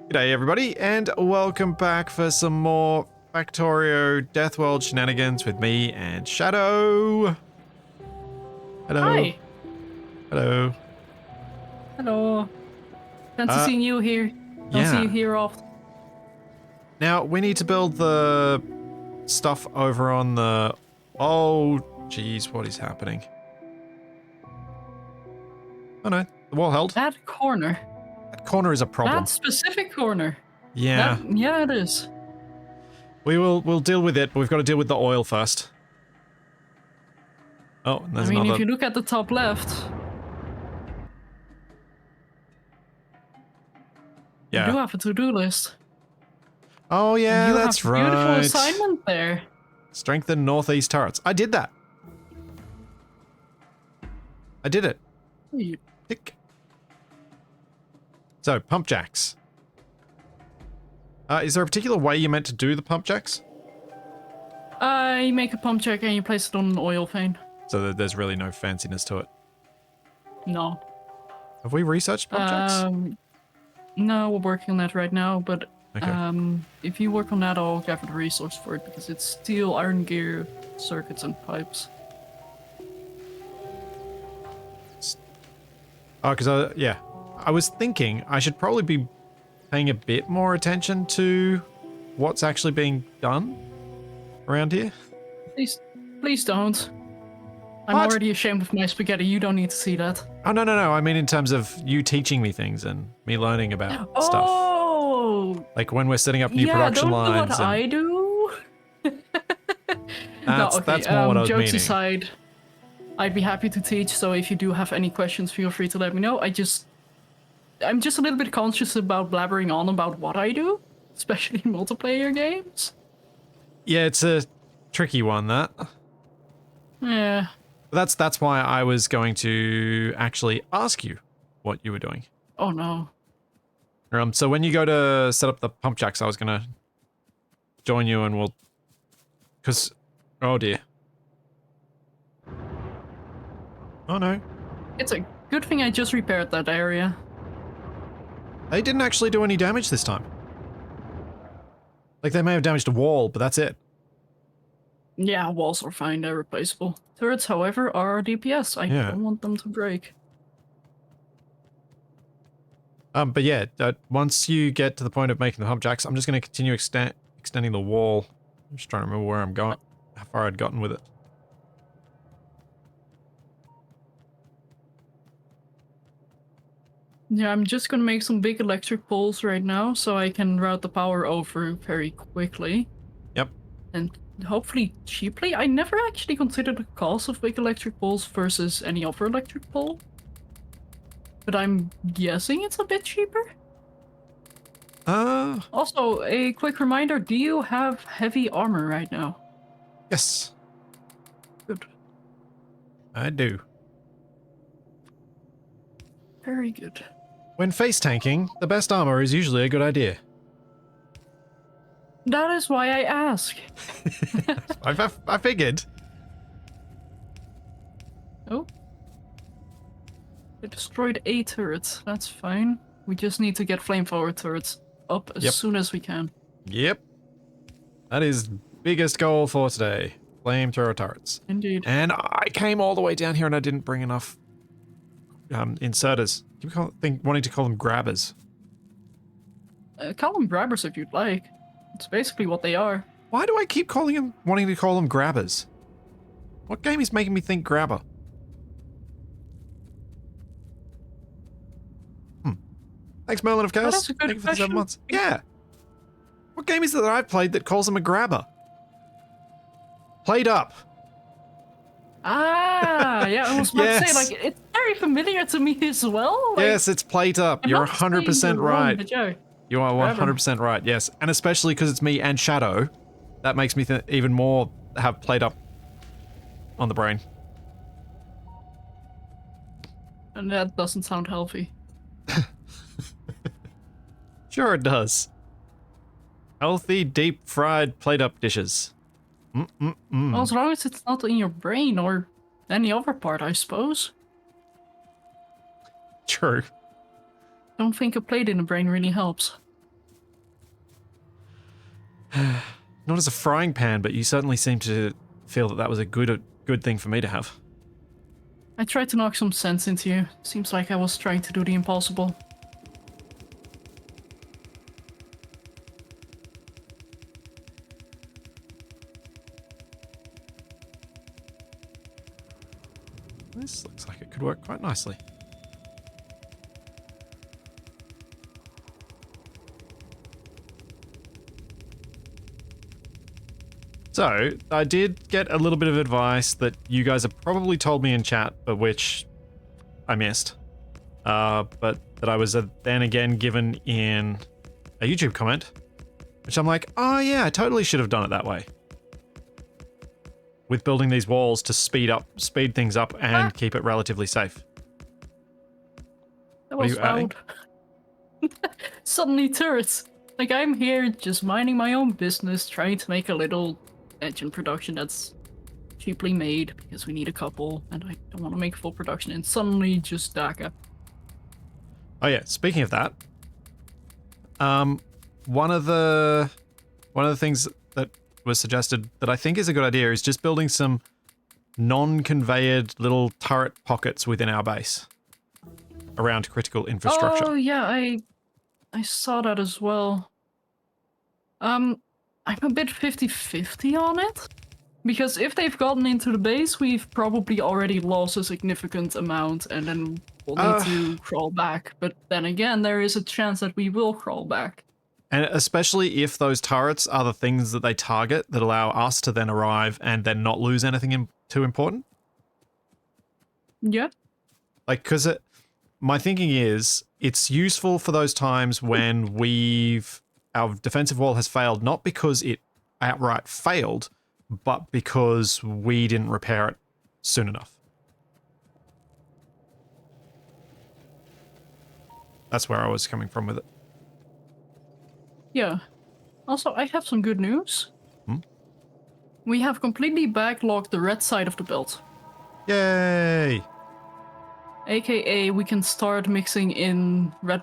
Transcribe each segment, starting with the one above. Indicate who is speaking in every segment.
Speaker 1: G'day everybody, and welcome back for some more Factorio Deathworld shenanigans with me and Shadow. Hello.
Speaker 2: Hi.
Speaker 1: Hello.
Speaker 2: Hello. Fancy seeing you here. Don't see you here often.
Speaker 1: Now, we need to build the stuff over on the... Oh, jeez, what is happening? Oh no, the wall held.
Speaker 2: That corner.
Speaker 1: That corner is a problem.
Speaker 2: That specific corner.
Speaker 1: Yeah.
Speaker 2: Yeah, it is.
Speaker 1: We'll deal with it, but we've got to deal with the oil first. Oh, and there's another...
Speaker 2: if you look at the top left...
Speaker 1: Yeah.
Speaker 2: You do have a to-do list.
Speaker 1: Oh yeah, that's right.
Speaker 2: Beautiful assignment there.
Speaker 1: Strengthen northeast turrets. I did that. I did it. Tick. So, pump jacks. Is there a particular way you meant to do the pump jacks?
Speaker 2: You make a pump jack and you place it on an oil vein.
Speaker 1: So that there's really no fanciness to it.
Speaker 2: No.
Speaker 1: Have we researched pump jacks?
Speaker 2: No, we're working on that right now, but
Speaker 1: Okay.
Speaker 2: if you work on that, I'll gather the resource for it, because it's steel, iron gear, circuits, and pipes.
Speaker 1: Oh, because yeah. I was thinking I should probably be paying a bit more attention to what's actually being done around here.
Speaker 2: Please don't. I'm
Speaker 1: What?
Speaker 2: already ashamed of my spaghetti. You don't need to see that.
Speaker 1: Oh, no. I mean in terms of you teaching me things and me learning about stuff.
Speaker 2: Oh!
Speaker 1: Like when we're setting up new production lines.
Speaker 2: Don't do what I do.
Speaker 1: That's more what I was
Speaker 2: jokes
Speaker 1: meaning.
Speaker 2: aside, I'd be happy to teach, so if you do have any questions, feel free to let me know. I'm just a little bit conscious about blabbering on about what I do, especially in multiplayer games.
Speaker 1: Yeah, it's a tricky one, that.
Speaker 2: Yeah.
Speaker 1: That's why I was going to actually ask you what you were doing.
Speaker 2: Oh no.
Speaker 1: So when you go to set up the pump jacks, I was gonna join you and we'll... Because... Oh dear. Oh no.
Speaker 2: It's a good thing I just repaired that area.
Speaker 1: They didn't actually do any damage this time. Like, they may have damaged a wall, but that's it.
Speaker 2: Yeah, walls are fine, they're replaceable. Turrets, however, are DPS. I don't want them to break.
Speaker 1: But yeah, once you get to the point of making the pump jacks, I'm just going to continue extending the wall. I'm just trying to remember where I'm going, how far I'd gotten with it.
Speaker 2: Yeah, I'm just gonna make some big electric poles right now, so I can route the power over very quickly.
Speaker 1: Yep.
Speaker 2: And hopefully cheaply. I never actually considered the cost of big electric poles versus any other electric pole. But I'm guessing it's a bit cheaper. Also, a quick reminder, do you have heavy armor right now?
Speaker 1: Yes.
Speaker 2: Good.
Speaker 1: I do.
Speaker 2: Very good.
Speaker 1: When face tanking, the best armor is usually a good idea.
Speaker 2: That is why I ask.
Speaker 1: I figured.
Speaker 2: Oh. They destroyed a turret. That's fine. We just need to get flamethrower turrets up as soon as we can.
Speaker 1: Yep. That is biggest goal for today. Flamethrower turrets.
Speaker 2: Indeed.
Speaker 1: And I came all the way down here and I didn't bring enough inserters. Wanting to call them grabbers.
Speaker 2: Call them grabbers if you'd like. It's basically what they are.
Speaker 1: Why do I keep wanting to call them grabbers? What game is making me think grabber? Thanks, Merlin of Chaos.
Speaker 2: That's a good
Speaker 1: Thank you for the 7
Speaker 2: question.
Speaker 1: months. Yeah. What game is it that I've played that calls them a grabber? Played Up.
Speaker 2: Ah, yeah, I was about to say, like, it's very familiar to me as well. Like,
Speaker 1: Yes, it's Played Up. You're 100% right. You are 100% right, yes. And especially because it's me and Shadow, that makes me even more have Played Up on the brain.
Speaker 2: And that doesn't sound healthy.
Speaker 1: Sure it does. Healthy, deep-fried, plate-up dishes.
Speaker 2: Well, as long as it's not in your brain or any other part, I suppose.
Speaker 1: True.
Speaker 2: Don't think a plate in the brain really helps.
Speaker 1: Not as a frying pan, but you certainly seem to feel that that was a good thing for me to have.
Speaker 2: I tried to knock some sense into you. Seems like I was trying to do the impossible.
Speaker 1: This looks like it could work quite nicely. So, I did get a little bit of advice that you guys have probably told me in chat, but which I missed. But that I was then again given in a YouTube comment, which I'm like, oh yeah, I totally should have done it that way. With building these walls to speed things up and keep it relatively safe.
Speaker 2: That was loud. Suddenly turrets. Like, I'm here just minding my own business, trying to make a little engine production that's cheaply made because we need a couple and I don't want to make full production, and suddenly just DACA.
Speaker 1: Oh yeah, speaking of that, one of the things that was suggested that I think is a good idea is just building some non-conveyed little turret pockets within our base around critical infrastructure.
Speaker 2: Oh yeah, I saw that as well. I'm a bit 50-50 on it. Because if they've gotten into the base, we've probably already lost a significant amount and then we'll need to crawl back. But then again, there is a chance that we will crawl back.
Speaker 1: And especially if those turrets are the things that they target that allow us to then arrive and then not lose anything too important.
Speaker 2: Yeah.
Speaker 1: Like, because my thinking is it's useful for those times when our defensive wall has failed, not because it outright failed, but because we didn't repair it soon enough. That's where I was coming from with it.
Speaker 2: Yeah. Also, I have some good news. We have completely backlogged the red side of the belt.
Speaker 1: Yay!
Speaker 2: AKA, we can start mixing in red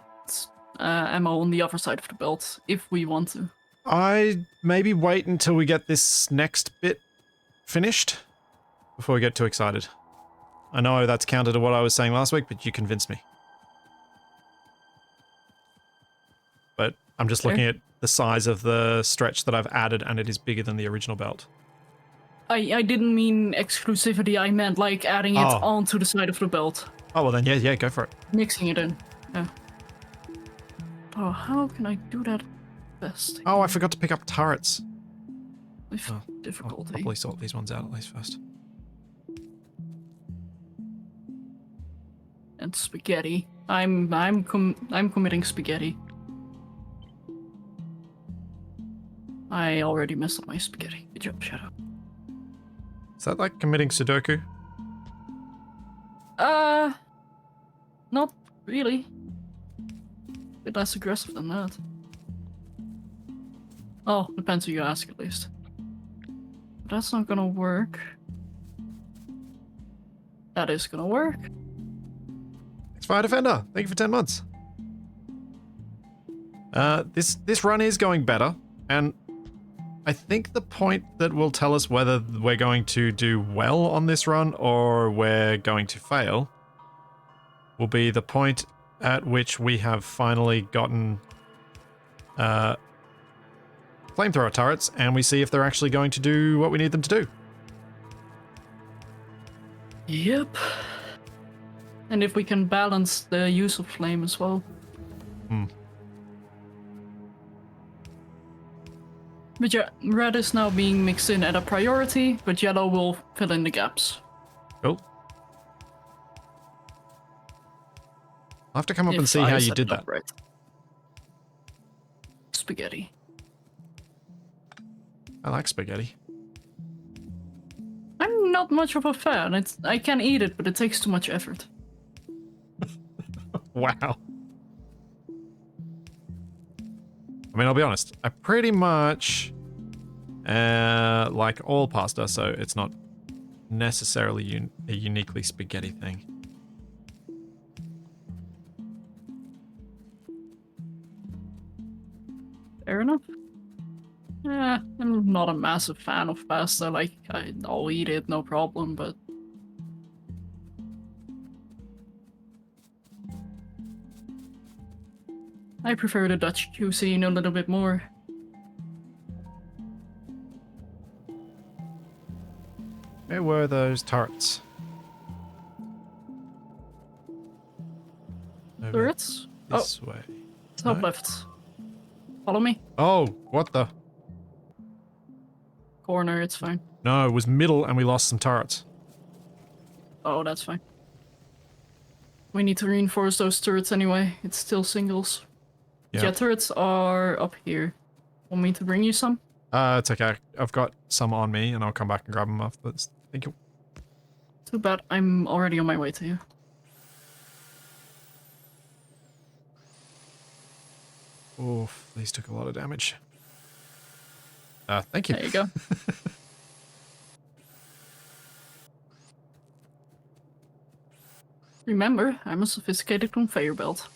Speaker 2: ammo on the other side of the belt if we want to.
Speaker 1: I maybe wait until we get this next bit finished before we get too excited. I know that's counter to what I was saying last week, but you convinced me. But I'm just looking at the size of the stretch that I've added, and it is bigger than the original belt.
Speaker 2: I didn't mean exclusivity, I meant like adding it onto the side of the belt.
Speaker 1: Oh, well then, yeah, go for it.
Speaker 2: Mixing it in, yeah. Oh, how can I do that best?
Speaker 1: Oh, I forgot to pick up turrets.
Speaker 2: With difficulty.
Speaker 1: I'll probably sort these ones out at least first.
Speaker 2: And spaghetti. I'm committing spaghetti. I already messed up my spaghetti. Good job, Shadow.
Speaker 1: Is that like committing Sudoku?
Speaker 2: Not really. A bit less aggressive than that. Oh, depends who you ask at least. But that's not gonna work. That is gonna work.
Speaker 1: Thanks, Fire Defender. Thank you for 10 months. This run is going better, and I think the point that will tell us whether we're going to do well on this run or we're going to fail will be the point at which we have finally gotten flamethrower turrets and we see if they're actually going to do what we need them to do.
Speaker 2: Yep. And if we can balance the use of flame as well. But yeah, red is now being mixed in at a priority, but yellow will fill in the gaps.
Speaker 1: Cool. I'll have to come up and see how you did that.
Speaker 2: Right. Spaghetti.
Speaker 1: I like spaghetti.
Speaker 2: I'm not much of a fan. I can eat it, but it takes too much effort.
Speaker 1: Wow. I mean, I'll be honest. I pretty much like all pasta, so it's not necessarily a uniquely spaghetti thing.
Speaker 2: Fair enough. I'm not a massive fan of pasta. Like, I'll eat it, no problem, but... I prefer the Dutch cuisine a little bit more.
Speaker 1: Where were those turrets? Over
Speaker 2: Turrets? Oh,
Speaker 1: this way.
Speaker 2: top
Speaker 1: No?
Speaker 2: left. Follow me.
Speaker 1: Oh, what the?
Speaker 2: Corner, it's fine.
Speaker 1: No, it was middle and we lost some turrets.
Speaker 2: Oh, that's fine. We need to reinforce those turrets anyway. It's still singles.
Speaker 1: Yeah.
Speaker 2: Jet turrets are up here. Want me to bring you some?
Speaker 1: It's okay. I've got some on me and I'll come back and grab them afterwards. Thank you.
Speaker 2: Too bad, I'm already on my way to you.
Speaker 1: Oof, these took a lot of damage. Thank you.
Speaker 2: There you go. Remember, I'm a sophisticated conveyor belt.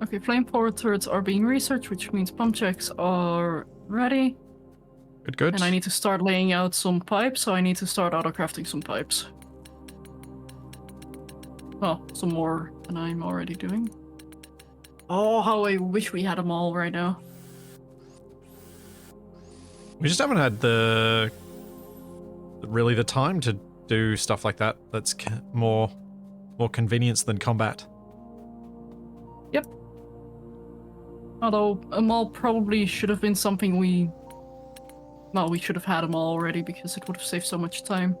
Speaker 2: Okay, flamethrower turrets are being researched, which means pump checks are ready.
Speaker 1: Good, good.
Speaker 2: And I need to start laying out some pipes, so I need to start auto-crafting some pipes. Well, some more than I'm already doing. Oh, how I wish we had them all right now.
Speaker 1: We just haven't had really the time to do stuff like that. That's more convenience than combat.
Speaker 2: Yep. Although, a mall probably should have been something we... Well, we should have had them all already because it would have saved so much time.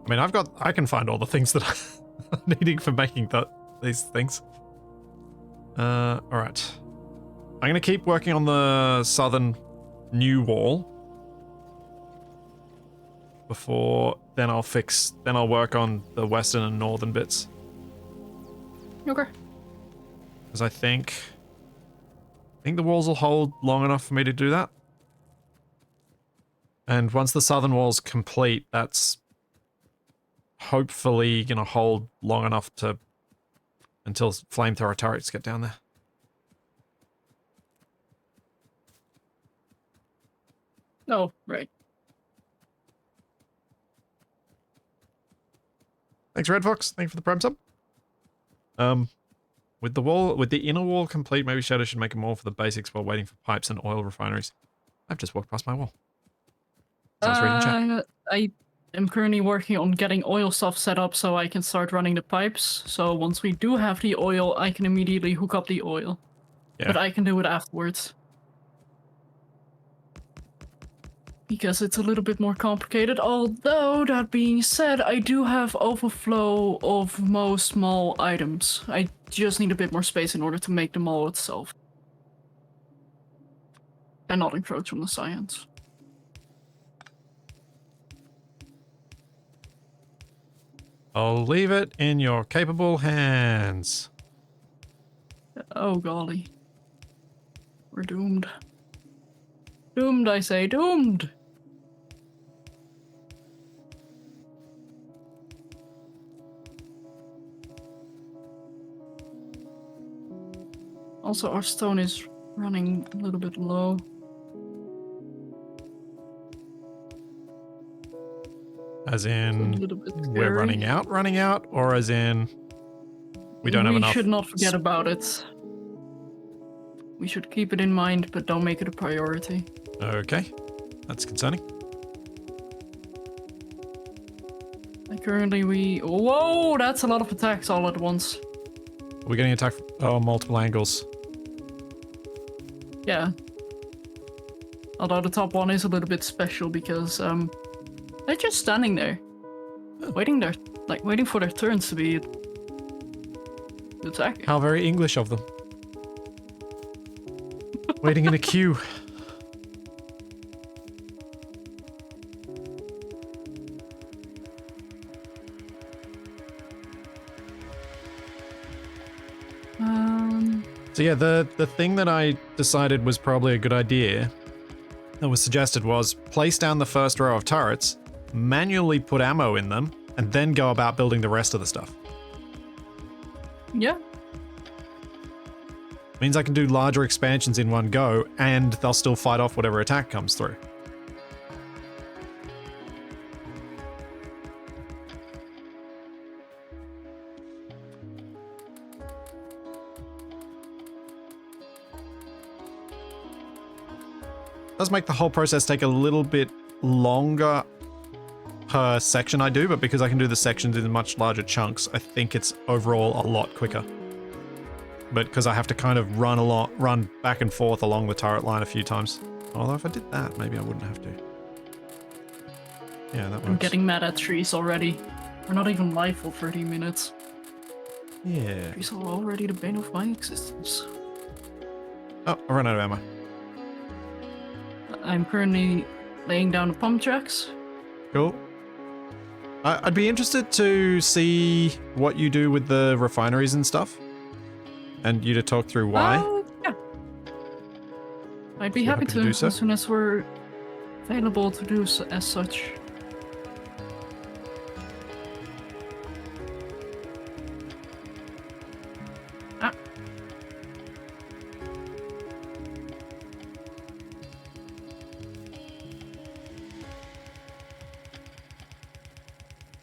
Speaker 1: I mean, I can find all the things that I'm needing for making these things. Alright. I'm gonna keep working on the southern new wall. Then I'll work on the western and northern bits.
Speaker 2: Okay.
Speaker 1: Because I think the walls will hold long enough for me to do that. And once the southern wall's complete, that's hopefully gonna hold long enough until flamethrower turrets get down there.
Speaker 2: Oh, right.
Speaker 1: Thanks, Red Fox. Thank you for the prime sub. With the inner wall complete, maybe Shadow should make a wall for the basics while waiting for pipes and oil refineries. I've just walked past my wall. So I was reading chat.
Speaker 2: I am currently working on getting oil stuff set up so I can start running the pipes. So once we do have the oil, I can immediately hook up the oil.
Speaker 1: Yeah.
Speaker 2: But I can do it afterwards. Because it's a little bit more complicated. Although, that being said, I do have overflow of most mall items. I just need a bit more space in order to make the mall itself. And not encroach on the science.
Speaker 1: I'll leave it in your capable hands.
Speaker 2: Oh golly. We're doomed. Doomed, I say, doomed! Also, our stone is running a little bit low.
Speaker 1: As
Speaker 2: A
Speaker 1: in,
Speaker 2: little bit
Speaker 1: we're
Speaker 2: scary.
Speaker 1: running out, or as in, we don't have enough.
Speaker 2: We should not forget about it. We should keep it in mind, but don't make it a priority.
Speaker 1: Okay, that's concerning.
Speaker 2: And currently whoa, that's a lot of attacks all at once.
Speaker 1: We're getting attacked from multiple angles.
Speaker 2: Yeah. Although the top one is a little bit special because they're just standing there. Waiting for their turns to be attacked.
Speaker 1: How very English of them. Waiting in a queue. So yeah, the thing that I decided was probably a good idea that was suggested was place down the first row of turrets, manually put ammo in them, and then go about building the rest of the stuff.
Speaker 2: Yeah.
Speaker 1: Means I can do larger expansions in one go, and they'll still fight off whatever attack comes through. Does make the whole process take a little bit longer per section I do, but because I can do the sections in much larger chunks, I think it's overall a lot quicker. But because I have to kind of run back and forth along the turret line a few times. Although if I did that, maybe I wouldn't have to. Yeah, that works.
Speaker 2: I'm getting mad at trees already. We're not even live for 30 minutes.
Speaker 1: Yeah.
Speaker 2: Trees are already the bane of my existence.
Speaker 1: Oh, I ran out of ammo.
Speaker 2: I'm currently laying down the pump jacks.
Speaker 1: Cool. I'd be interested to see what you do with the refineries and stuff. And you to talk through why.
Speaker 2: Yeah. I'd be
Speaker 1: You're
Speaker 2: happy
Speaker 1: happy to
Speaker 2: to
Speaker 1: do so?
Speaker 2: as soon as we're available to do so, as such. Ah.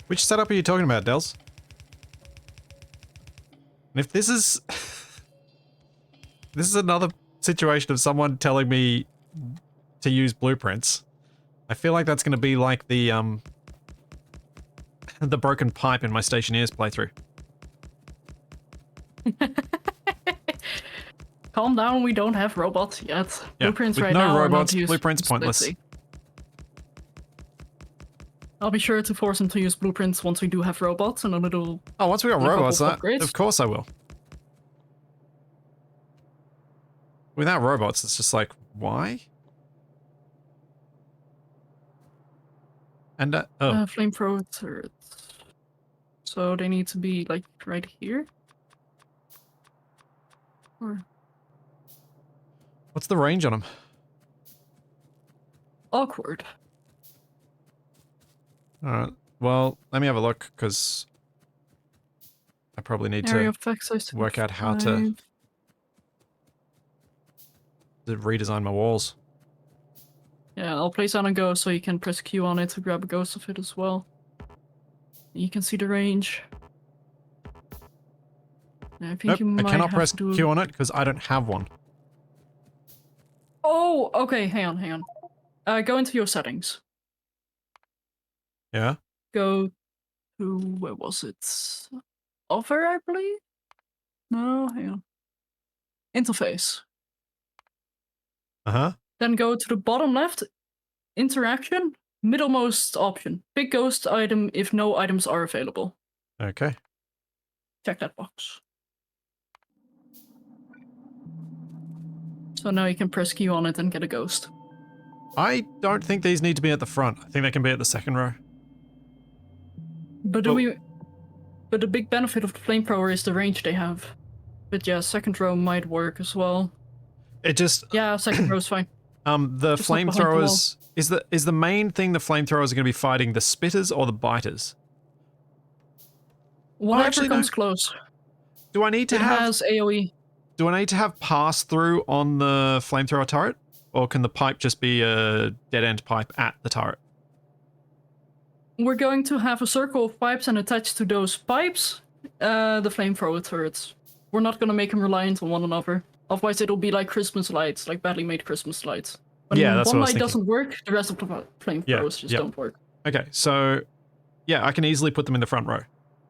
Speaker 1: Which setup are you talking about, Dels? And if this is... this is another situation of someone telling me to use blueprints, I feel like that's going to be like the the broken pipe in my Stationeers playthrough.
Speaker 2: Calm down, we don't have robots yet.
Speaker 1: Yeah,
Speaker 2: Blueprints
Speaker 1: with
Speaker 2: right
Speaker 1: no
Speaker 2: now are
Speaker 1: robots,
Speaker 2: not used
Speaker 1: blueprints pointless.
Speaker 2: explicitly. I'll be sure to force them to use blueprints once we do have robots and a little...
Speaker 1: Oh, once we got
Speaker 2: a couple
Speaker 1: robots,
Speaker 2: of upgrades.
Speaker 1: of course I will. Without robots, it's just like, why? And,
Speaker 2: flamethrower turrets. So they need to be, like, right here? Or...
Speaker 1: what's the range on them?
Speaker 2: awkward.
Speaker 1: Alright, well, let me have a look, because I probably need
Speaker 2: Area
Speaker 1: to
Speaker 2: of effect size
Speaker 1: work out how to
Speaker 2: 25.
Speaker 1: redesign my walls.
Speaker 2: Yeah, I'll place on a ghost so you can press Q on it to grab a ghost of it as well. You can see the range. Yeah, I think
Speaker 1: Nope,
Speaker 2: you
Speaker 1: I
Speaker 2: might
Speaker 1: cannot
Speaker 2: have
Speaker 1: press
Speaker 2: to do...
Speaker 1: Q on it, because I don't have one.
Speaker 2: Oh, okay, hang on. Go into your settings.
Speaker 1: Yeah?
Speaker 2: Go to... where was it? Offer, I believe? No, hang on. Interface.
Speaker 1: Uh-huh.
Speaker 2: Then go to the bottom left, interaction, middlemost option. Pick ghost item if no items are available.
Speaker 1: Okay.
Speaker 2: Check that box. So now you can press Q on it and get a ghost.
Speaker 1: I don't think these need to be at the front. I think they can be at the second row.
Speaker 2: But the big benefit of the flamethrower is the range they have. But yeah, second row might work as well.
Speaker 1: It just...
Speaker 2: Yeah, second row's fine.
Speaker 1: the
Speaker 2: Just not behind the
Speaker 1: flamethrowers... is the main thing the flamethrowers are going to be fighting the spitters or the biters?
Speaker 2: Whatever
Speaker 1: actually,
Speaker 2: comes
Speaker 1: no.
Speaker 2: close.
Speaker 1: Do I need to
Speaker 2: It
Speaker 1: have...
Speaker 2: has AoE.
Speaker 1: do I need to have pass-through on the flamethrower turret? Or can the pipe just be a dead-end pipe at the turret?
Speaker 2: We're going to have a circle of pipes and attached to those pipes, the flamethrower turrets. We're not going to make them reliant on one another. Otherwise it'll be like Christmas lights, like badly made Christmas lights. When
Speaker 1: Yeah, that's
Speaker 2: one
Speaker 1: what I was
Speaker 2: light
Speaker 1: thinking.
Speaker 2: doesn't work, the rest of the flamethrowers just don't work.
Speaker 1: Okay, so... yeah, I can easily put them in the front row.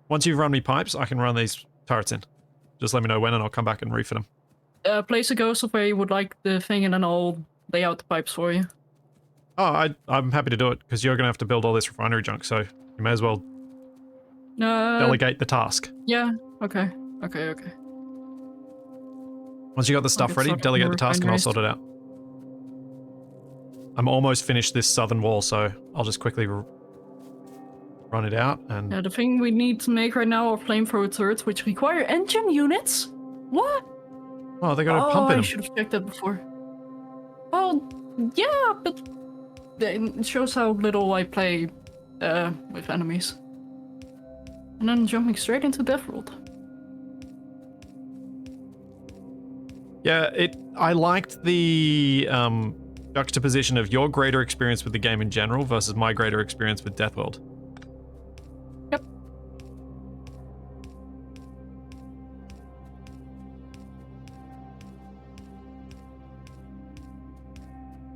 Speaker 1: Once you've run me pipes, I can run these turrets in. Just let me know when and I'll come back and refit them.
Speaker 2: Place a ghost of where you would like the thing and then I'll lay out the pipes for you.
Speaker 1: Oh, I'm happy to do it, because you're going to have to build all this refinery junk, so you may as well delegate the task.
Speaker 2: Yeah, okay.
Speaker 1: Once you got the stuff
Speaker 2: get
Speaker 1: ready,
Speaker 2: started
Speaker 1: delegate
Speaker 2: on
Speaker 1: the
Speaker 2: the
Speaker 1: task and I'll
Speaker 2: refineries.
Speaker 1: sort it out. I'm almost finished this southern wall, so I'll just quickly run it out and...
Speaker 2: Yeah, the thing we need to make right now are flamethrower turrets, which require engine units? What?
Speaker 1: Oh, they got a
Speaker 2: Oh,
Speaker 1: pump in
Speaker 2: I
Speaker 1: them.
Speaker 2: should have checked that before. Oh, yeah, but it shows how little I play with enemies. And then jumping straight into Deathworld.
Speaker 1: Yeah, I liked the juxtaposition of your greater experience with the game in general versus my greater experience with Deathworld.
Speaker 2: Yep.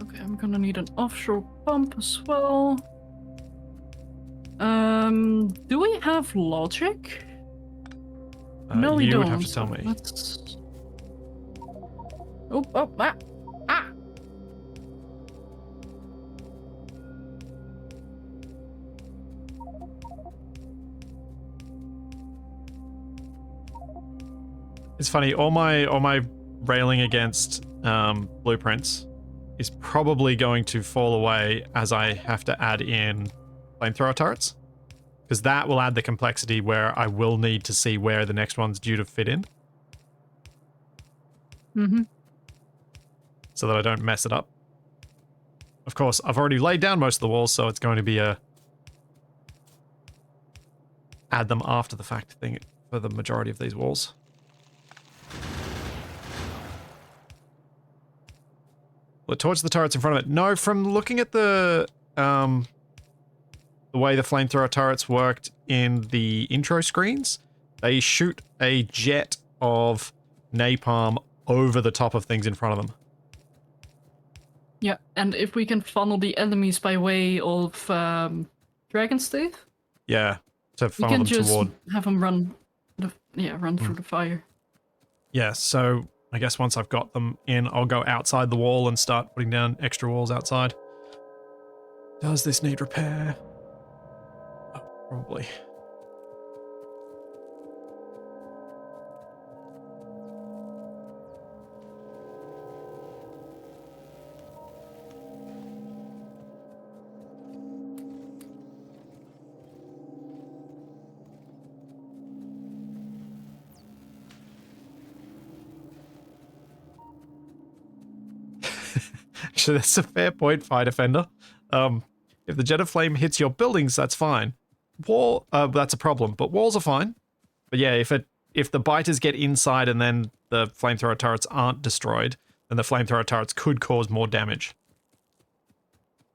Speaker 2: Okay, I'm gonna need an offshore pump as well. Do we have logic? No, we
Speaker 1: You
Speaker 2: don't.
Speaker 1: would have to tell me.
Speaker 2: Let's... Oh, oh, ah! Ah!
Speaker 1: It's funny, all my railing against blueprints is probably going to fall away as I have to add in flamethrower turrets. Because that will add the complexity where I will need to see where the next one's due to fit in.
Speaker 2: Mm-hmm.
Speaker 1: So that I don't mess it up. Of course, I've already laid down most of the walls, so it's going to be a add them after the fact thing for the majority of these walls. Will it torch the turrets in front of it? No, from looking at the way the flamethrower turrets worked in the intro screens, they shoot a jet of napalm over the top of things in front of them.
Speaker 2: Yeah, and if we can funnel the enemies by way of Dragon's Teeth,
Speaker 1: Yeah, to
Speaker 2: we
Speaker 1: funnel
Speaker 2: can
Speaker 1: them
Speaker 2: just
Speaker 1: toward...
Speaker 2: have them run, run through the fire.
Speaker 1: Yeah, so I guess once I've got them in, I'll go outside the wall and start putting down extra walls outside. Does this need repair? Oh, probably. Actually, that's a fair point, Fire Defender. If the jet of flame hits your buildings, that's fine. That's a problem, but walls are fine. But yeah, if the biters get inside and then the flamethrower turrets aren't destroyed, then the flamethrower turrets could cause more damage.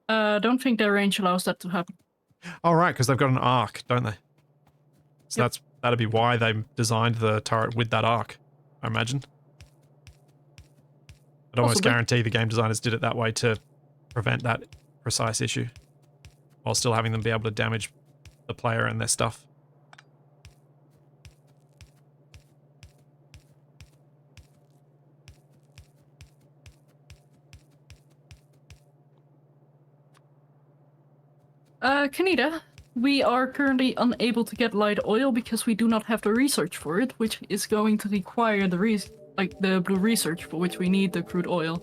Speaker 2: Don't think their range allows that to happen.
Speaker 1: Oh, right, because they've got an arc, don't they? So
Speaker 2: Yep.
Speaker 1: that'd be why they designed the turret with that arc, I imagine. I'd almost
Speaker 2: Possibly.
Speaker 1: guarantee the game designers did it that way to prevent that precise issue, while still having them be able to damage the player and their stuff.
Speaker 2: Kaneda, we are currently unable to get light oil because we do not have the research for it, which is going to require the blue research for which we need the crude oil.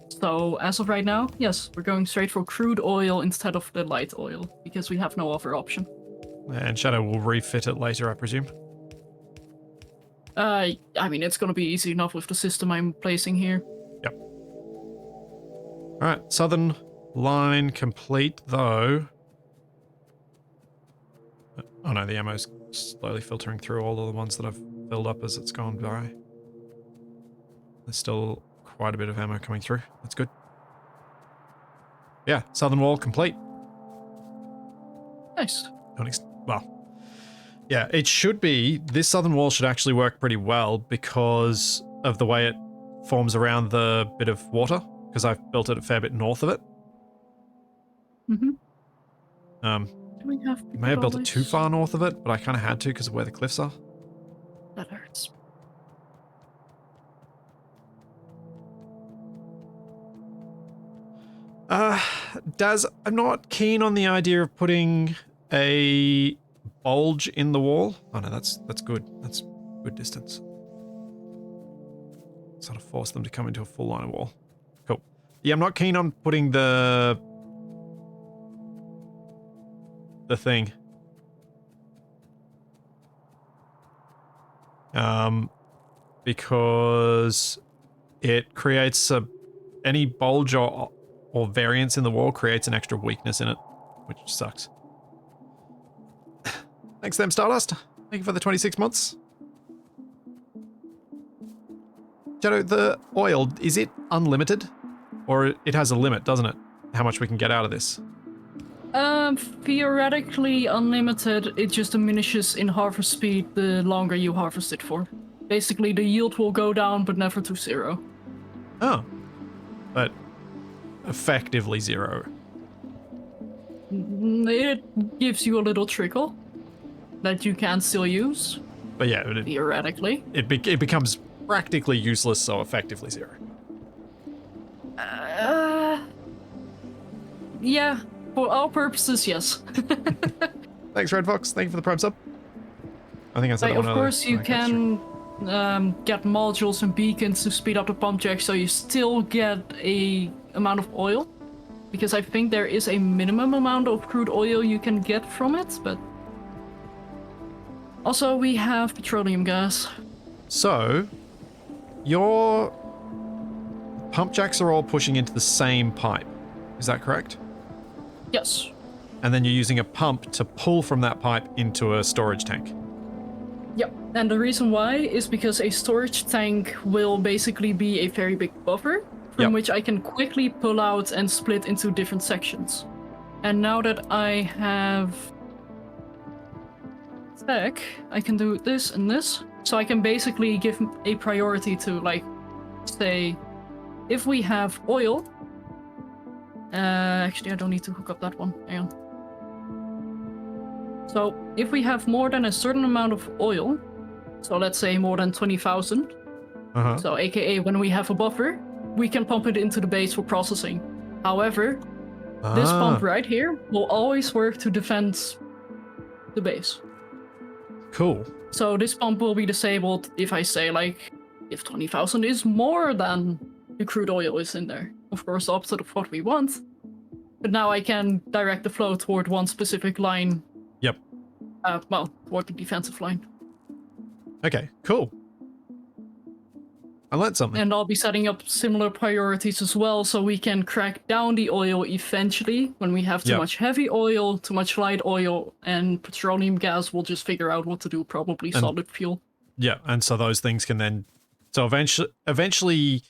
Speaker 2: So as of right now, yes, we're going straight for crude oil instead of the light oil because we have no other option.
Speaker 1: And Shadow will refit it later, I presume.
Speaker 2: I mean, it's gonna be easy enough with the system I'm placing here.
Speaker 1: Yep. Alright, southern line complete, though. Oh no, the ammo's slowly filtering through all of the ones that I've filled up as it's gone by. There's still quite a bit of ammo coming through. That's good. Yeah, southern wall complete.
Speaker 2: Nice.
Speaker 1: Well, yeah, it should be. This southern wall should actually work pretty well because of the way it forms around the bit of water, because I've built it a fair bit north of it.
Speaker 2: Mm-hmm.
Speaker 1: Do
Speaker 2: we have
Speaker 1: may have built it too far north of it, but I kind of had to because of where the cliffs are.
Speaker 2: That hurts.
Speaker 1: Daz, I'm not keen on the idea of putting a bulge in the wall. Oh no, that's good. That's good distance. Sort of force them to come into a full line of wall. Cool. Yeah, I'm not keen on putting the thing. because it creates any bulge or variance in the wall creates an extra weakness in it, which sucks. Thanks, them Stardust. Thank you for the 26 months. Shadow, the oil, is it unlimited? Or it has a limit, doesn't it? How much we can get out of this?
Speaker 2: Theoretically unlimited, it just diminishes in harvest speed the longer you harvest it for. Basically, the yield will go down, but never to 0.
Speaker 1: Oh. But effectively 0.
Speaker 2: It gives you a little trickle that you can still use.
Speaker 1: But yeah,
Speaker 2: theoretically.
Speaker 1: It becomes practically useless, so effectively 0.
Speaker 2: Yeah, for all purposes, yes.
Speaker 1: Thanks, Red Fox. Thank you for the Prime sub. I think I said
Speaker 2: of course, you can get modules and beacons to speed up the pump jack, so you still get a amount of oil. Because I think there is a minimum amount of crude oil you can get from it, but... Also, we have petroleum gas.
Speaker 1: So, your pump jacks are all pushing into the same pipe. Is that correct?
Speaker 2: Yes.
Speaker 1: And then you're using a pump to pull from that pipe into a storage tank.
Speaker 2: Yep, and the reason why is because a storage tank will basically be a very big buffer from which I can quickly pull out and split into different sections. And now that I have tech, I can do this and this. So I can basically give a priority to, like, say, if we have oil... actually, I don't need to hook up that one. Hang on. So, if we have more than a certain amount of oil, so let's say more than 20,000, so aka when we have a buffer, we can pump it into the base for processing. However, this pump right here will always work to defend the base.
Speaker 1: Cool.
Speaker 2: So this pump will be disabled if I say, like, if 20,000 is more than the crude oil is in there. Of course, the opposite of what we want. But now I can direct the flow toward one specific line.
Speaker 1: Yep.
Speaker 2: Well, toward the defensive line.
Speaker 1: Okay, cool. I learned something.
Speaker 2: And I'll be setting up similar priorities as well, so we can crack down the oil eventually when we have too much heavy oil, too much light oil, and petroleum gas will just figure out what to do, probably solid fuel.
Speaker 1: Yeah, and so those things can then... So eventually...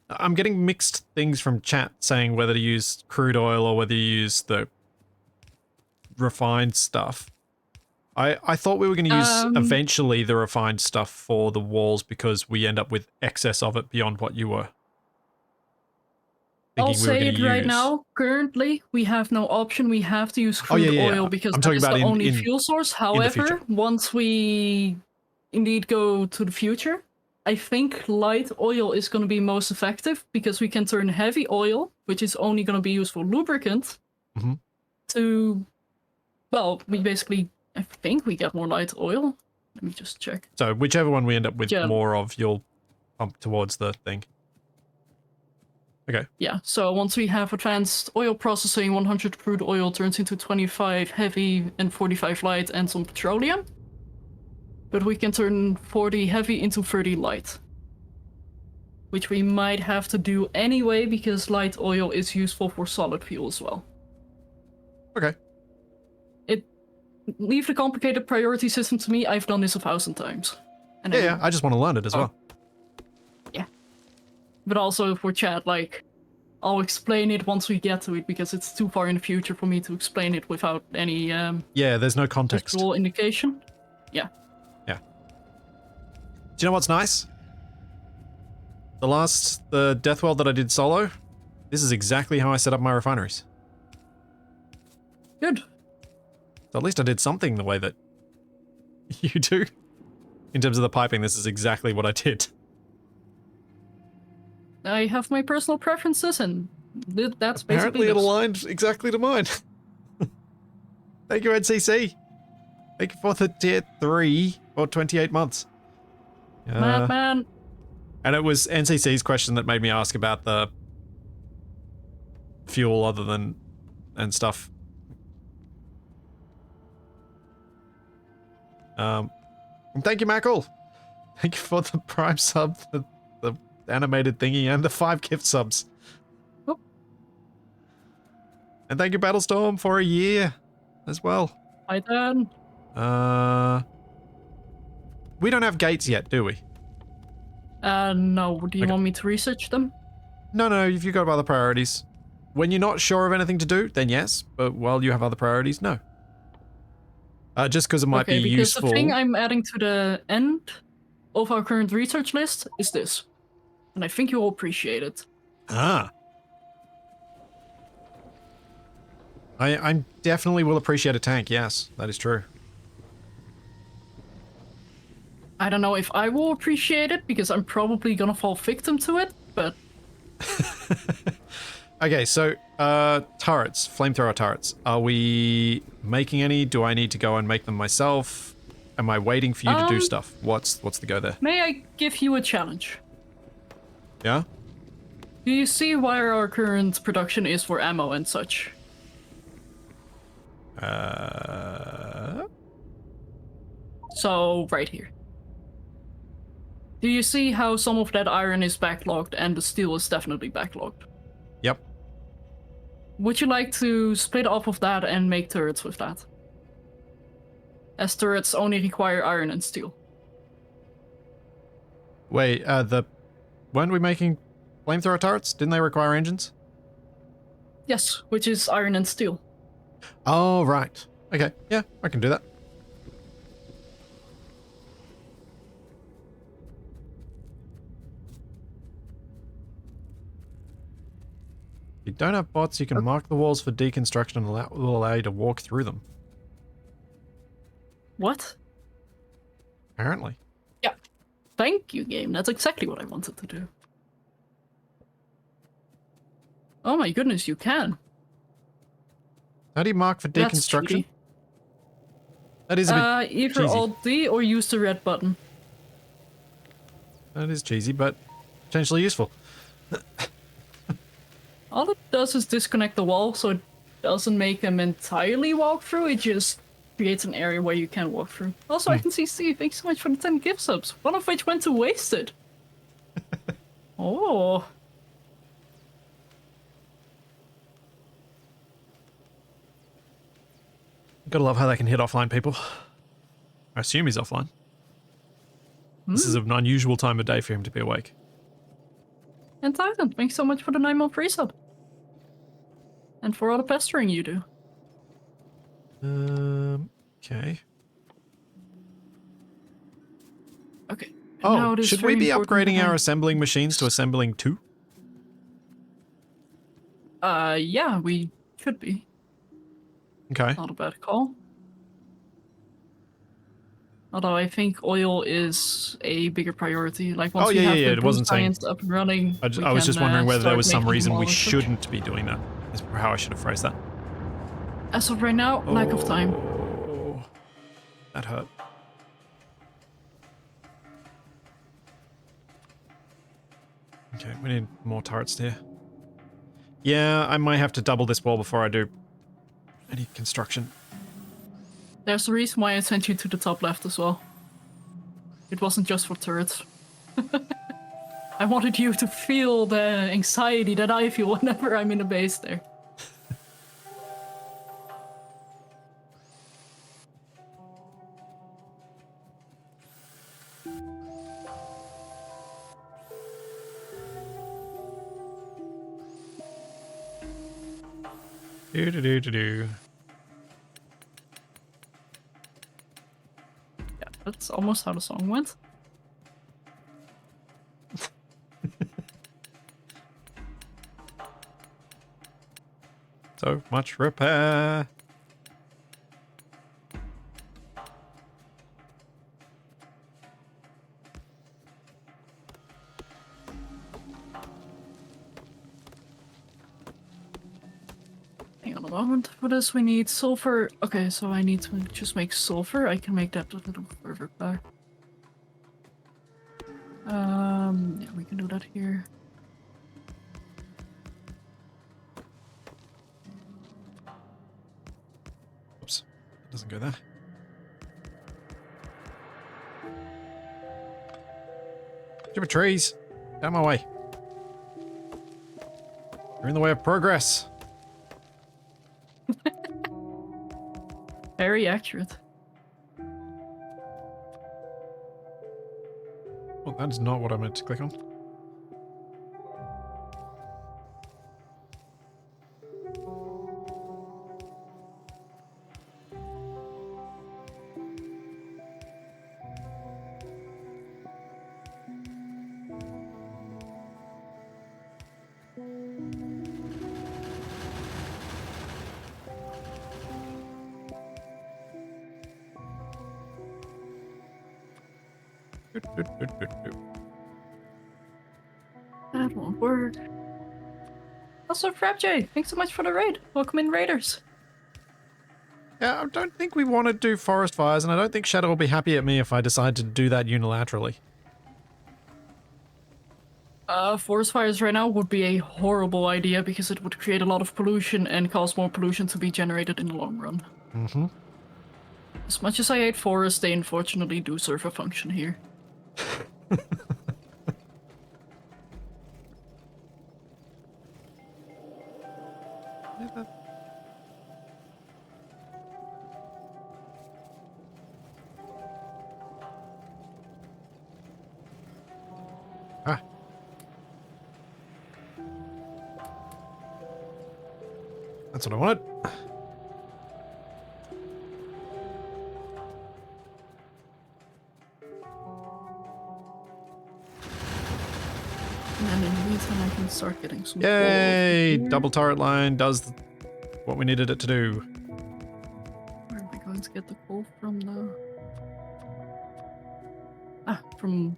Speaker 1: I'm getting mixed things from chat saying whether to use crude oil or whether to use the refined stuff. I thought we were going to use eventually the refined stuff for the walls because we end up with excess of it beyond what you were thinking.
Speaker 2: I'll say it right now. Currently, we have no option. We have to use crude oil because that is the only fuel source. However, once we indeed go to the future, I think light oil is going to be most effective because we can turn heavy oil, which is only going to be used for lubricant, to, well, we basically... I think we get more light oil. Let me just check.
Speaker 1: So whichever one we end up with more of, you'll pump towards the thing. Okay.
Speaker 2: Yeah, so once we have advanced oil processing, 100 crude oil turns into 25 heavy and 45 light and some petroleum. But we can turn 40 heavy into 30 light. Which we might have to do anyway because light oil is useful for solid fuel as well.
Speaker 1: Okay.
Speaker 2: Leave the complicated priority system to me. I've done this 1,000 times. And
Speaker 1: yeah, I just want to learn it as well.
Speaker 2: Yeah. But also for chat, like, I'll explain it once we get to it because it's too far in the future for me to explain it without any
Speaker 1: yeah, there's no context.
Speaker 2: Visual indication. Yeah.
Speaker 1: Yeah. Do you know what's nice? The Deathworld that I did solo, this is exactly how I set up my refineries.
Speaker 2: Good.
Speaker 1: So at least I did something the way that you do. In terms of the piping, this is exactly what I did.
Speaker 2: I have my personal preferences, and that's basically
Speaker 1: Apparently it aligned exactly to mine. Thank you, NCC. Thank you for the tier 3 for 28 months.
Speaker 2: Madman.
Speaker 1: And it was NCC's question that made me ask about the fuel other than... and stuff. Thank you, Mackle. Thank you for the Prime sub, the animated thingy, and the 5 gift subs.
Speaker 2: Oh.
Speaker 1: And thank you, Battlestorm, for a year as well.
Speaker 2: Hi, Dan.
Speaker 1: We don't have gates yet, do we?
Speaker 2: No. Do you
Speaker 1: Okay.
Speaker 2: want me to research them?
Speaker 1: No, if you've got other priorities. When you're not sure of anything to do, then yes, but while you have other priorities, no. Just because it might be useful.
Speaker 2: Because the thing I'm adding to the end of our current research list is this. And I think you'll appreciate it.
Speaker 1: Ah. I definitely will appreciate a tank, yes, that is true.
Speaker 2: I don't know if I will appreciate it, because I'm probably gonna fall victim to it, but...
Speaker 1: Okay, so, turrets, flamethrower turrets. Are we making any? Do I need to go and make them myself? Am I waiting for you to do stuff? What's the go there?
Speaker 2: May I give you a challenge?
Speaker 1: Yeah?
Speaker 2: Do you see where our current production is for ammo and such? So, right here. Do you see how some of that iron is backlogged and the steel is definitely backlogged?
Speaker 1: Yep.
Speaker 2: Would you like to split off of that and make turrets with that? As turrets only require iron and steel.
Speaker 1: Wait, weren't we making flamethrower turrets? Didn't they require engines?
Speaker 2: Yes, which is iron and steel.
Speaker 1: Oh, right. Okay, yeah, I can do that. If you don't have bots, you can mark the walls for deconstruction and will allow you to walk through them.
Speaker 2: What?
Speaker 1: Apparently.
Speaker 2: Yeah. Thank you, game. That's exactly what I wanted to do. Oh my goodness, you can.
Speaker 1: How do you mark for deconstruction? That is a bit
Speaker 2: either
Speaker 1: cheesy.
Speaker 2: Alt-D or use the red button.
Speaker 1: That is cheesy, but potentially useful.
Speaker 2: All it does is disconnect the wall, so it doesn't make them entirely walk through, it just creates an area where you can walk through. Also, I can see Steve, thanks so much for the 10 gift subs, one of which went to wasted. Oh.
Speaker 1: Gotta love how they can hit offline people. I assume he's offline. This is an unusual time of day for him to be awake.
Speaker 2: And Titan, thanks so much for the 9-month resub. And for all the pestering you do.
Speaker 1: Okay.
Speaker 2: Okay.
Speaker 1: Oh, should we be upgrading our assembling machines to assembling 2?
Speaker 2: Yeah, we should be.
Speaker 1: Okay.
Speaker 2: Not a bad call. Although I think oil is a bigger priority. Like once we have the
Speaker 1: it wasn't saying,
Speaker 2: science up and running,
Speaker 1: I was just wondering whether there was some reason we
Speaker 2: shouldn't.
Speaker 1: shouldn't be doing that. Is how I should have phrased that.
Speaker 2: As of right now, lack of time.
Speaker 1: Oh, that hurt. Okay, we need more turrets here. Yeah, I might have to double this wall before I do any construction.
Speaker 2: There's the reason why I sent you to the top left as well. It wasn't just for turrets. I wanted you to feel the anxiety that I feel whenever I'm in a base there.
Speaker 1: Do.
Speaker 2: Yeah, that's almost how the song went.
Speaker 1: So much repair.
Speaker 2: Hang on a moment. For this we need sulfur. Okay, so I need to just make sulfur. I can make that a little further back. Yeah, we can do that here.
Speaker 1: Oops, it doesn't go there. Stupid trees. Get out of my way. You're in the way of progress.
Speaker 2: Very accurate.
Speaker 1: Well, that is not what I meant to click on.
Speaker 2: That won't work. Also, FrapJ, thanks so much for the raid. Welcome in, raiders.
Speaker 1: Yeah, I don't think we want to do forest fires, and I don't think Shadow will be happy at me if I decide to do that unilaterally.
Speaker 2: Forest fires right now would be a horrible idea because it would create a lot of pollution and cause more pollution to be generated in the long run.
Speaker 1: Mm-hmm.
Speaker 2: As much as I hate forests, they unfortunately do serve a function here.
Speaker 1: Ah. That's what I wanted.
Speaker 2: And then in the meantime, I can start getting some.
Speaker 1: Yay! Double turret line does what we needed it to do.
Speaker 2: Where are we going to get the coal from now? From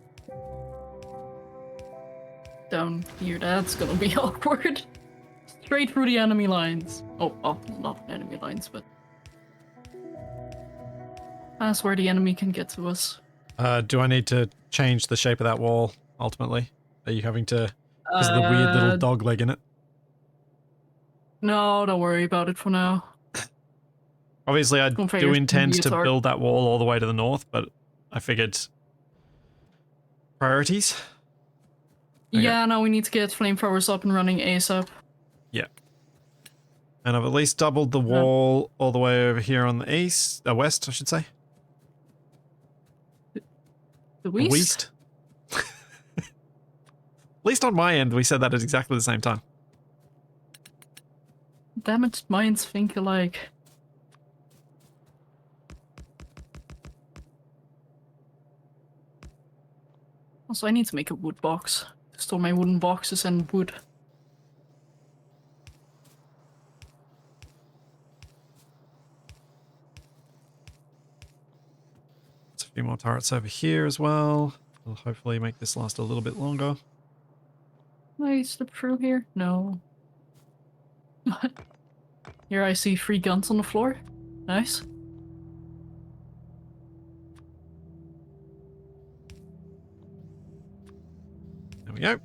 Speaker 2: down here. That's gonna be awkward. Straight through the enemy lines. Oh, not enemy lines, but that's where the enemy can get to us.
Speaker 1: Do I need to change the shape of that wall, ultimately? Are you having to... Because of the weird little dog leg in it?
Speaker 2: No, don't worry about it for now.
Speaker 1: Obviously, I do intend to build that wall all the way to the north, but I figured... Priorities? Okay.
Speaker 2: Yeah, no, we need to get flamethrowers up and running ASAP.
Speaker 1: Yeah. And I've at least doubled the wall all the way over here on the west, I should say.
Speaker 2: The west?
Speaker 1: At least on my end, we said that at exactly the same time.
Speaker 2: Damaged minds think alike. Also, I need to make a wood box to store my wooden boxes and wood.
Speaker 1: There's a few more turrets over here as well. We'll hopefully make this last a little bit longer.
Speaker 2: Can I slip through here? No. Here I see 3 guns on the floor. Nice.
Speaker 1: There we go.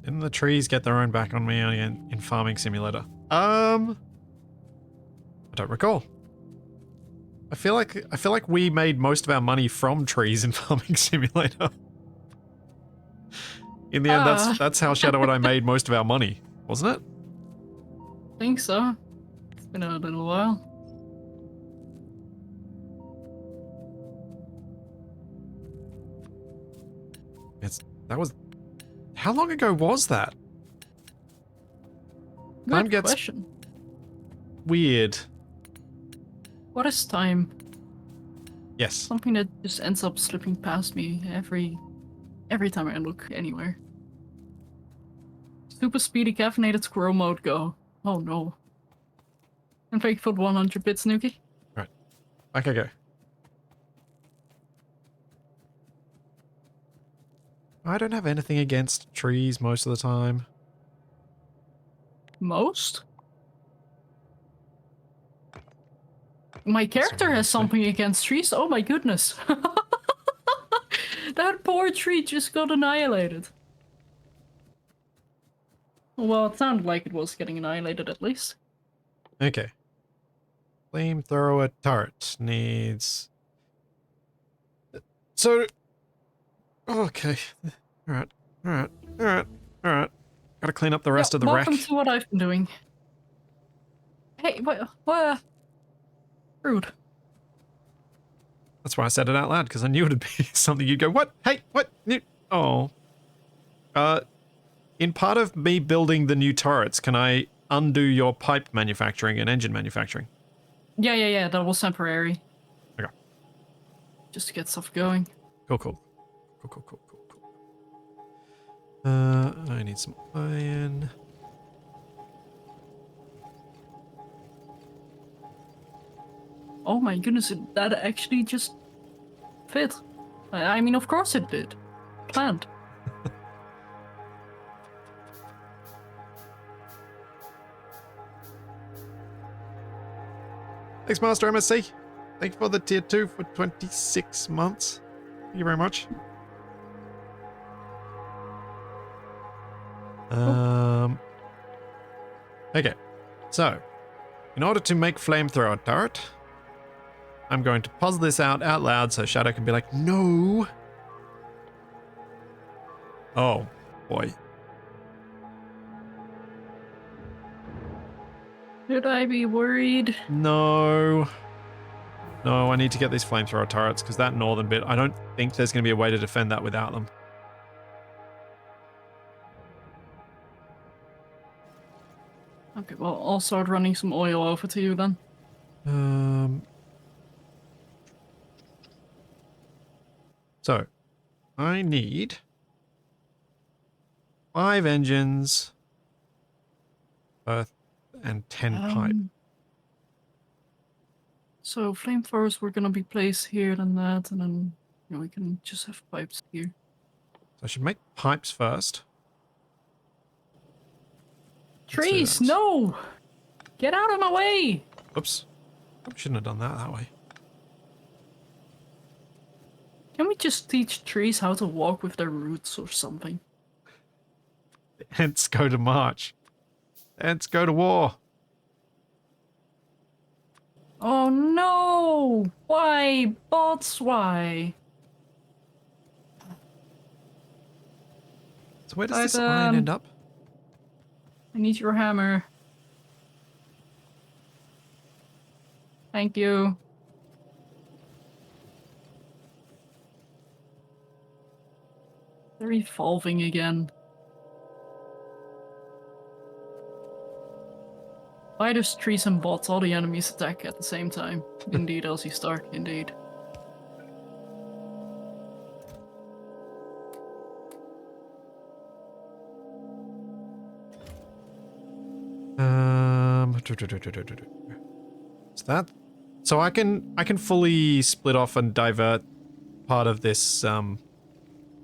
Speaker 1: Didn't the trees get their own back on me in Farming Simulator? I don't recall. I feel like we made most of our money from trees in Farming Simulator. In the end, that's how Shadow and I made most of our money, wasn't it?
Speaker 2: I think so. It's been a little while.
Speaker 1: That was... How long ago was that? Time gets
Speaker 2: question.
Speaker 1: Weird.
Speaker 2: What is time?
Speaker 1: Yes.
Speaker 2: Something that just ends up slipping past me every time I look anywhere. Super speedy caffeinated squirrel mode go. Oh no. And thank you for the 100 bits, Nuki.
Speaker 1: Right. Back I go. I don't have anything against trees most of the time.
Speaker 2: Most? My character has something against trees. Oh my goodness. That poor tree just got annihilated. Well, it sounded like it was getting annihilated at least.
Speaker 1: Okay. Flamethrower turret needs... So... Okay. Alright. Alright. Alright. Alright. Gotta clean up the rest of the wreck.
Speaker 2: Welcome to what I've been doing. Hey, what? Rude.
Speaker 1: That's why I said it out loud, because I knew it'd be something you'd go, what? Hey, what? Oh. In part of me building the new turrets, can I undo your pipe manufacturing and engine manufacturing?
Speaker 2: Yeah, that was temporary.
Speaker 1: Okay.
Speaker 2: Just to get stuff going.
Speaker 1: Cool. I need some iron.
Speaker 2: Oh my goodness, that actually just fit. I mean, of course it did. Planned.
Speaker 1: Thanks, Master MSC. Thank you for the tier 2 for 26 months. Thank you very much. Okay, so in order to make flamethrower turret, I'm going to pause this out loud so Shadow can be like, no. Oh, boy.
Speaker 2: Should I be worried?
Speaker 1: No. No, I need to get these flamethrower turrets because that northern bit, I don't think there's going to be a way to defend that without them.
Speaker 2: Okay, well, I'll start running some oil over to you then.
Speaker 1: So, I need 5 engines, and 10 pipe.
Speaker 2: So flamethrowers were gonna be placed here, then that, and then we can just have pipes here.
Speaker 1: So I should make pipes first.
Speaker 2: Trees, no! Get out of my way!
Speaker 1: Oops. Probably shouldn't have done that way.
Speaker 2: Can we just teach trees how to walk with their roots or something?
Speaker 1: Ants go to march. Ants go to war.
Speaker 2: Oh no! Why? Bots, why?
Speaker 1: So where does this iron end up?
Speaker 2: I need your hammer. Thank you. They're evolving again. Spiders, trees, and bots, all the enemies attack at the same time. Indeed, Elsie Stark, indeed.
Speaker 1: So I can fully split off and divert part of this iron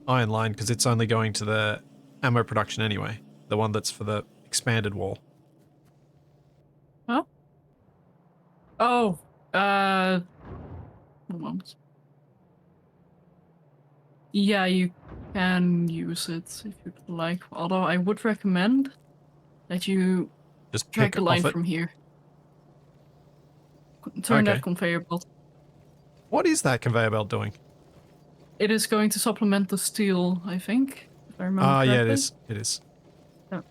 Speaker 1: line because it's only going to the ammo production anyway. The one that's for the expanded wall.
Speaker 2: Huh? Oh, moment. Yeah, you can use it if you'd like. Although I would recommend that you
Speaker 1: just
Speaker 2: drag the line from here. Turn that conveyor belt.
Speaker 1: What is that conveyor belt doing?
Speaker 2: It is going to supplement the steel, I think. If I remember correctly.
Speaker 1: Yeah, it is. It is.
Speaker 2: Yeah.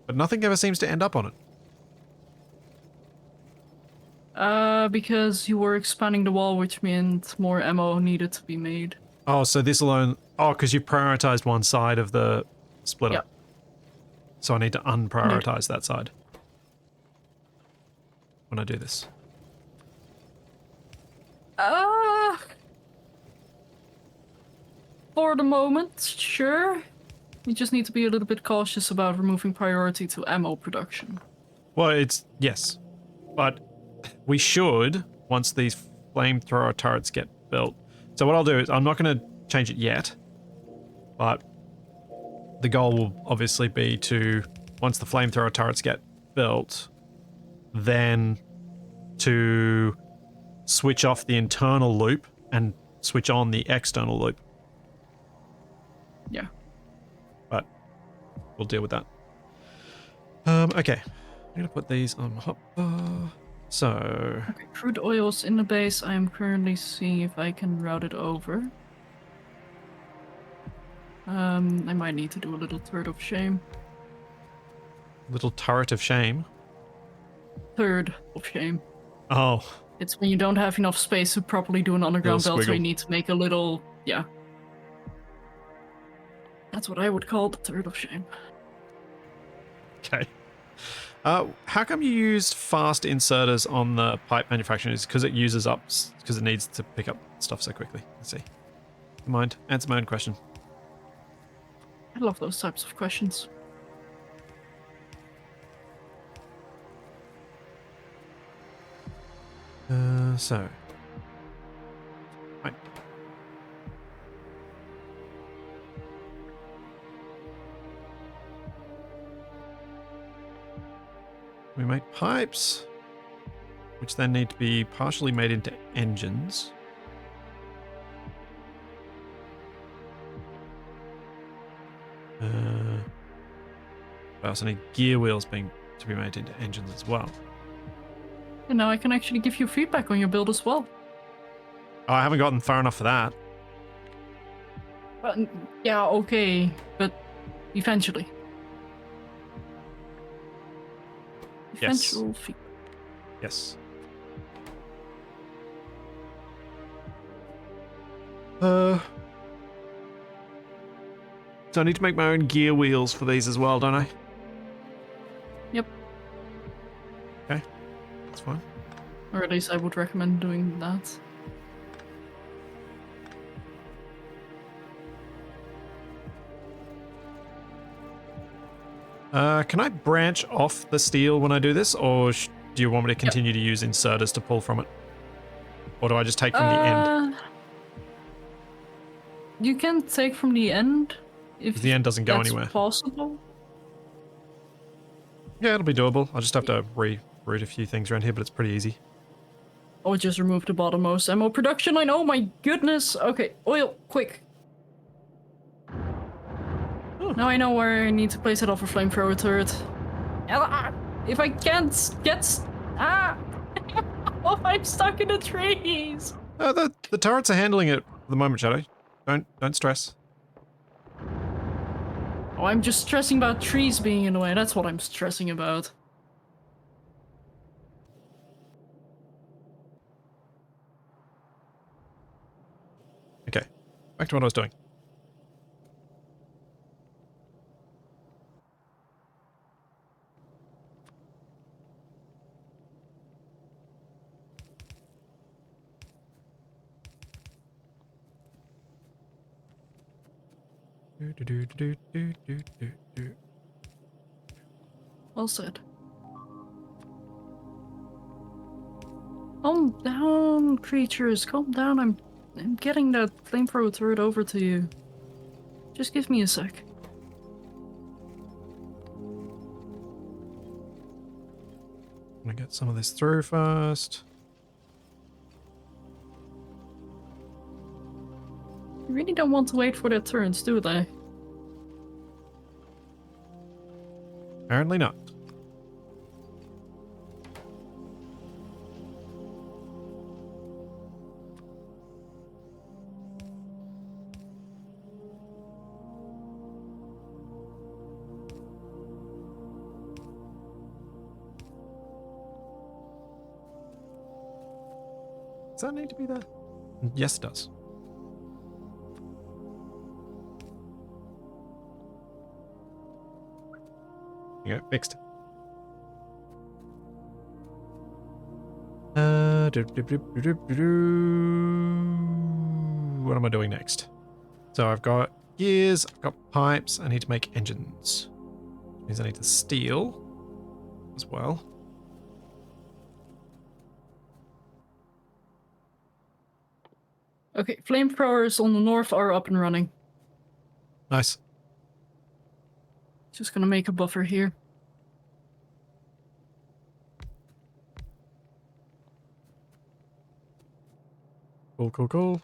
Speaker 1: But nothing ever seems to end up on it.
Speaker 2: Because you were expanding the wall, which meant more ammo needed to be made.
Speaker 1: Oh, so this alone... Oh, because you prioritized one side of the splitter.
Speaker 2: Yep.
Speaker 1: So I need to unprioritize that side. When I do this.
Speaker 2: For the moment, sure. You just need to be a little bit cautious about removing priority to ammo production.
Speaker 1: Well, yes. But we should, once these flamethrower turrets get built. So what I'll do is, I'm not going to change it yet. But the goal will obviously be to, once the flamethrower turrets get built, then to switch off the internal loop and switch on the external loop.
Speaker 2: Yeah.
Speaker 1: But we'll deal with that. Okay. I'm going to put these on my hotbar. So...
Speaker 2: Okay, crude oil's in the base. I am currently seeing if I can route it over. I might need to do a little third of shame.
Speaker 1: Little turret of shame.
Speaker 2: Third of shame.
Speaker 1: Oh.
Speaker 2: It's when you don't have enough space to properly do an underground
Speaker 1: Little
Speaker 2: belt, so you
Speaker 1: squiggle.
Speaker 2: need to make a little... Yeah. That's what I would call the third of shame.
Speaker 1: Okay. How come you used fast inserters on the pipe manufacturing? Is because it uses up, because it needs to pick up stuff so quickly. Let's see. Mind. Answer my own question.
Speaker 2: I love those types of questions.
Speaker 1: So. Right. We make pipes, which then need to be partially made into engines. I also need gear wheels to be made into engines as well.
Speaker 2: And now I can actually give you feedback on your build as well.
Speaker 1: Oh, I haven't gotten far enough for that.
Speaker 2: Yeah, okay, but eventually.
Speaker 1: Yes.
Speaker 2: Eventual feedback.
Speaker 1: Yes. So I need to make my own gear wheels for these as well, don't I?
Speaker 2: Yep.
Speaker 1: Okay, that's fine.
Speaker 2: Or at least I would recommend doing that.
Speaker 1: Can I branch off the steel when I do this, or do you want me to continue to use inserters to pull from it? Or do I just take from the end?
Speaker 2: You can take from the end if
Speaker 1: The end doesn't go
Speaker 2: that's
Speaker 1: anywhere.
Speaker 2: possible.
Speaker 1: Yeah, it'll be doable. I'll just have to reroute a few things around here, but it's pretty easy.
Speaker 2: Or just remove the bottommost ammo production line. Oh my goodness. Okay, oil, quick.
Speaker 1: Oh.
Speaker 2: Now I know where I need to place it off a flamethrower turret. If I can't get... Oh, I'm stuck in the trees.
Speaker 1: The turrets are handling it for the moment, Shadow. Don't stress.
Speaker 2: Oh, I'm just stressing about trees being in the way. That's what I'm stressing about.
Speaker 1: Okay, back to what I was doing.
Speaker 2: Well said. Calm down, creatures. Calm down. I'm getting that flamethrower turret over to you. Just give me a sec.
Speaker 1: I'm gonna get some of this through first.
Speaker 2: You really don't want to wait for their turns, do they?
Speaker 1: Apparently not. Does that need to be there? Yes, it does. Yeah, fixed. What am I doing next? So I've got gears, I've got pipes, I need to make engines. Which means I need to steel as well.
Speaker 2: Okay, flamethrowers on the north are up and running.
Speaker 1: Nice.
Speaker 2: Just gonna make a buffer here.
Speaker 1: Cool.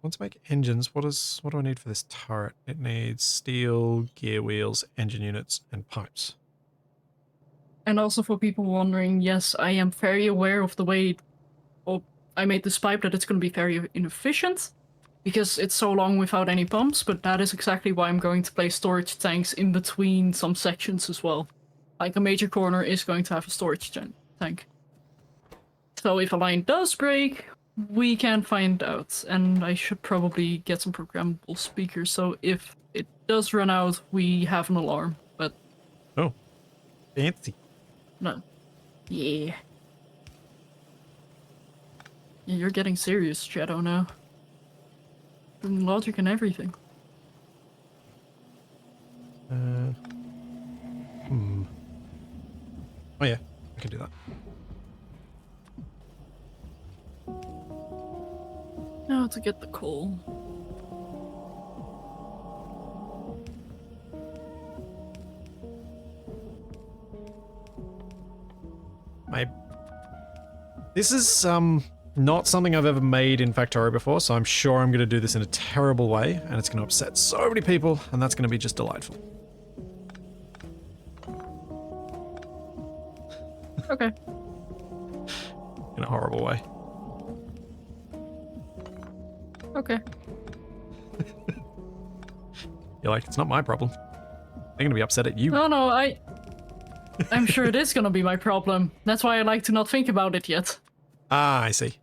Speaker 1: want to make engines. What do I need for this turret? It needs steel, gear wheels, engine units, and pipes.
Speaker 2: And also for people wondering, yes, I am very aware of the way I made this pipe, that it's going to be very inefficient because it's so long without any pumps, but that is exactly why I'm going to place storage tanks in between some sections as well. Like a major corner is going to have a storage tank. So if a line does break, we can find out, and I should probably get some programmable speakers, so if it does run out, we have an alarm, but...
Speaker 1: Oh, fancy.
Speaker 2: No. Yeah. Yeah, you're getting serious, Shadow, now. Doing logic and everything.
Speaker 1: Oh yeah, I can do that.
Speaker 2: Now to get the coal.
Speaker 1: This is not something I've ever made in Factorio before, so I'm sure I'm going to do this in a terrible way, and it's going to upset so many people, and that's going to be just delightful.
Speaker 2: Okay.
Speaker 1: In a horrible way.
Speaker 2: Okay.
Speaker 1: You're like, it's not my problem. They're going to be upset at you.
Speaker 2: No, no, I'm sure it is gonna be my problem. That's why I like to not think about it yet.
Speaker 1: Ah, I see.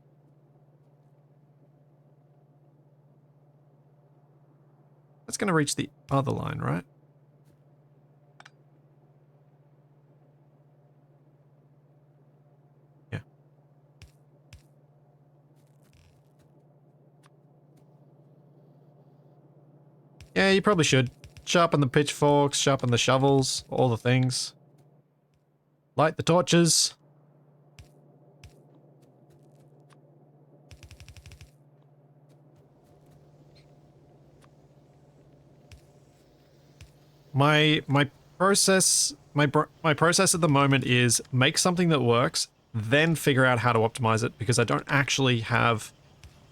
Speaker 1: That's going to reach the other line, right? Yeah. Yeah, you probably should. Sharpen the pitchforks, sharpen the shovels, all the things. Light the torches. My process at the moment is make something that works, then figure out how to optimize it, because I don't actually have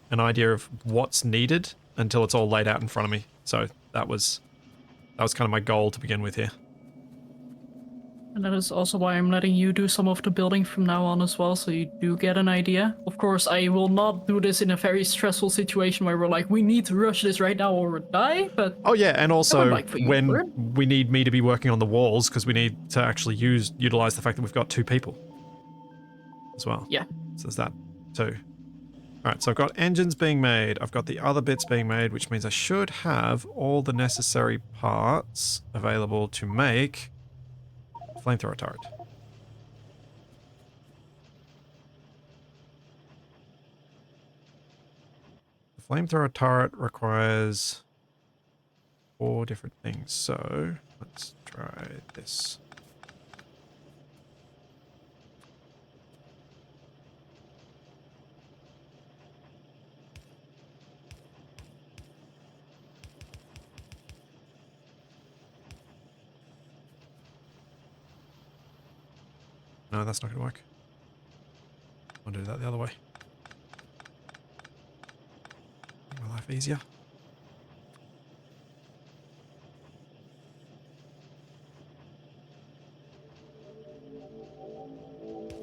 Speaker 1: an idea of what's needed until it's all laid out in front of me. So that was kind of my goal to begin with here.
Speaker 2: And that is also why I'm letting you do some of the building from now on as well, so you do get an idea. Of course, I will not do this in a very stressful situation where we're like, we need to rush this right now or we'll die, but...
Speaker 1: Oh yeah, and also when
Speaker 2: learn.
Speaker 1: we need me to be working on the walls, because we need to actually utilize the fact that we've got 2 people as well.
Speaker 2: Yeah.
Speaker 1: So there's that too. Alright, so I've got engines being made, I've got the other bits being made, which means I should have all the necessary parts available to make flamethrower turret. The flamethrower turret requires 4 different things, so let's try this. No, that's not going to work. I'll do that the other way. Make my life easier.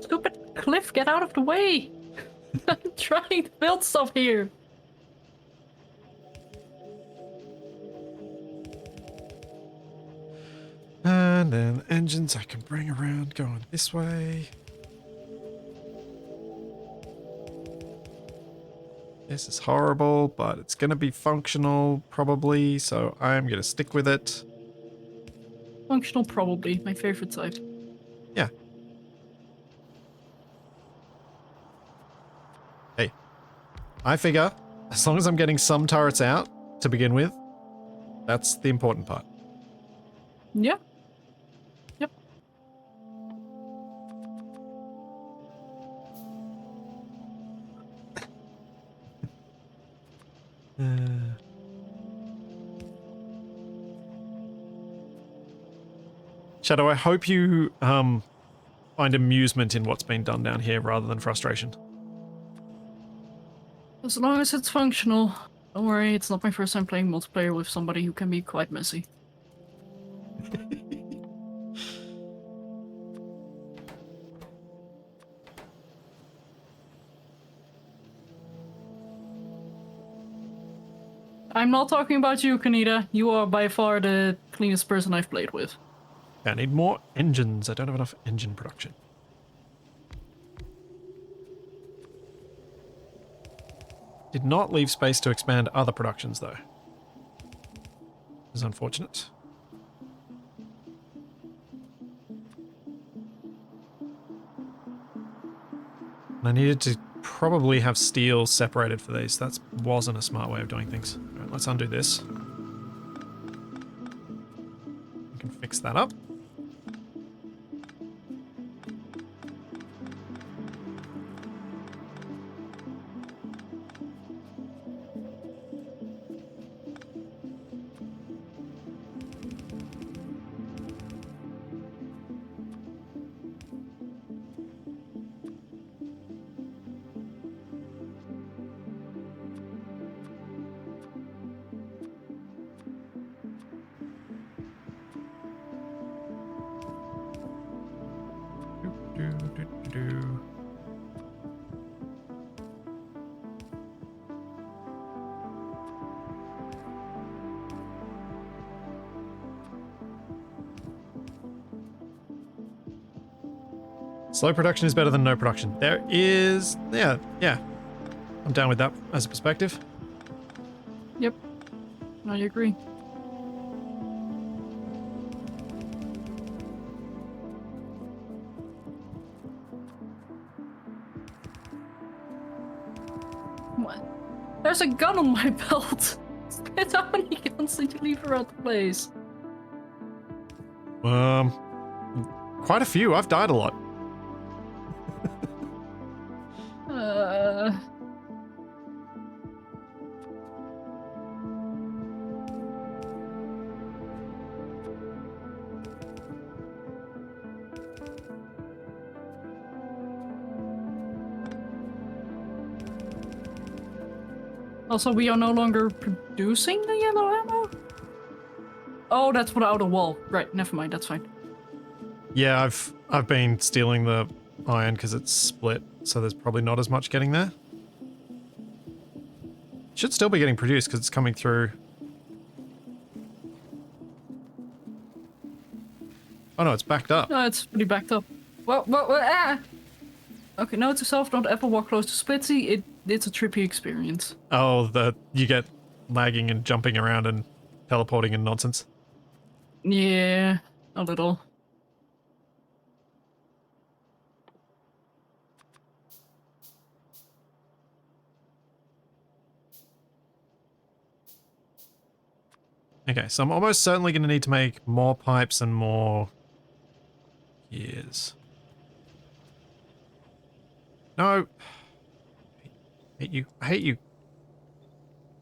Speaker 2: Stupid cliff, get out of the way! I'm trying to build stuff here!
Speaker 1: And then engines I can bring around going this way. This is horrible, but it's going to be functional probably, so I'm going to stick with it.
Speaker 2: Functional, probably. My favorite type.
Speaker 1: Yeah. Hey, I figure as long as I'm getting some turrets out to begin with, that's the important part.
Speaker 2: Yeah. Yep.
Speaker 1: Shadow, I hope you find amusement in what's been done down here rather than frustration.
Speaker 2: As long as it's functional. Don't worry, it's not my first time playing multiplayer with somebody who can be quite messy. I'm not talking about you, Kanita. You are by far the cleanest person I've played with.
Speaker 1: I need more engines. I don't have enough engine production. Did not leave space to expand other productions, though. This is unfortunate. And I needed to probably have steel separated for these. That wasn't a smart way of doing things. All right, let's undo this. We can fix that up. Do. Slow production is better than no production. There is... Yeah. I'm down with that as a perspective.
Speaker 2: Yep. I agree. What? There's a gun on my belt! How many guns did you leave around the place?
Speaker 1: Quite a few. I've died a lot.
Speaker 2: Also, we are no longer producing the yellow ammo? Oh, that's without a wall. Right, never mind, that's fine.
Speaker 1: Yeah, I've been stealing the iron because it's split, so there's probably not as much getting there. Should still be getting produced because it's coming through. Oh no, it's backed up.
Speaker 2: No, it's pretty backed up. Well, ah! Okay, note to self, don't ever walk close to Splitsy. It's a trippy experience.
Speaker 1: Oh, you get lagging and jumping around and teleporting and nonsense.
Speaker 2: Yeah, a little.
Speaker 1: Okay, so I'm almost certainly going to need to make more pipes and more gears. No. I hate you. I hate you.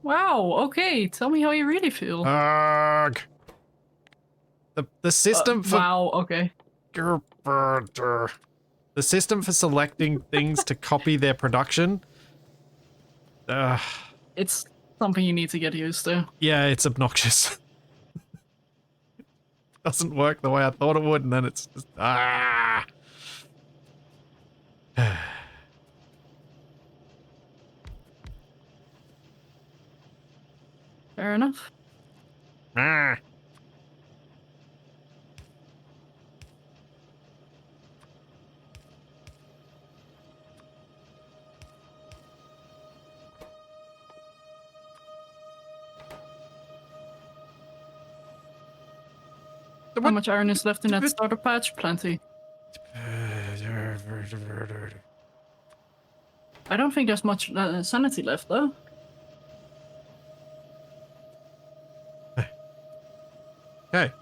Speaker 2: Wow, okay, tell me how you really feel.
Speaker 1: Arg. The system for...
Speaker 2: Wow, okay.
Speaker 1: The system for selecting things to copy their production.
Speaker 2: It's something you need to get used to.
Speaker 1: Yeah, it's obnoxious. Doesn't work the way I thought it would, and then it's just...
Speaker 2: Fair enough. How much iron is left in that starter patch? Plenty. I don't think there's much sanity left, though.
Speaker 1: Okay.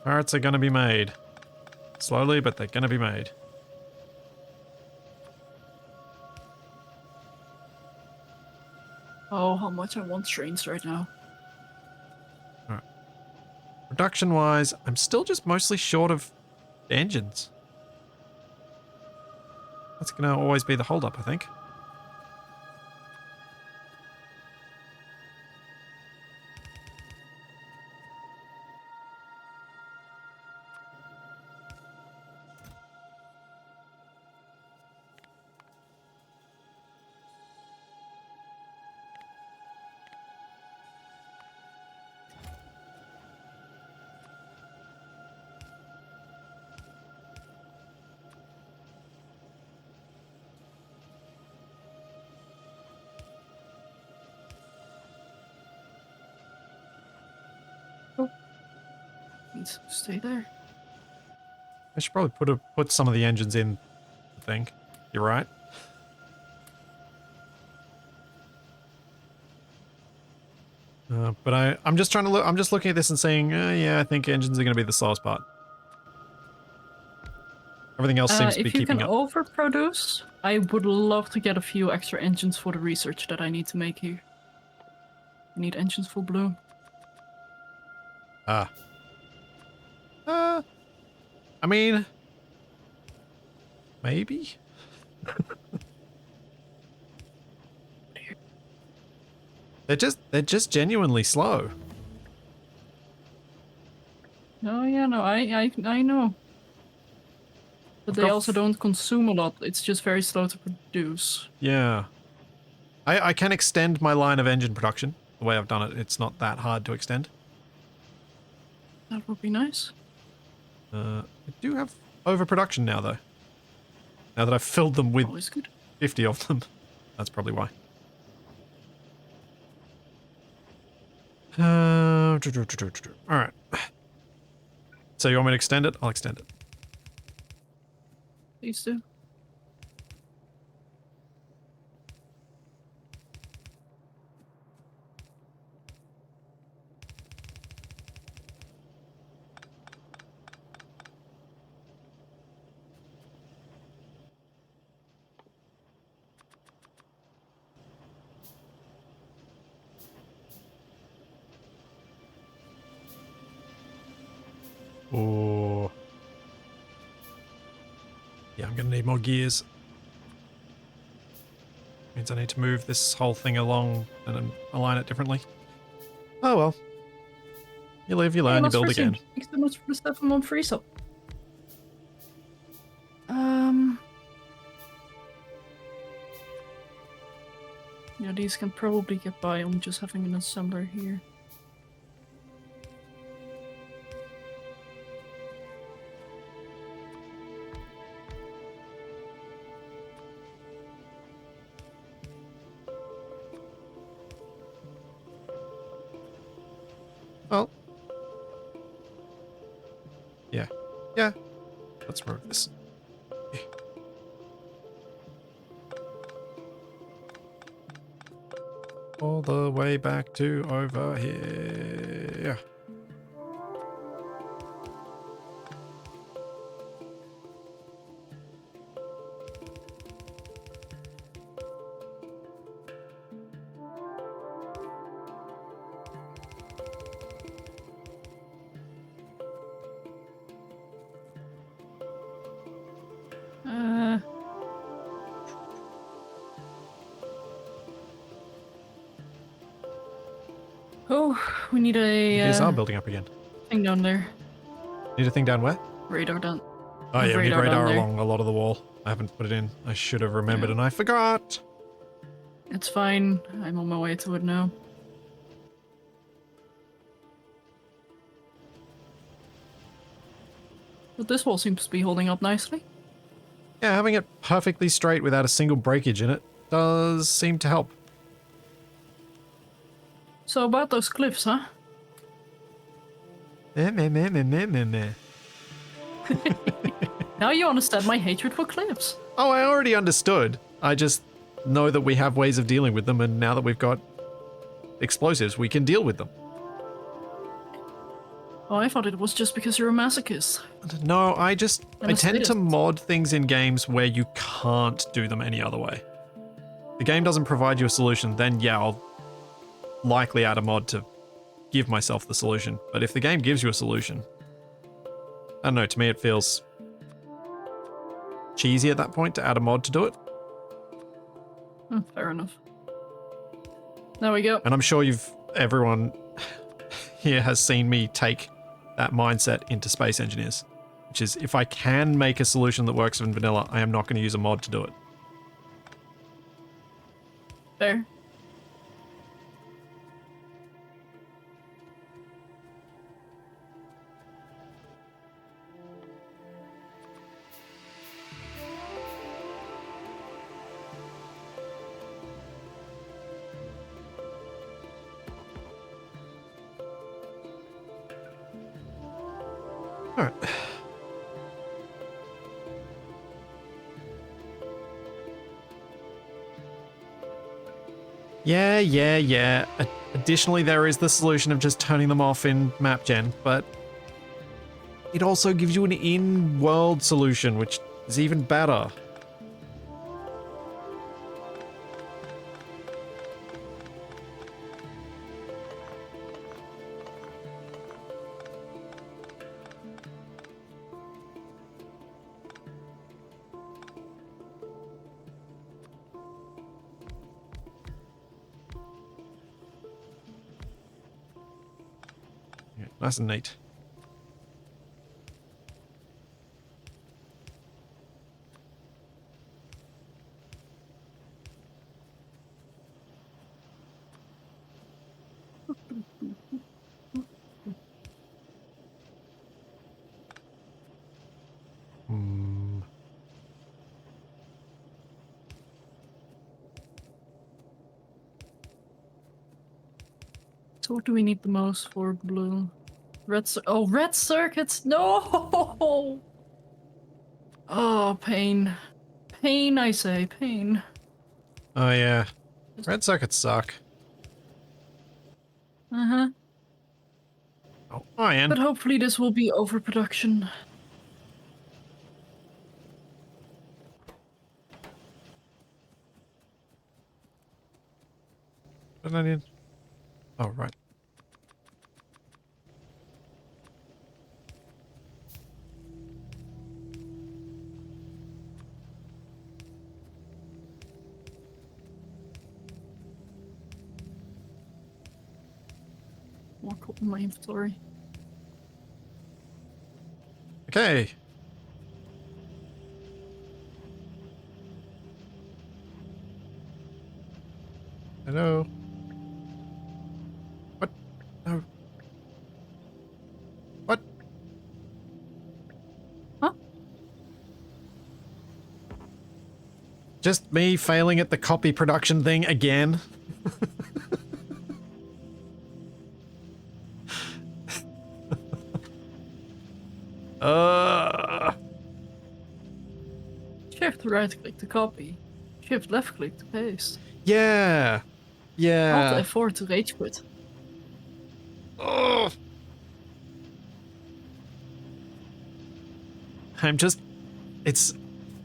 Speaker 1: Parrots are gonna be made. Slowly, but they're gonna be made.
Speaker 2: Oh, how much I want trains right now.
Speaker 1: Alright. Production-wise, I'm still just mostly short of engines. That's gonna always be the holdup, I think.
Speaker 2: Needs to stay there.
Speaker 1: I should probably put some of the engines in, I think. You're right. But I'm just trying to look. I'm just looking at this and saying, yeah, I think engines are going to be the slowest part. Everything else seems to be
Speaker 2: If you
Speaker 1: keeping
Speaker 2: can
Speaker 1: up.
Speaker 2: overproduce, I would love to get a few extra engines for the research that I need to make here. I need engines for Bloom.
Speaker 1: I mean, maybe. They're just genuinely slow.
Speaker 2: Oh yeah, no, I know. But they also don't consume a lot. It's just very slow to produce.
Speaker 1: Yeah. I can extend my line of engine production. The way I've done it, it's not that hard to extend.
Speaker 2: That would be nice.
Speaker 1: I do have overproduction now, though. Now that I've filled them with
Speaker 2: Always good.
Speaker 1: 50 of them. That's probably why. Alright. So you want me to extend it? I'll extend it.
Speaker 2: Please do.
Speaker 1: Oh. Yeah, I'm gonna need more gears. Means I need to move this whole thing along and then align it differently. Oh well. You live, you learn, you build again.
Speaker 2: Thanks so much for the stuff on free sub. Yeah, these can probably get by on just having an assembler here.
Speaker 1: Well. Yeah. Yeah. Let's move this. All the way back to over here.
Speaker 2: Oh, we need a
Speaker 1: These are building up again.
Speaker 2: thing down there.
Speaker 1: Need a thing down where?
Speaker 2: Radar down.
Speaker 1: Oh yeah, we need radar
Speaker 2: down
Speaker 1: along a lot of the wall. I haven't put it in. I should have remembered and I forgot.
Speaker 2: It's fine. I'm on my way to it now. But this wall seems to be holding up nicely.
Speaker 1: Yeah, having it perfectly straight without a single breakage in it does seem to help.
Speaker 2: So about those cliffs, huh? Now you understand my hatred for cliffs.
Speaker 1: Oh, I already understood. I just know that we have ways of dealing with them, and now that we've got explosives, we can deal with them.
Speaker 2: Oh, I thought it was just because you're a masochist.
Speaker 1: No, I tend to
Speaker 2: sadist.
Speaker 1: mod things in games where you can't do them any other way. The game doesn't provide you a solution, then yeah, I'll likely add a mod to give myself the solution. But if the game gives you a solution, I don't know, to me it feels cheesy at that point to add a mod to do it.
Speaker 2: Fair enough. There we go.
Speaker 1: And I'm sure everyone here has seen me take that mindset into Space Engineers, which is if I can make a solution that works in vanilla, I am not going to use a mod to do it.
Speaker 2: Fair.
Speaker 1: All right. Yeah. Additionally, there is the solution of just turning them off in map gen, but it also gives you an in-world solution, which is even better. Yeah, nice and neat. Hmm.
Speaker 2: So what do we need the most for blue? Red circuits! No! Oh, pain. Pain, I say, pain.
Speaker 1: Oh yeah, red circuits suck.
Speaker 2: Uh-huh.
Speaker 1: Oh, iron.
Speaker 2: But hopefully this will be overproduction.
Speaker 1: What did I need? Oh right.
Speaker 2: More coal in my inventory.
Speaker 1: Okay. Hello. What? No. What?
Speaker 2: Huh?
Speaker 1: Just me failing at the copy production thing again? uh.
Speaker 2: Shift right click to copy. Shift left click to paste.
Speaker 1: Yeah.
Speaker 2: Alt
Speaker 1: Yeah.
Speaker 2: F4 to rage quit.
Speaker 1: Ugh. I'm just... It's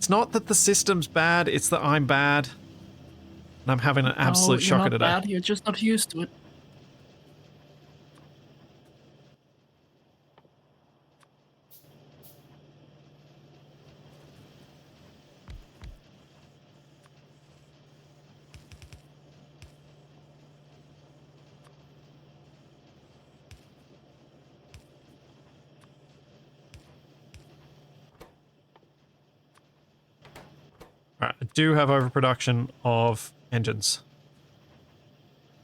Speaker 1: not that the system's bad, it's that I'm bad. And I'm having an
Speaker 2: No,
Speaker 1: absolute
Speaker 2: you're
Speaker 1: shocker
Speaker 2: not
Speaker 1: today.
Speaker 2: bad, you're just not used to it.
Speaker 1: Alright, I do have overproduction of engines.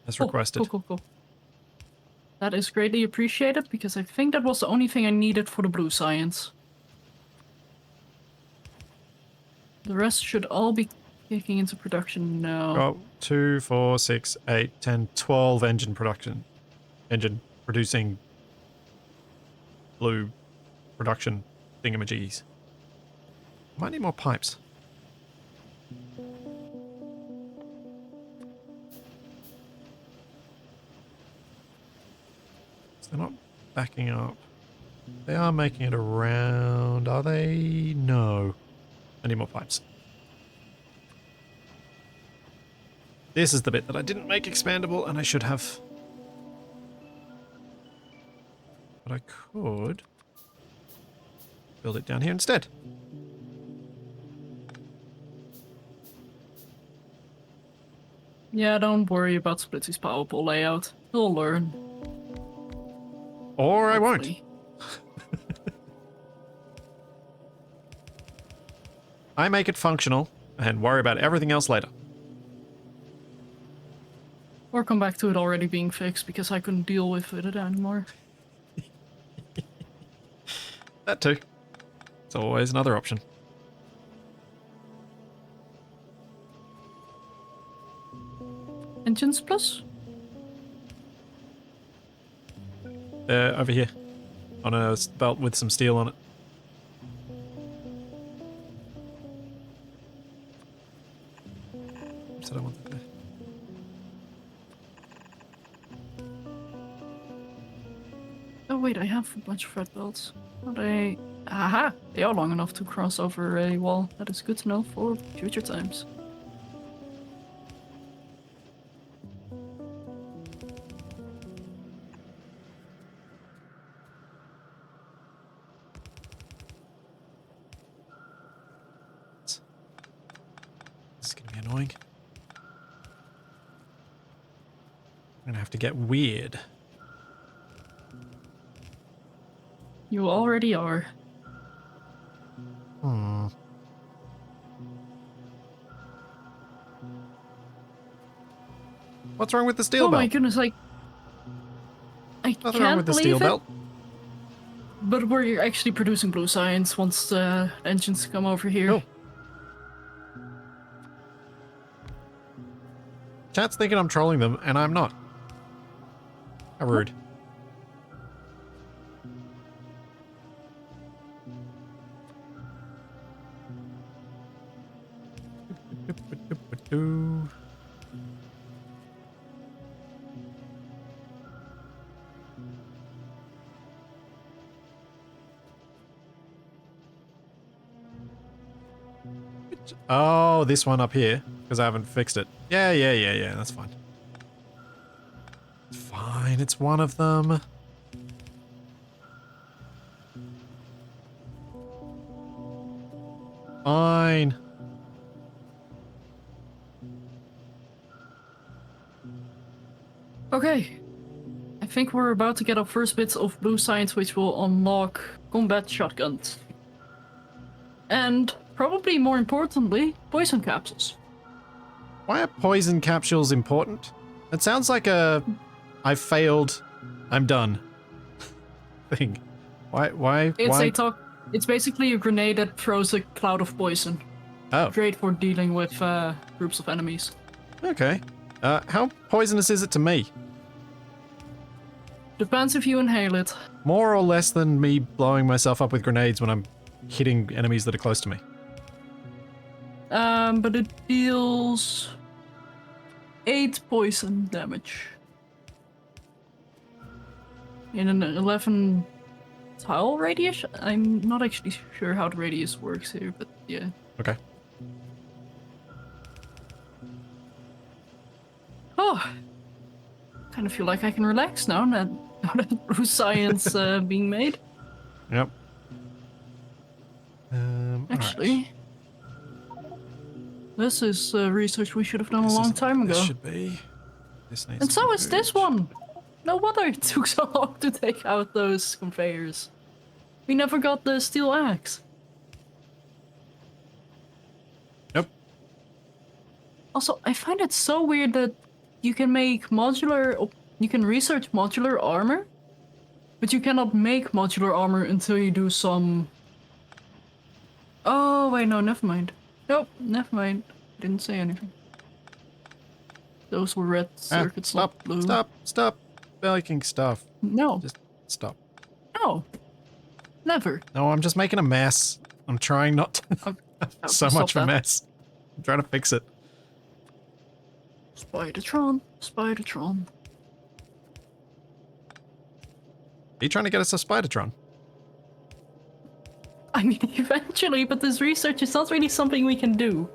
Speaker 1: As requested.
Speaker 2: Cool. That is greatly appreciated because I think that was the only thing I needed for the blue science. The rest should all be kicking into production now.
Speaker 1: Got 2, 4, 6, 8, 10, 12 engine production. Engine producing blue production thingamajiggies. Might need more pipes. They're not backing up. They are making it around, are they? No. I need more pipes. This is the bit that I didn't make expandable and I should have. But I could build it down here instead.
Speaker 2: Yeah, don't worry about Splitsy's power pole layout. He'll learn.
Speaker 1: Or I won't.
Speaker 2: Hopefully.
Speaker 1: I make it functional and worry about everything else later.
Speaker 2: Or come back to it already being fixed because I couldn't deal with it anymore.
Speaker 1: That too. It's always another option.
Speaker 2: Engines plus?
Speaker 1: Over here. on a belt with some steel on it. Said I wanted to.
Speaker 2: Oh wait, I have a bunch of red belts. Are they... Aha! They are long enough to cross over a wall. That is good to know for future times.
Speaker 1: This is gonna be annoying. I'm gonna have to get weird.
Speaker 2: You already are.
Speaker 1: Hmm. What's wrong with the steel
Speaker 2: Oh
Speaker 1: belt?
Speaker 2: my goodness, I
Speaker 1: Nothing wrong
Speaker 2: can't
Speaker 1: with the
Speaker 2: believe
Speaker 1: steel
Speaker 2: it.
Speaker 1: belt.
Speaker 2: But we're actually producing blue science once the engines come over here.
Speaker 1: Cool. Chat's thinking I'm trolling them, and I'm not. How rude. Oh, this one up here, because I haven't fixed it. Yeah, that's fine. It's fine, it's one of them. Fine.
Speaker 2: Okay. I think we're about to get our first bits of blue science, which will unlock combat shotguns. And probably more importantly, poison capsules.
Speaker 1: Why are poison capsules important? It sounds like a I failed, I'm done thing. Why?
Speaker 2: It's basically a grenade that throws a cloud of poison.
Speaker 1: Oh,
Speaker 2: Great for dealing with groups of enemies.
Speaker 1: okay. How poisonous is it to me?
Speaker 2: Depends if you inhale it.
Speaker 1: More or less than me blowing myself up with grenades when I'm hitting enemies that are close to me.
Speaker 2: But it deals 8 poison damage. In an 11 tile radius? I'm not actually sure how the radius works here, but yeah.
Speaker 1: Okay.
Speaker 2: Oh, kind of feel like I can relax now that blue science being made.
Speaker 1: Yep.
Speaker 2: Actually, this is research we should have done a
Speaker 1: This
Speaker 2: long
Speaker 1: isn't
Speaker 2: time
Speaker 1: what
Speaker 2: ago.
Speaker 1: This should be. This needs
Speaker 2: And
Speaker 1: to
Speaker 2: so
Speaker 1: be
Speaker 2: is this
Speaker 1: moved.
Speaker 2: one. No wonder it took so long to take out those conveyors. We never got the steel axe.
Speaker 1: Nope.
Speaker 2: Also, I find it so weird that you can make you can research modular armor, but you cannot make modular armor until you do some... Oh, wait, no, never mind. Nope, never mind. Didn't say anything. Those were red circuits,
Speaker 1: Stop,
Speaker 2: not blue.
Speaker 1: stop making stuff.
Speaker 2: No,
Speaker 1: Just stop.
Speaker 2: no, never.
Speaker 1: No, I'm just making a mess. I'm trying not to. So
Speaker 2: Stop
Speaker 1: much of a
Speaker 2: that.
Speaker 1: mess. I'm trying to fix it.
Speaker 2: Spidertron, Spidertron.
Speaker 1: Are you trying to get us a Spidertron?
Speaker 2: I mean, eventually, but this research is not really something we can do.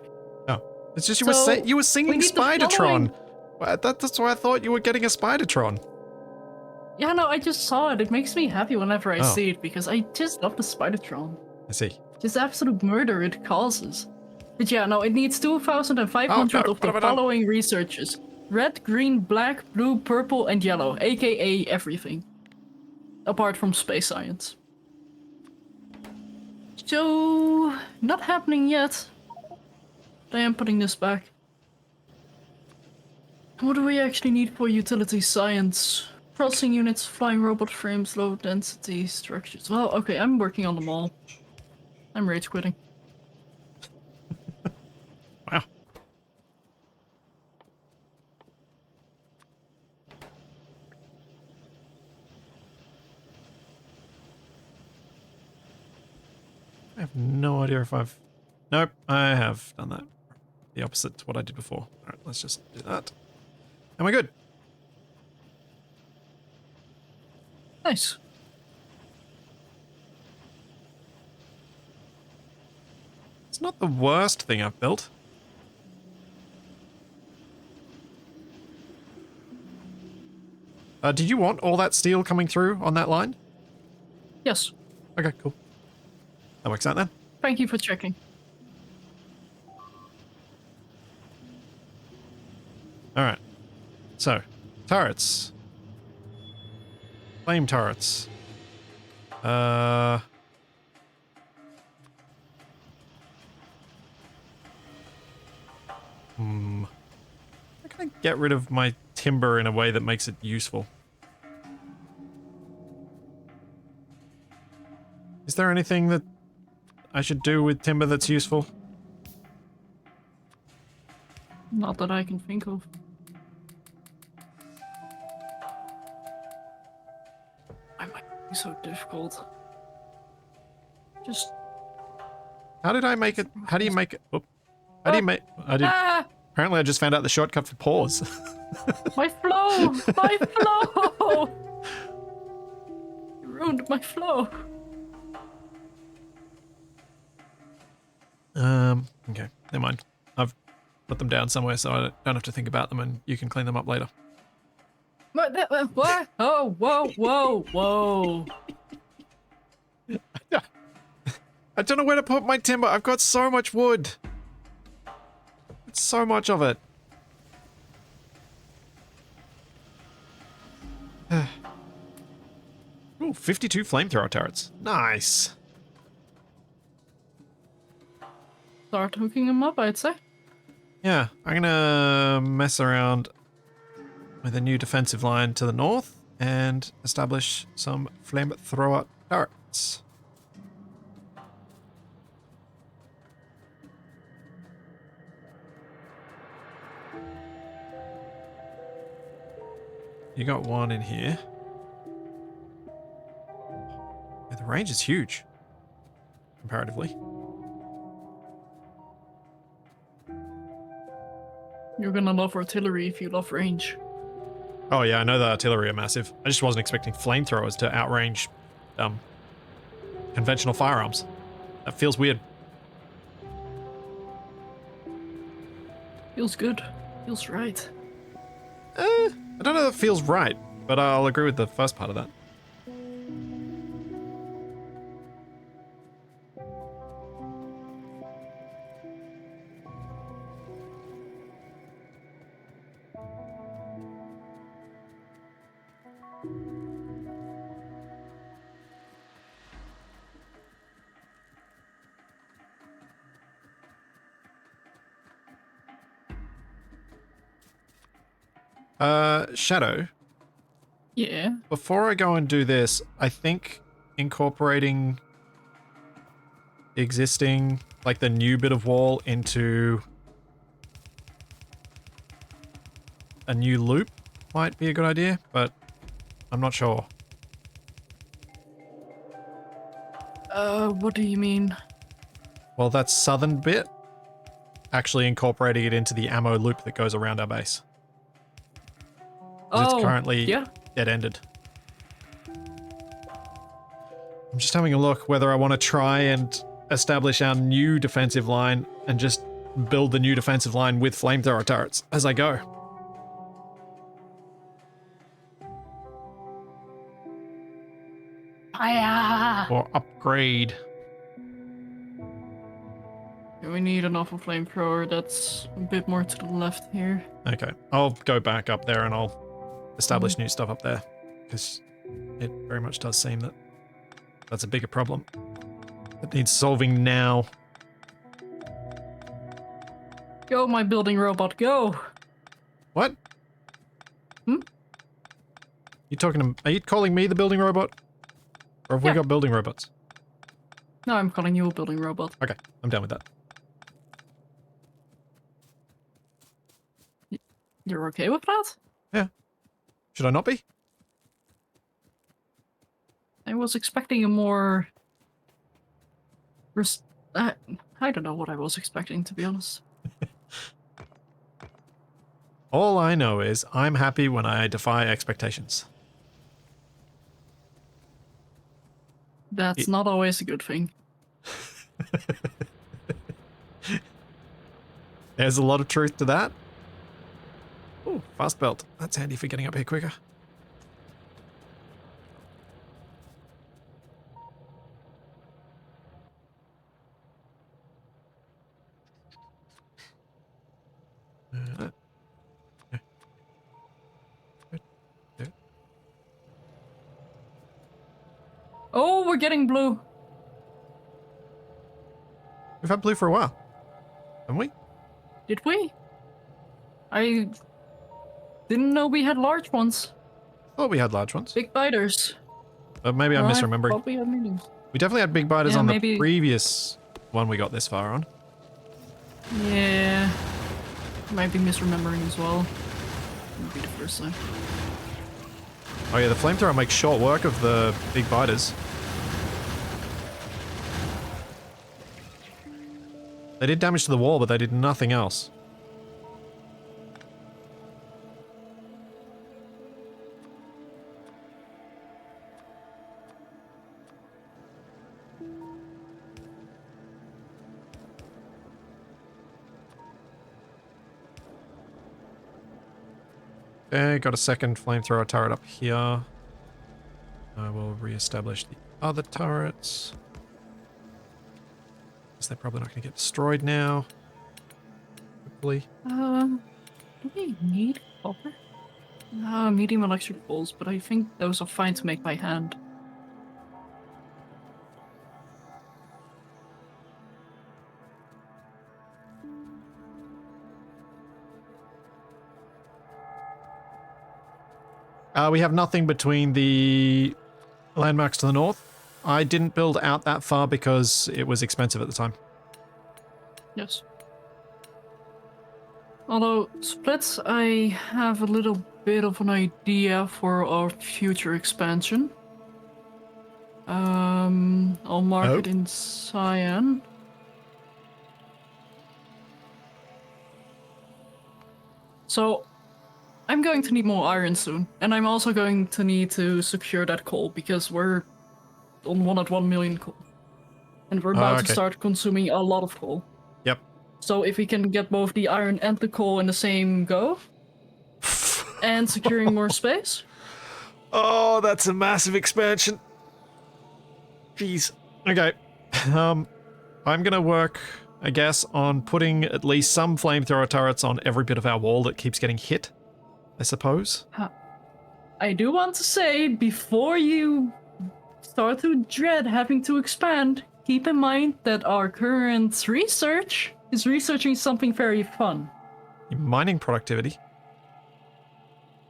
Speaker 1: Oh, it's just
Speaker 2: So,
Speaker 1: you were singing
Speaker 2: we need the
Speaker 1: Spidertron.
Speaker 2: following-
Speaker 1: Well, that's why I thought you were getting a Spidertron.
Speaker 2: Yeah, no, I just saw it. It makes me happy whenever I
Speaker 1: Oh.
Speaker 2: see it because I just love the Spidertron.
Speaker 1: I see.
Speaker 2: Just absolute murder it causes. But yeah, no, it needs 2,500
Speaker 1: no,
Speaker 2: of the
Speaker 1: what have I done?
Speaker 2: following researches. Red, green, black, blue, purple, and yellow, aka everything. Apart from space science. So, not happening yet. I am putting this back. What do we actually need for utility science? Processing units, flying robot frames, low density structures. Well, okay, I'm working on them all. I'm rage quitting.
Speaker 1: Wow. I have no idea if I've... Nope, I have done that. The opposite to what I did before. Alright, let's just do that. And we're good.
Speaker 2: Nice.
Speaker 1: It's not the worst thing I've built. Did you want all that steel coming through on that line?
Speaker 2: Yes.
Speaker 1: Okay, cool. That works out then.
Speaker 2: Thank you for checking.
Speaker 1: Alright. So, turrets. Flame turrets. How can I get rid of my timber in a way that makes it useful? Is there anything that I should do with timber that's useful?
Speaker 2: Not that I can think of. I might be so difficult. Just...
Speaker 1: How did I make it? How do you make it? Oop. How do you make... I did...
Speaker 2: Ah!
Speaker 1: Apparently I just found out the shortcut for pause.
Speaker 2: My flow! My flow! You ruined my flow.
Speaker 1: Okay, never mind. I've put them down somewhere so I don't have to think about them and you can clean them up later.
Speaker 2: What? Oh, whoa, whoa, whoa.
Speaker 1: I don't know where to put my timber. I've got so much wood. It's so much of it. Ooh, 52 flamethrower turrets. Nice.
Speaker 2: Start hooking them up, I'd say.
Speaker 1: Yeah, I'm gonna mess around with a new defensive line to the north and establish some flamethrower turrets. You got one in here. Yeah, the range is huge, comparatively.
Speaker 2: You're gonna love artillery if you love range.
Speaker 1: Oh yeah, I know the artillery are massive. I just wasn't expecting flamethrowers to outrange conventional firearms. That feels weird.
Speaker 2: Feels good. Feels right.
Speaker 1: I don't know if it feels right, but I'll agree with the first part of that. Shadow,
Speaker 2: Yeah.
Speaker 1: before I go and do this, I think incorporating existing, like the new bit of wall into a new loop might be a good idea, but I'm not sure.
Speaker 2: What do you mean?
Speaker 1: Well, that southern bit, actually incorporating it into the ammo loop that goes around our base. 'Cause it's currently dead-ended. I'm just having a look whether I want to try and establish our new defensive line and just build the new defensive line with flamethrower turrets as I go.
Speaker 2: Fire!
Speaker 1: Or upgrade.
Speaker 2: We need an awful flamethrower that's a bit more to the left here.
Speaker 1: Okay, I'll go back up there and I'll establish new stuff up there, because it very much does seem that that's a bigger problem that needs solving now.
Speaker 2: Go, my building robot, go!
Speaker 1: What?
Speaker 2: Hmm?
Speaker 1: You talking to? Are you calling me the building robot? Or have we
Speaker 2: Yeah.
Speaker 1: got building robots?
Speaker 2: No, I'm calling you a building robot.
Speaker 1: Okay, I'm down with that.
Speaker 2: You're okay with that?
Speaker 1: Yeah. Should I not be?
Speaker 2: I was expecting a more Res- I, I don't know what I was expecting, to be honest.
Speaker 1: All I know is I'm happy when I defy expectations.
Speaker 2: That's not always a good thing.
Speaker 1: There's a lot of truth to that. Ooh, fast belt. That's handy for getting up here quicker.
Speaker 2: Oh, we're getting blue.
Speaker 1: We've had blue for a while, haven't we?
Speaker 2: Did we? I didn't know we had large ones.
Speaker 1: Thought we had large ones.
Speaker 2: Big biters.
Speaker 1: But maybe I'm misremembering.
Speaker 2: Thought we had mediums.
Speaker 1: We definitely had big biters
Speaker 2: Yeah,
Speaker 1: on
Speaker 2: maybe.
Speaker 1: the previous one we got this far on.
Speaker 2: Yeah. Might be misremembering as well. Would be the first time.
Speaker 1: Oh yeah, the flamethrower makes short work of the big biters. They did damage to the wall, but they did nothing else. Okay, got a second flamethrower turret up here. I will re-establish the other turrets. Guess they're probably not going to get destroyed now. Hopefully.
Speaker 2: Do we need copper? Medium electric balls, but I think those are fine to make by hand.
Speaker 1: We have nothing between the landmarks to the north. I didn't build out that far because it was expensive at the time.
Speaker 2: Yes. Although, splits, I have a little bit of an idea for our future expansion. I'll mark it in cyan. So, I'm going to need more iron soon, and I'm also going to need to secure that coal because we're on 1 million coal. And we're about to start consuming a lot of coal.
Speaker 1: Yep.
Speaker 2: So if we can get both the iron and the coal in the same go, and securing more space.
Speaker 1: Oh, that's a massive expansion. Jeez. Okay. I'm gonna work, I guess, on putting at least some flamethrower turrets on every bit of our wall that keeps getting hit, I suppose.
Speaker 2: I do want to say, before you start to dread having to expand, keep in mind that our current research is researching something very fun.
Speaker 1: Mining productivity.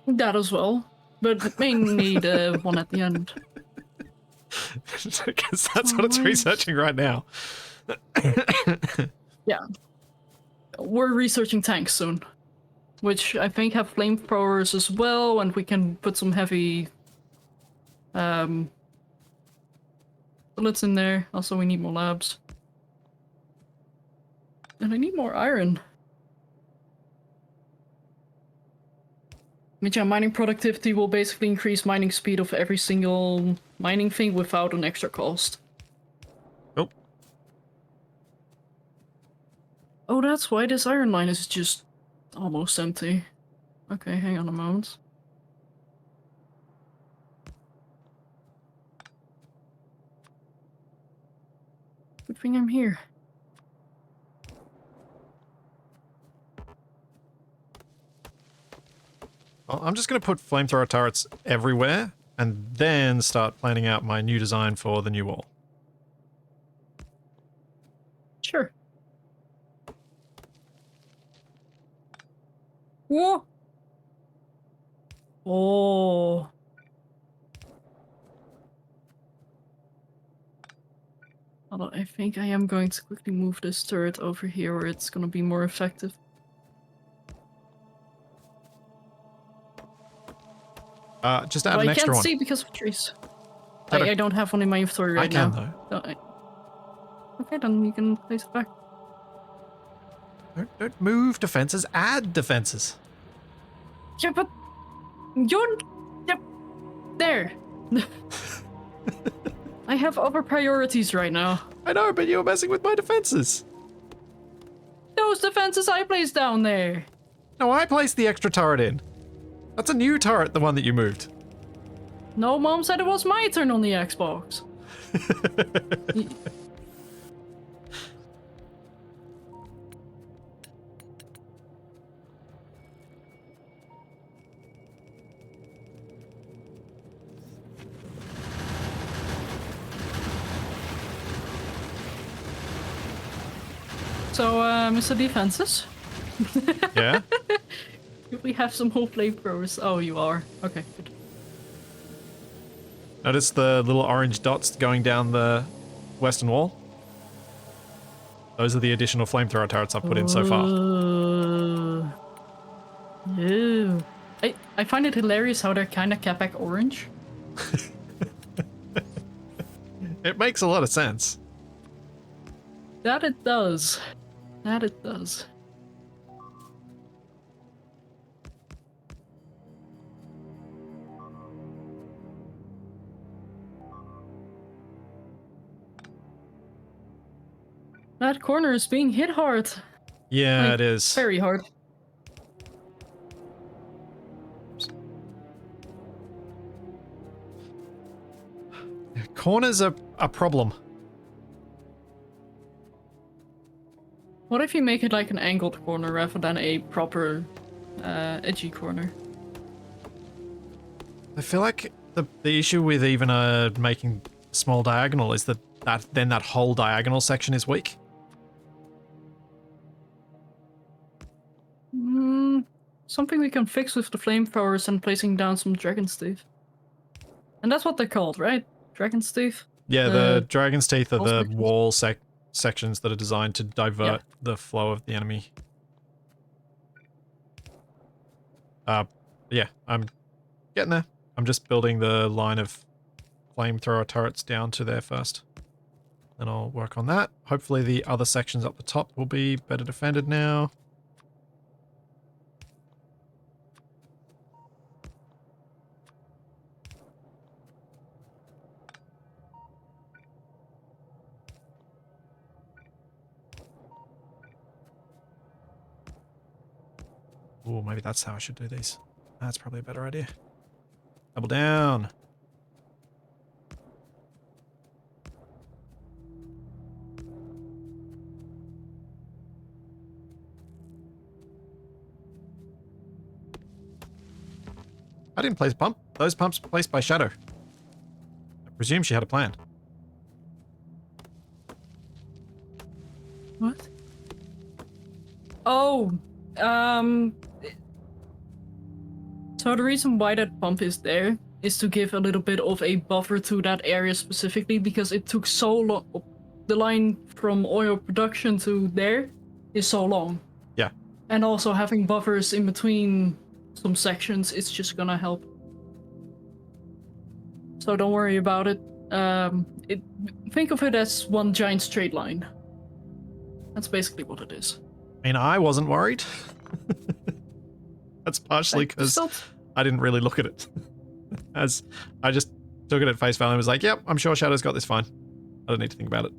Speaker 2: That as well, but it may need one at the end.
Speaker 1: Because that's what it's researching right now.
Speaker 2: Yeah. We're researching tanks soon, which I think have flamethrowers as well, and we can put some heavy bullets in there. Also, we need more labs. And I need more iron. Which, yeah, mining productivity will basically increase mining speed of every single mining thing without an extra cost.
Speaker 1: Oh.
Speaker 2: Oh, that's why this iron line is just almost empty. Okay, hang on a moment. Good thing I'm here.
Speaker 1: Well, I'm just going to put flamethrower turrets everywhere and then start planning out my new design for the new wall.
Speaker 2: Sure. Whoa! Oh. Although I think I am going to quickly move this turret over here where it's going to be more effective.
Speaker 1: Just add an extra one.
Speaker 2: I can't see because of trees. I don't have one in my inventory right now.
Speaker 1: I can, though.
Speaker 2: Okay, then you can place it back.
Speaker 1: Don't move defenses, add defenses.
Speaker 2: Yeah, but you're... Yep, there. I have other priorities right now.
Speaker 1: I know, but you're messing with my defenses.
Speaker 2: Those defenses I placed down there.
Speaker 1: No, I placed the extra turret in. That's a new turret, the one that you moved.
Speaker 2: No, Mom said it was my turn on the Xbox. So, Mr. Defenses?
Speaker 1: Yeah?
Speaker 2: Do we have some more flamethrowers? Oh, you are. Okay, good.
Speaker 1: Notice the little orange dots going down the western wall? Those are the additional flamethrower turrets I've put in so far.
Speaker 2: Ew. I find it hilarious how they're kind of Capac orange.
Speaker 1: It makes a lot of sense.
Speaker 2: That it does. That it does. That corner is being hit hard.
Speaker 1: Yeah,
Speaker 2: Like,
Speaker 1: it is.
Speaker 2: Very hard.
Speaker 1: Corners are a problem.
Speaker 2: What if you make it like an angled corner rather than a proper edgy corner?
Speaker 1: I feel like the issue with even making small diagonal is that then that whole diagonal section is weak.
Speaker 2: Something we can fix with the flamethrowers and placing down some dragon's teeth. And that's what they're called, right? Dragon's teeth?
Speaker 1: Yeah, the dragon's teeth are the
Speaker 2: sections?
Speaker 1: wall sections that are designed to divert the flow of the enemy. Yeah, I'm getting there. I'm just building the line of flamethrower turrets down to there first. Then I'll work on that. Hopefully the other sections up the top will be better defended now. Oh, maybe that's how I should do these. That's probably a better idea. Double down. I didn't place a pump. Those pumps were placed by Shadow. I presume she had a plan.
Speaker 2: What? Oh, so the reason why that pump is there is to give a little bit of a buffer to that area specifically because it took so long. The line from oil production to there is so long.
Speaker 1: Yeah.
Speaker 2: And also having buffers in between some sections, it's just gonna help. So don't worry about it. Think of it as one giant straight line. That's basically what it is.
Speaker 1: I mean, I wasn't worried. That's partially because I didn't really look at it. As I just took it at face value and was like, yep, I'm sure Shadow's got this fine. I don't need to think about it.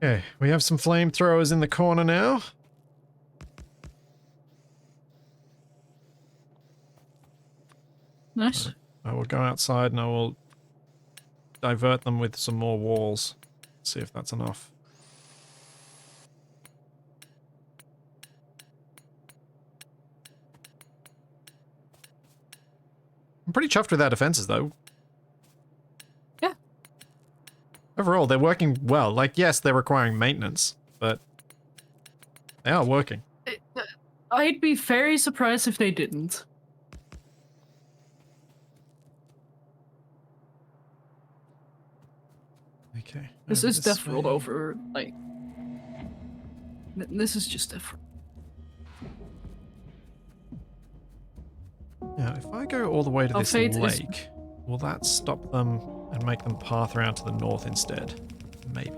Speaker 1: Okay, we have some flamethrowers in the corner now.
Speaker 2: Nice.
Speaker 1: I will go outside and I will divert them with some more walls. See if that's enough. I'm pretty chuffed with our defenses though.
Speaker 2: Yeah.
Speaker 1: Overall, they're working well. Like, yes, they're requiring maintenance, but they are working.
Speaker 2: I'd be very surprised if they didn't.
Speaker 1: Okay.
Speaker 2: This
Speaker 1: over
Speaker 2: is
Speaker 1: this
Speaker 2: Deathworld
Speaker 1: way.
Speaker 2: over, like... This is just Deathworld.
Speaker 1: Now, if I go all the way to
Speaker 2: Our
Speaker 1: this
Speaker 2: fate is...
Speaker 1: lake, will that stop them and make them path around to the north instead? Maybe.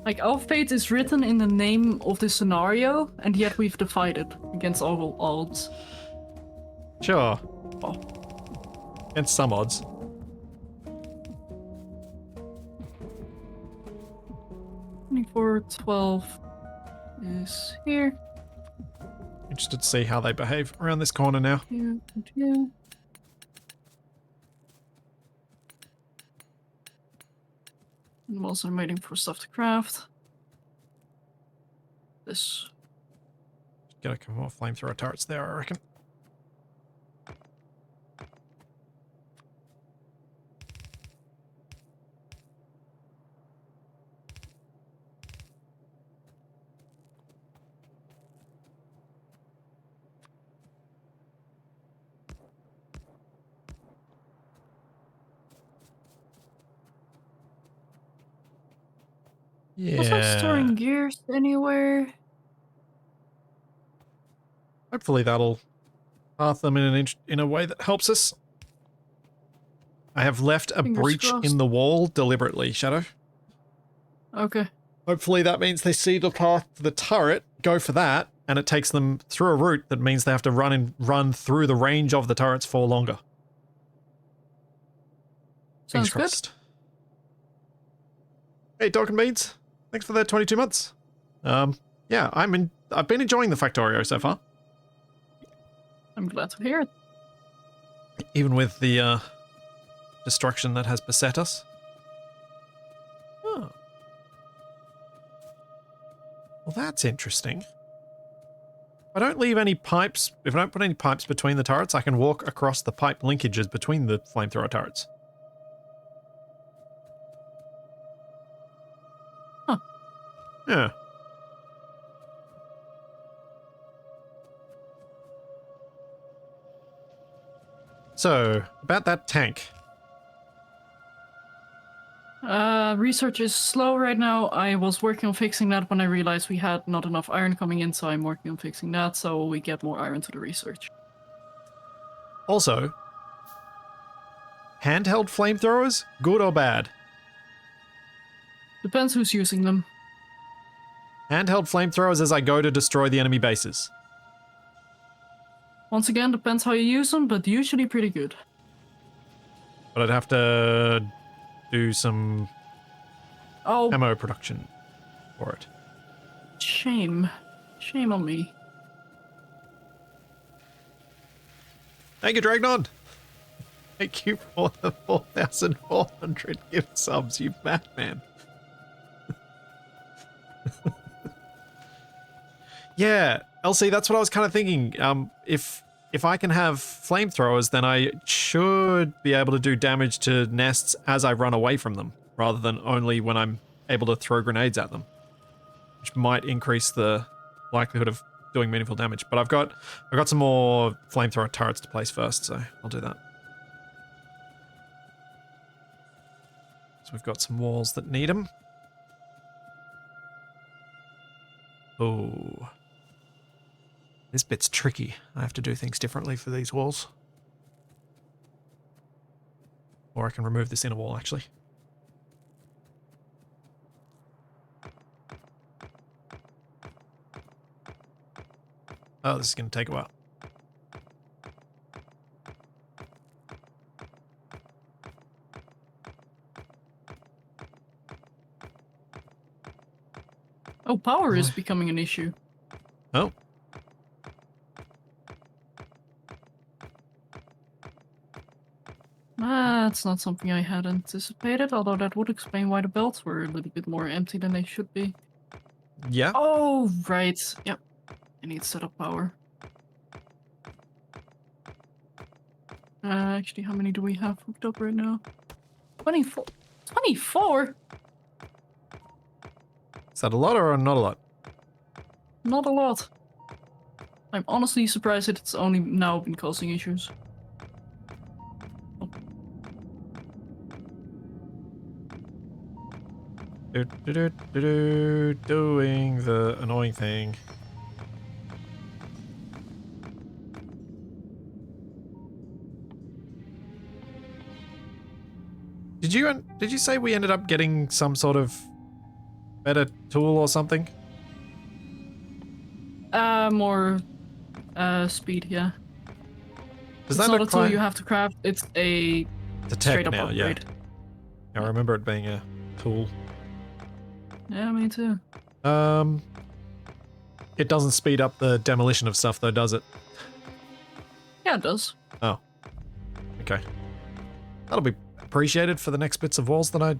Speaker 2: Like, our fate is written in the name of the scenario, and yet we've defied it against all odds.
Speaker 1: Sure.
Speaker 2: Oh.
Speaker 1: Against some odds.
Speaker 2: 2412 is here.
Speaker 1: Interested to see how they behave around this corner now.
Speaker 2: Here, and here. I'm also waiting for stuff to craft. This.
Speaker 1: Get a couple more flamethrower turrets there, I reckon.
Speaker 2: Was I storing gears anywhere?
Speaker 1: Hopefully that'll path them in a way that helps us. I have left a
Speaker 2: Fingers
Speaker 1: breach
Speaker 2: crossed.
Speaker 1: in the wall deliberately, Shadow.
Speaker 2: Okay.
Speaker 1: Hopefully that means they see the path to the turret, go for that, and it takes them through a route that means they have to run through the range of the turrets for longer.
Speaker 2: Sounds
Speaker 1: Fingers crossed. Hey, Dog and Beans. Thanks for the 22 months. Yeah, I've been enjoying the Factorio so far.
Speaker 2: I'm glad to hear it.
Speaker 1: Even with the destruction that has beset us. Oh. Well, that's interesting. If I don't leave any pipes, if I don't put any pipes between the turrets, I can walk across the pipe linkages between the flamethrower turrets.
Speaker 2: Huh.
Speaker 1: Yeah. So, about that tank.
Speaker 2: Research is slow right now. I was working on fixing that when I realized we had not enough iron coming in, so I'm working on fixing that so we get more iron to the research.
Speaker 1: Also, handheld flamethrowers, good or bad?
Speaker 2: Depends who's using them.
Speaker 1: Handheld flamethrowers as I go to destroy the enemy bases.
Speaker 2: Once again, depends how you use them, but usually pretty good.
Speaker 1: But I'd have to do some ammo production for it.
Speaker 2: Shame. Shame on me.
Speaker 1: Thank you, Dragnon. Thank you for the 4,400 gift subs, you madman. Yeah, LC, that's what I was kind of thinking. If I can have flamethrowers, then I should be able to do damage to nests as I run away from them, rather than only when I'm able to throw grenades at them, which might increase the likelihood of doing meaningful damage. But I've got some more flamethrower turrets to place first, so I'll do that. So we've got some walls that need them. Oh. This bit's tricky. I have to do things differently for these walls. Or I can remove this inner wall, actually. Oh, this is going to take a while.
Speaker 2: Oh, power is becoming an issue.
Speaker 1: Oh.
Speaker 2: That's not something I had anticipated, although that would explain why the belts were a little bit more empty than they should be.
Speaker 1: Yeah.
Speaker 2: Oh, right. Yep. I need to set up power. Actually, how many do we have hooked up right now? 24? 24?
Speaker 1: Is that a lot or not a lot?
Speaker 2: Not a lot. I'm honestly surprised that it's only now been causing issues.
Speaker 1: Doing the annoying thing. Did you say we ended up getting some sort of better tool or something?
Speaker 2: More speed, yeah.
Speaker 1: Does
Speaker 2: It's
Speaker 1: that
Speaker 2: not a
Speaker 1: look
Speaker 2: tool
Speaker 1: like
Speaker 2: you have to craft, it's a
Speaker 1: it's a tech
Speaker 2: straight up
Speaker 1: now? Yeah.
Speaker 2: upgrade.
Speaker 1: I remember it being a tool.
Speaker 2: Yeah, me too.
Speaker 1: It doesn't speed up the demolition of stuff though, does it?
Speaker 2: Yeah, it does.
Speaker 1: Oh. Okay. That'll be appreciated for the next bits of walls that I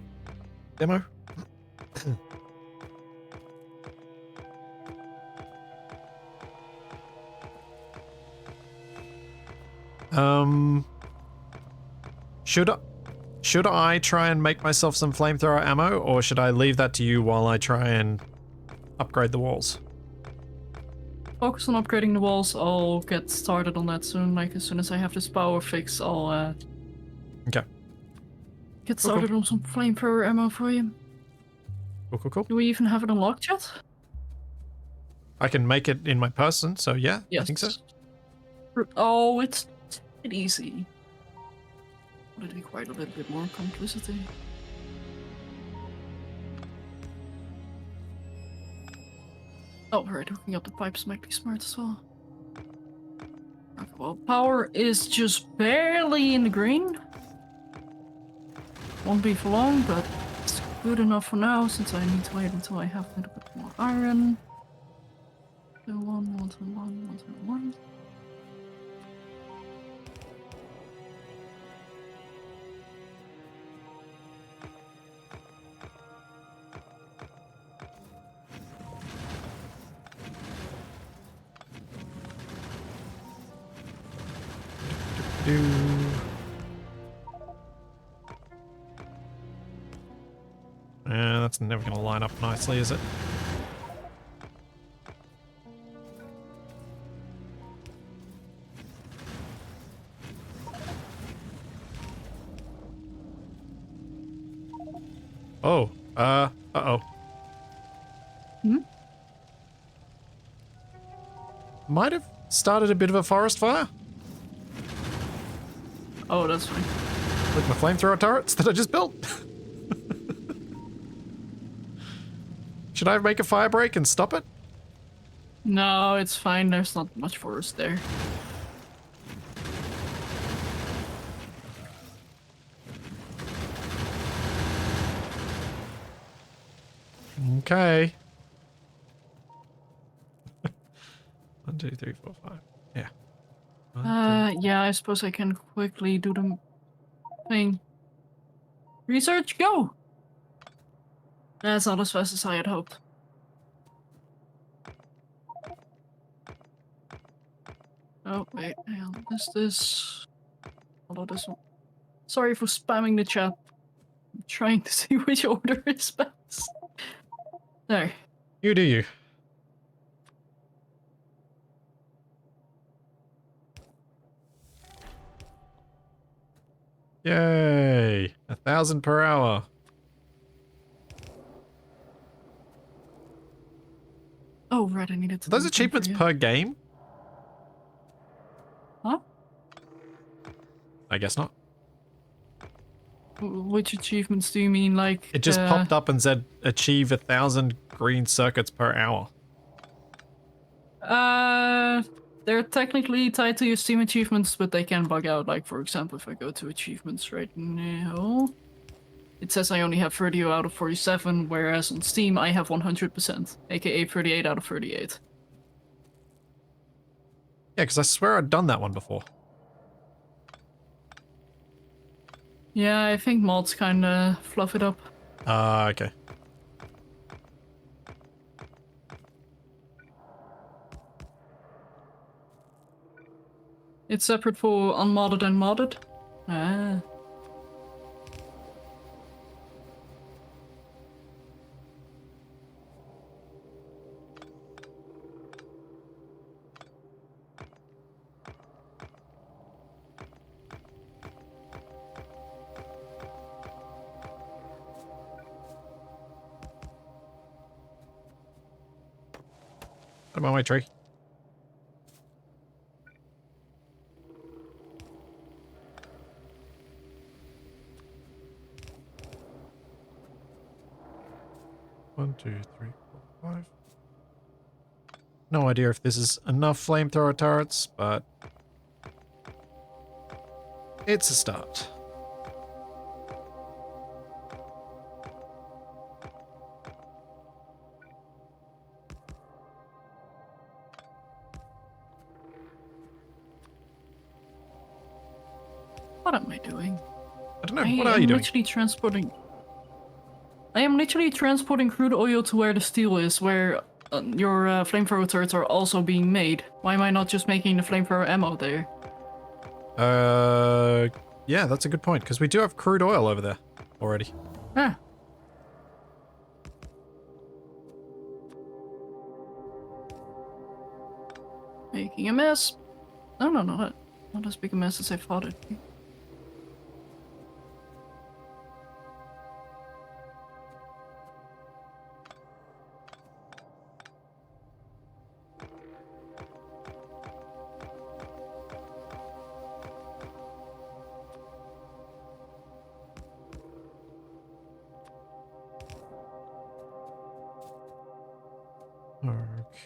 Speaker 1: demo. Should I try and make myself some flamethrower ammo, or should I leave that to you while I try and upgrade the walls?
Speaker 2: Focus on upgrading the walls. I'll get started on that soon. Like, as soon as I have this power fix, I'll
Speaker 1: Okay.
Speaker 2: get started on some flamethrower ammo for you.
Speaker 1: Cool.
Speaker 2: Do we even have it unlocked yet?
Speaker 1: I can make it in my person, so yeah,
Speaker 2: Yes.
Speaker 1: I think so.
Speaker 2: Oh, it's easy. Would it require a little bit more complicity? Oh, right, hooking up the pipes might be smart as well. Okay, well, power is just barely in the green. Won't be for long, but it's good enough for now, since I need to wait until I have a little bit more iron. 1.
Speaker 1: Yeah, that's never going to line up nicely, is it? Oh, uh-oh.
Speaker 2: Hmm?
Speaker 1: Might have started a bit of a forest fire.
Speaker 2: Oh, that's fine.
Speaker 1: With my flamethrower turrets that I just built. Should I make a fire break and stop it?
Speaker 2: No, it's fine. There's not much forest there.
Speaker 1: Okay. 1, 2, 3, 4, 5. Yeah. 1, 2.
Speaker 2: Yeah, I suppose I can quickly do the thing. Research, go! That's not as fast as I had hoped. Oh, wait, hang on. Is this... Although this one... Sorry for spamming the chat. I'm trying to see which order is best. There.
Speaker 1: You do you. Yay! 1,000 per hour.
Speaker 2: Oh, right, I needed to...
Speaker 1: Are those
Speaker 2: do the thing for
Speaker 1: achievements
Speaker 2: you.
Speaker 1: per game?
Speaker 2: Huh?
Speaker 1: I guess not.
Speaker 2: Which achievements do you mean, like...
Speaker 1: It just popped up and said achieve 1,000 green circuits per hour.
Speaker 2: They're technically tied to your Steam achievements, but they can bug out. Like, for example, if I go to achievements right now, it says I only have 30 out of 47, whereas on Steam I have 100%, aka 38 out of 38.
Speaker 1: Yeah, because I swear I'd done that one before.
Speaker 2: Yeah, I think mods kinda fluff it up.
Speaker 1: Okay.
Speaker 2: It's separate for unmodded and modded. Ah.
Speaker 1: Out of my way, tree. One, two, three, four, five. No idea if this is enough flamethrower turrets, but it's a start.
Speaker 2: What am I doing?
Speaker 1: I don't know. What are you doing?
Speaker 2: I am literally transporting crude oil to where the steel is, where your flamethrower turrets are also being made. Why am I not just making the flamethrower ammo there?
Speaker 1: Yeah, that's a good point, because we do have crude oil over there already.
Speaker 2: Ah. Making a mess. No, not as big a mess as I thought it'd be.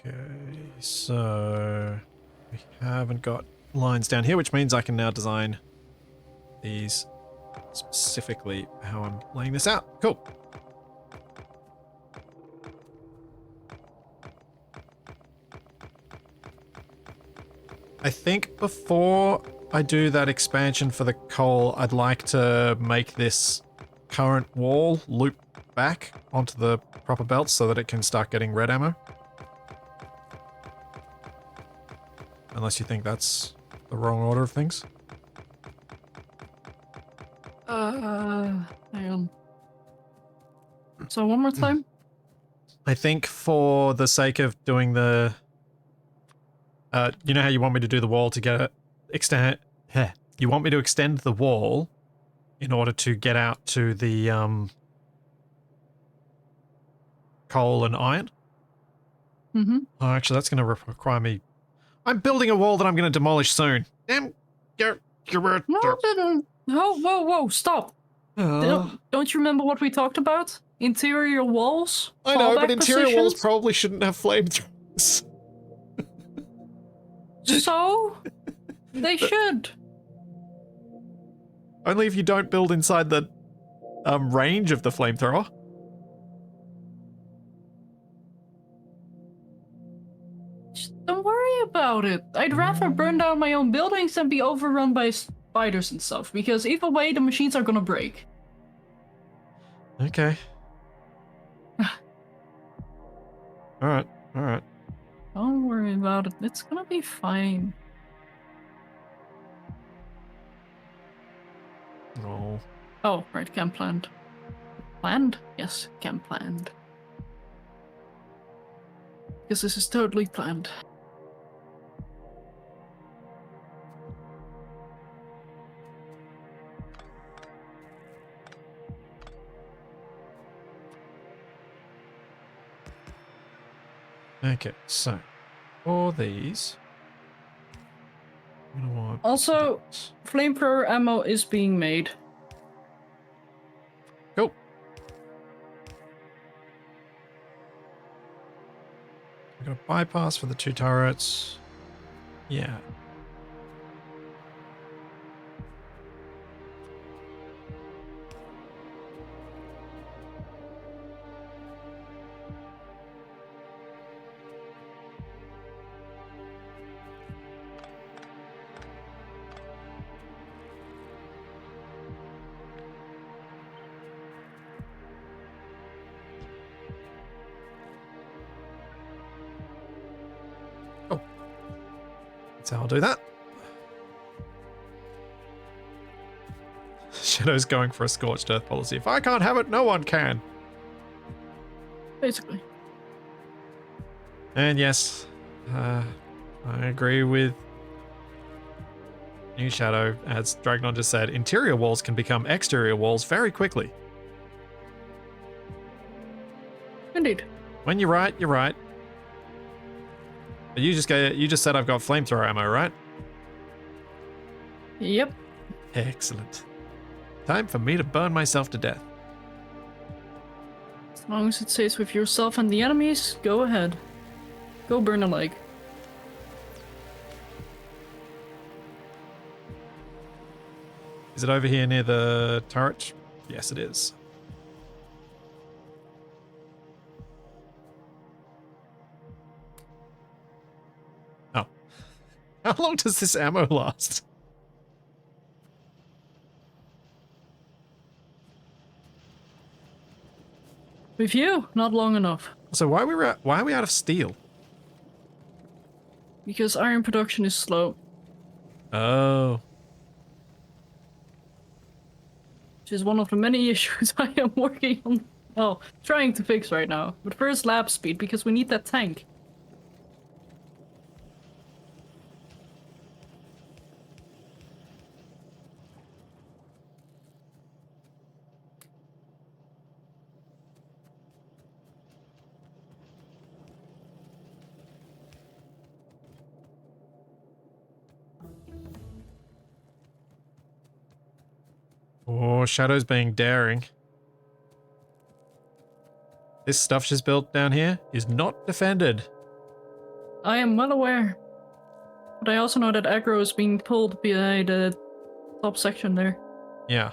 Speaker 1: Okay, so we haven't got lines down here, which means I can now design these specifically how I'm laying this out. Cool. I think before I do that expansion for the coal, I'd like to make this current wall loop back onto the proper belt so that it can start getting red ammo. Unless you think that's the wrong order of things.
Speaker 2: Hang on. So one more time?
Speaker 1: I think for the sake of doing the... you know how you want me to do the wall to get it... You want me to extend the wall in order to get out to the, coal and iron?
Speaker 2: Mm-hmm.
Speaker 1: Oh, actually, that's going to require me... I'm building a wall that I'm going to demolish soon. Damn...
Speaker 2: No, whoa, stop. Don't you remember what we talked about? Interior walls?
Speaker 1: I know, but
Speaker 2: fallback
Speaker 1: interior walls
Speaker 2: positions?
Speaker 1: probably shouldn't have flamethrowers.
Speaker 2: So? They should.
Speaker 1: Only if you don't build inside the range of the flamethrower.
Speaker 2: Just don't worry about it. I'd rather burn down my own buildings than be overrun by spiders and stuff, because either way the machines are gonna break.
Speaker 1: Okay. Alright.
Speaker 2: Don't worry about it. It's gonna be fine.
Speaker 1: Oh.
Speaker 2: Oh, right, camp planned. Planned? Yes, camp planned. Because this is totally planned.
Speaker 1: Okay, so for these, I'm gonna want
Speaker 2: Also,
Speaker 1: this.
Speaker 2: flamethrower ammo is being made.
Speaker 1: Cool. We got a bypass for the 2 turrets. Yeah. Oh. That's how I'll do that. Shadow's going for a scorched earth policy. If I can't have it, no one can.
Speaker 2: Basically.
Speaker 1: And yes, I agree with New Shadow. As Dragnon just said, interior walls can become exterior walls very quickly.
Speaker 2: Indeed.
Speaker 1: When you're right, you're right. But you just said I've got flamethrower ammo, right?
Speaker 2: Yep.
Speaker 1: Excellent. Time for me to burn myself to death.
Speaker 2: As long as it stays with yourself and the enemies, go ahead. Go burn a leg.
Speaker 1: Is it over here near the turret? Yes, it is. Oh. How long does this ammo last?
Speaker 2: With you, not long enough.
Speaker 1: So why are we out of steel?
Speaker 2: Because iron production is slow.
Speaker 1: Oh.
Speaker 2: Which is one of the many issues I am working on, well, trying to fix right now. But first lab speed, because we need that tank.
Speaker 1: Oh, Shadow's being daring. This stuff she's built down here is not defended.
Speaker 2: I am well aware. But I also know that aggro is being pulled by the top section there.
Speaker 1: Yeah.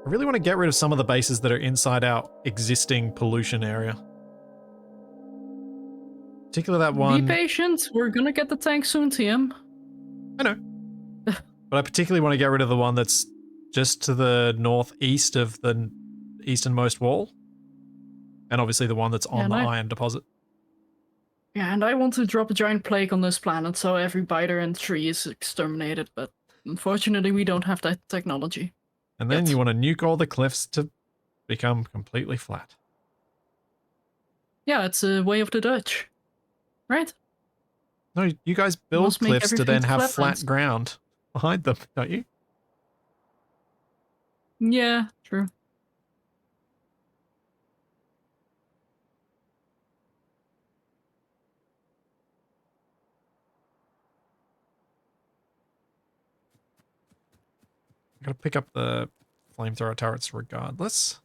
Speaker 1: I really want to get rid of some of the bases that are inside our existing pollution area. Particularly that one.
Speaker 2: Be patient, we're gonna get the tank soon, TM.
Speaker 1: I know. But I particularly want to get rid of the one that's just to the northeast of the easternmost wall. And obviously the one that's on the iron deposit.
Speaker 2: Yeah, and I want to drop a giant plague on this planet so every biter and tree is exterminated, but unfortunately we don't have that technology.
Speaker 1: And then you want to nuke all the cliffs to become completely flat.
Speaker 2: Yeah, it's a way of the Dutch. Right?
Speaker 1: No, you guys build
Speaker 2: Must make
Speaker 1: cliffs to then
Speaker 2: everything
Speaker 1: have flat
Speaker 2: flatlands.
Speaker 1: ground behind them, don't you?
Speaker 2: Yeah, true.
Speaker 1: I gotta pick up the flamethrower turrets regardless.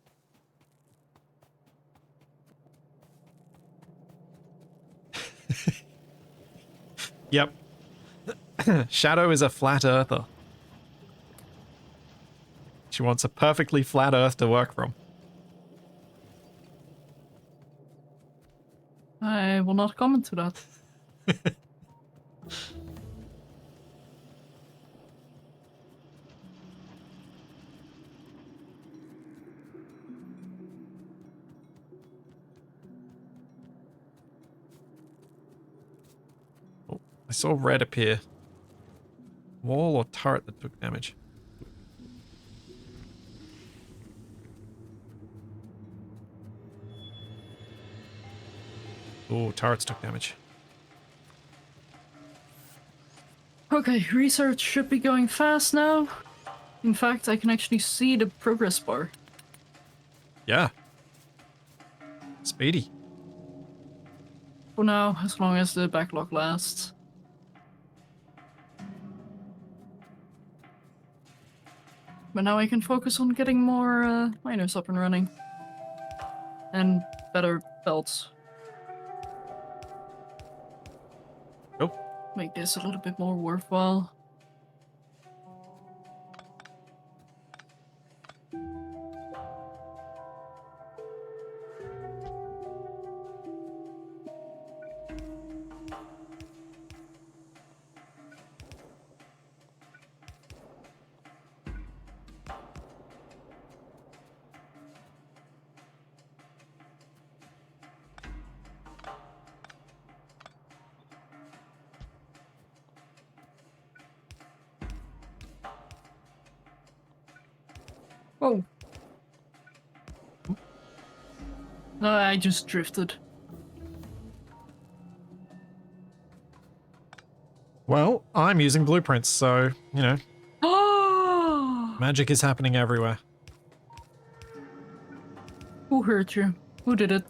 Speaker 1: Yep. Shadow is a flat earther. She wants a perfectly flat earth to work from.
Speaker 2: I will not comment to that.
Speaker 1: Oh, I saw red appear. Wall or turret that took damage? Oh, turrets took damage.
Speaker 2: Okay, research should be going fast now. In fact, I can actually see the progress bar.
Speaker 1: Yeah. Speedy.
Speaker 2: For now, as long as the backlog lasts. But now I can focus on getting more miners up and running. And better belts.
Speaker 1: Oh.
Speaker 2: Make this a little bit more worthwhile. Oh. No, I just drifted.
Speaker 1: Well, I'm using blueprints, so, you know,
Speaker 2: Oh!
Speaker 1: magic is happening everywhere.
Speaker 2: Who hurt you? Who did it?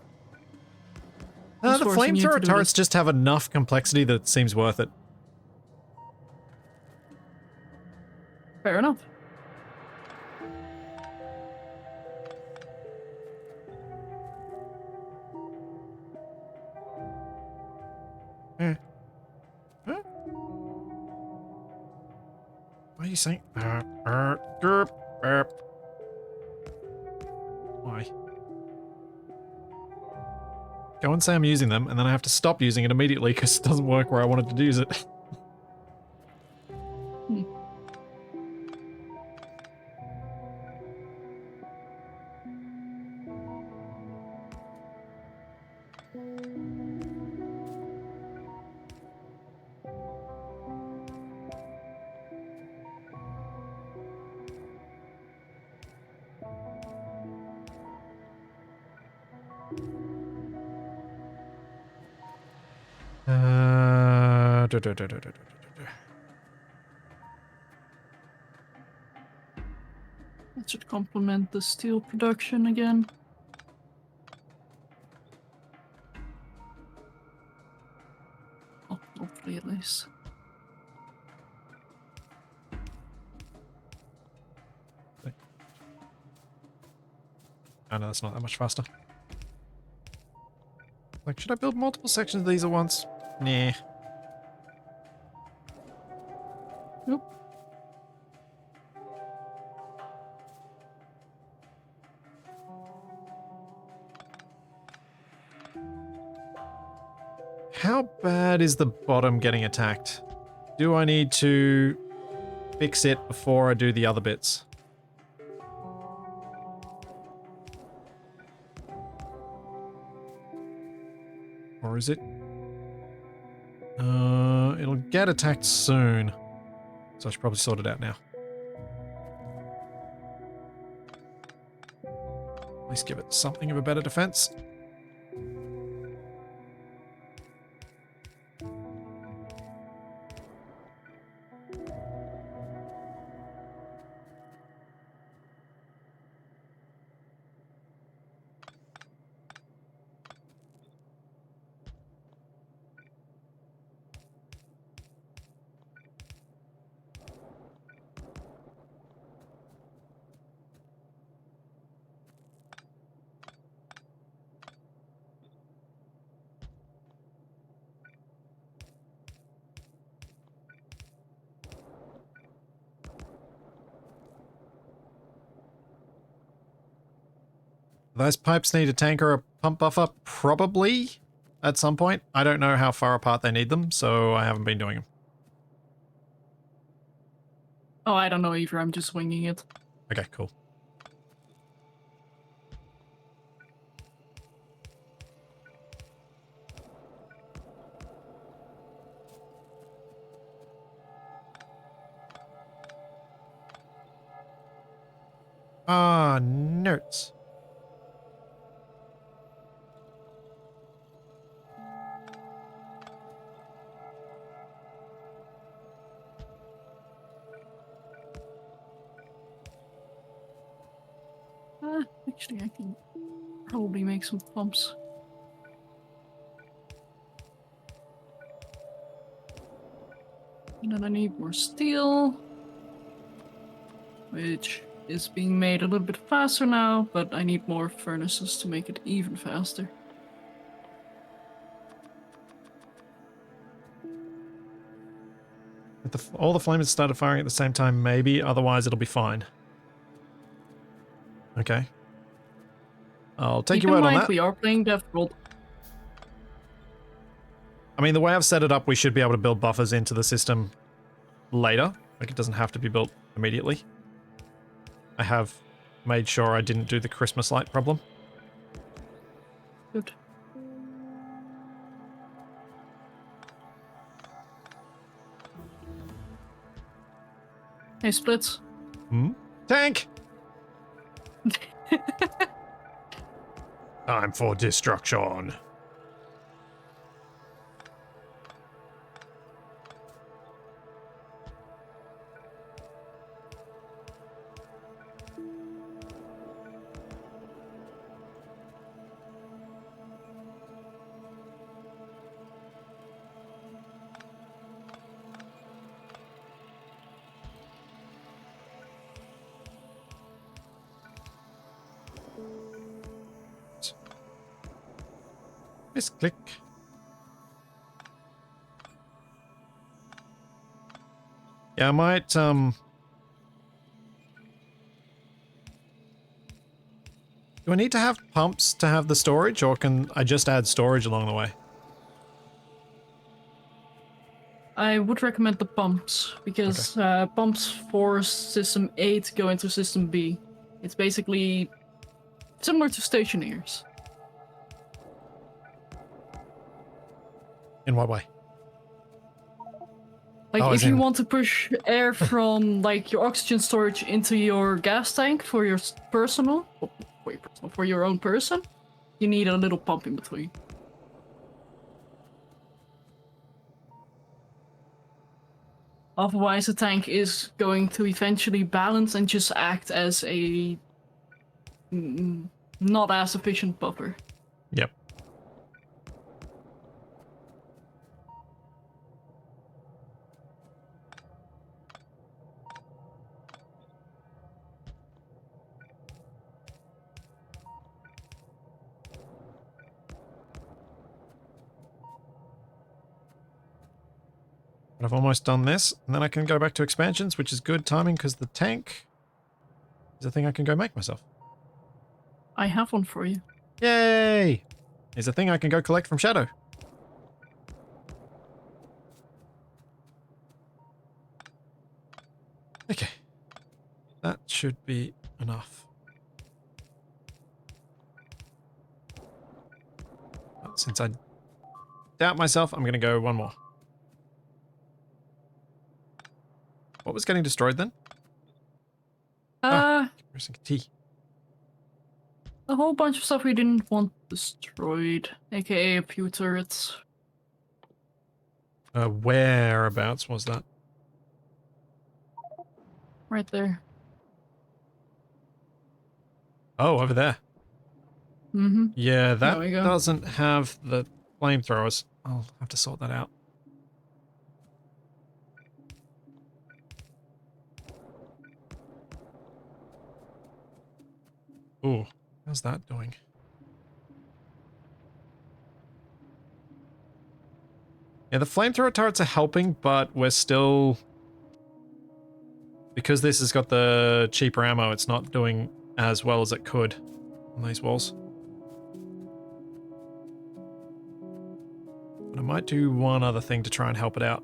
Speaker 2: Who's
Speaker 1: The
Speaker 2: forcing you to
Speaker 1: flamethrower
Speaker 2: do
Speaker 1: turrets
Speaker 2: this?
Speaker 1: just have enough complexity that it seems worth it.
Speaker 2: Fair enough.
Speaker 1: Eh. Huh? What are you saying? Why? Go and say I'm using them, and then I have to stop using it immediately because it doesn't work where I wanted to use it.
Speaker 2: Hmm.
Speaker 1: Du- du- du- du- du- du- du- du.
Speaker 2: That should complement the steel production again. Oh, hopefully at least.
Speaker 1: Oh no, that's not that much faster. Like, should I build multiple sections of these at once? Nah.
Speaker 2: Nope.
Speaker 1: How bad is the bottom getting attacked? Do I need to fix it before I do the other bits? Or is it? It'll get attacked soon. So I should probably sort it out now. At least give it something of a better defense. Those pipes need a tank or a pump buffer? Probably at some point. I don't know how far apart they need them, so I haven't been doing them.
Speaker 2: Oh, I don't know either. I'm just winging it.
Speaker 1: Okay, cool. Ah, nerds.
Speaker 2: Actually, I can probably make some pumps. And then I need more steel, which is being made a little bit faster now, but I need more furnaces to make it even faster.
Speaker 1: If all the flames started firing at the same time, maybe. Otherwise, it'll be fine. Okay. I'll take
Speaker 2: Keep
Speaker 1: your
Speaker 2: in
Speaker 1: word on
Speaker 2: mind,
Speaker 1: that.
Speaker 2: we are playing Deathworld.
Speaker 1: I mean, the way I've set it up, we should be able to build buffers into the system later. Like, it doesn't have to be built immediately. I have made sure I didn't do the Christmas light problem.
Speaker 2: Good. Hey, Splits.
Speaker 1: Hmm? Tank! Time for destruction. Misclick. Yeah, I might, Do I need to have pumps to have the storage, or can I just add storage along the way?
Speaker 2: I would recommend the pumps, because pumps force System A to go into System B. It's basically similar to stationaries.
Speaker 1: In what way?
Speaker 2: Like,
Speaker 1: Oh,
Speaker 2: if
Speaker 1: as
Speaker 2: you
Speaker 1: in-
Speaker 2: want to push air from, like, your oxygen storage into your gas tank for your for your own person, you need a little pump in between. Otherwise, the tank is going to eventually balance and just act as a not as efficient buffer.
Speaker 1: Yep. But I've almost done this, and then I can go back to expansions, which is good timing because the tank is a thing I can go make myself.
Speaker 2: I have one for you.
Speaker 1: Yay! Is a thing I can go collect from Shadow. Okay. That should be enough. But since I doubt myself, I'm going to go one more. What was getting destroyed then? Pressing T.
Speaker 2: A whole bunch of stuff we didn't want destroyed, aka a few turrets.
Speaker 1: Whereabouts was that?
Speaker 2: Right there.
Speaker 1: Oh, over there.
Speaker 2: Mm-hmm.
Speaker 1: Yeah,
Speaker 2: There
Speaker 1: that
Speaker 2: we go.
Speaker 1: doesn't have the flamethrowers. I'll have to sort that out. Ooh, how's that doing? Yeah, the flamethrower turrets are helping, but we're still... Because this has got the cheaper ammo, it's not doing as well as it could on these walls. But I might do one other thing to try and help it out.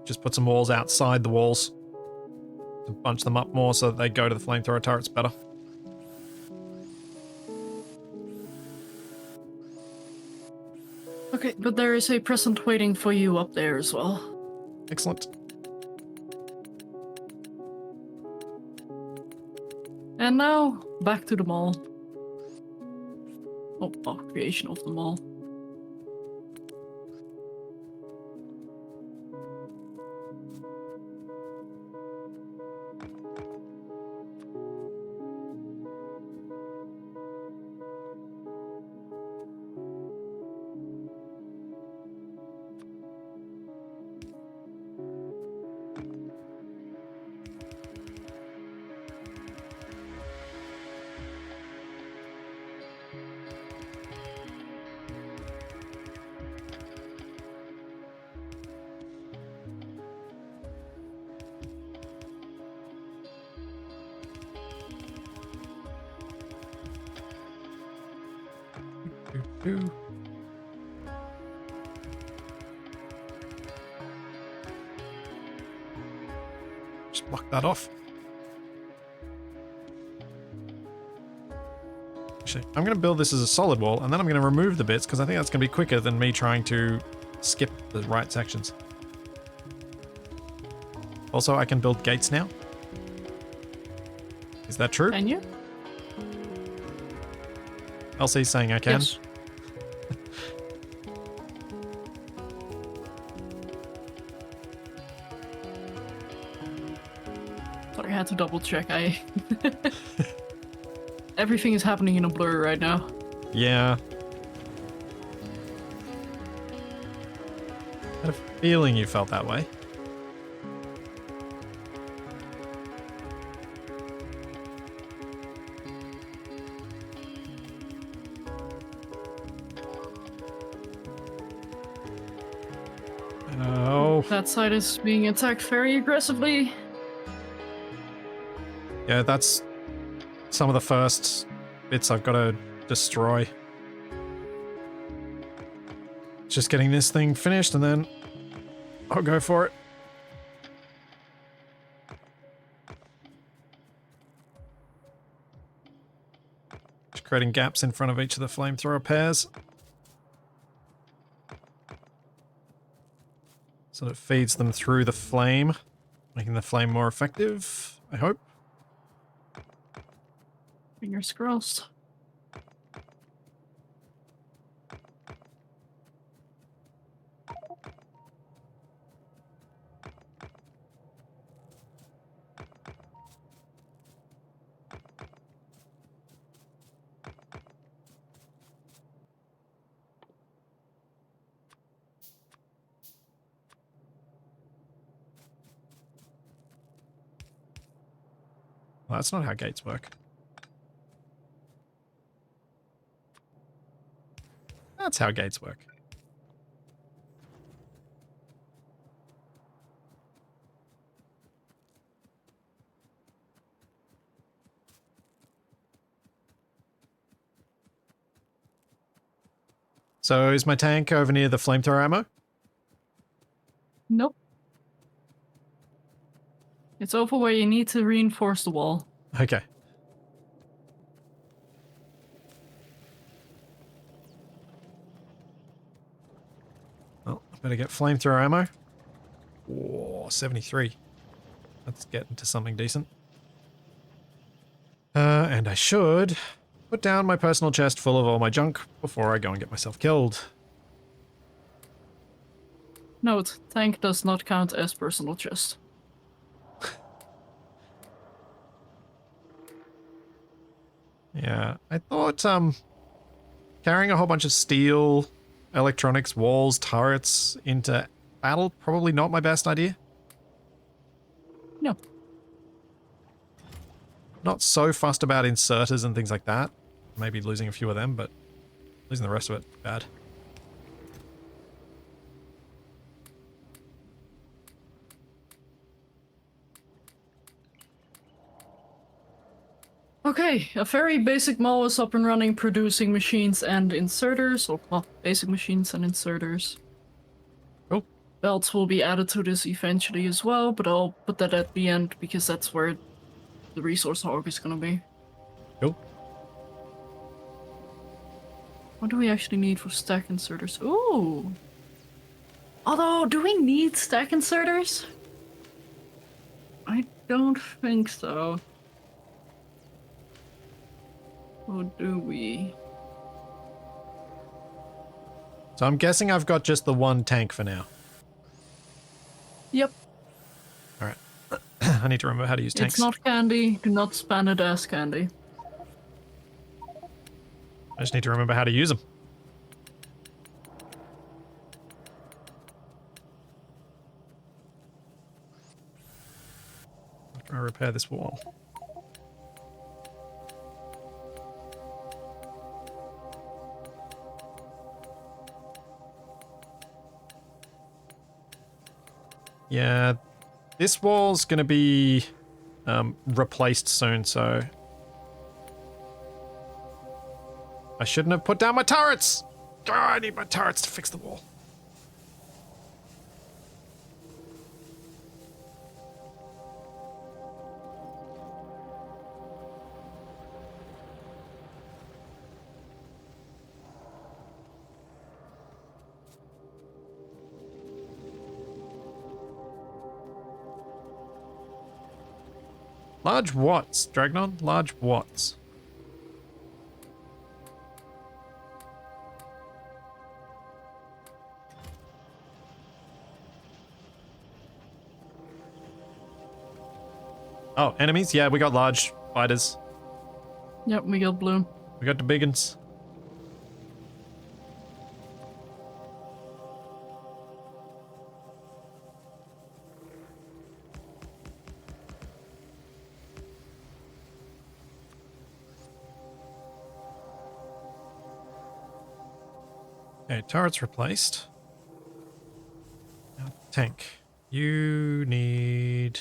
Speaker 1: Just put some walls outside the walls to bunch them up more so that they go to the flamethrower turrets better.
Speaker 2: Okay, but there is a present waiting for you up there as well.
Speaker 1: Excellent.
Speaker 2: And now, back to the mall. Oh, creation of the mall.
Speaker 1: Doo. Just block that off. Actually, I'm going to build this as a solid wall, and then I'm going to remove the bits, because I think that's going to be quicker than me trying to skip the right sections. Also, I can build gates now. Is that true?
Speaker 2: Can you?
Speaker 1: LC's saying I can.
Speaker 2: Yes. Sorry, I had to double check. Everything is happening in a blur right now.
Speaker 1: Yeah. I had a feeling you felt that way.
Speaker 2: That side is being attacked very aggressively.
Speaker 1: Yeah, that's some of the first bits I've got to destroy. Just getting this thing finished and then I'll go for it. Just creating gaps in front of each of the flamethrower pairs. So that it feeds them through the flame, making the flame more effective, I hope.
Speaker 2: Fingers crossed.
Speaker 1: Well, that's not how gates work. That's how gates work. So is my tank over near the flamethrower ammo?
Speaker 2: Nope. It's over where you need to reinforce the wall.
Speaker 1: Okay. Well, I better get flamethrower ammo. Whoa, 73. Let's get into something decent. And I should put down my personal chest full of all my junk before I go and get myself killed.
Speaker 2: Note, tank does not count as personal chest.
Speaker 1: Yeah, I thought carrying a whole bunch of steel, electronics, walls, turrets into battle, probably not my best idea.
Speaker 2: No.
Speaker 1: Not so fussed about inserters and things like that. Maybe losing a few of them, but losing the rest of it, bad.
Speaker 2: Okay, a very basic mall is up and running, producing machines and inserters, or well, basic machines and inserters.
Speaker 1: Cool.
Speaker 2: Belts will be added to this eventually as well, but I'll put that at the end because that's where the resource hog is gonna be.
Speaker 1: Cool.
Speaker 2: What do we actually need for stack inserters? Ooh! Although, do we need stack inserters? I don't think so. Or do we?
Speaker 1: So I'm guessing I've got just the one tank for now.
Speaker 2: Yep.
Speaker 1: Alright. I need to remember how to use tanks.
Speaker 2: It's not candy. Do not spam it as candy.
Speaker 1: I just need to remember how to use them. After I repair this wall. Yeah, this wall's gonna be replaced soon, so I shouldn't have put down my turrets! Oh, I need my turrets to fix the wall. Large watts, Dragnon? Large watts. Oh, enemies? Yeah, we got large fighters.
Speaker 2: Yep, we got blue.
Speaker 1: We got the big uns. Okay, turrets replaced. Now, tank. You need...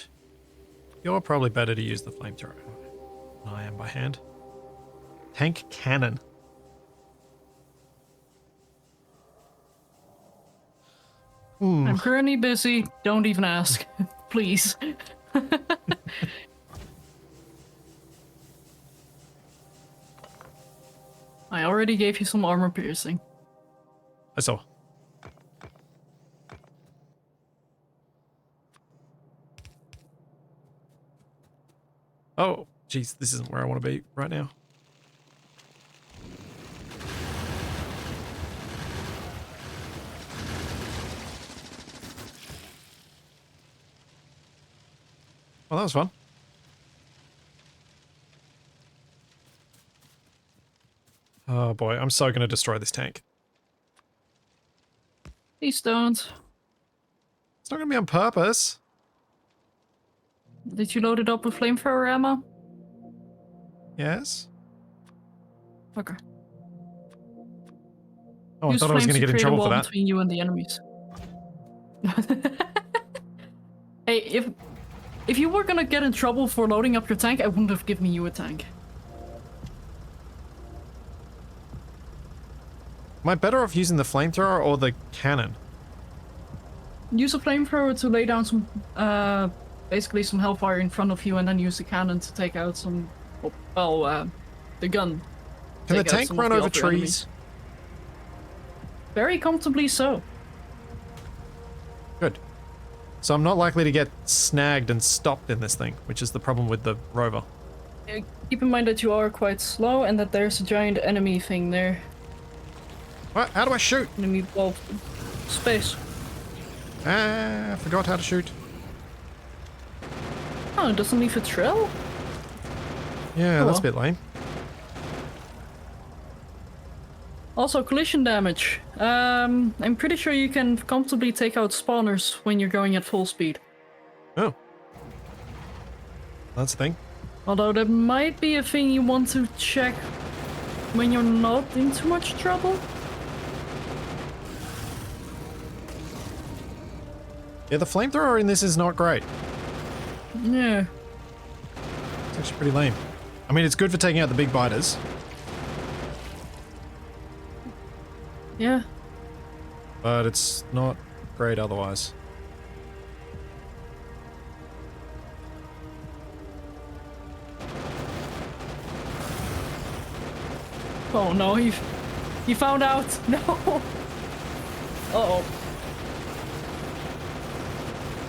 Speaker 1: You're probably better to use the flamethrower than I am by hand. Tank cannon.
Speaker 2: I'm currently busy. Don't even ask. Please. I already gave you some armor piercing.
Speaker 1: I saw. Oh, jeez, this isn't where I want to be right now. Well, that was fun. Oh boy, I'm so going to destroy this tank.
Speaker 2: Please don't.
Speaker 1: It's not going to be on purpose.
Speaker 2: Did you load it up with flamethrower ammo?
Speaker 1: Yes.
Speaker 2: Okay.
Speaker 1: Oh,
Speaker 2: Use
Speaker 1: I thought I was going to
Speaker 2: flames
Speaker 1: get in
Speaker 2: create a
Speaker 1: trouble for
Speaker 2: wall
Speaker 1: that.
Speaker 2: between you and the enemies. Hey, if you were gonna get in trouble for loading up your tank, I wouldn't have given you a tank.
Speaker 1: Am I better off using the flamethrower or the cannon?
Speaker 2: Use a flamethrower to lay down some, basically some hellfire in front of you, and then use the cannon to take out some, well, the gun.
Speaker 1: Can the
Speaker 2: Take out
Speaker 1: tank
Speaker 2: some of
Speaker 1: run
Speaker 2: the
Speaker 1: over
Speaker 2: other
Speaker 1: trees?
Speaker 2: enemies. Very comfortably so.
Speaker 1: Good. So I'm not likely to get snagged and stopped in this thing, which is the problem with the rover.
Speaker 2: Keep in mind that you are quite slow and that there's a giant enemy thing there.
Speaker 1: What? How do I shoot?
Speaker 2: Enemy, well, space.
Speaker 1: Ah, I forgot how to shoot.
Speaker 2: Oh, it doesn't leave a trail?
Speaker 1: Yeah,
Speaker 2: Oh,
Speaker 1: that's a
Speaker 2: well.
Speaker 1: bit lame.
Speaker 2: Also, collision damage. I'm pretty sure you can comfortably take out spawners when you're going at full speed.
Speaker 1: Oh. That's the thing.
Speaker 2: Although that might be a thing you want to check when you're not in too much trouble.
Speaker 1: Yeah, the flamethrower in this is not great.
Speaker 2: Yeah.
Speaker 1: It's actually pretty lame. I mean, it's good for taking out the big biters.
Speaker 2: Yeah.
Speaker 1: But it's not great otherwise.
Speaker 2: Oh no, he found out. No. Uh-oh.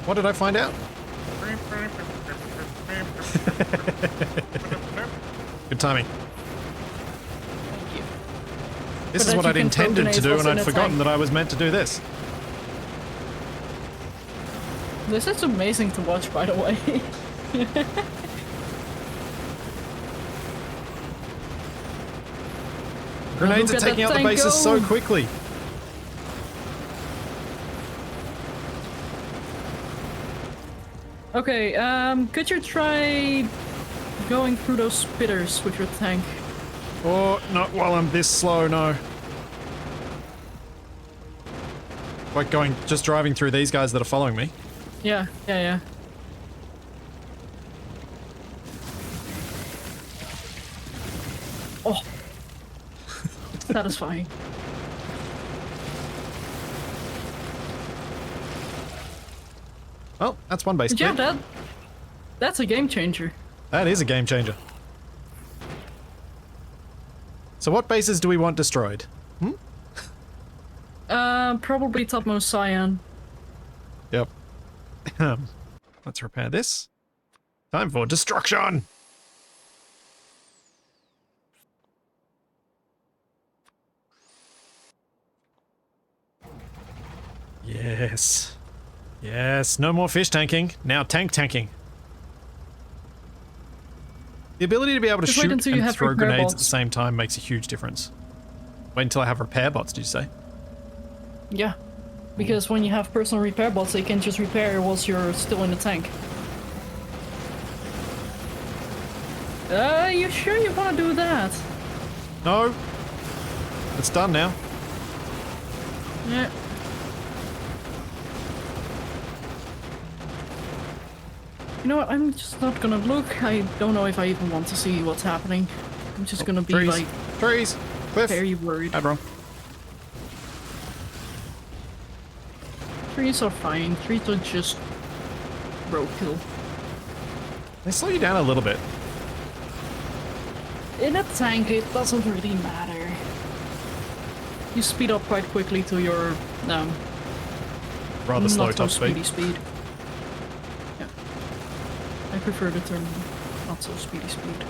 Speaker 1: What did I find out? Good timing.
Speaker 2: Thank you.
Speaker 1: This
Speaker 2: So
Speaker 1: is
Speaker 2: that
Speaker 1: what
Speaker 2: you
Speaker 1: I'd
Speaker 2: can
Speaker 1: intended to
Speaker 2: tokenize
Speaker 1: do,
Speaker 2: what's
Speaker 1: and
Speaker 2: in
Speaker 1: I'd
Speaker 2: a
Speaker 1: forgotten
Speaker 2: tank.
Speaker 1: that I was meant to do this.
Speaker 2: This is amazing to watch, by the way.
Speaker 1: Grenades are
Speaker 2: Look at
Speaker 1: taking
Speaker 2: that
Speaker 1: out the
Speaker 2: tank
Speaker 1: bases so
Speaker 2: go.
Speaker 1: quickly.
Speaker 2: Okay, could you try going through those spitters with your tank?
Speaker 1: Oh, not while I'm this slow, no. Like just driving through these guys that are following me.
Speaker 2: Yeah. Oh. Satisfying.
Speaker 1: Well, that's one base
Speaker 2: But yeah,
Speaker 1: clear.
Speaker 2: that's a game changer.
Speaker 1: That is a game changer. So what bases do we want destroyed?
Speaker 2: Probably topmost cyan.
Speaker 1: Yep. Let's repair this. Time for destruction! Yes. Yes, no more fish tanking. Now tank tanking. The ability to be able to
Speaker 2: Just wait
Speaker 1: shoot
Speaker 2: until you
Speaker 1: and
Speaker 2: have
Speaker 1: throw
Speaker 2: repair
Speaker 1: grenades at the
Speaker 2: bots.
Speaker 1: same time makes a huge difference. Wait until I have repair bots, did you say?
Speaker 2: Yeah. Because when you have personal repair bots, they can just repair whilst you're still in the tank. You sure you want to do that?
Speaker 1: No. It's done now.
Speaker 2: Yeah. You know what? I'm just not gonna look. I don't know if I even want to see what's happening. I'm just gonna be
Speaker 1: trees.
Speaker 2: like
Speaker 1: Trees! Cliff!
Speaker 2: very worried.
Speaker 1: Bad wrong.
Speaker 2: Trees are fine. Trees are just roadkill.
Speaker 1: They slow you down a little bit.
Speaker 2: In a tank, it doesn't really matter. You speed up quite quickly to your
Speaker 1: Rather slow
Speaker 2: not so
Speaker 1: top
Speaker 2: speedy
Speaker 1: speed.
Speaker 2: speed. Yeah. I prefer the term not so speedy speed.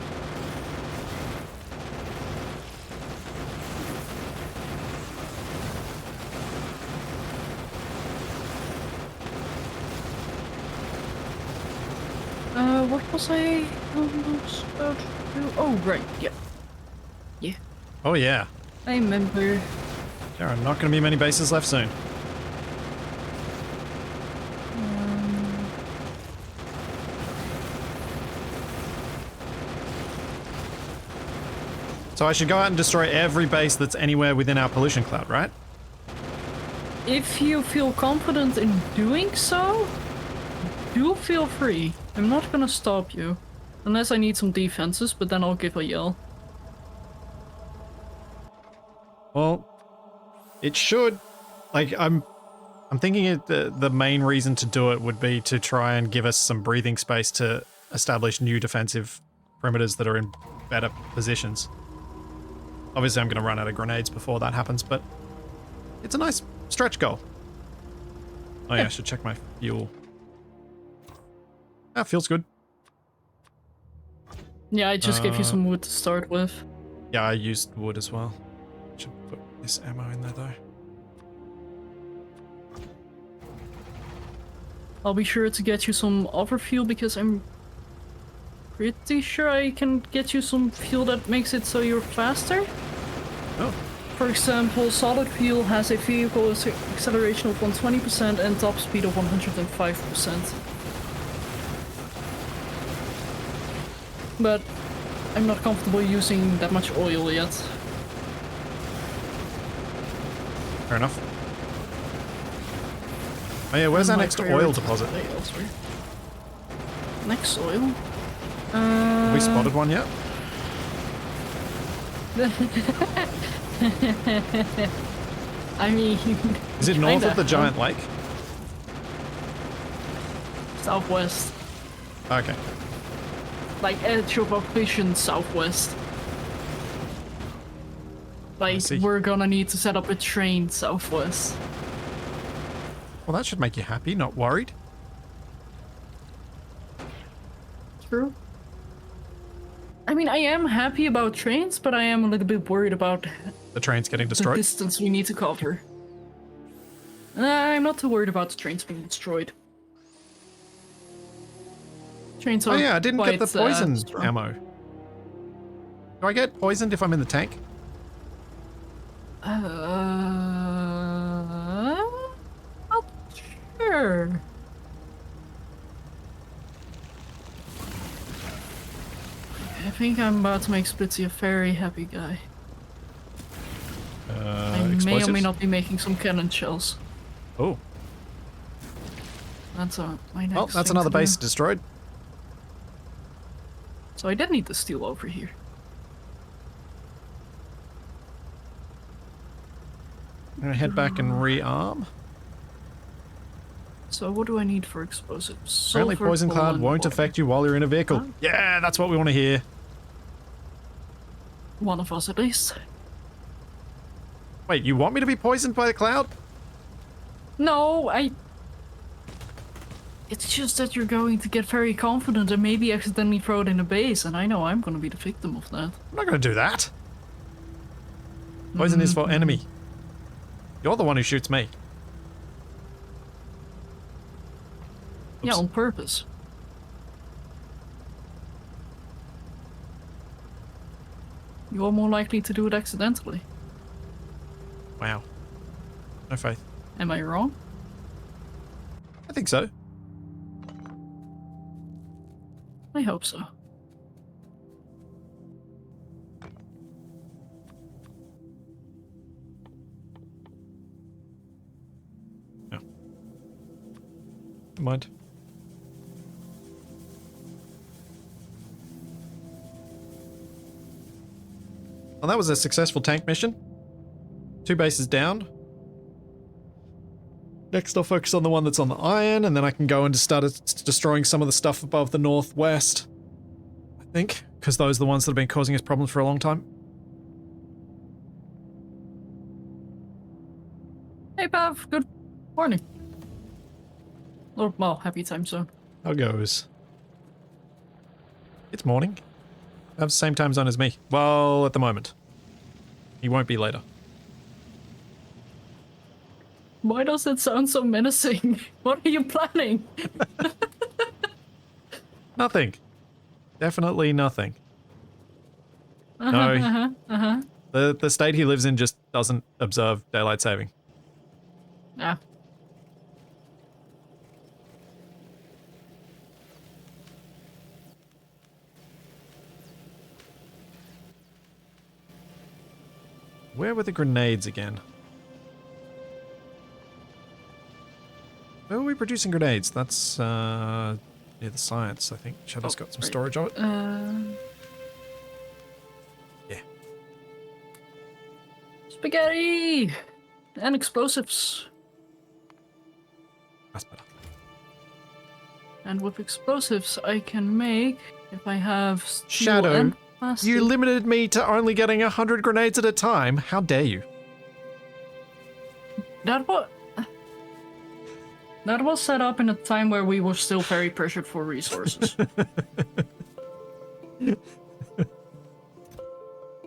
Speaker 2: What was I almost about to do? Oh, right, yeah. Yeah,
Speaker 1: Oh yeah.
Speaker 2: I remember.
Speaker 1: There are not going to be many bases left soon. So I should go out and destroy every base that's anywhere within our pollution cloud, right?
Speaker 2: If you feel confident in doing so, do feel free. I'm not gonna stop you. Unless I need some defenses, but then I'll give a yell.
Speaker 1: Well, it should. Like, I'm thinking the main reason to do it would be to try and give us some breathing space to establish new defensive perimeters that are in better positions. Obviously, I'm going to run out of grenades before that happens, but it's a nice stretch goal. Oh yeah, I should check my fuel. That feels good.
Speaker 2: Yeah, I just gave you some wood to start with.
Speaker 1: Yeah, I used wood as well. Should put this ammo in there though.
Speaker 2: I'll be sure to get you some other fuel because I'm pretty sure I can get you some fuel that makes it so you're faster.
Speaker 1: Oh.
Speaker 2: For example, solid fuel has a vehicle acceleration of 120% and top speed of 105%. But I'm not comfortable using that much oil yet.
Speaker 1: Fair enough. Oh yeah, where's our next oil deposit?
Speaker 2: Next oil?
Speaker 1: Have we spotted one yet?
Speaker 2: I mean...
Speaker 1: Is it north of the giant lake?
Speaker 2: Southwest.
Speaker 1: Okay.
Speaker 2: Like edge of a vision southwest. Like, we're gonna need to set up a train southwest.
Speaker 1: Well, that should make you happy, not worried.
Speaker 2: True. I mean, I am happy about trains, but I am a little bit worried about
Speaker 1: the trains getting destroyed.
Speaker 2: The distance we need to cover. I'm not too worried about the trains being destroyed. Trains are
Speaker 1: oh yeah, I didn't get the poison
Speaker 2: strong.
Speaker 1: ammo. Do I get poisoned if I'm in the tank?
Speaker 2: Not sure. I think I'm about to make Splitsy a very happy guy. I may or may not be making some cannon shells.
Speaker 1: Oh.
Speaker 2: That's my next.
Speaker 1: Oh, that's another base destroyed.
Speaker 2: So I did need the steel over here.
Speaker 1: I'm gonna head back and rearm.
Speaker 2: So what do I need for explosives?
Speaker 1: Apparently poison cloud won't affect you while you're in a vehicle. Huh? Yeah, that's what we want to hear.
Speaker 2: One of us at least.
Speaker 1: Wait, you want me to be poisoned by the cloud?
Speaker 2: No, it's just that you're going to get very confident and maybe accidentally throw it in a base, and I know I'm going to be the victim of that.
Speaker 1: I'm not going to do that. Poison is for enemy. You're the one who shoots me. Oops.
Speaker 2: Yeah, on purpose. You're more likely to do it accidentally.
Speaker 1: Wow. No faith.
Speaker 2: Am I wrong?
Speaker 1: I think so.
Speaker 2: I hope so.
Speaker 1: No. Never mind. Well, that was a successful tank mission. 2 bases down. Next, I'll focus on the one that's on the iron, and then I can go and start destroying some of the stuff above the northwest. I think, because those are the ones that have been causing us problems for a long time.
Speaker 2: Hey, Pav. Good morning. Or, well, happy time zone.
Speaker 1: How goes? It's morning. I have the same time zone as me. Well, at the moment. He won't be later.
Speaker 2: Why does it sound so menacing? What are you planning?
Speaker 1: Nothing. Definitely nothing. No. The state he lives in just doesn't observe daylight saving.
Speaker 2: Ah.
Speaker 1: Where were the grenades again? Where were we producing grenades? That's near the science, I think. Shadow's got some storage of it. Yeah.
Speaker 2: Spaghetti! And explosives.
Speaker 1: That's better.
Speaker 2: And with explosives, I can make, if I have steel
Speaker 1: Shadow,
Speaker 2: and plastic.
Speaker 1: you limited me to only getting 100 grenades at a time. How dare you?
Speaker 2: That was set up in a time where we were still very pressured for resources.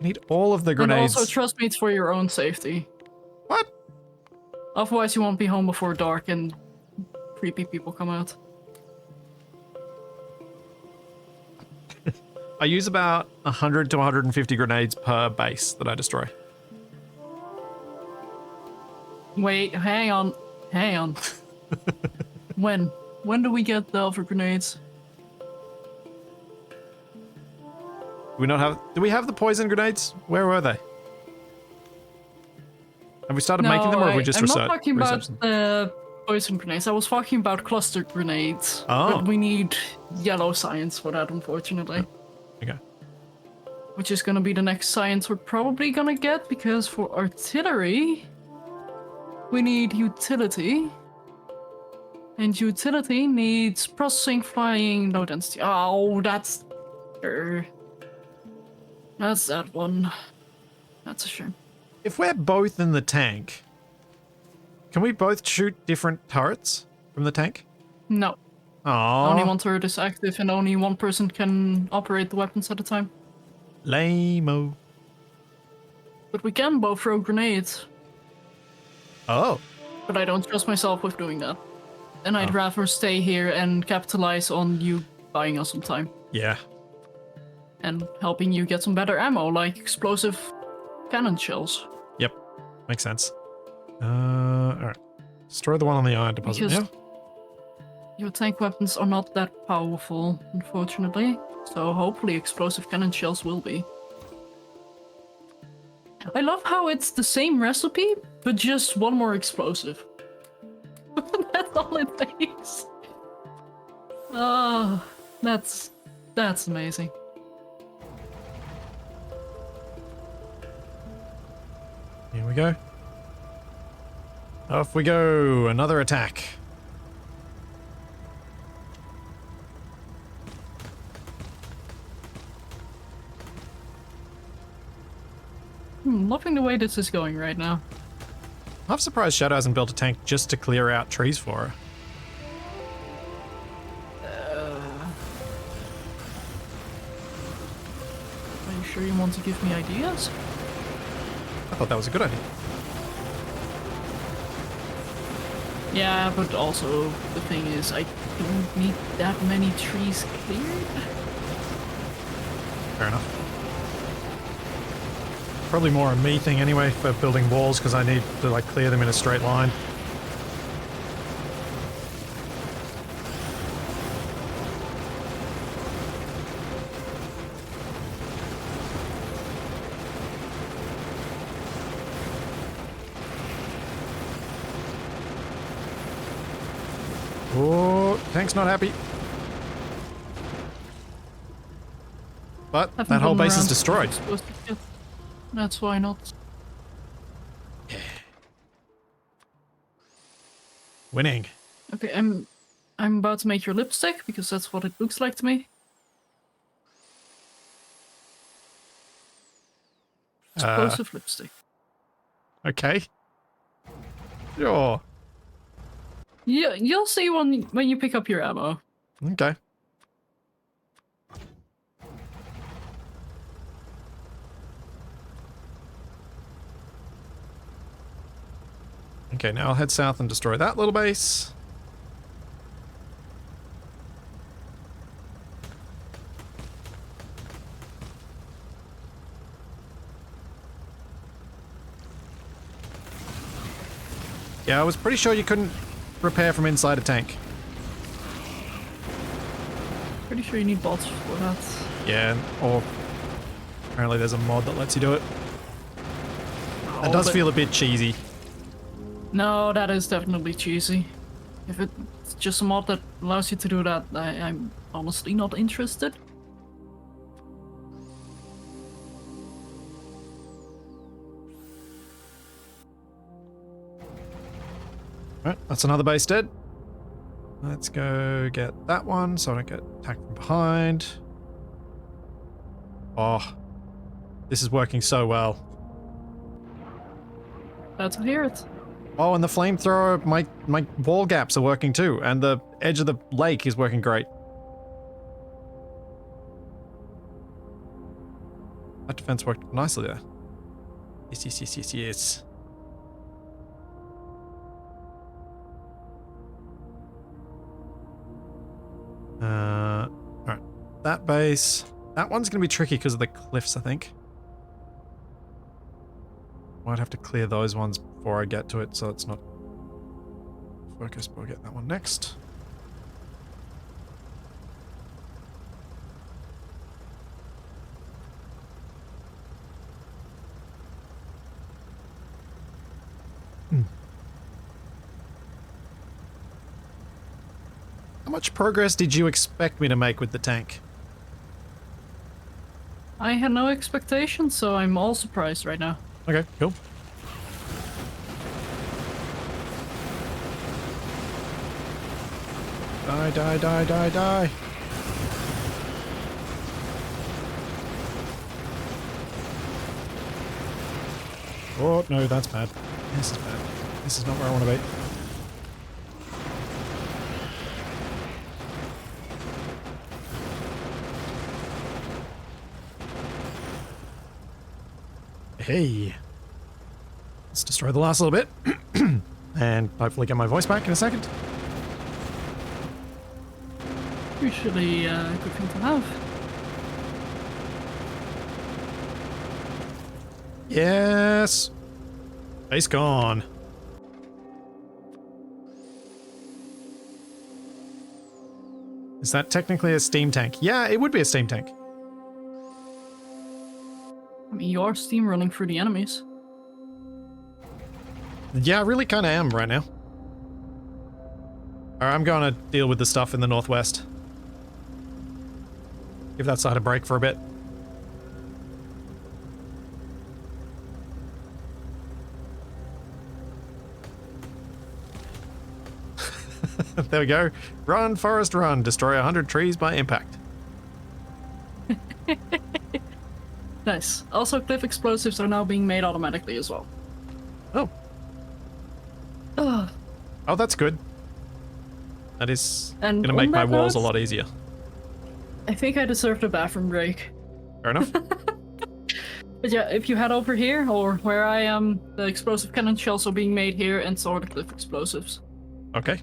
Speaker 1: Need all of the grenades.
Speaker 2: And also, trust me, it's for your own safety.
Speaker 1: What?
Speaker 2: Otherwise, you won't be home before dark and creepy people come out.
Speaker 1: I use about 100 to 150 grenades per base that I destroy.
Speaker 2: Wait, hang on. When do we get the other grenades?
Speaker 1: Do we have the poison grenades? Where were they? Have we started making them, or have we just
Speaker 2: I'm not talking about
Speaker 1: them?
Speaker 2: the poison grenades. I was talking about cluster grenades.
Speaker 1: Oh.
Speaker 2: But we need yellow science for that, unfortunately.
Speaker 1: Okay.
Speaker 2: Which is gonna be the next science we're probably gonna get, because for artillery, we need utility. And utility needs processing, flying, low density. Oh, that's that one. That's a shame.
Speaker 1: If we're both in the tank, can we both shoot different turrets from the tank?
Speaker 2: No.
Speaker 1: Aww.
Speaker 2: Only one turret is active and only one person can operate the weapons at a time.
Speaker 1: Lame-o.
Speaker 2: But we can both throw grenades.
Speaker 1: Oh.
Speaker 2: But I don't trust myself with doing that. And I'd rather stay here and capitalize on you buying us some time.
Speaker 1: Yeah.
Speaker 2: And helping you get some better ammo, like explosive cannon shells.
Speaker 1: Yep. Makes sense. Alright. Destroy the one on the iron deposit,
Speaker 2: Because
Speaker 1: yeah?
Speaker 2: your tank weapons are not that powerful, unfortunately. So hopefully explosive cannon shells will be. I love how it's the same recipe, but just one more explosive. That's all it takes. Oh, that's amazing.
Speaker 1: Here we go. Off we go. Another attack.
Speaker 2: Loving the way this is going right now.
Speaker 1: I'm surprised Shadow hasn't built a tank just to clear out trees for her.
Speaker 2: Are you sure you want to give me ideas?
Speaker 1: I thought that was a good idea.
Speaker 2: Yeah, but also the thing is, I don't need that many trees cleared.
Speaker 1: Fair enough. Probably more a me thing anyway for building walls, because I need to like clear them in a straight line. Oh, tank's not happy. But that whole base is destroyed.
Speaker 2: That's why not.
Speaker 1: Winning.
Speaker 2: Okay, I'm about to make your lipstick because that's what it looks like to me. Explosive lipstick.
Speaker 1: Okay. Sure.
Speaker 2: Yeah, you'll see when you pick up your ammo.
Speaker 1: Okay. Okay, now I'll head south and destroy that little base. Yeah, I was pretty sure you couldn't repair from inside a tank.
Speaker 2: Pretty sure you need bots for that.
Speaker 1: Yeah, or apparently there's a mod that lets you do it.
Speaker 2: Oh,
Speaker 1: It does
Speaker 2: but-
Speaker 1: feel a bit cheesy.
Speaker 2: No, that is definitely cheesy. If it's just a mod that allows you to do that, I'm honestly not interested.
Speaker 1: Right, that's another base dead. Let's go get that one so I don't get attacked from behind. Oh, this is working so well.
Speaker 2: Glad to hear it.
Speaker 1: Oh, and the flamethrower, my wall gaps are working too, and the edge of the lake is working great. That defense worked nicely there. Yes, yes, yes, yes, yes. Alright. That base. That one's going to be tricky because of the cliffs, I think. Might have to clear those ones before I get to it, so it's not focused, but we'll get that one next. How much progress did you expect me to make with the tank?
Speaker 2: I had no expectations, so I'm all surprised right now.
Speaker 1: Okay, cool. Die, die, die, die, die. Oh, no, that's bad. This is bad. This is not where I want to be. Hey. Let's destroy the last little bit. And hopefully get my voice back in a second.
Speaker 2: Usually a good thing to have.
Speaker 1: Yes. Base gone. Is that technically a steam tank? Yeah, it would be a steam tank.
Speaker 2: I mean, you are steam running through the enemies.
Speaker 1: Yeah, I really kind of am right now. Alright, I'm going to deal with the stuff in the northwest. Give that side a break for a bit. There we go. Run, forest, run. Destroy 100 trees by impact.
Speaker 2: Nice. Also, cliff explosives are now being made automatically as well.
Speaker 1: Oh.
Speaker 2: Ugh.
Speaker 1: Oh, that's good. That is
Speaker 2: And
Speaker 1: going to make
Speaker 2: on
Speaker 1: my
Speaker 2: that
Speaker 1: walls a
Speaker 2: note-
Speaker 1: lot easier.
Speaker 2: I think I deserved a bathroom break.
Speaker 1: Fair enough.
Speaker 2: But yeah, if you head over here, or where I am, the explosive cannon shells are being made here, and so are the cliff explosives.
Speaker 1: Okay.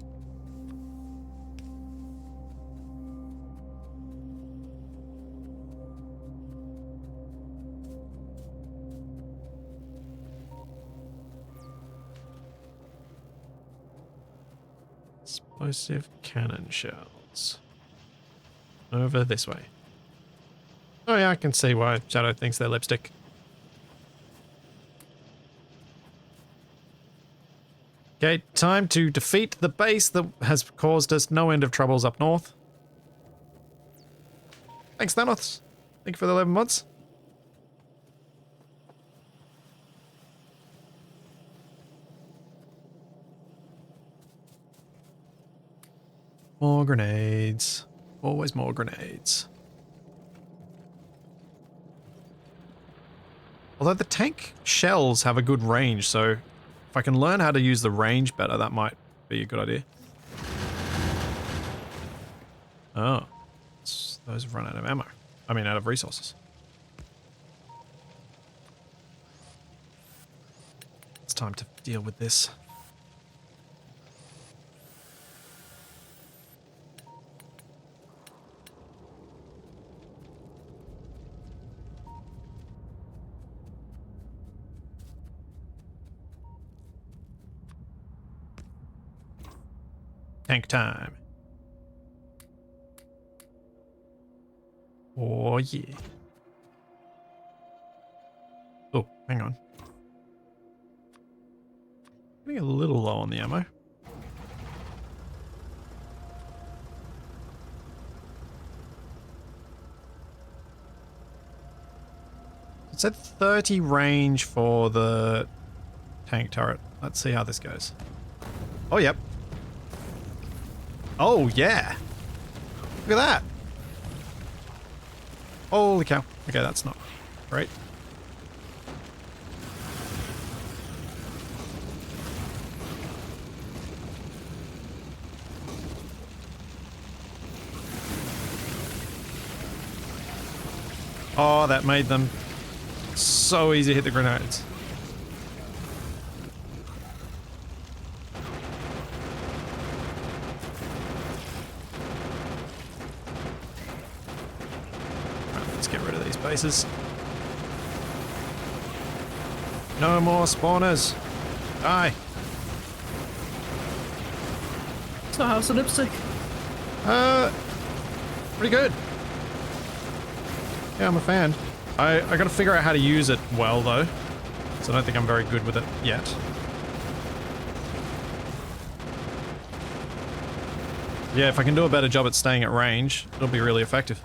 Speaker 1: Explosive cannon shells. Over this way. Oh yeah, I can see why Shadow thinks they're lipstick. Okay, time to defeat the base that has caused us no end of troubles up north. Thanks, Thanos. Thank you for the 11 months. More grenades. Always more grenades. Although the tank shells have a good range, so if I can learn how to use the range better, that might be a good idea. Oh. Those have run out of ammo. I mean, out of resources. It's time to deal with this. Tank time. Oh, yeah. Oh, hang on. Getting a little low on the ammo. It said 30 range for the tank turret. Let's see how this goes. Oh, yep. Oh, yeah. Look at that. Holy cow. Okay, that's not great. Oh, that made them so easy to hit the grenades. Right, let's get rid of these bases. No more spawners. Die.
Speaker 2: So how's the lipstick?
Speaker 1: Pretty good. Yeah, I'm a fan. I gotta figure out how to use it well, though. So I don't think I'm very good with it yet. Yeah, if I can do a better job at staying at range, it'll be really effective.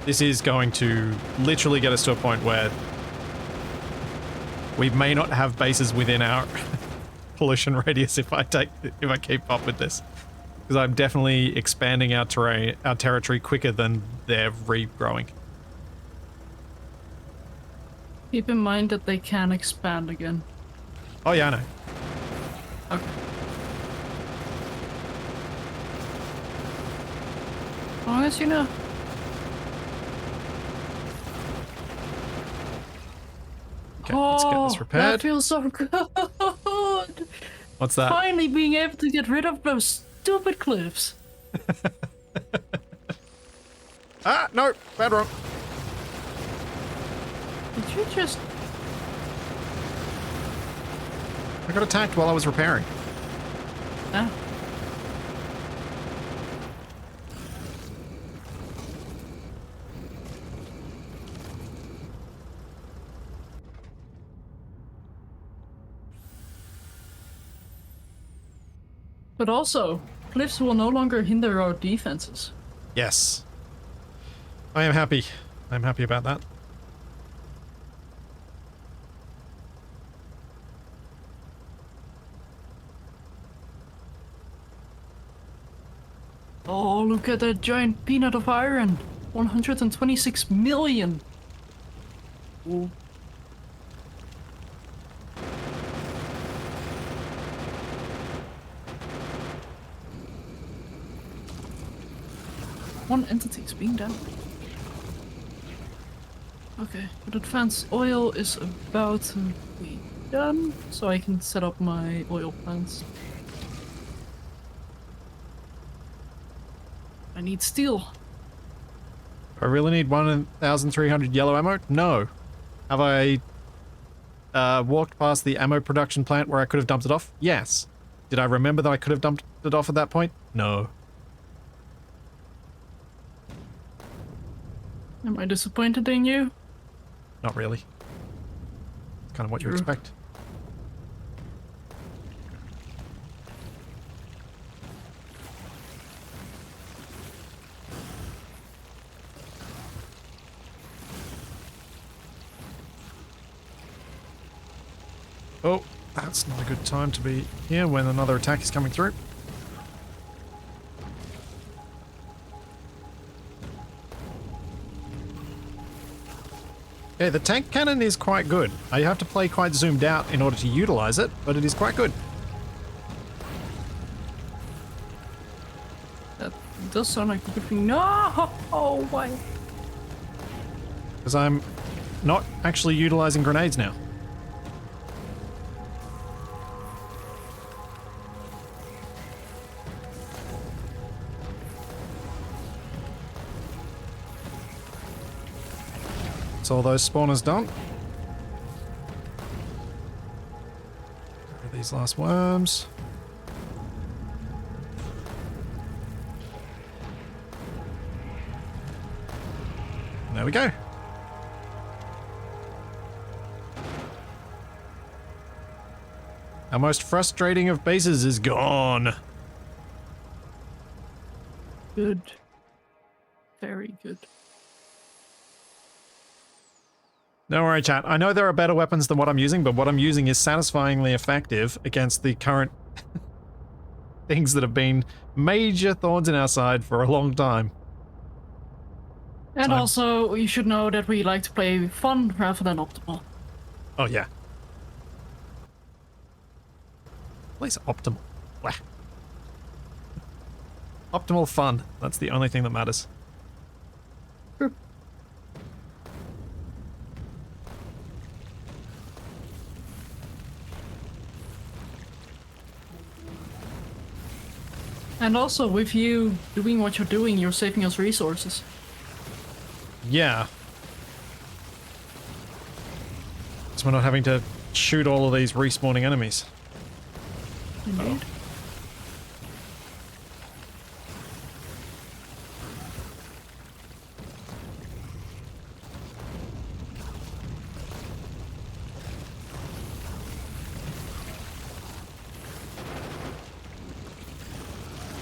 Speaker 1: This is going to literally get us to a point where we may not have bases within our pollution radius if I keep up with this, because I'm definitely expanding our terrain, our territory quicker than they're regrowing.
Speaker 2: Keep in mind that they can expand again.
Speaker 1: Oh yeah, I know.
Speaker 2: Okay. As long as you know.
Speaker 1: Okay, let's get this repaired.
Speaker 2: That feels so good.
Speaker 1: What's that?
Speaker 2: Finally being able to get rid of those stupid cliffs.
Speaker 1: Ah, no, bad rock.
Speaker 2: Did you just...
Speaker 1: I got attacked while I was repairing.
Speaker 2: Ah. But also, cliffs will no longer hinder our defenses.
Speaker 1: Yes. I am happy. I'm happy about that.
Speaker 2: Oh, look at that giant peanut of iron. 126 million. Ooh. One entity is being done. Okay, but advanced oil is about to be done, so I can set up my oil plants. I need steel.
Speaker 1: Do I really need 1,300 yellow ammo? No. Have I walked past the ammo production plant where I could have dumped it off? Yes. Did I remember that I could have dumped it off at that point? No.
Speaker 2: Am I disappointed in you?
Speaker 1: Not really. It's kind of what you
Speaker 2: True.
Speaker 1: expect. Oh, that's not a good time to be here when another attack is coming through. Yeah, the tank cannon is quite good. You have to play quite zoomed out in order to utilize it, but it is quite good.
Speaker 2: That does sound like a good thing. No! Oh, why?
Speaker 1: Because I'm not actually utilizing grenades now. So all those spawners done. These last worms. There we go. Our most frustrating of bases is gone.
Speaker 2: Good. Very good.
Speaker 1: Don't worry, chat. I know there are better weapons than what I'm using, but what I'm using is satisfyingly effective against the current things that have been major thorns in our side for a long time.
Speaker 2: And also, you should know that we like to play fun rather than optimal.
Speaker 1: Oh, yeah. Place optimal. Wah. Optimal fun. That's the only thing that matters.
Speaker 2: Sure. And also, with you doing what you're doing, you're saving us resources.
Speaker 1: Yeah. So we're not having to shoot all of these respawning enemies.
Speaker 2: Indeed.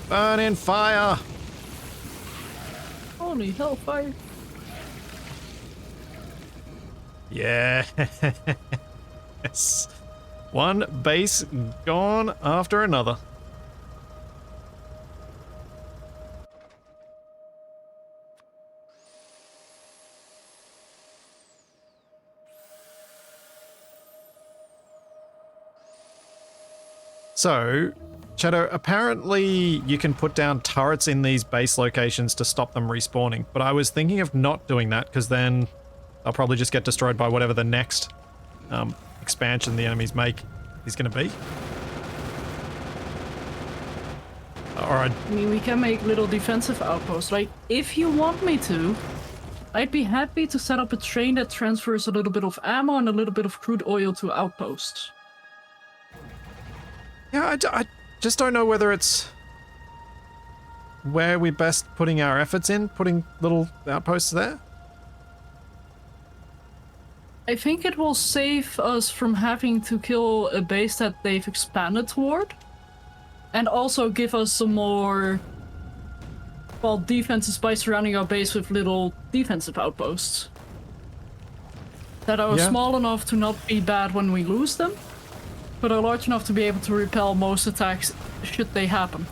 Speaker 1: Burn in fire!
Speaker 2: Holy hellfire.
Speaker 1: Yes. One base gone after another. So, Shadow, apparently you can put down turrets in these base locations to stop them respawning, but I was thinking of not doing that because then I'll probably just get destroyed by whatever the next expansion the enemies make is going to be. Alright.
Speaker 2: I mean, we can make little defensive outposts. Like, if you want me to, I'd be happy to set up a train that transfers a little bit of ammo and a little bit of crude oil to outposts.
Speaker 1: Yeah, I just don't know whether it's where we're best putting our efforts in, putting little outposts there.
Speaker 2: I think it will save us from having to kill a base that they've expanded toward. And also give us some more, well, defenses by surrounding our base with little defensive outposts. That are small enough to not be bad when we lose them, but are large enough to be able to repel most attacks should they happen.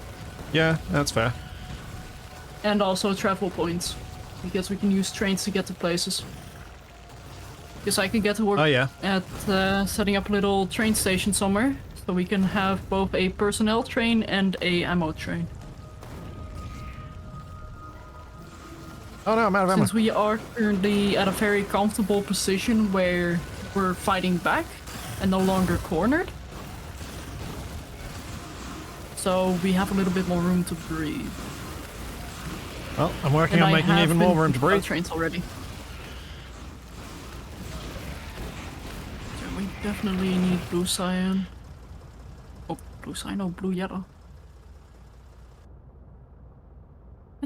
Speaker 1: Yeah, that's fair.
Speaker 2: And also travel points, because we can use trains to get to places. Because I can get to work at setting up a little train station somewhere, so we can have both a personnel train and a ammo train.
Speaker 1: Oh no, I'm out of ammo.
Speaker 2: Since we are currently at a very comfortable position where we're fighting back and no longer cornered, so we have a little bit more room to breathe.
Speaker 1: Well, I'm working on making even more room to breathe.
Speaker 2: Trains already. So we definitely need blue cyan. Oh, blue cyan or blue yellow.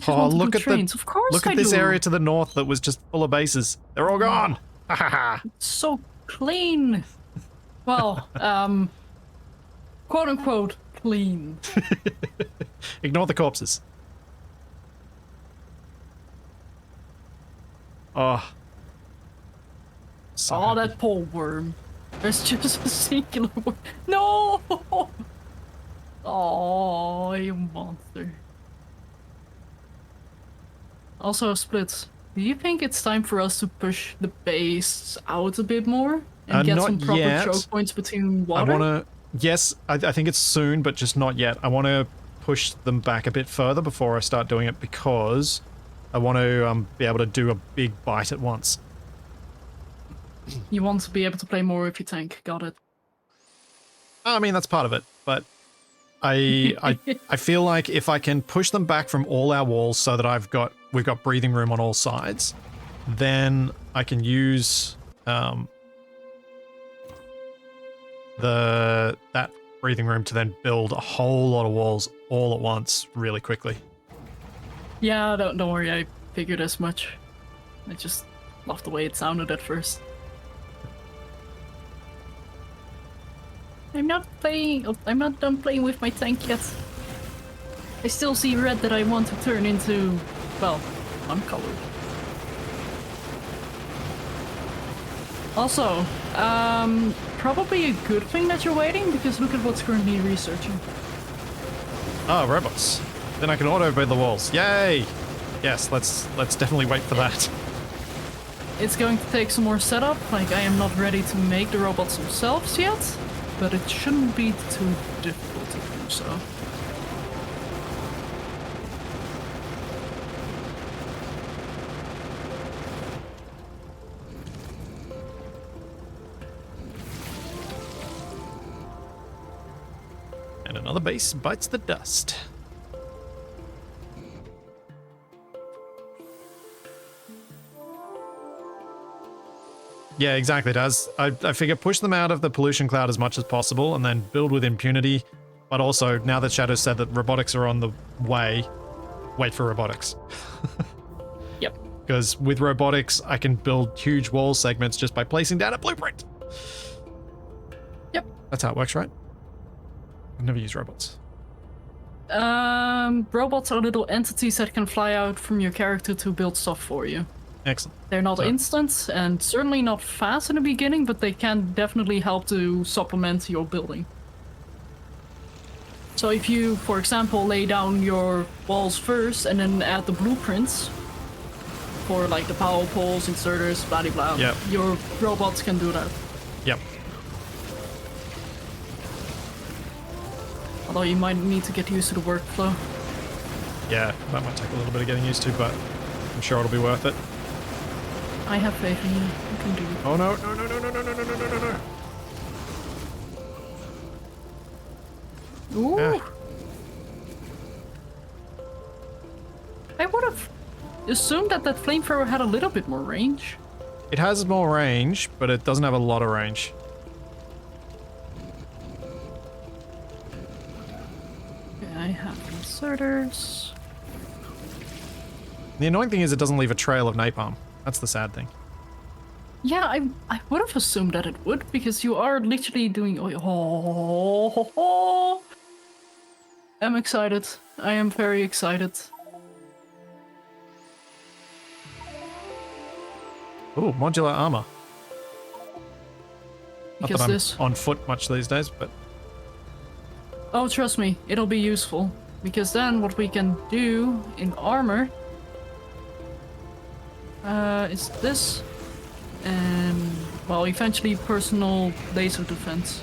Speaker 1: Oh, look at
Speaker 2: trains. Of course
Speaker 1: look at this area to the north that was just full of bases. They're all gone. Ha ha ha.
Speaker 2: So clean. Well, quote unquote clean.
Speaker 1: Ignore the corpses. Oh. So
Speaker 2: oh, that poor worm. There's just a singular one. No! Oh, you monster. Also, Splits, do you think it's time for us to push the base out a bit more? And get
Speaker 1: Not
Speaker 2: some proper
Speaker 1: yet.
Speaker 2: choke points between
Speaker 1: I
Speaker 2: water?
Speaker 1: want to... Yes, I think it's soon, but just not yet. I want to push them back a bit further before I start doing it because I want to be able to do a big bite at once.
Speaker 2: You want to be able to play more with your tank. Got it.
Speaker 1: I mean, that's part of it, but I feel like if I can push them back from all our walls so that we've got breathing room on all sides, then I can use that breathing room to then build a whole lot of walls all at once really quickly.
Speaker 2: Yeah, don't worry, I figured as much. I just loved the way it sounded at first. I'm not done playing with my tank yet. I still see red that I want to turn into, well, uncolored. Also, probably a good thing that you're waiting, because look at what's currently researching.
Speaker 1: Oh, robots. Then I can auto-build the walls. Yay! Yes, let's definitely wait for that.
Speaker 2: It's going to take some more setup, like I am not ready to make the robots themselves yet, but it shouldn't be too difficult to do so.
Speaker 1: And another base bites the dust. Yeah, exactly, Daz. I figure push them out of the pollution cloud as much as possible and then build with impunity. But also, now that Shadow said that robotics are on the way, wait for robotics.
Speaker 2: Yep.
Speaker 1: Because with robotics, I can build huge wall segments just by placing down a blueprint.
Speaker 2: Yep.
Speaker 1: That's how it works, right? I've never used robots.
Speaker 2: Robots are little entities that can fly out from your character to build stuff for you.
Speaker 1: Excellent.
Speaker 2: They're not
Speaker 1: So-
Speaker 2: instant and certainly not fast in the beginning, but they can definitely help to supplement your building. So if you, for example, lay down your walls first and then add the blueprints for like the power poles, inserters, blah blah blah,
Speaker 1: Yep.
Speaker 2: your robots can do that.
Speaker 1: Yep.
Speaker 2: Although you might need to get used to the workflow.
Speaker 1: Yeah, that might take a little bit of getting used to, but I'm sure it'll be worth it.
Speaker 2: I have faith in you. You can do it.
Speaker 1: Oh no, no, no, no, no, no, no, no, no, no, no.
Speaker 2: Ooh.
Speaker 1: Ah.
Speaker 2: I would have assumed that flamethrower had a little bit more range.
Speaker 1: It has more range, but it doesn't have a lot of range.
Speaker 2: Okay, I have inserters.
Speaker 1: The annoying thing is it doesn't leave a trail of napalm. That's the sad thing.
Speaker 2: Yeah, I would have assumed that it would, because you are literally doing... Oh, I'm excited. I am very excited.
Speaker 1: Ooh, modular armor. Not
Speaker 2: Because
Speaker 1: that I'm
Speaker 2: this...
Speaker 1: on foot much these days, but...
Speaker 2: Oh, trust me, it'll be useful. Because then what we can do in armor... is this... And, well, eventually personal laser defense.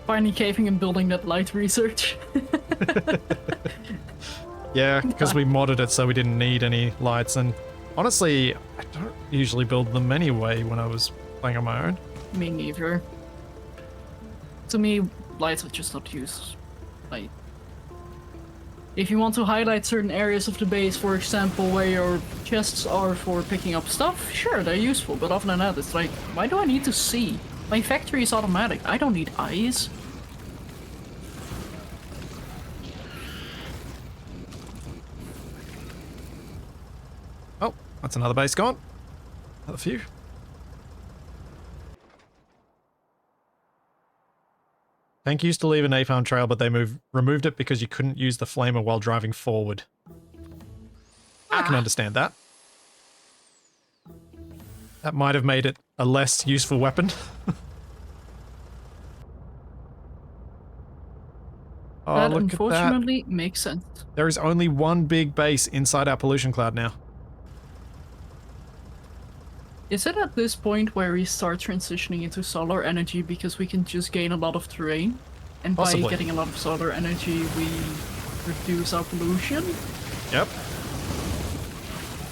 Speaker 2: Finally caving and building that light research.
Speaker 1: Yeah, because we modded it so we didn't need any lights, and honestly, I don't usually build them anyway when I was playing on my own.
Speaker 2: Me neither. To me, lights are just not used. Like, if you want to highlight certain areas of the base, for example, where your chests are for picking up stuff, sure, they're useful, but other than that, it's like, why do I need to see? My factory is automatic. I don't need eyes.
Speaker 1: Oh, that's another base gone. Another few. Tank used to leave a napalm trail, but they removed it because you couldn't use the flamer while driving forward. I can understand that. That might have made it a less useful weapon. Oh,
Speaker 2: That
Speaker 1: look at that.
Speaker 2: unfortunately makes sense.
Speaker 1: There is only one big base inside our pollution cloud now.
Speaker 2: Is it at this point where we start transitioning into solar energy because we can just gain a lot of terrain? And
Speaker 1: Possibly.
Speaker 2: by getting a lot of solar energy, we reduce our pollution?
Speaker 1: Yep.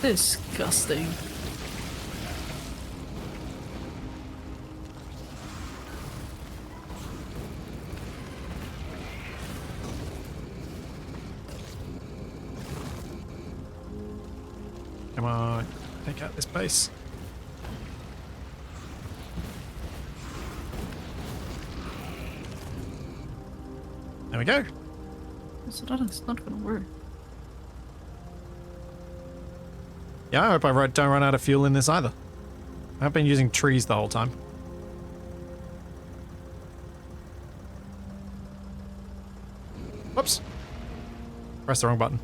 Speaker 2: Disgusting.
Speaker 1: Come on, take out this base. There we go.
Speaker 2: So that is not gonna work.
Speaker 1: Yeah, I hope I don't run out of fuel in this either. I've been using trees the whole time. Whoops. Press the wrong button.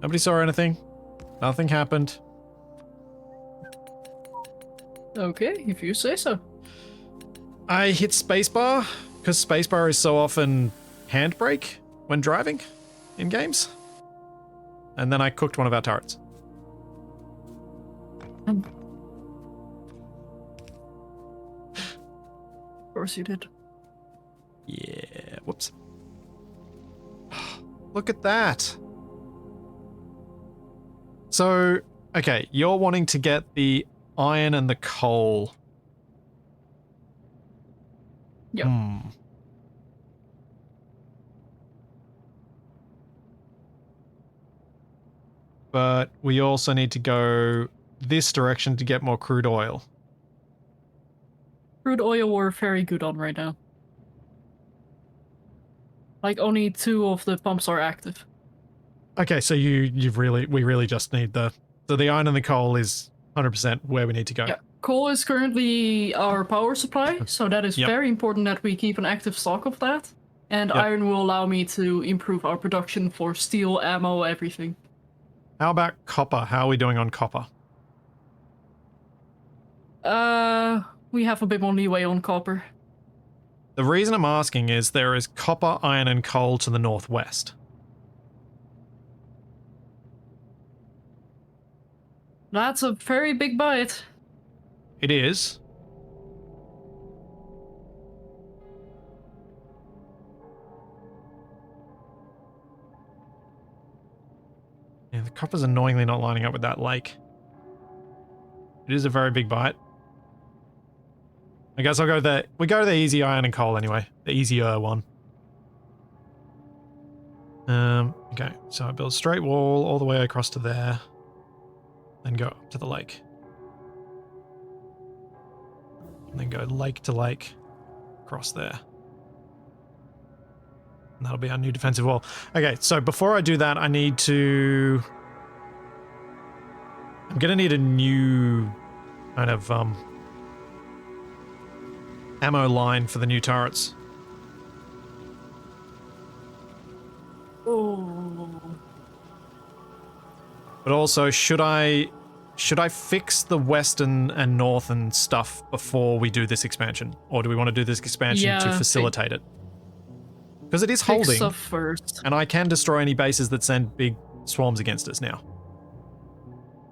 Speaker 1: Nobody saw anything. Nothing happened.
Speaker 2: Okay, if you say so.
Speaker 1: I hit spacebar because spacebar is so often handbrake when driving in games. And then I cooked one of our turrets.
Speaker 2: Of course you did.
Speaker 1: Yeah, whoops. Look at that. So, okay, you're wanting to get the iron and the coal.
Speaker 2: Yep.
Speaker 1: But we also need to go this direction to get more crude oil.
Speaker 2: Crude oil we're very good on right now. Like only 2 of the pumps are active.
Speaker 1: Okay, so we really just need so the iron and the coal is 100% where we need to go.
Speaker 2: Yeah, coal is currently our power supply, so that is very important that we keep an active stock of that. And iron will allow me to improve our production for steel, ammo, everything.
Speaker 1: How about copper? How are we doing on copper?
Speaker 2: We have a bit more leeway on copper.
Speaker 1: The reason I'm asking is there is copper, iron, and coal to the northwest.
Speaker 2: That's a very big bite.
Speaker 1: It is. Yeah, the copper's annoyingly not lining up with that lake. It is a very big bite. I guess I'll go we go the easy iron and coal anyway. The easier one. Okay, so I build a straight wall all the way across to there. Then go up to the lake. And then go lake to lake. Across there. And that'll be our new defensive wall. Okay, so before I do that, I need to... I'm gonna need a new kind of ammo line for the new turrets.
Speaker 2: Oh.
Speaker 1: But also, should I fix the western and northern stuff before we do this expansion? Or do we want to do this expansion to facilitate it? Because it is holding,
Speaker 2: stuff first.
Speaker 1: And I can destroy any bases that send big swarms against us now.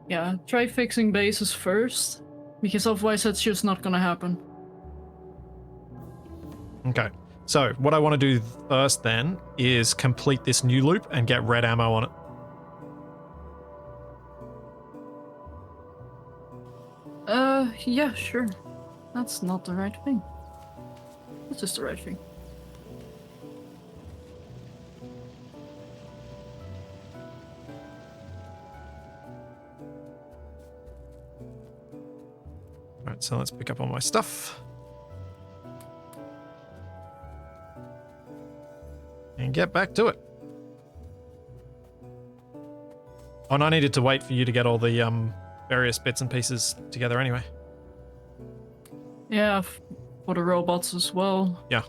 Speaker 2: Yeah, try fixing bases first, because otherwise that's just not gonna happen.
Speaker 1: Okay, so what I want to do first then is complete this new loop and get red ammo on it.
Speaker 2: Yeah, sure. That's not the right thing. That's just the right thing.
Speaker 1: Alright, so let's pick up all my stuff. And get back to it. Oh, and I needed to wait for you to get all the various bits and pieces together anyway.
Speaker 2: Yeah, for the robots as well.
Speaker 1: Yeah.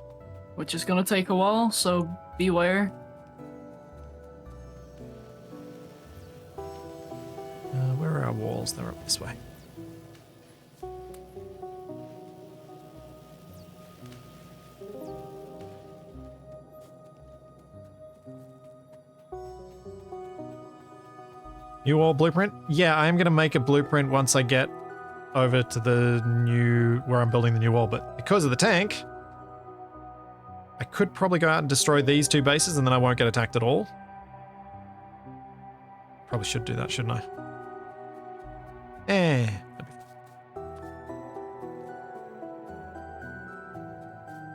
Speaker 2: Which is gonna take a while, so beware.
Speaker 1: Where walls. They're up this way. New wall blueprint? Yeah, I am going to make a blueprint once I get over to the new, where I'm building the new wall, but because of the tank, I could probably go out and destroy these 2 bases and then I won't get attacked at all. Probably should do that, shouldn't I? That'd be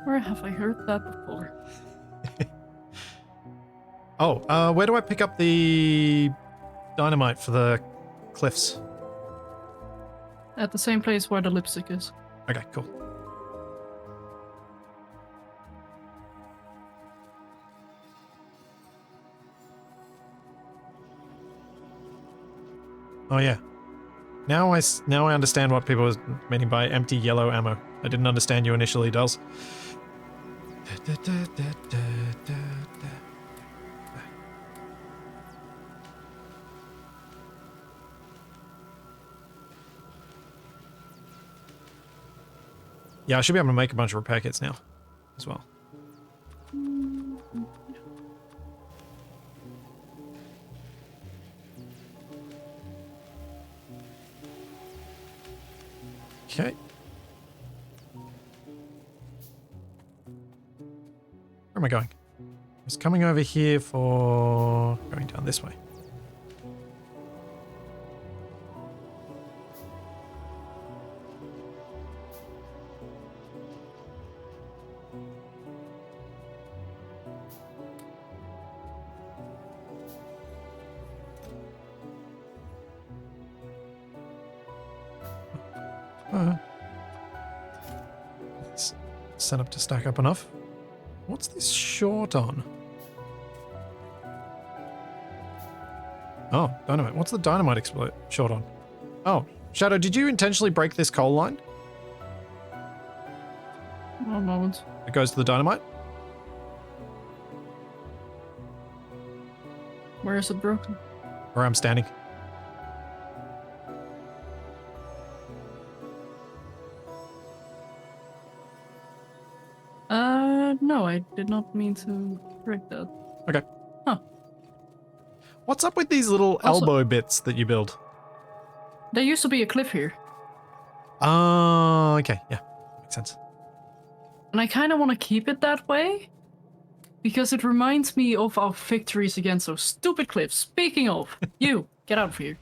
Speaker 2: Where have I heard that before?
Speaker 1: Oh, where do I pick up the dynamite for the cliffs?
Speaker 2: At the same place where the lipstick is.
Speaker 1: Okay, cool. Oh yeah. Now I understand what people was meaning by empty yellow ammo. I didn't understand you initially, Dolls. Yeah, I should be able to make a bunch of repair kits now as well. Okay. Where am I going? I was coming over here for going down this way. It's set up to stack up enough. What's this short on? Oh, dynamite. What's the dynamite explode short on? Oh, Shadow, did you intentionally break this coal line?
Speaker 2: One moment.
Speaker 1: It goes to the dynamite?
Speaker 2: Where is it broken?
Speaker 1: Where I'm standing.
Speaker 2: No, I did not mean to break that.
Speaker 1: Okay.
Speaker 2: Huh.
Speaker 1: What's up with these little
Speaker 2: Also-
Speaker 1: elbow bits that you build?
Speaker 2: There used to be a cliff here,
Speaker 1: Oh, okay. Yeah. Makes sense.
Speaker 2: and I kind of want to keep it that way because it reminds me of our victories against those stupid cliffs. Speaking of, you get out of here.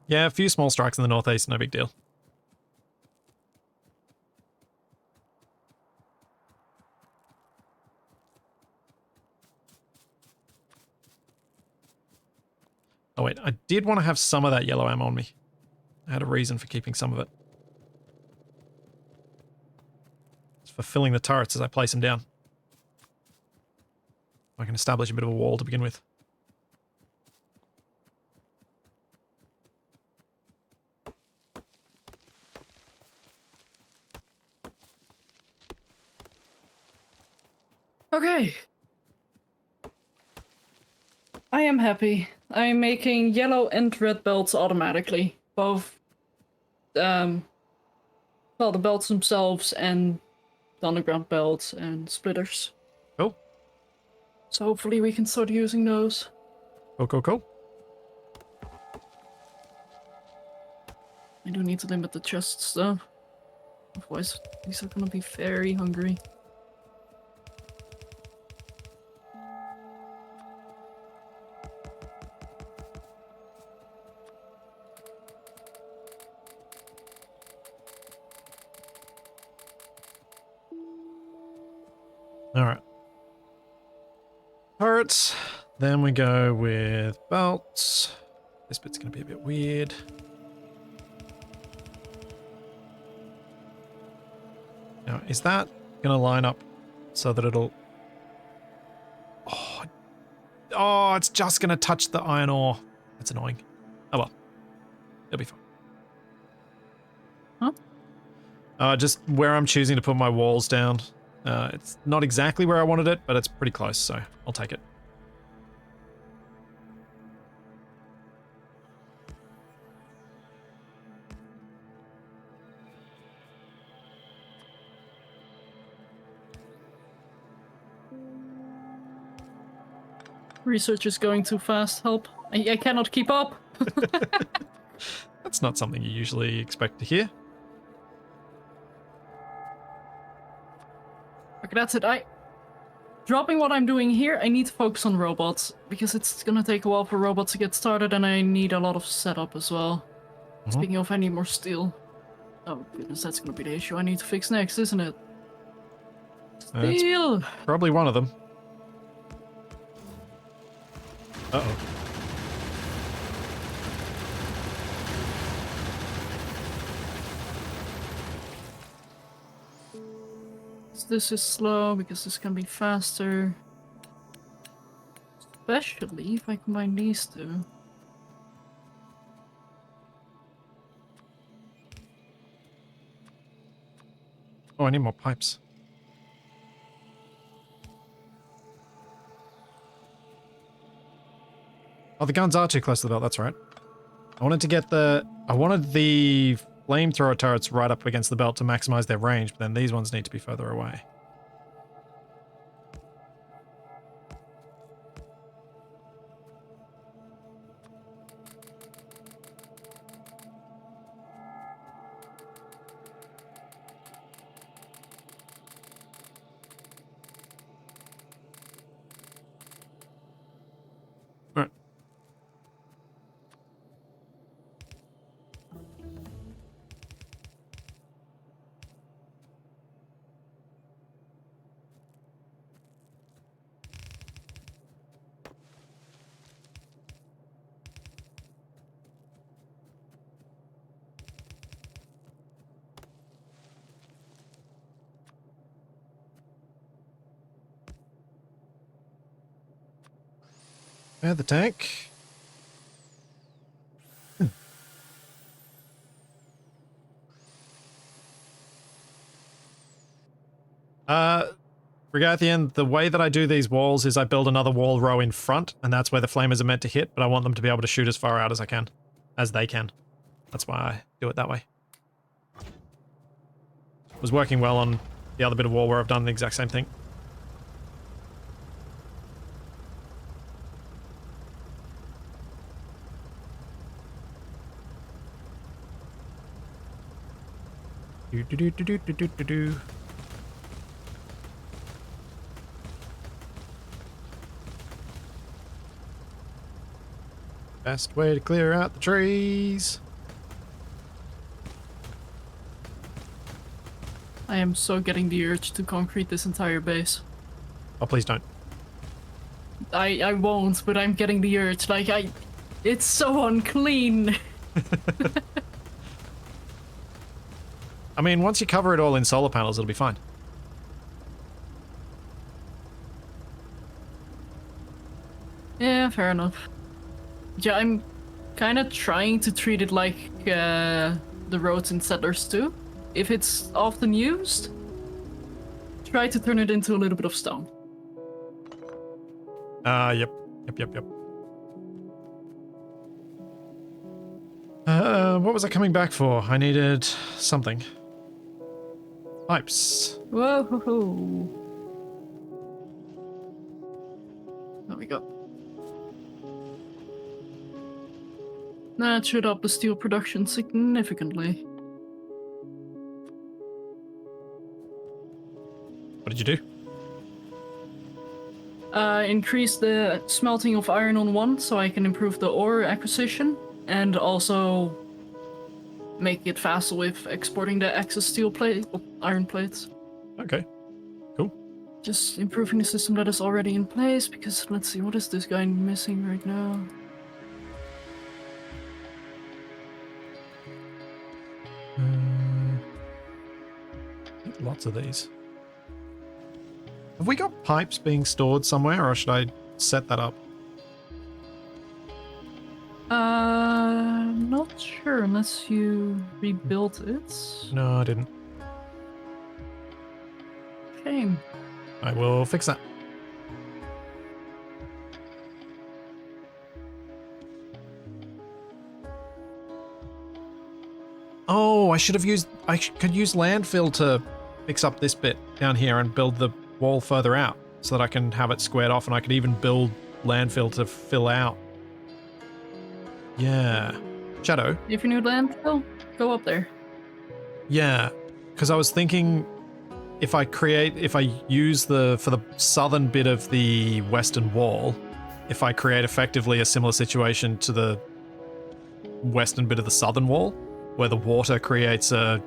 Speaker 1: Yeah, a few small strikes in the northeast, no big deal. Oh wait, I did want to have some of that yellow ammo on me. I had a reason for keeping some of it. It's for filling the turrets as I place them down. I can establish a bit of a wall to begin with.
Speaker 2: Okay. I am happy. I'm making yellow and red belts automatically. Both, well, the belts themselves and the underground belts and splitters.
Speaker 1: Cool.
Speaker 2: So hopefully we can start using those.
Speaker 1: Cool, cool, cool.
Speaker 2: I do need to limit the chests though. Otherwise, these are gonna be very hungry.
Speaker 1: Alright. Turrets. Then we go with belts. This bit's going to be a bit weird. Now, is that going to line up so that it'll... Oh, it's just going to touch the iron ore. That's annoying. Oh well. It'll be fine.
Speaker 2: Huh?
Speaker 1: Just where I'm choosing to put my walls down. It's not exactly where I wanted it, but it's pretty close, so I'll take it.
Speaker 2: Research is going too fast. Help. I cannot keep up.
Speaker 1: That's not something you usually expect to hear.
Speaker 2: Okay, that's it. Dropping what I'm doing here, I need to focus on robots, because it's gonna take a while for robots to get started, and I need a lot of setup as well. Speaking of, I need more steel. Oh goodness, that's gonna be the issue I need to fix next, isn't it? Steel!
Speaker 1: That's probably one of them. Uh-oh.
Speaker 2: This is slow, because this can be faster. Especially if I combine these two.
Speaker 1: Oh, I need more pipes. Oh, the guns are too close to the belt, that's right. I wanted the flamethrower turrets right up against the belt to maximize their range, but then these ones need to be further away. All right. Yeah, the tank. Regathian, the way that I do these walls is I build another wall row in front, and that's where the flamers are meant to hit, but I want them to be able to shoot as far out as I can. As they can. That's why I do it that way. It was working well on the other bit of wall where I've done the exact same thing. Do do do do do do do do. Best way to clear out the trees.
Speaker 2: I am so getting the urge to concrete this entire base.
Speaker 1: Oh, please don't.
Speaker 2: I won't, but I'm getting the urge. Like, it's so unclean.
Speaker 1: I mean, once you cover it all in solar panels, it'll be fine.
Speaker 2: Yeah, fair enough. Yeah, I'm kind of trying to treat it like the roads in Settlers 2. If it's often used, try to turn it into a little bit of stone.
Speaker 1: Yep. What was I coming back for? I needed something. Pipes.
Speaker 2: Whoa, ho, ho. There we go. That should up the steel production significantly.
Speaker 1: What did you do?
Speaker 2: Increase the smelting of iron on 1 so I can improve the ore acquisition, and also make it faster with exporting the excess steel plate, iron plates.
Speaker 1: Okay. Cool.
Speaker 2: Just improving the system that is already in place, because let's see, what is this guy missing right now?
Speaker 1: Lots of these. Have we got pipes being stored somewhere, or should I set that up?
Speaker 2: Not sure unless you rebuilt it.
Speaker 1: No, I didn't.
Speaker 2: shame.
Speaker 1: I will fix that. Oh, I should have used... could use landfill to fix up this bit down here and build the wall further out so that I can have it squared off, and I could even build landfill to fill out. Yeah. Shadow.
Speaker 2: If you need landfill, go up there.
Speaker 1: Yeah, because I was thinking if I use for the southern bit of the western wall, if I create effectively a similar situation to the western bit of the southern wall, where the water creates a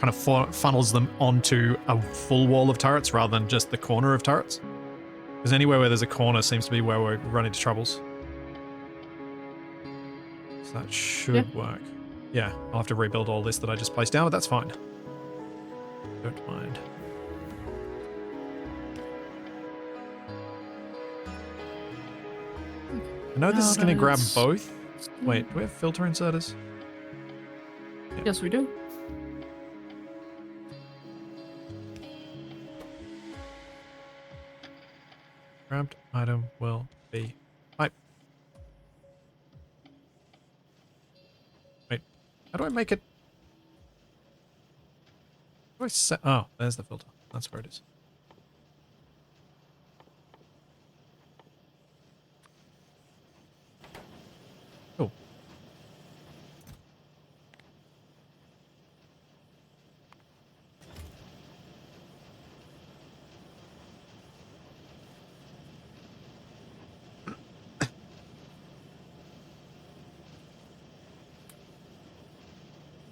Speaker 1: kind of funnels them onto a full wall of turrets rather than just the corner of turrets. Because anywhere where there's a corner seems to be where we run into troubles. So that should work. Yeah, I'll have to rebuild all this that I just placed down, but that's fine. Don't mind. I know this is going to grab both. Wait, do we have filter inserters?
Speaker 2: Yeah. Yes, we do.
Speaker 1: Grabbed item will be pipe. Wait, how do I make it? How do I set? Oh, there's the filter. That's where it is. Cool.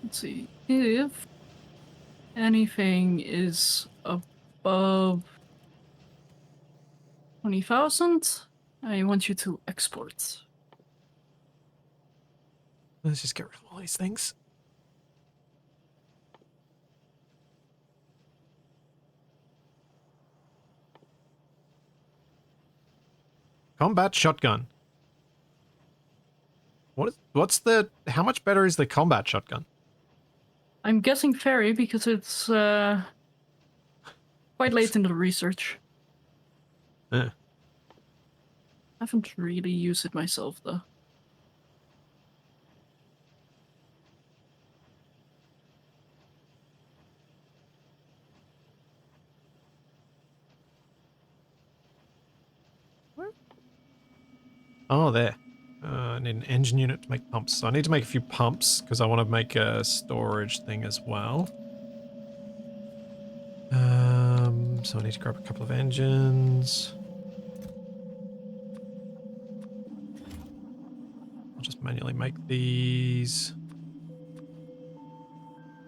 Speaker 2: Let's see. If anything is above 20,000, I want you to export.
Speaker 1: Let's just get rid of all these things. Combat shotgun. How much better is the combat shotgun?
Speaker 2: I'm guessing fairy because it's quite late into the research.
Speaker 1: Yeah.
Speaker 2: I haven't really used it myself though.
Speaker 1: Oh, there. I need an engine unit to make pumps. So I need to make a few pumps because I want to make a storage thing as well. So I need to grab a couple of engines. I'll just manually make these.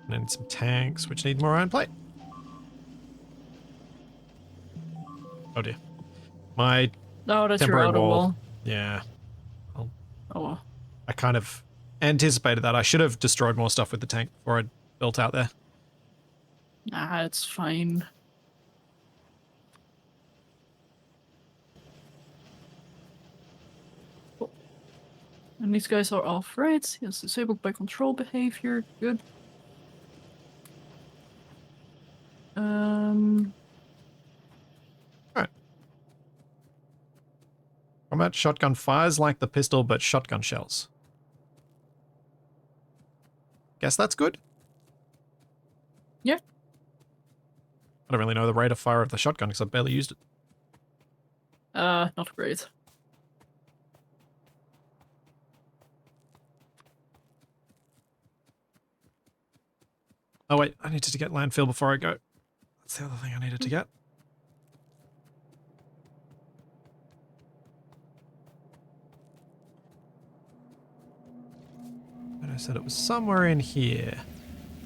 Speaker 1: And then some tanks, which need more iron plate. Oh dear. My
Speaker 2: that's your
Speaker 1: temporary
Speaker 2: outer wall.
Speaker 1: Yeah.
Speaker 2: Oh well.
Speaker 1: I kind of anticipated that. I should have destroyed more stuff with the tank before I built out there.
Speaker 2: Nah, it's fine. Cool. And these guys are off, right? Yes, disabled by control behavior. Good.
Speaker 1: Alright. Combat shotgun fires like the pistol, but shotgun shells. Guess that's good.
Speaker 2: Yeah.
Speaker 1: I don't really know the rate of fire of the shotgun because I barely used it.
Speaker 2: Not great.
Speaker 1: Oh wait, I needed to get landfill before I go. That's the other thing I needed to get. And I said it was somewhere in here.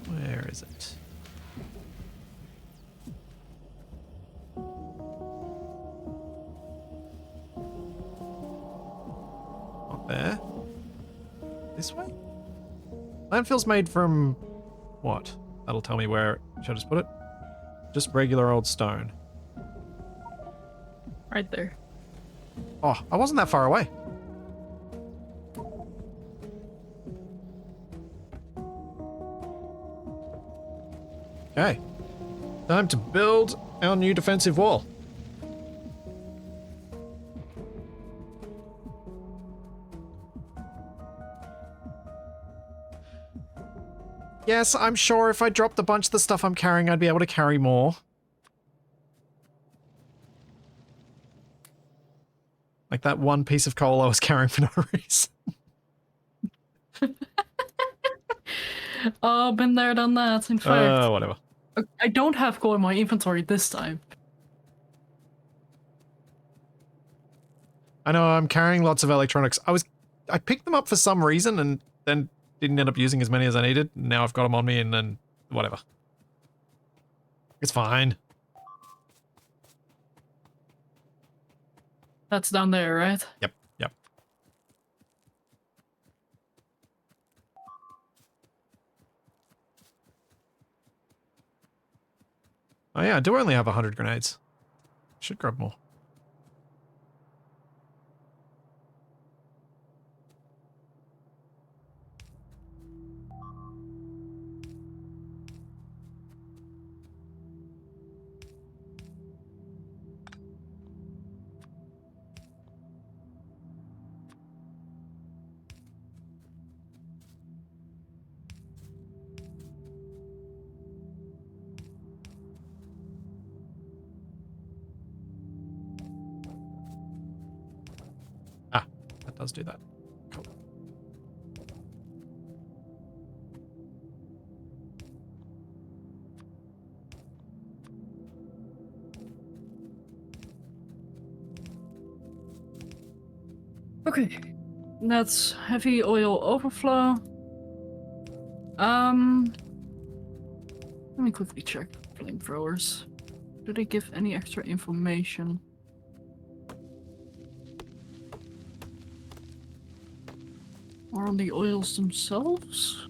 Speaker 1: Where is it? Not there. This way? Landfill's made from what? That'll tell me where. Should I just put it? Just regular old stone.
Speaker 2: Right there.
Speaker 1: Oh, I wasn't that far away. Okay. Time to build our new defensive wall. Yes, I'm sure if I dropped a bunch of the stuff I'm carrying, I'd be able to carry more. Like that one piece of coal I was carrying for no reason.
Speaker 2: Oh, been there, done that, in fact.
Speaker 1: Whatever.
Speaker 2: I don't have coal in my inventory this time.
Speaker 1: I know, I'm carrying lots of electronics. I picked them up for some reason and then didn't end up using as many as I needed. Now I've got them on me and then whatever. It's fine.
Speaker 2: That's down there, right?
Speaker 1: Yep, yep. Oh yeah, I do only have 100 grenades. Should grab more. Ah, that does do that. Cool.
Speaker 2: Okay. That's heavy oil overflow. Let me quickly check flamethrowers. Do they give any extra information? Or on the oils themselves?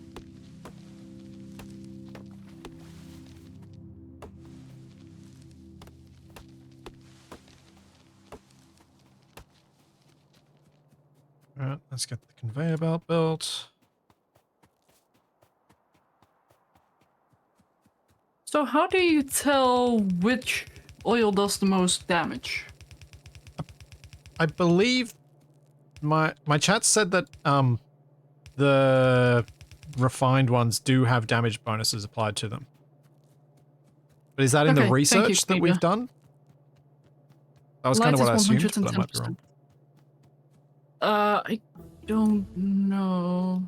Speaker 1: Alright, let's get the conveyor belt built.
Speaker 2: So how do you tell which oil does the most damage?
Speaker 1: I believe my chat said that the refined ones do have damage bonuses applied to them. But is that in the research that we've done? That was kind of what I assumed, but I might be wrong.
Speaker 2: I don't know.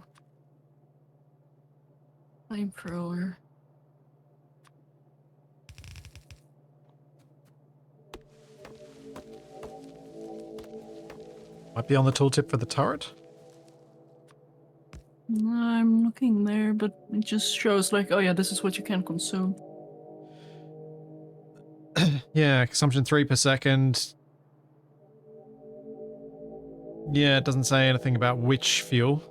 Speaker 2: Flamethrower.
Speaker 1: Might be on the tooltip for the turret.
Speaker 2: I'm looking there, but it just shows like, oh yeah, this is what you can consume.
Speaker 1: Yeah, consumption 3 per second. Yeah, it doesn't say anything about which fuel.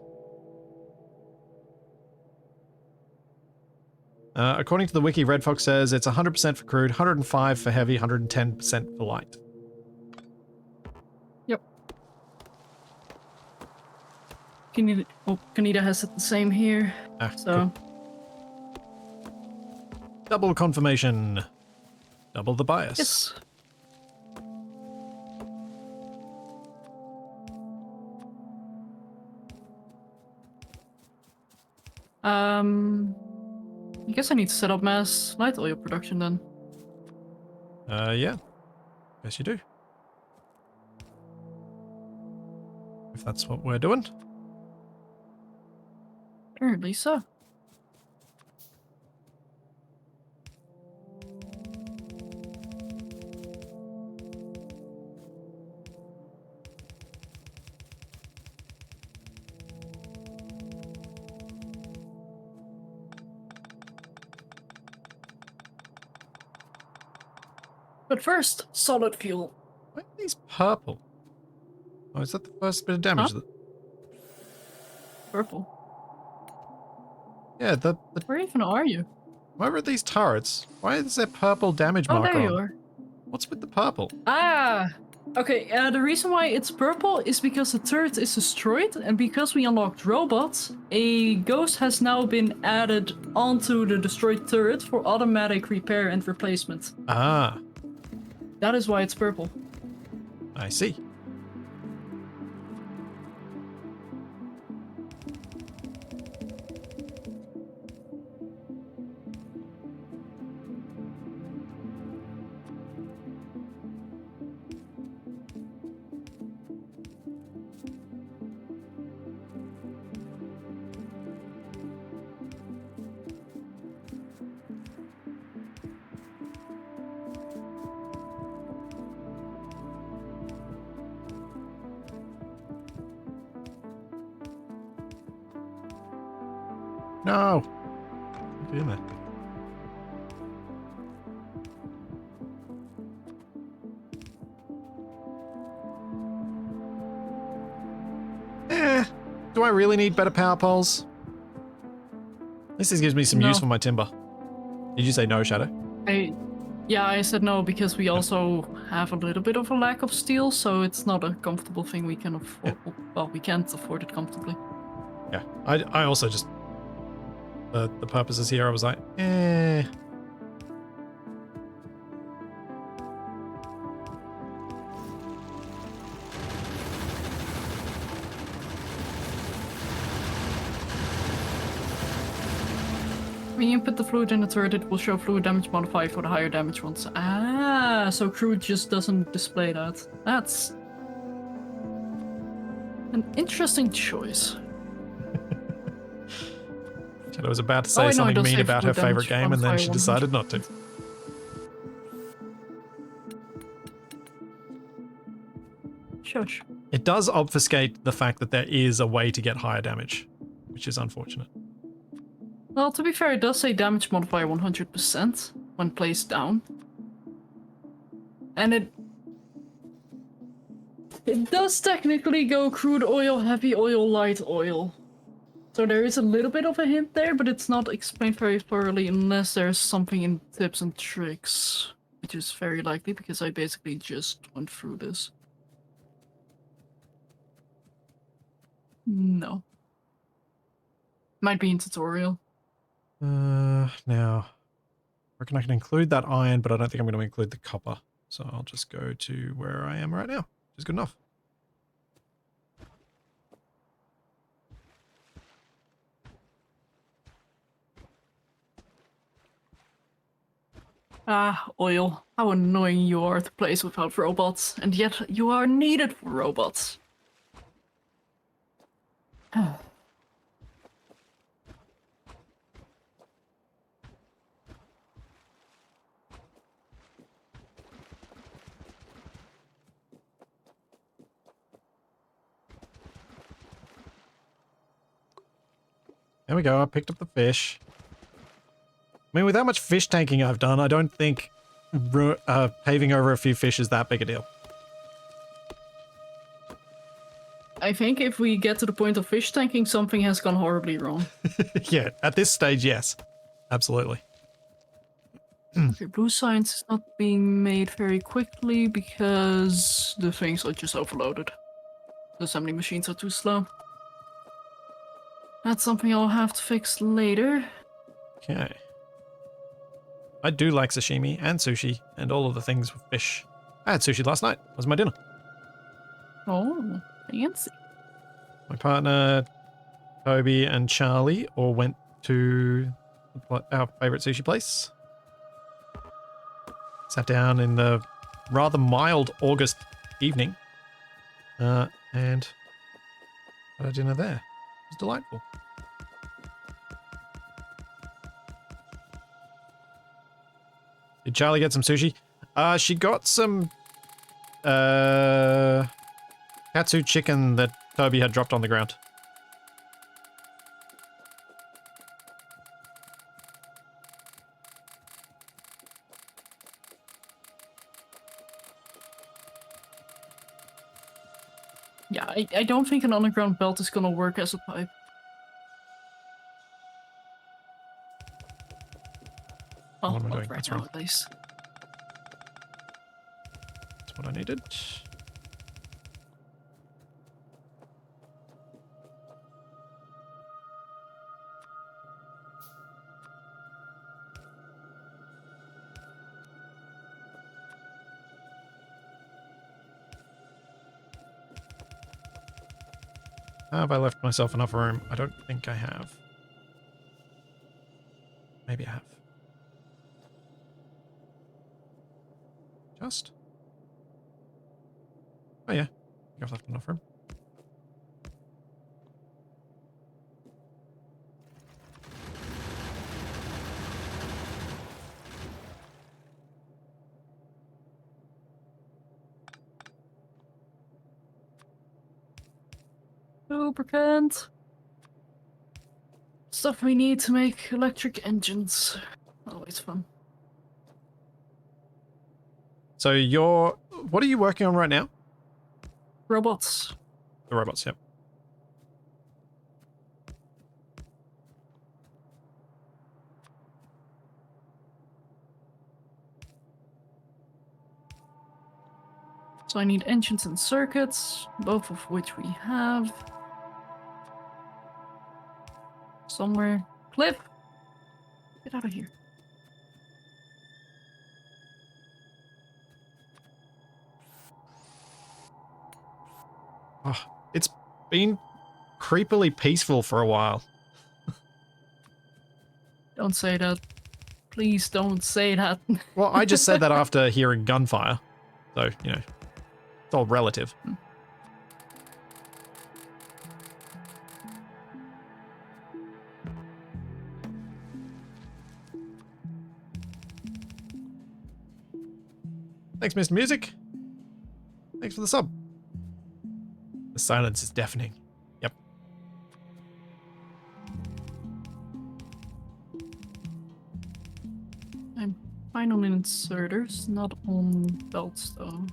Speaker 1: According to the wiki, Red Fox says it's 100% for crude, 105 for heavy, 110% for light.
Speaker 2: Yep. Kaneda has it the same here. So.
Speaker 1: Cool. Double confirmation. Double the bias.
Speaker 2: Yes. I guess I need to set up mass light oil production then.
Speaker 1: Yeah. Yes, you do. If that's what we're doing.
Speaker 2: Apparently so. But first, solid fuel.
Speaker 1: Why are these purple? Oh, is that the first bit of damage?
Speaker 2: Huh? Purple.
Speaker 1: Yeah,
Speaker 2: Where even are you?
Speaker 1: Where are these turrets? Why is there purple damage marker
Speaker 2: there you
Speaker 1: on?
Speaker 2: are.
Speaker 1: What's with the purple?
Speaker 2: Ah! Okay, the reason why it's purple is because the turret is destroyed, and because we unlocked robots, a ghost has now been added onto the destroyed turret for automatic repair and replacement.
Speaker 1: Ah,
Speaker 2: That is why it's purple.
Speaker 1: I see. No. What are you doing there? Do I really need better power poles? At least this gives me some
Speaker 2: No.
Speaker 1: use for my timber. Did you say no, Shadow?
Speaker 2: Yeah, I said no because we also have a little bit of a lack of steel, so it's not a comfortable thing we can afford.
Speaker 1: Yeah.
Speaker 2: Well, we can't afford it comfortably.
Speaker 1: Yeah. I also just... the purposes here, I was like,
Speaker 2: When you input the fluid in the turret, it will show fluid damage modifier for the higher damage ones. Ah, so crew just doesn't display that. That's an interesting choice.
Speaker 1: Shadow was about to
Speaker 2: Oh,
Speaker 1: say
Speaker 2: I know, it
Speaker 1: something
Speaker 2: does
Speaker 1: mean
Speaker 2: say
Speaker 1: about her
Speaker 2: fluid
Speaker 1: favorite
Speaker 2: damage
Speaker 1: game, and then
Speaker 2: modifier
Speaker 1: she
Speaker 2: 100.
Speaker 1: decided not to.
Speaker 2: Shush.
Speaker 1: It does obfuscate the fact that there is a way to get higher damage, which is unfortunate.
Speaker 2: Well, to be fair, it does say damage modifier 100% when placed down. And it does technically go crude oil, heavy oil, light oil. So there is a little bit of a hint there, but it's not explained very thoroughly unless there's something in tips and tricks. Which is very likely because I basically just went through this. No. Might be in tutorial.
Speaker 1: Now, I reckon I can include that iron, but I don't think I'm going to include the copper. So I'll just go to where I am right now, which is good enough.
Speaker 2: Ah, oil. How annoying you are to place without robots, and yet you are needed for robots.
Speaker 1: There we go, I picked up the fish. I mean, with how much fish tanking I've done, I don't think paving over a few fish is that big a deal.
Speaker 2: I think if we get to the point of fish tanking, something has gone horribly wrong.
Speaker 1: Yeah, at this stage, yes. Absolutely.
Speaker 2: Okay, blue science is not being made very quickly because the things are just overloaded. The assembly machines are too slow. That's something I'll have to fix later.
Speaker 1: Okay. I do like sashimi and sushi and all of the things with fish. I had sushi last night. That was my dinner.
Speaker 2: Oh, fancy.
Speaker 1: My partner, Toby, and Charlie all went to our favorite sushi place. Sat down in the rather mild August evening and had a dinner there. It was delightful. Did Charlie get some sushi? She got some katsu chicken that Toby had dropped on the ground.
Speaker 2: Yeah, I don't think an underground belt is gonna work as a pipe. Oh,
Speaker 1: What am I
Speaker 2: not
Speaker 1: doing?
Speaker 2: right
Speaker 1: That's
Speaker 2: now
Speaker 1: wrong.
Speaker 2: at least.
Speaker 1: That's what I needed. Have I left myself enough room? I don't think I have. Maybe I have. Just? Oh yeah, I think I've left enough room.
Speaker 2: Lubricant. Stuff we need to make electric engines. Always fun.
Speaker 1: So what are you working on right now?
Speaker 2: Robots.
Speaker 1: The robots, yep.
Speaker 2: So I need engines and circuits, both of which we have. Somewhere. Cliff! Get out of here.
Speaker 1: Oh, it's been creepily peaceful for a while.
Speaker 2: Don't say that. Please don't say that.
Speaker 1: Well, I just said that after hearing gunfire. So, you know, it's all relative. Thanks, Mr. Music. Thanks for the sub. The silence is deafening. Yep.
Speaker 2: I'm fine on inserters, not on belts though.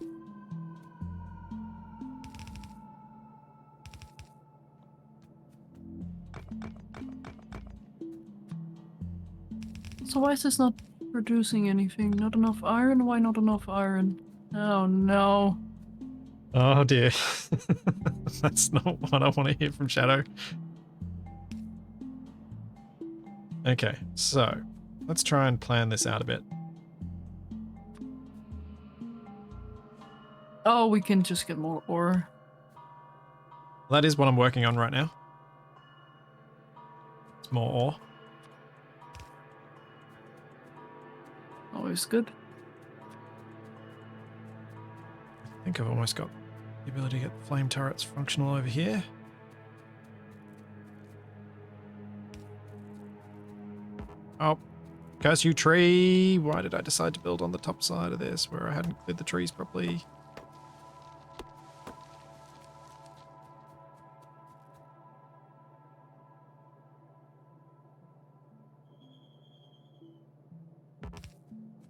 Speaker 2: So why is this not producing anything? Not enough iron? Why not enough iron? Oh no.
Speaker 1: Oh dear. That's not what I want to hear from Shadow. Okay, so let's try and plan this out a bit.
Speaker 2: Oh, we can just get more ore.
Speaker 1: That is what I'm working on right now. It's more ore.
Speaker 2: Always good.
Speaker 1: I think I've almost got the ability to get the flame turrets functional over here. Oh, curse you, tree. Why did I decide to build on the top side of this where I hadn't cleared the trees properly?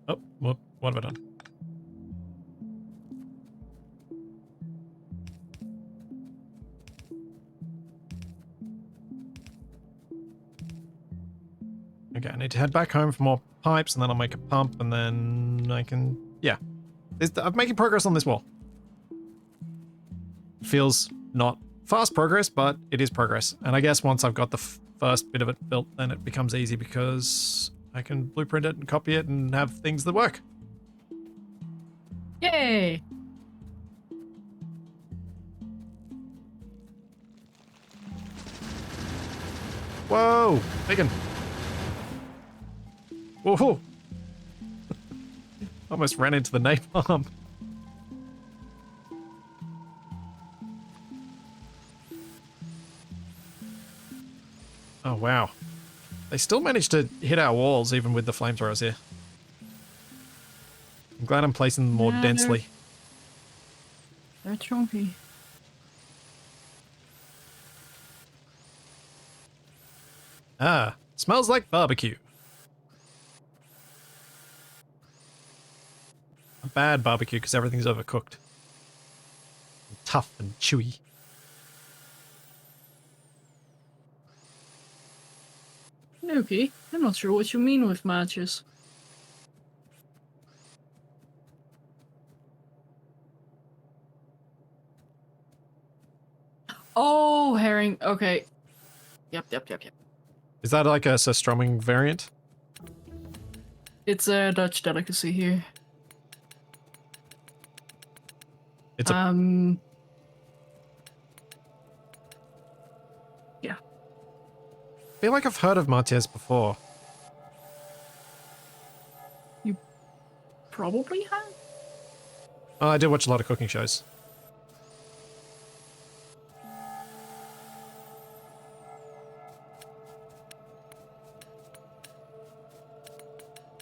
Speaker 1: Oh, what have I done? Okay, I need to head back home for more pipes, and then I'll make a pump, and then I can... Yeah. I'm making progress on this wall. It feels not fast progress, but it is progress. And I guess once I've got the first bit of it built, then it becomes easy because I can blueprint it and copy it and have things that work.
Speaker 2: Yay!
Speaker 1: Whoa! Bacon! Whoa! Almost ran into the napalm. Oh, wow. They still managed to hit our walls even with the flamethrowers here. I'm glad I'm placing them more
Speaker 2: Yeah,
Speaker 1: densely.
Speaker 2: They're chunky.
Speaker 1: Ah, smells like barbecue. A bad barbecue because everything's overcooked. And tough and chewy.
Speaker 2: Okay, I'm not sure what you mean with matches. Oh, herring. Okay. Yep.
Speaker 1: Is that like a surströmming variant?
Speaker 2: It's a Dutch delicacy here.
Speaker 1: It's a... feel like I've heard of Martiez before.
Speaker 2: You probably have?
Speaker 1: Oh, I do watch a lot of cooking shows.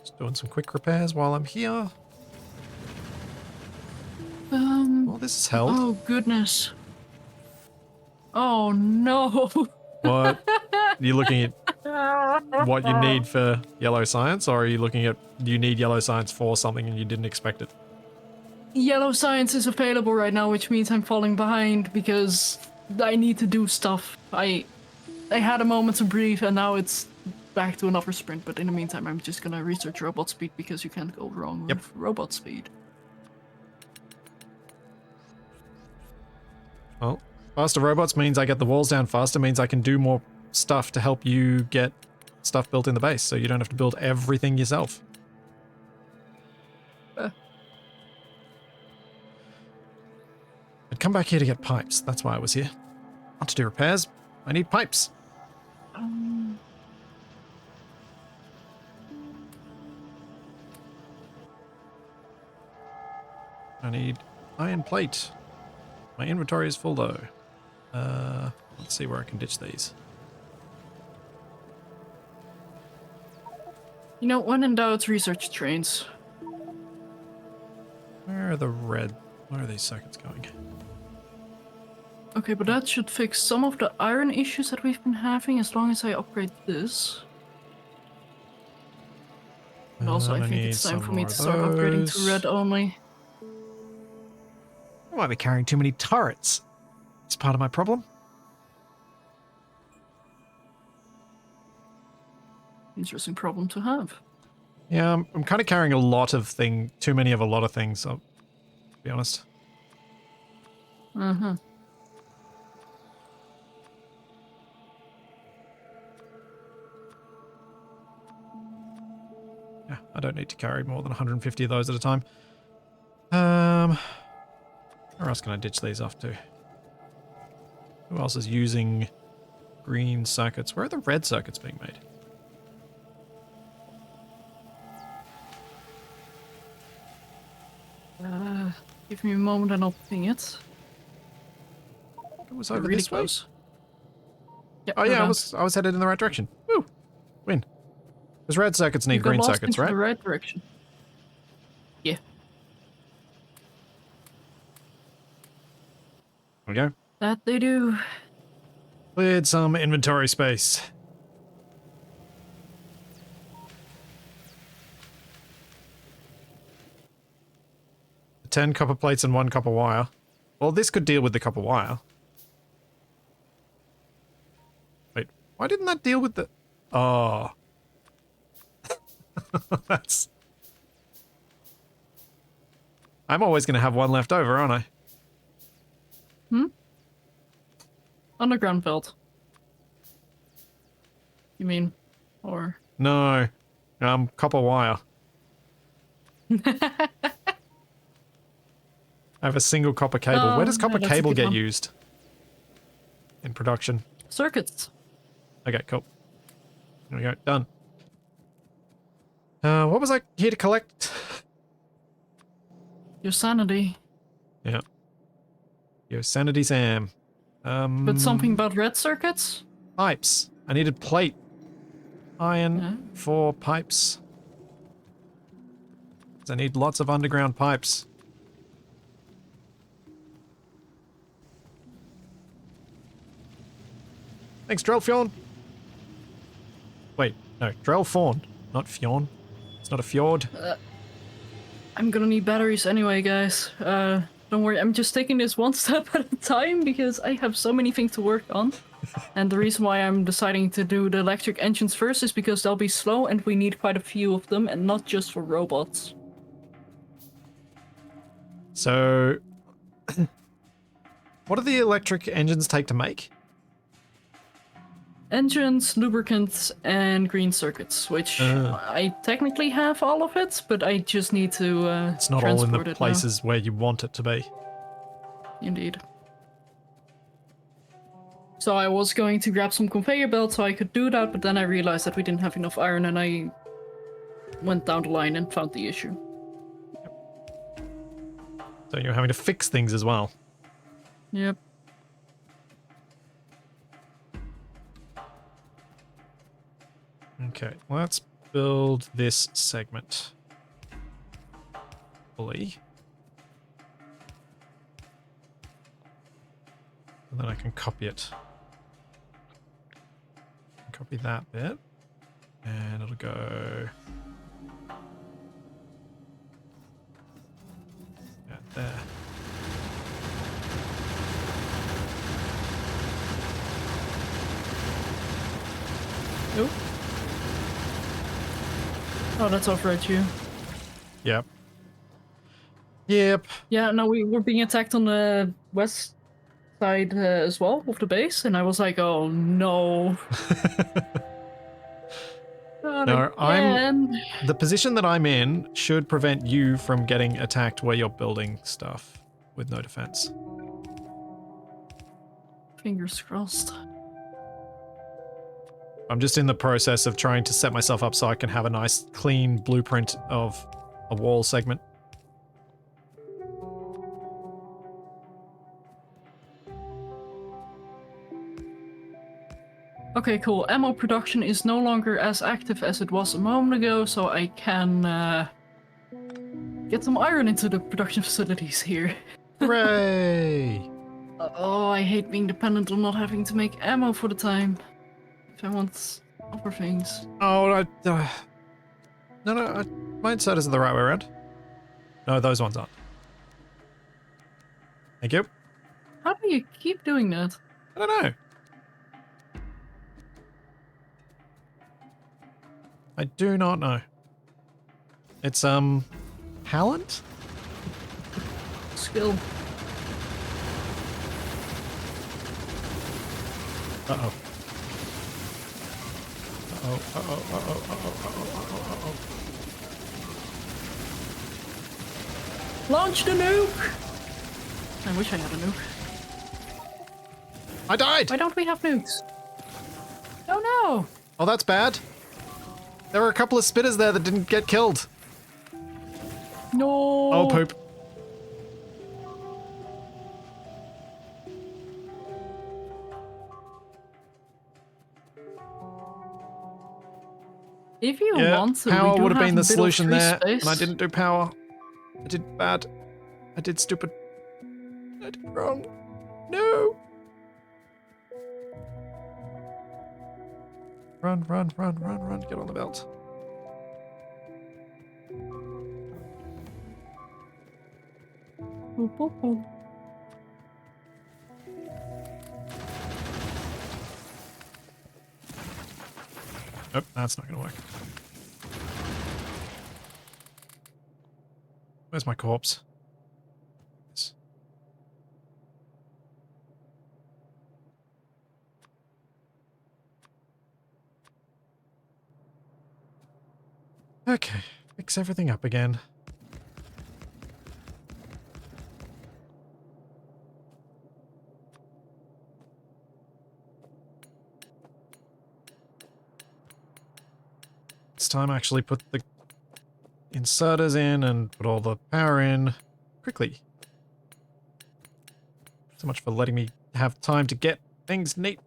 Speaker 1: Just doing some quick repairs while I'm here. Well, this is held.
Speaker 2: Oh, goodness. Oh, no.
Speaker 1: What? Are you looking at what you need for yellow science, or are you looking at you need yellow science for something and you didn't expect it?
Speaker 2: Yellow science is available right now, which means I'm falling behind because I need to do stuff. I had a moment to breathe and now it's back to another sprint, but in the meantime I'm just gonna research robot speed because you can't go wrong with robot speed.
Speaker 1: Well, faster robots means I get the walls down faster, means I can do more stuff to help you get stuff built in the base, so you don't have to build everything yourself. I'd come back here to get pipes. That's why I was here. Not to do repairs. I need pipes. I need iron plate. My inventory is full though. Let's see where I can ditch these.
Speaker 2: You know, when in doubt, research trains.
Speaker 1: Where are these circuits going?
Speaker 2: Okay, but that should fix some of the iron issues that we've been having as long as I upgrade this. And also I think it's time for me to start upgrading to red only.
Speaker 1: I might be carrying too many turrets. It's part of my problem.
Speaker 2: Interesting problem to have.
Speaker 1: Yeah, I'm kind of carrying a lot of too many of a lot of things, to be honest.
Speaker 2: Uh-huh.
Speaker 1: Yeah, I don't need to carry more than 150 of those at a time. Where else can I ditch these off to? Who else is using green circuits? Where are the red circuits being made?
Speaker 2: Give me a moment and I'll ping it.
Speaker 1: It was over
Speaker 2: really
Speaker 1: this way.
Speaker 2: close. Yep,
Speaker 1: Oh yeah,
Speaker 2: down.
Speaker 1: I was headed in the right direction. Woo! Win. Because red circuits need
Speaker 2: You got
Speaker 1: green
Speaker 2: lost
Speaker 1: circuits,
Speaker 2: into
Speaker 1: right?
Speaker 2: the right direction. Yeah.
Speaker 1: There we go.
Speaker 2: That they do.
Speaker 1: Cleared some inventory space. Ten copper plates and 1 copper wire. Well, this could deal with the copper wire. Wait, why didn't that deal with the... Oh. That's... I'm always going to have one left over, aren't I?
Speaker 2: Underground belt. You mean? Or...
Speaker 1: No. Copper wire. I have a single copper cable. Where does copper
Speaker 2: that's a
Speaker 1: cable
Speaker 2: good
Speaker 1: get
Speaker 2: one.
Speaker 1: used? In production.
Speaker 2: Circuits.
Speaker 1: Okay, cool. There we go. Done. What was I here to collect?
Speaker 2: Your sanity.
Speaker 1: Yeah. Yosemite Sam.
Speaker 2: But something about red circuits?
Speaker 1: Pipes. I needed plate. Iron for pipes. 'Cause I need lots of underground pipes. Thanks, Drellfjorn. Wait, no, Drellfawn, not Fjorn. It's not a fjord.
Speaker 2: I'm gonna need batteries anyway, guys. Don't worry, I'm just taking this one step at a time because I have so many things to work on. And the reason why I'm deciding to do the electric engines first is because they'll be slow and we need quite a few of them, and not just for robots.
Speaker 1: So, what do the electric engines take to make?
Speaker 2: Engines, lubricants, and green circuits, which I technically have all of it, but I just need to
Speaker 1: It's not all in the
Speaker 2: transport it
Speaker 1: places where you want it to be.
Speaker 2: now. Indeed. So I was going to grab some conveyor belts so I could do that, but then I realized that we didn't have enough iron, and I went down the line and found the issue.
Speaker 1: So you're having to fix things as well.
Speaker 2: Yep.
Speaker 1: Okay, let's build this segment fully. And then I can copy it. Copy that bit. And it'll go... there.
Speaker 2: Nope. Oh, that's over at you.
Speaker 1: Yep. Yep.
Speaker 2: Yeah, no, we were being attacked on the west side as well of the base, and I was like, oh no.
Speaker 1: No, the position that I'm in should prevent you from getting attacked where you're building stuff with no defense.
Speaker 2: Fingers crossed.
Speaker 1: I'm just in the process of trying to set myself up so I can have a nice clean blueprint of a wall segment.
Speaker 2: Okay, cool. Ammo production is no longer as active as it was a moment ago, so I can get some iron into the production facilities here.
Speaker 1: Hooray!
Speaker 2: Oh, I hate being dependent on not having to make ammo for the time. If I want other things.
Speaker 1: Oh, no, mine said is the right way around. No, those ones aren't. Thank you.
Speaker 2: How do you keep doing that?
Speaker 1: I don't know. I do not know. It's, talent?
Speaker 2: Skill.
Speaker 1: Uh-oh. Uh-oh.
Speaker 2: Launch the nuke! I wish I had a nuke.
Speaker 1: I died!
Speaker 2: Why don't we have nukes? Oh no!
Speaker 1: Oh, that's bad. There were a couple of spitters there that didn't get killed.
Speaker 2: No!
Speaker 1: Oh, poop.
Speaker 2: If you
Speaker 1: Yeah,
Speaker 2: want to,
Speaker 1: power
Speaker 2: we do
Speaker 1: would have been the
Speaker 2: middle
Speaker 1: solution
Speaker 2: free
Speaker 1: there,
Speaker 2: space.
Speaker 1: and I didn't do power. I did bad. I did stupid. I did wrong. No! Run, get on the belt.
Speaker 2: Boop, boop, boop.
Speaker 1: Nope, that's not gonna work. Where's my corpse? Yes. Okay, fix everything up again. This time I actually put the inserters in and put all the power in quickly. So much for letting me have time to get things neat.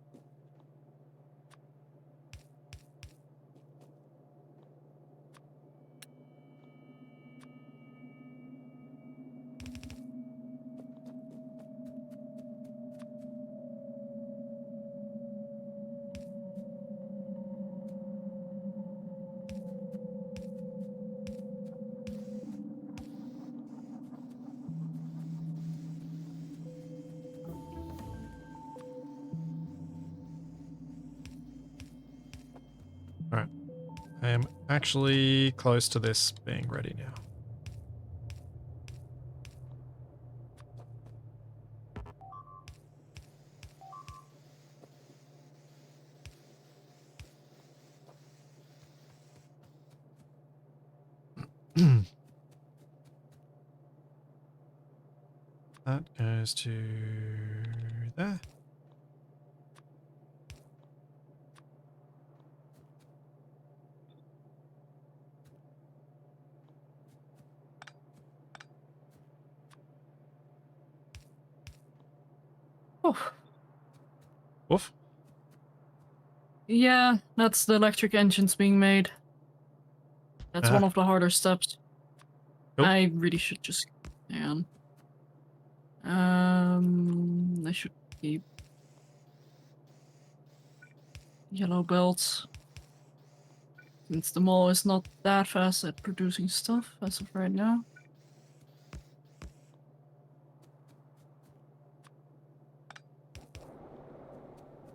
Speaker 1: Alright. I am actually close to this being ready now. That goes to there. Woof.
Speaker 2: Yeah, that's the electric engines being made. That's
Speaker 1: Uh-huh.
Speaker 2: one of the harder steps.
Speaker 1: Cool.
Speaker 2: I really should just... Hang on. I should keep... yellow belts. Since the mall is not that fast at producing stuff as of right now.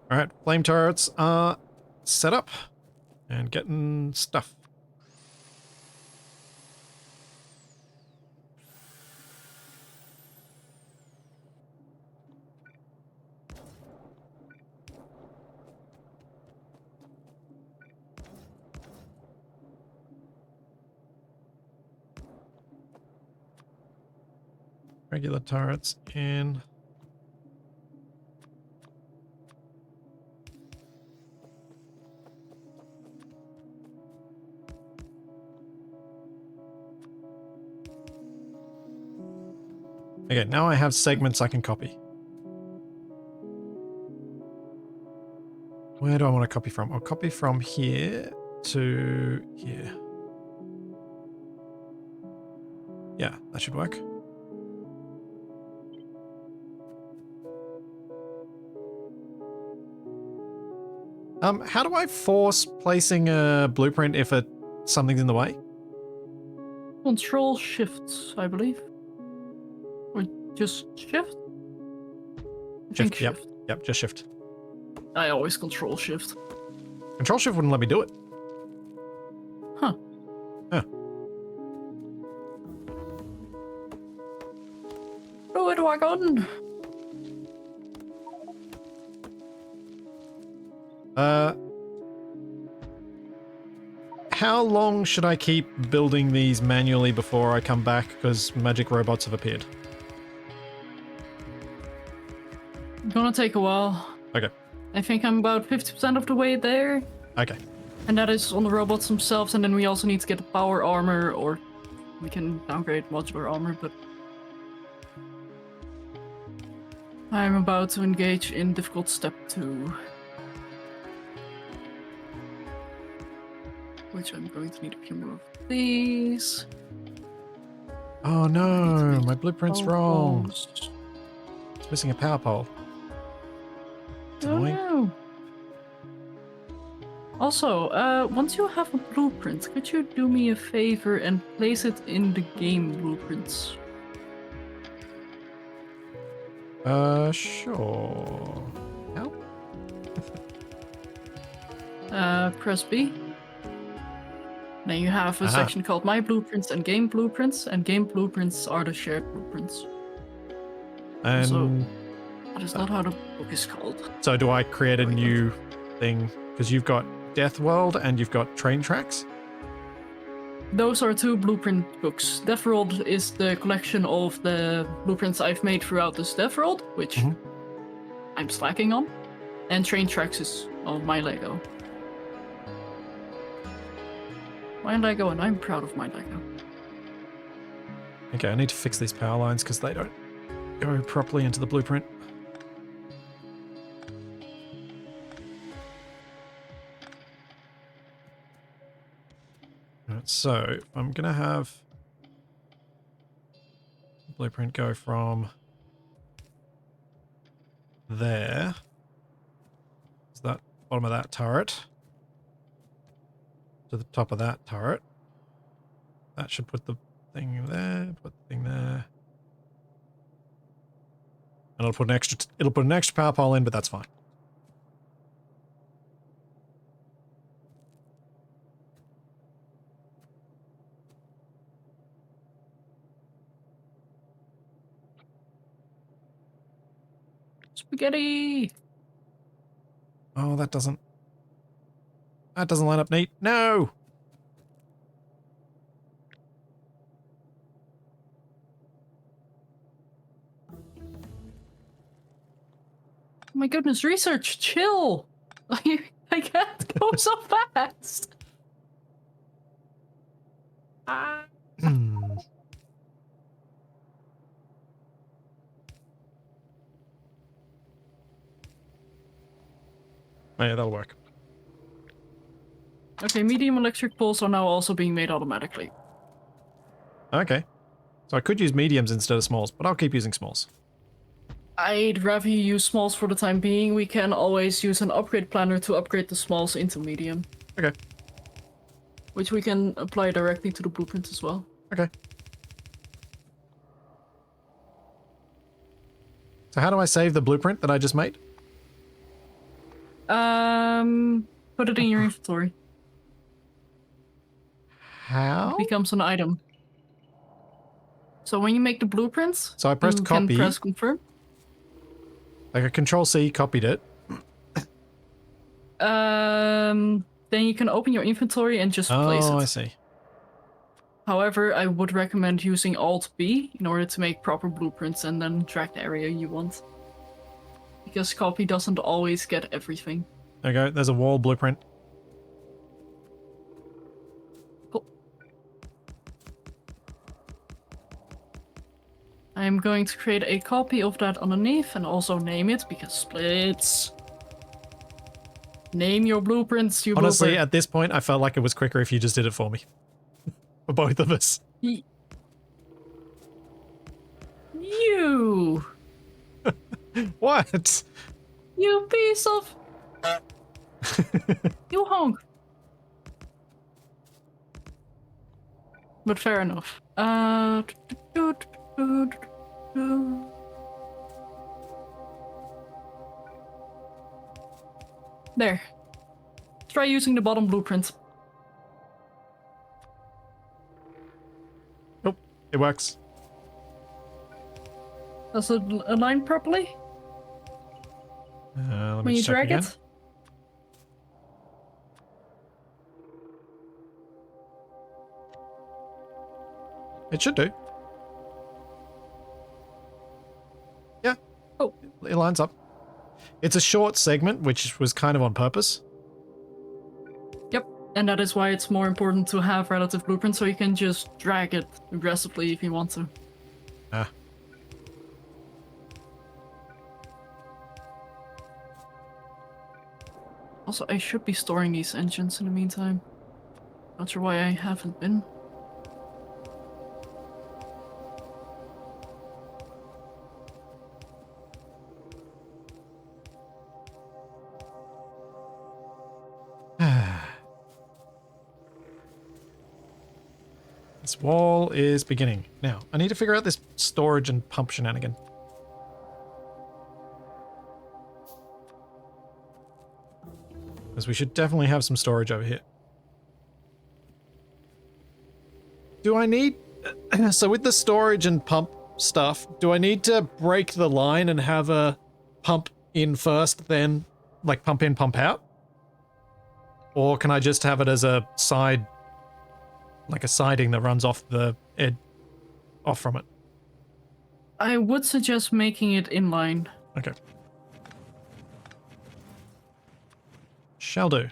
Speaker 1: All right, flame turrets are set up and getting stuff. Regular turrets in. Okay, now I have segments I can copy. Where do I want to copy from? I'll copy from here to here. Yeah, that should work. How do I force placing a blueprint if something's in the way?
Speaker 2: Control Shift, I believe. Or just Shift? I think
Speaker 1: Yep,
Speaker 2: Shift.
Speaker 1: yep, just shift.
Speaker 2: I always Control Shift.
Speaker 1: Control shift wouldn't let me do it.
Speaker 2: Huh.
Speaker 1: Huh.
Speaker 2: Oh, it wagon.
Speaker 1: How long should I keep building these manually before I come back because magic robots have appeared?
Speaker 2: Gonna take a while.
Speaker 1: Okay.
Speaker 2: I think I'm about 50% of the way there.
Speaker 1: Okay.
Speaker 2: And that is on the robots themselves, and then we also need to get the power armor, or we can downgrade modular armor, but... I'm about to engage in difficult step 2. Which I'm going to need a few more of these.
Speaker 1: Oh no, my blueprint's wrong.
Speaker 2: Poles.
Speaker 1: It's missing a power pole. It's
Speaker 2: Oh
Speaker 1: annoying.
Speaker 2: no. Also, once you have a blueprint, could you do me a favor and place it in the game blueprints?
Speaker 1: Sure. How?
Speaker 2: Press B. Then you have a section called My Blueprints, and Game Blueprints are the shared blueprints.
Speaker 1: And
Speaker 2: Also, that is not how the book is called.
Speaker 1: so do I create a new thing? Because you've got Deathworld and you've got train tracks?
Speaker 2: Those are 2 blueprint books. Deathworld is the collection of the blueprints I've made throughout this Deathworld, which I'm slacking on. And Train Tracks is of my Lego. My Lego, and I'm proud of my Lego.
Speaker 1: Okay, I need to fix these power lines because they don't go properly into the blueprint. Alright, so I'm gonna have the blueprint go from there. Is that bottom of that turret to the top of that turret. That should put the thing there, put the thing there. And it'll put an extra power pole in, but that's fine.
Speaker 2: Spaghetti!
Speaker 1: Oh, that doesn't line up neat. No!
Speaker 2: Oh my goodness, research, chill! I can't go so fast!
Speaker 1: Oh, yeah, that'll work.
Speaker 2: Okay, medium electric poles are now also being made automatically.
Speaker 1: Okay. So I could use mediums instead of smalls, but I'll keep using smalls.
Speaker 2: I'd rather you use smalls for the time being. We can always use an upgrade planner to upgrade the smalls into medium.
Speaker 1: Okay.
Speaker 2: Which we can apply directly to the blueprint as well.
Speaker 1: Okay. So how do I save the blueprint that I just made?
Speaker 2: Put it in your inventory.
Speaker 1: How?
Speaker 2: It becomes an item. So when you make the blueprints,
Speaker 1: So I pressed
Speaker 2: you
Speaker 1: copy.
Speaker 2: can press confirm.
Speaker 1: Like a Control-C, copied it.
Speaker 2: Then you can open your inventory and just place it.
Speaker 1: Oh, I see.
Speaker 2: However, I would recommend using Alt-B in order to make proper blueprints and then drag the area you want. Because copy doesn't always get everything.
Speaker 1: There you go. There's a wall blueprint.
Speaker 2: Cool. I'm going to create a copy of that underneath and also name it, because splits. Name your blueprints, you
Speaker 1: Honestly,
Speaker 2: blueprint.
Speaker 1: at this point, I felt like it was quicker if you just did it for me. For both of us.
Speaker 2: You!
Speaker 1: What?
Speaker 2: You piece of... You honk. But fair enough. There. Try using the bottom blueprint.
Speaker 1: Nope, it works.
Speaker 2: Does it align properly
Speaker 1: Let
Speaker 2: when
Speaker 1: me
Speaker 2: you
Speaker 1: check
Speaker 2: drag
Speaker 1: again.
Speaker 2: it?
Speaker 1: It should do. Yeah.
Speaker 2: Oh.
Speaker 1: It lines up. It's a short segment, which was kind of on purpose.
Speaker 2: Yep, and that is why it's more important to have relative blueprints, so you can just drag it aggressively if you want to.
Speaker 1: Ah.
Speaker 2: Also, I should be storing these engines in the meantime. Not sure why I haven't been.
Speaker 1: This wall is beginning. Now, I need to figure out this storage and pump shenanigan. Because we should definitely have some storage over here. Do I need... So with the storage and pump stuff, do I need to break the line and have a pump in first, then, like, pump in, pump out? Or can I just have it as a side... like a siding that runs off the edge, off from it?
Speaker 2: I would suggest making it inline.
Speaker 1: Okay. Shall do.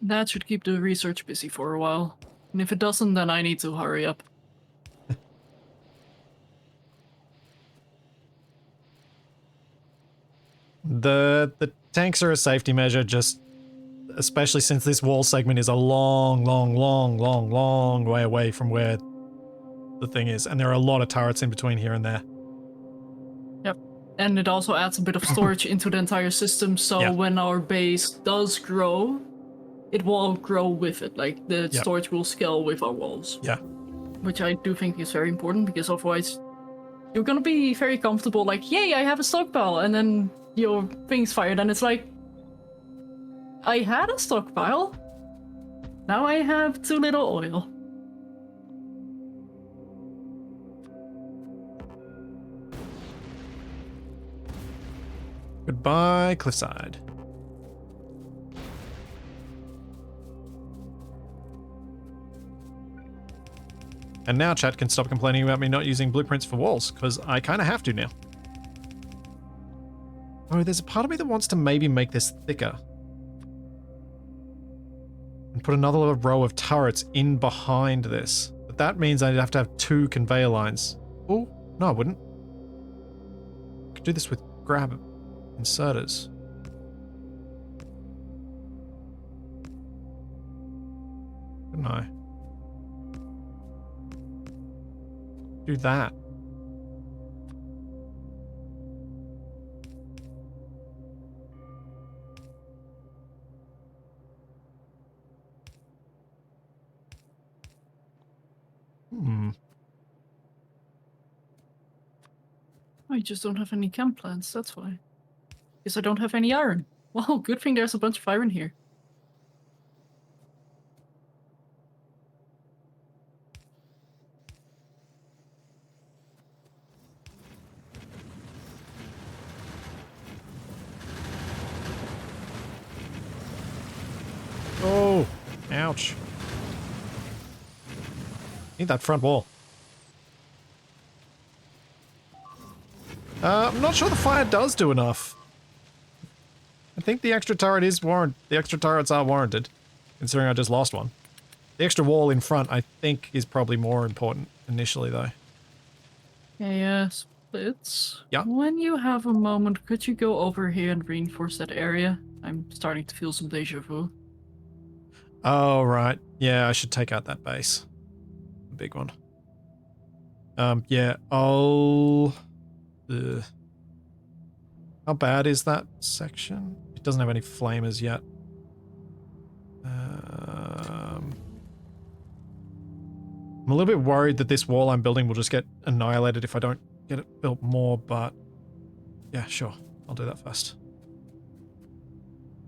Speaker 2: That should keep the research busy for a while. And if it doesn't, then I need to hurry up.
Speaker 1: The tanks are a safety measure, just especially since this wall segment is a long way away from where the thing is, and there are a lot of turrets in between here and there.
Speaker 2: Yep. And it also adds a bit of storage into the entire system, so
Speaker 1: Yeah.
Speaker 2: when our base does grow, it will grow with it. Like, the storage will scale with our walls.
Speaker 1: Yeah.
Speaker 2: Which I do think is very important, because otherwise you're gonna be very comfortable, like, yay, I have a stockpile, and then your thing's fired, and it's like, I had a stockpile. Now I have too little oil.
Speaker 1: Goodbye, Cliffside. And now chat can stop complaining about me not using blueprints for walls, because I kind of have to now. Oh, there's a part of me that wants to maybe make this thicker. And put another row of turrets in behind this. But that means I'd have to have 2 conveyor lines. Oh, no I wouldn't. I could do this with grab inserters. Couldn't I? Do that.
Speaker 2: I just don't have any chem plants, that's why. Because I don't have any iron. Well, good thing there's a bunch of iron here.
Speaker 1: Oh, ouch. Need that front wall. I'm not sure the fire does do enough. I think the extra turret is the extra turrets are warranted, considering I just lost one. The extra wall in front, I think, is probably more important initially, though.
Speaker 2: Yeah, Splits.
Speaker 1: Yeah.
Speaker 2: When you have a moment, could you go over here and reinforce that area? I'm starting to feel some deja vu.
Speaker 1: Oh, right. Yeah, I should take out that base. The big one. Yeah, I'll... How bad is that section? It doesn't have any flamers yet. I'm a little bit worried that this wall I'm building will just get annihilated if I don't get it built more, but yeah, sure. I'll do that first.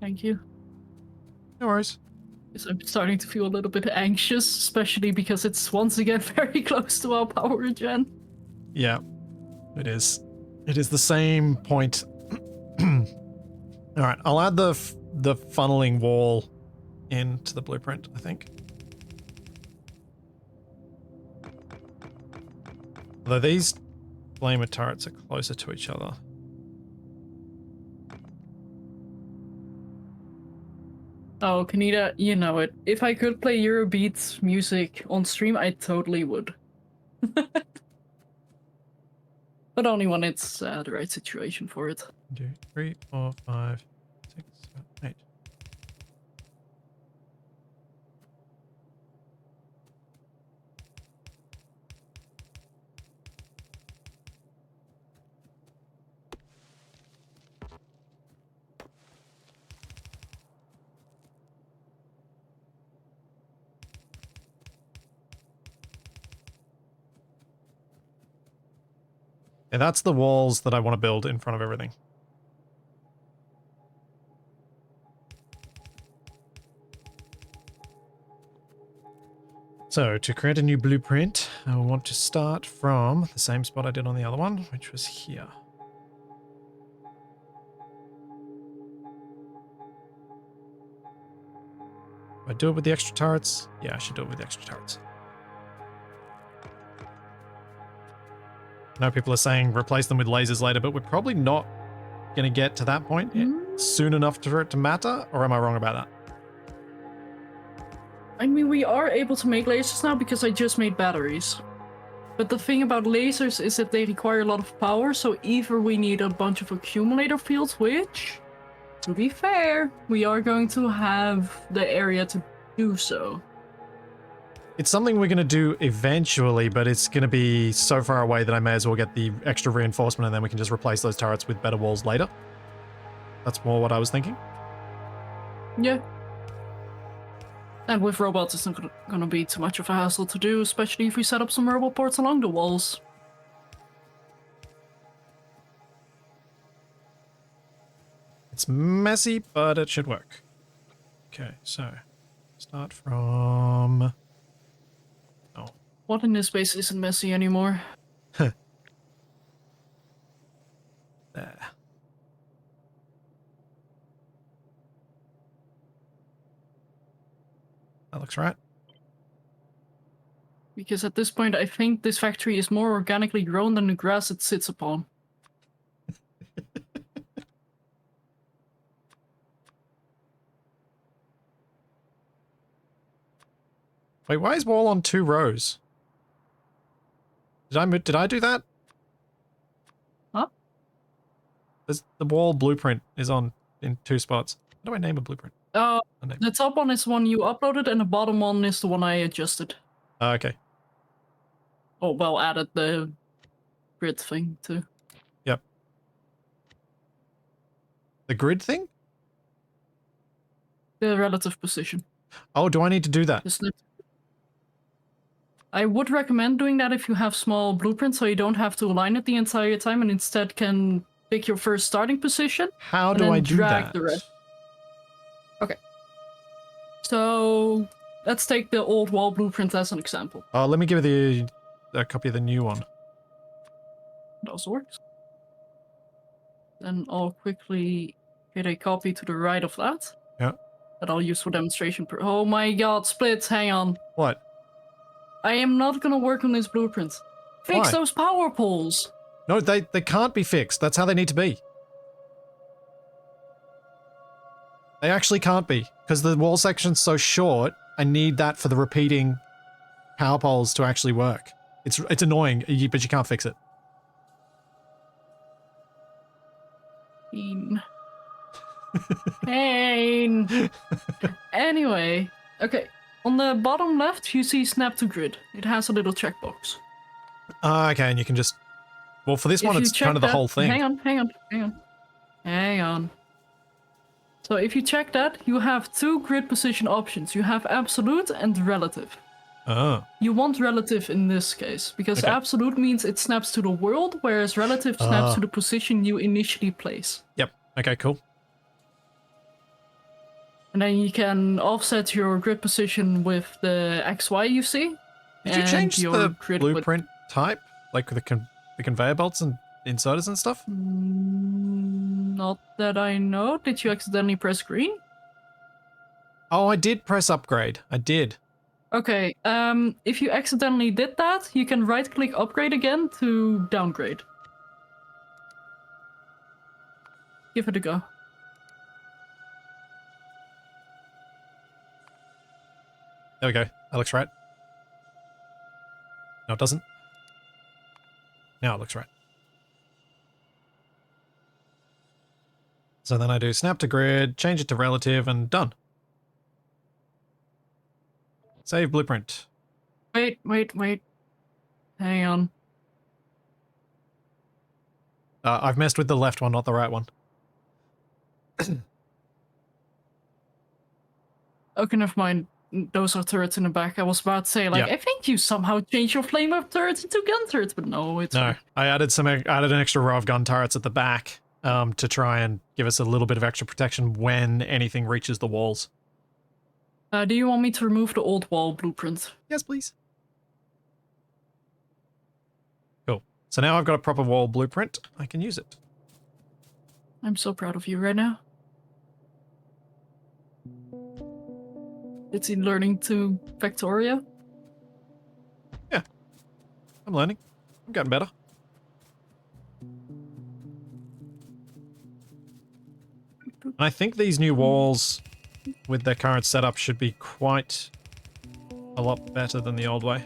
Speaker 2: Thank you.
Speaker 1: No worries.
Speaker 2: Because I'm starting to feel a little bit anxious, especially because it's once again very close to our power regen.
Speaker 1: Yeah, it is. It is the same point. Alright, I'll add the funneling wall into the blueprint, I think. Although these flamer turrets are closer to each other.
Speaker 2: Oh, Kanita, you know it. If I could play Eurobeats music on stream, I totally would. But only when it's the right situation for it.
Speaker 1: 1, 2, 3, 4, 5, 6, 7, 8. Yeah, that's the walls that I want to build in front of everything. So, to create a new blueprint, I want to start from the same spot I did on the other one, which was here. Do I do it with the extra turrets? Yeah, I should do it with the extra turrets. I know people are saying replace them with lasers later, but we're probably not going to get to that point soon enough for it to matter, or am I wrong about that?
Speaker 2: I mean, we are able to make lasers now because I just made batteries. But the thing about lasers is that they require a lot of power, so either we need a bunch of accumulator fields, which, to be fair, we are going to have the area to do so.
Speaker 1: It's something we're going to do eventually, but it's going to be so far away that I may as well get the extra reinforcement and then we can just replace those turrets with better walls later. That's more what I was thinking.
Speaker 2: Yeah. And with robots, it's not going to be too much of a hassle to do, especially if we set up some robot ports along the walls.
Speaker 1: It's messy, but it should work. Okay, so start from... Oh.
Speaker 2: What in this space isn't messy anymore?
Speaker 1: There. That looks right.
Speaker 2: Because at this point, I think this factory is more organically grown than the grass it sits upon.
Speaker 1: Wait, why is wall on 2 rows? Did I do that?
Speaker 2: Huh?
Speaker 1: The wall blueprint is on in 2 spots. How do I name a blueprint?
Speaker 2: The top one is one you uploaded, and the bottom one is the one I adjusted.
Speaker 1: Okay.
Speaker 2: Oh, well, added the grid thing too.
Speaker 1: Yep. The grid thing?
Speaker 2: The relative position.
Speaker 1: Oh, do I need to do that?
Speaker 2: I would recommend doing that if you have small blueprints, so you don't have to align it the entire time and instead can pick your first starting position.
Speaker 1: How do I do that?
Speaker 2: The red. Okay. So let's take the old wall blueprint as an example.
Speaker 1: Let me give you a copy of the new one.
Speaker 2: That also works. Then I'll quickly get a copy to the right of that.
Speaker 1: Yeah.
Speaker 2: That I'll use for demonstration. Oh my god, splits, hang on.
Speaker 1: What?
Speaker 2: I am not gonna work on this blueprint. Fix
Speaker 1: Why?
Speaker 2: those power poles!
Speaker 1: No, they can't be fixed. That's how they need to be. They actually can't be, because the wall section's so short, I need that for the repeating power poles to actually work. It's annoying, but you can't fix it.
Speaker 2: Pain. Anyway, okay. On the bottom left, you see snap to grid. It has a little checkbox.
Speaker 1: Okay, and you can just... Well, for this one, it's kind of the whole thing.
Speaker 2: Hang on. So if you check that, you have 2 grid position options. You have absolute and relative.
Speaker 1: Oh.
Speaker 2: You want relative in this case, because absolute means it snaps to the world, whereas relative snaps to the position you initially place.
Speaker 1: Yep. Okay, cool.
Speaker 2: And then you can offset your grid position with the XY you see.
Speaker 1: Did you change the blueprint type? Like the conveyor belts and inserters and stuff?
Speaker 2: Not that I know. Did you accidentally press green?
Speaker 1: Oh, I did press upgrade. I did.
Speaker 2: Okay, if you accidentally did that, you can right-click upgrade again to downgrade. Give it a go.
Speaker 1: There we go. That looks right. No, it doesn't. Now it looks right. So then I do snap to grid, change it to relative, and done. Save blueprint.
Speaker 2: Wait. Hang on.
Speaker 1: I've messed with the left one, not the right one.
Speaker 2: Okay, never mind. Those are turrets in the back. I was about to say, like, I think you somehow changed your flame up turrets into gun turrets, but no, it's
Speaker 1: no. I added an extra row of gun turrets at the back to try and give us a little bit of extra protection when anything reaches the walls.
Speaker 2: Do you want me to remove the old wall blueprint?
Speaker 1: Yes, please. Cool. So now I've got a proper wall blueprint. I can use it.
Speaker 2: I'm so proud of you right now. Is he learning to Factorio?
Speaker 1: Yeah. I'm learning. I'm getting better. And I think these new walls with their current setup should be quite a lot better than the old way.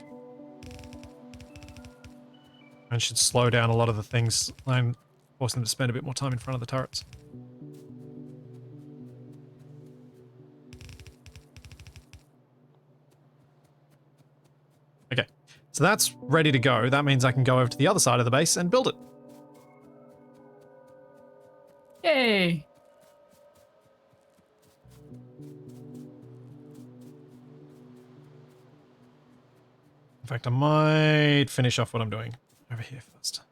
Speaker 1: And should slow down a lot of the things and force them to spend a bit more time in front of the turrets. Okay, so that's ready to go. That means I can go over to the other side of the base and build it.
Speaker 2: Yay!
Speaker 1: In fact, I might finish off what I'm doing over here first.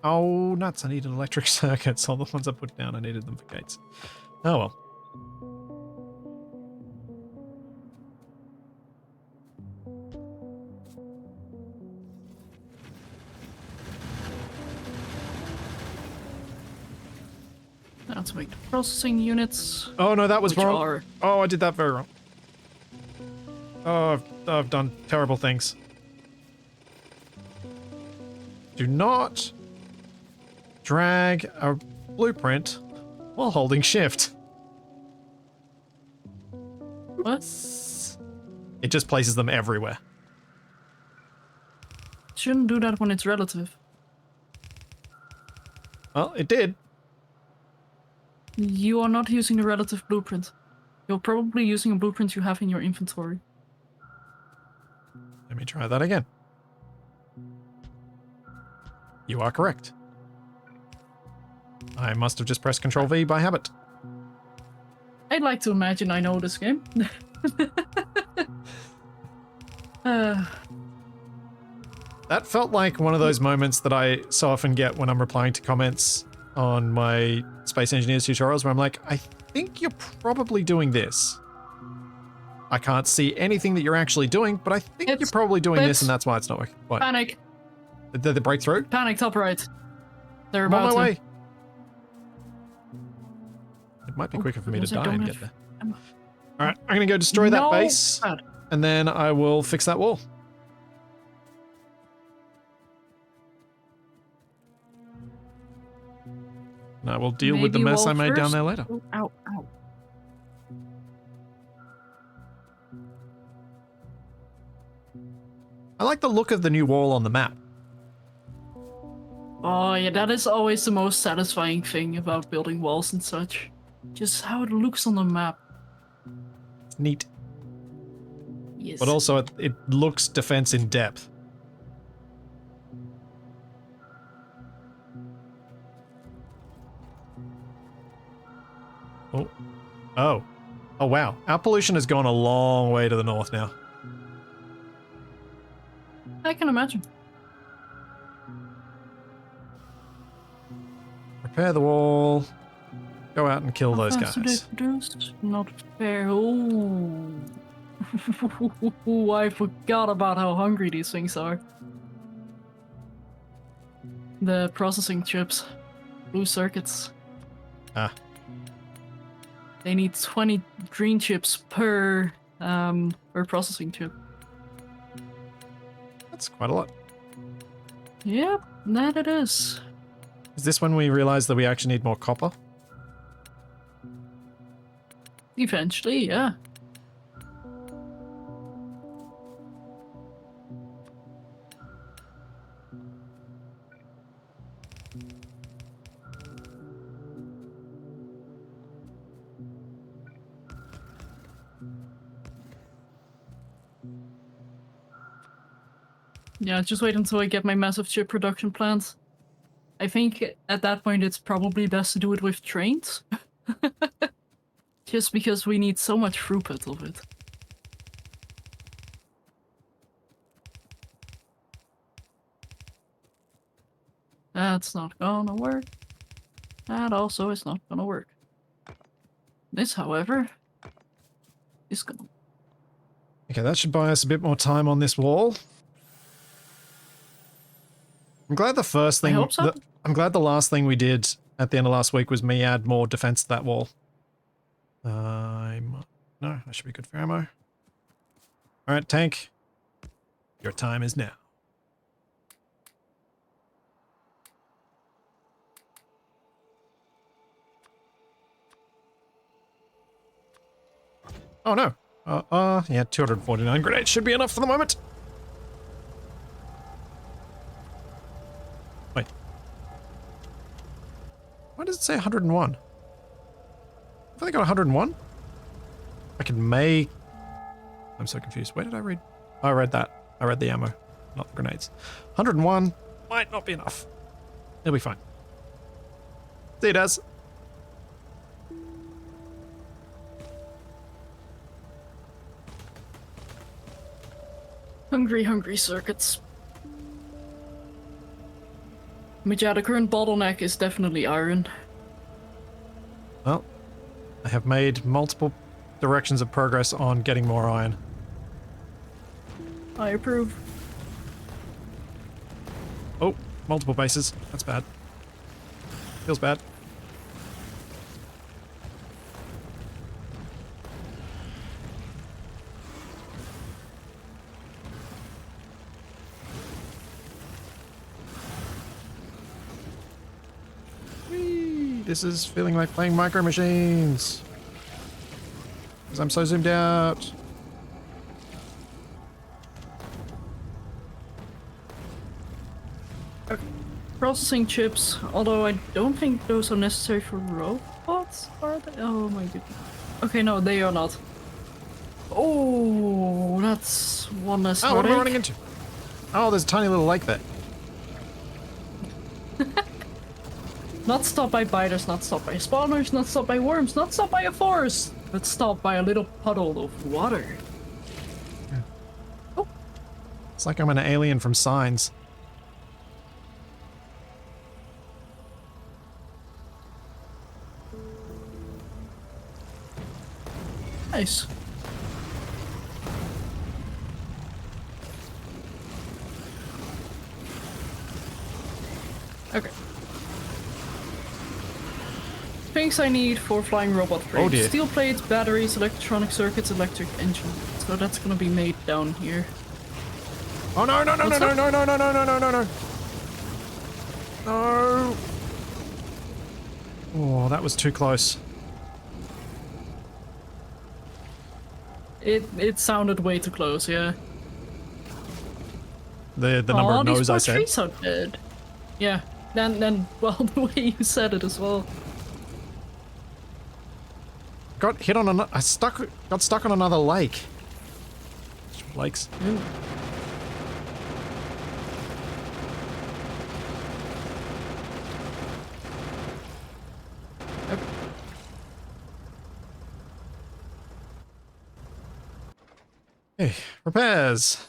Speaker 1: Oh, nuts. I needed electric circuits. All the ones I put down, I needed them for gates. Oh well.
Speaker 2: Now to make the processing units.
Speaker 1: Oh no, that was wrong.
Speaker 2: Are...
Speaker 1: Oh, I did that very wrong. Oh, I've done terrible things. Do not drag a blueprint while holding shift.
Speaker 2: What?
Speaker 1: It just places them everywhere.
Speaker 2: Shouldn't do that when it's relative.
Speaker 1: Well, it did.
Speaker 2: You are not using the relative blueprint. You're probably using a blueprint you have in your inventory.
Speaker 1: Let me try that again. You are correct. I must have just pressed Control V by habit.
Speaker 2: I'd like to imagine I know this game.
Speaker 1: That felt like one of those moments that I so often get when I'm replying to comments on my Space Engineers tutorials where I'm like, I think you're probably doing this. I can't see anything that you're actually doing, but I think you're probably doing this and that's why it's not working. What?
Speaker 2: Panic.
Speaker 1: Did the breakthrough?
Speaker 2: Panic, top right. They're
Speaker 1: I'm on
Speaker 2: about
Speaker 1: my
Speaker 2: to.
Speaker 1: way. It might be quicker for me to die and get there. Alright, I'm gonna go destroy that base, and then I will fix that wall. And I will deal with the mess I made down there later.
Speaker 2: Oh, ow, ow.
Speaker 1: I like the look of the new wall on the map.
Speaker 2: Oh yeah, that is always the most satisfying thing about building walls and such. Just how it looks on the map.
Speaker 1: It's neat.
Speaker 2: Yes.
Speaker 1: But also it looks defense in depth. Oh. Oh. Oh wow. Our pollution has gone a long way to the north now.
Speaker 2: I can imagine.
Speaker 1: Repair the wall. Go out and kill those guys.
Speaker 2: Not fair. Oh. I forgot about how hungry these things are. The processing chips. Blue circuits.
Speaker 1: Ah.
Speaker 2: They need 20 green chips per processing chip.
Speaker 1: That's quite a lot.
Speaker 2: Yep, that it is.
Speaker 1: Is this when we realize that we actually need more copper?
Speaker 2: Eventually, yeah. Yeah, just wait until I get my massive chip production plant. I think at that point it's probably best to do it with trains. Just because we need so much throughput of it. That's not gonna work. That also is not gonna work. This, however, is gonna.
Speaker 1: Okay, that should buy us a bit more time on this wall. I'm glad the first thing.
Speaker 2: I hope so.
Speaker 1: I'm glad the last thing we did at the end of last week was me add more defense to that wall. No, that should be good for ammo. Alright, tank. Your time is now. Oh no. Yeah, 249 grenades should be enough for the moment. Wait. Why does it say 101? Have they got 101? I can make... I'm so confused. Where did I read? Oh, I read that. I read the ammo, not the grenades. 101 might not be enough. It'll be fine. See you, Daz.
Speaker 2: Hungry, hungry circuits. But yeah, the current bottleneck is definitely iron.
Speaker 1: Well, I have made multiple directions of progress on getting more iron.
Speaker 2: I approve.
Speaker 1: Oh, multiple bases. That's bad. Feels bad. This is feeling like playing Micro Machines. Because I'm so zoomed out.
Speaker 2: Processing chips, although I don't think those are necessary for robots, are they? Oh my goodness. Okay, no, they are not. Oh, that's one less
Speaker 1: Oh, what am I
Speaker 2: heartache.
Speaker 1: running into? Oh, there's a tiny little lake there.
Speaker 2: Not stopped by biters, not stopped by spawners, not stopped by worms, not stopped by a forest, but stopped by a little puddle of water.
Speaker 1: Yeah.
Speaker 2: Oh.
Speaker 1: It's like I'm an alien from Signs.
Speaker 2: Nice. Okay. Things I need for flying robot frames.
Speaker 1: Oh dear.
Speaker 2: Steel plates, batteries, electronic circuits, electric engine. So that's gonna be made down here.
Speaker 1: Oh no, no, no, no,
Speaker 2: What's
Speaker 1: no,
Speaker 2: up?
Speaker 1: no, no, no, no, no, no, no, no. No. Oh, that was too close.
Speaker 2: It sounded way too close, yeah.
Speaker 1: The number of no's I
Speaker 2: these poor
Speaker 1: said.
Speaker 2: trees are dead. Yeah. Then well, the way you said it as well.
Speaker 1: Got hit on got stuck on another lake. Lakes.
Speaker 2: Ooh. Okay.
Speaker 1: Hey, repairs.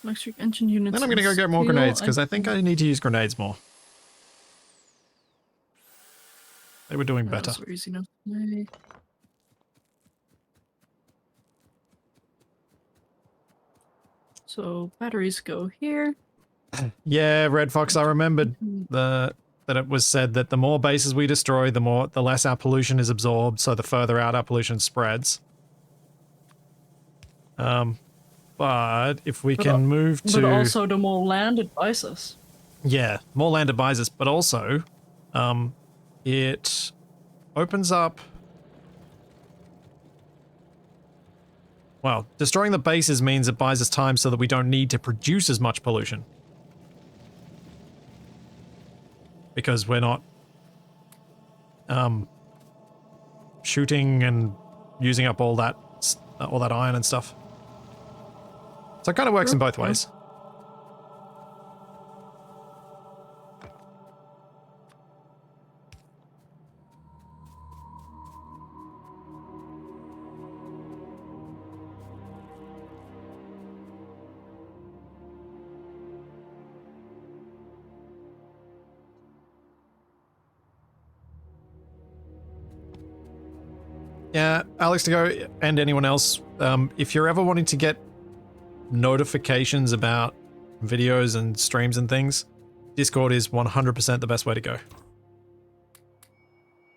Speaker 2: Electric engine units.
Speaker 1: Then I'm gonna go get more grenades because I think I need to use grenades more. They were doing better.
Speaker 2: Those are easy enough to make. So batteries go here.
Speaker 1: Yeah, Red Fox, I remembered that it was said that the more bases we destroy, the less our pollution is absorbed, so the further out our pollution spreads. But if we can move to...
Speaker 2: But also the more land it buys us.
Speaker 1: Yeah, more land it buys us, but also, it opens up... Well, destroying the bases means it buys us time so that we don't need to produce as much pollution. Because we're not shooting and using up all that iron and stuff. So it kind of works in both ways. Yeah, Alex, to go, and anyone else, if you're ever wanting to get notifications about videos and streams and things, Discord is 100% the best way to go.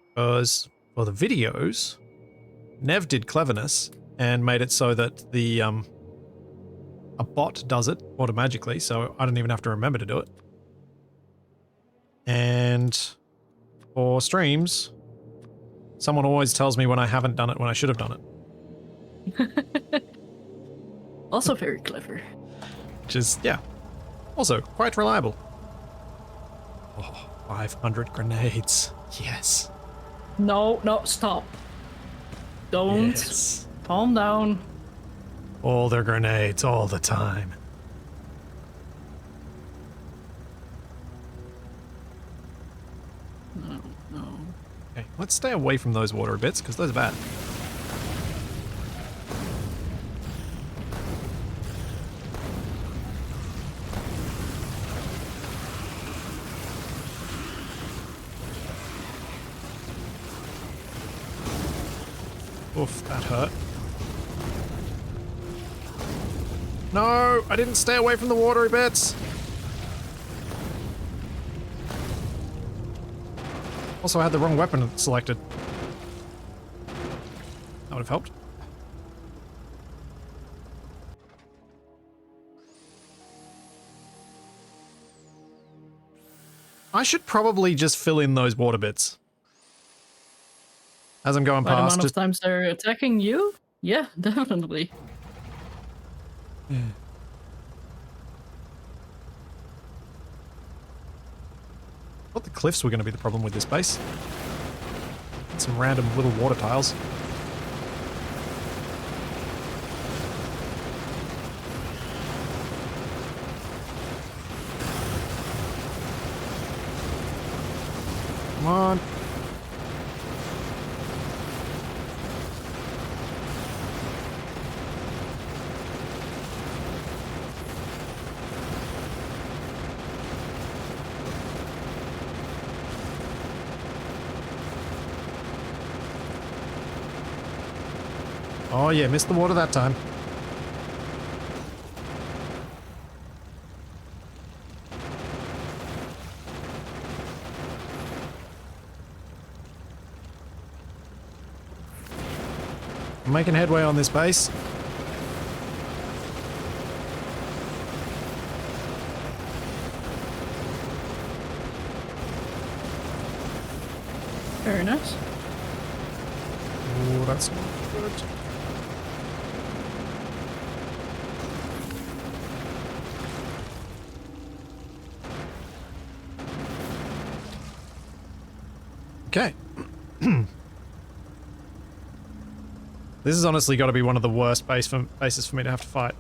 Speaker 1: Because for the videos, Nev did cleverness and made it so that the a bot does it automatically, so I don't even have to remember to do it. And for streams, someone always tells me when I haven't done it when I should have done it.
Speaker 2: Also very clever.
Speaker 1: Which is, yeah, also quite reliable. Oh, 500 grenades. Yes.
Speaker 2: No, stop. Don't.
Speaker 1: Yes.
Speaker 2: Calm down.
Speaker 1: All their grenades all the time.
Speaker 2: No.
Speaker 1: Okay, let's stay away from those water bits, because those are bad. Oof, that hurt. No, I didn't stay away from the watery bits. Also, I had the wrong weapon selected. That would have helped. I should probably just fill in those water bits. As I'm going
Speaker 2: By the
Speaker 1: past,
Speaker 2: amount of times they're attacking you? Yeah, definitely.
Speaker 1: Yeah. Thought the cliffs were going to be the problem with this base. Some random little water tiles. Come on. Oh yeah, missed the water that time. I'm making headway on this base.
Speaker 2: Very nice.
Speaker 1: Oh, that's not good. Okay. This has honestly got to be one of the worst bases for me to have to fight.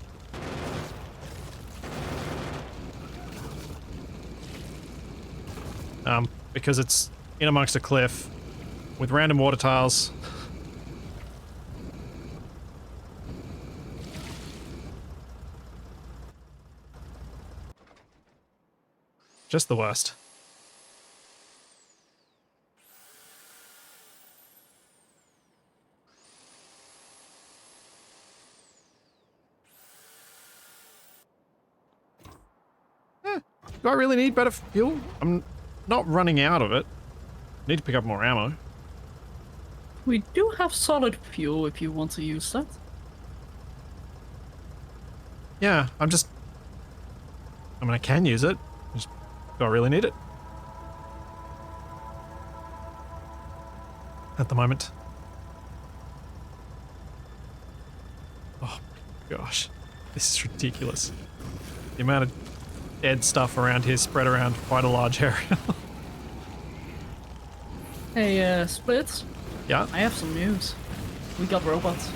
Speaker 1: Because it's in amongst a cliff with random water tiles. Just the worst. Do I really need better fuel? I'm not running out of it. Need to pick up more ammo.
Speaker 2: We do have solid fuel if you want to use that.
Speaker 1: Yeah, I mean, I can use it. Just, do I really need it? At the moment. Oh my gosh. This is ridiculous. The amount of dead stuff around here spread around quite a large area.
Speaker 2: Hey, Splits.
Speaker 1: Yeah?
Speaker 2: I have some news. We got robots.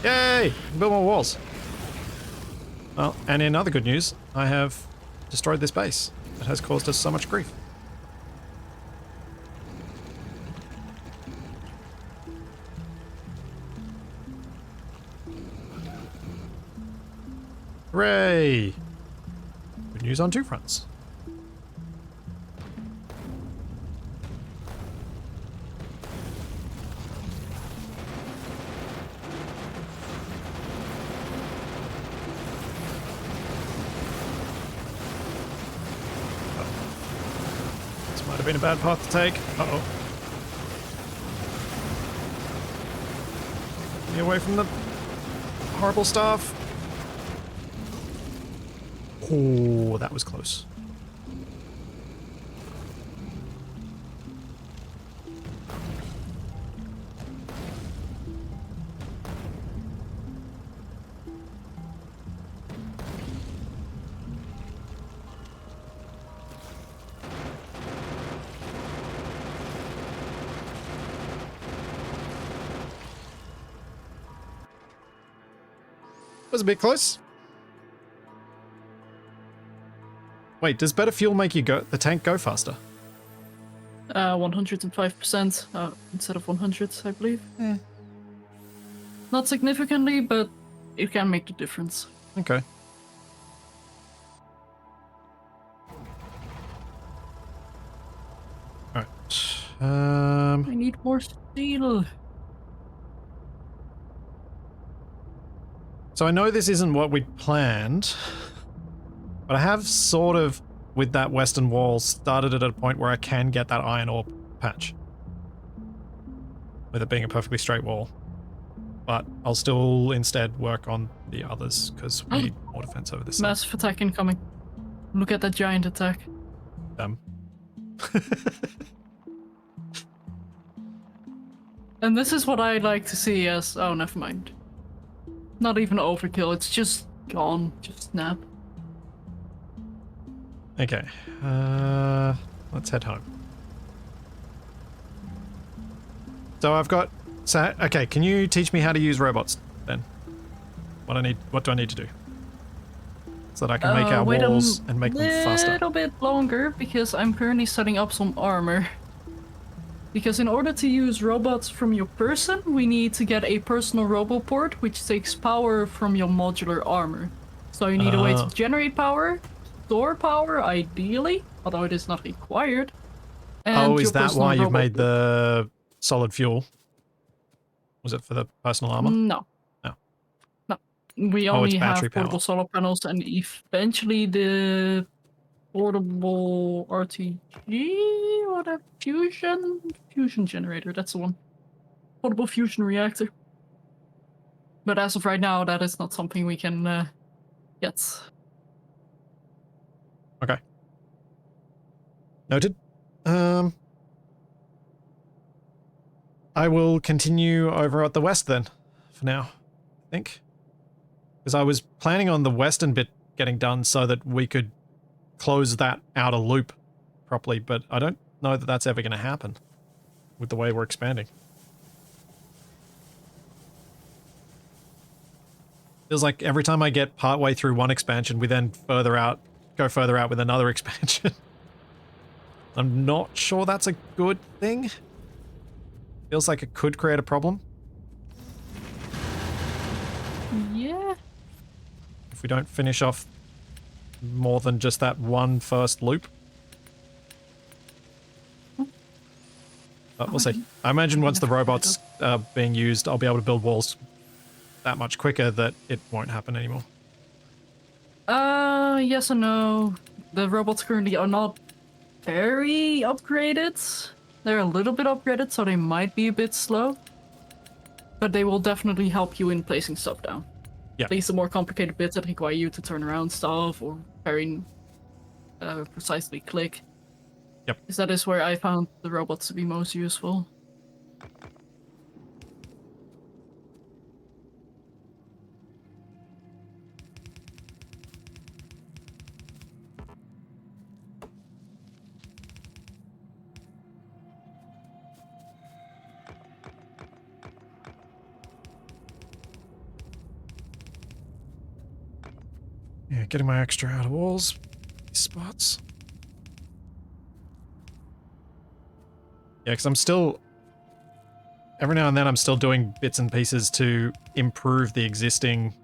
Speaker 1: Yay! Build more walls. Well, and in other good news, I have destroyed this base that has caused us so much grief. Hooray! Good news on two fronts. This might have been a bad path to take. Uh-oh. Get away from the horrible stuff. Oh, that was close. Was a bit close. Wait, does better fuel make the tank go faster?
Speaker 2: 105% instead of 100, I believe. Not significantly, but it can make the difference.
Speaker 1: Okay. Alright.
Speaker 2: I need more steel.
Speaker 1: So I know this isn't what we planned, but I have sort of, with that western wall, started it at a point where I can get that iron ore patch. With it being a perfectly straight wall. But I'll still instead work on the others, because we need more defense over this side.
Speaker 2: Massive attack incoming. Look at that giant attack. And this is what I like to see as... Oh, never mind. Not even overkill, it's just gone. Just snap.
Speaker 1: Okay. Let's head home. So I've got... So, okay, can you teach me how to use robots, then? What do I need to do? So that I can make our walls and make them faster.
Speaker 2: A little bit longer, because I'm currently setting up some armor. Because in order to use robots from your person, we need to get a personal roboport, which takes power from your modular armor. So you need a way to generate power, store power, ideally, although it is not required. And
Speaker 1: is that why you've made
Speaker 2: roboport.
Speaker 1: the solid fuel? Was it for the personal armor?
Speaker 2: No.
Speaker 1: No.
Speaker 2: No. We
Speaker 1: it's
Speaker 2: only
Speaker 1: battery
Speaker 2: have portable
Speaker 1: power.
Speaker 2: solar panels and eventually the portable RTG or the fusion generator, that's the one. Portable fusion reactor. But as of right now, that is not something we can get.
Speaker 1: Okay. Noted. I will continue over at the west then, for now, I think. Because I was planning on the western bit getting done so that we could close that outer loop properly, but I don't know that that's ever going to happen with the way we're expanding. Feels like every time I get partway through one expansion, we then go further out with another expansion. I'm not sure that's a good thing. Feels like it could create a problem.
Speaker 2: Yeah.
Speaker 1: If we don't finish off more than just that one first loop. But we'll see. I imagine once the robots are being used, I'll be able to build walls that much quicker that it won't happen anymore.
Speaker 2: Yes and no. The robots currently are not very upgraded. They're a little bit upgraded, so they might be a bit slow. But they will definitely help you in placing stuff down.
Speaker 1: Yeah.
Speaker 2: At least the more complicated bits that require you to turn around stuff or very precisely click.
Speaker 1: Yep.
Speaker 2: Because that is where I found the robots to be most useful.
Speaker 1: Yeah, getting my extra outer walls. These spots. Yeah, because I'm still... Every now and then I'm still doing bits and pieces to improve the existing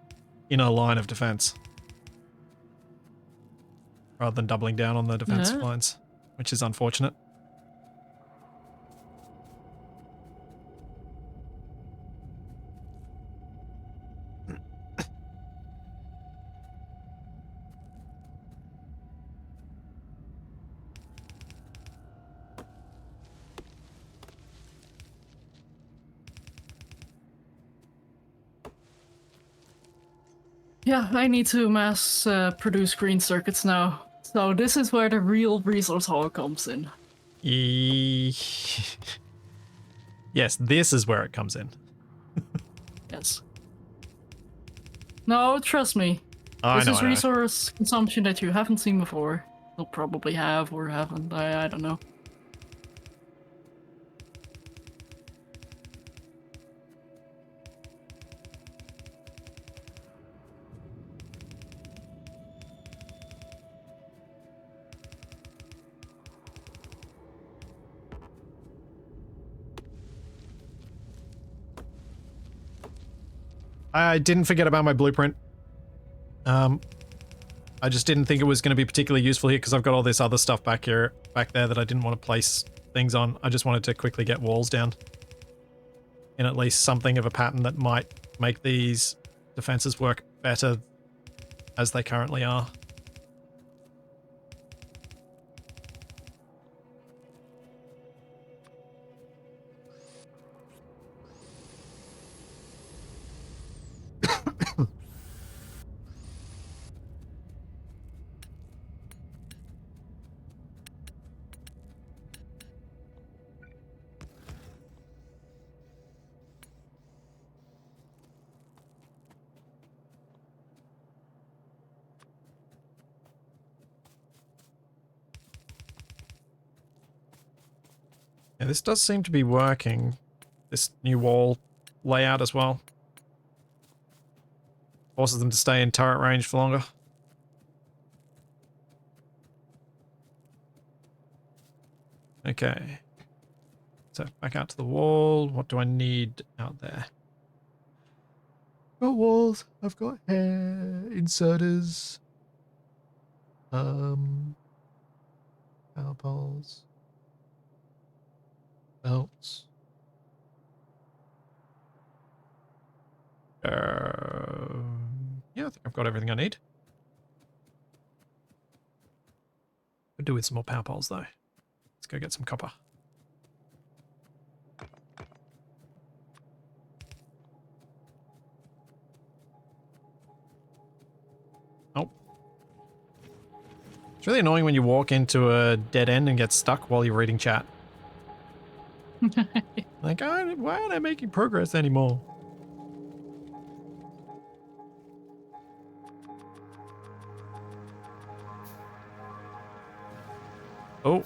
Speaker 1: inner line of defense. Rather than doubling down on the defense lines, which is unfortunate.
Speaker 2: Yeah, I need to mass produce green circuits now. So this is where the real resource hog comes in.
Speaker 1: Yes, this is where it comes in.
Speaker 2: Yes. No, trust me. This is resource consumption that you haven't seen before. You'll probably have or haven't. I don't know.
Speaker 1: I didn't forget about my blueprint. I just didn't think it was going to be particularly useful here because I've got all this other stuff back there that I didn't want to place things on. I just wanted to quickly get walls down in at least something of a pattern that might make these defenses work better as they currently are. Yeah, this does seem to be working. This new wall layout as well. Forces them to stay in turret range for longer. Okay. So back out to the wall. What do I need out there? Got walls. I've got hair inserters. Power poles. Belts. Yeah, I think I've got everything I need. Could do with some more power poles though. Let's go get some copper. Oh. It's really annoying when you walk into a dead end and get stuck while you're reading chat. Like, why aren't I making progress anymore? Oh.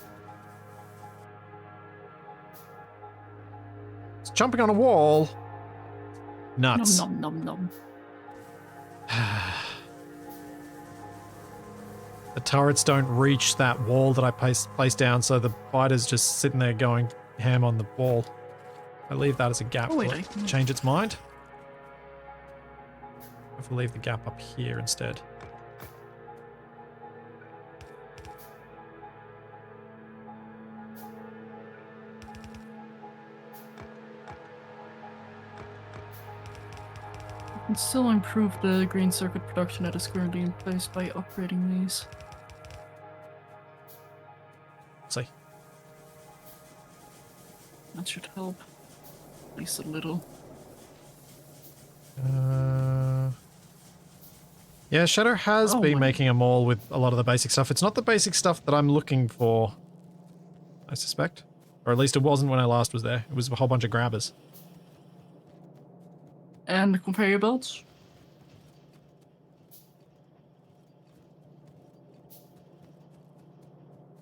Speaker 1: It's jumping on a wall. Nuts.
Speaker 2: Nom nom nom nom.
Speaker 1: The turrets don't reach that wall that I placed down, so the fighter's just sitting there going ham on the wall. I leave that as a gap.
Speaker 2: Oh, wait,
Speaker 1: Will it change its mind? If we leave the gap up here instead.
Speaker 2: You can still improve the green circuit production that is currently in place by upgrading these.
Speaker 1: See.
Speaker 2: That should help. At least a little.
Speaker 1: Yeah, Shadow has
Speaker 2: Oh
Speaker 1: been
Speaker 2: my.
Speaker 1: making a mall with a lot of the basic stuff. It's not the basic stuff that I'm looking for, I suspect. Or at least it wasn't when I last was there. It was a whole bunch of grabbers.
Speaker 2: And the conveyor belts?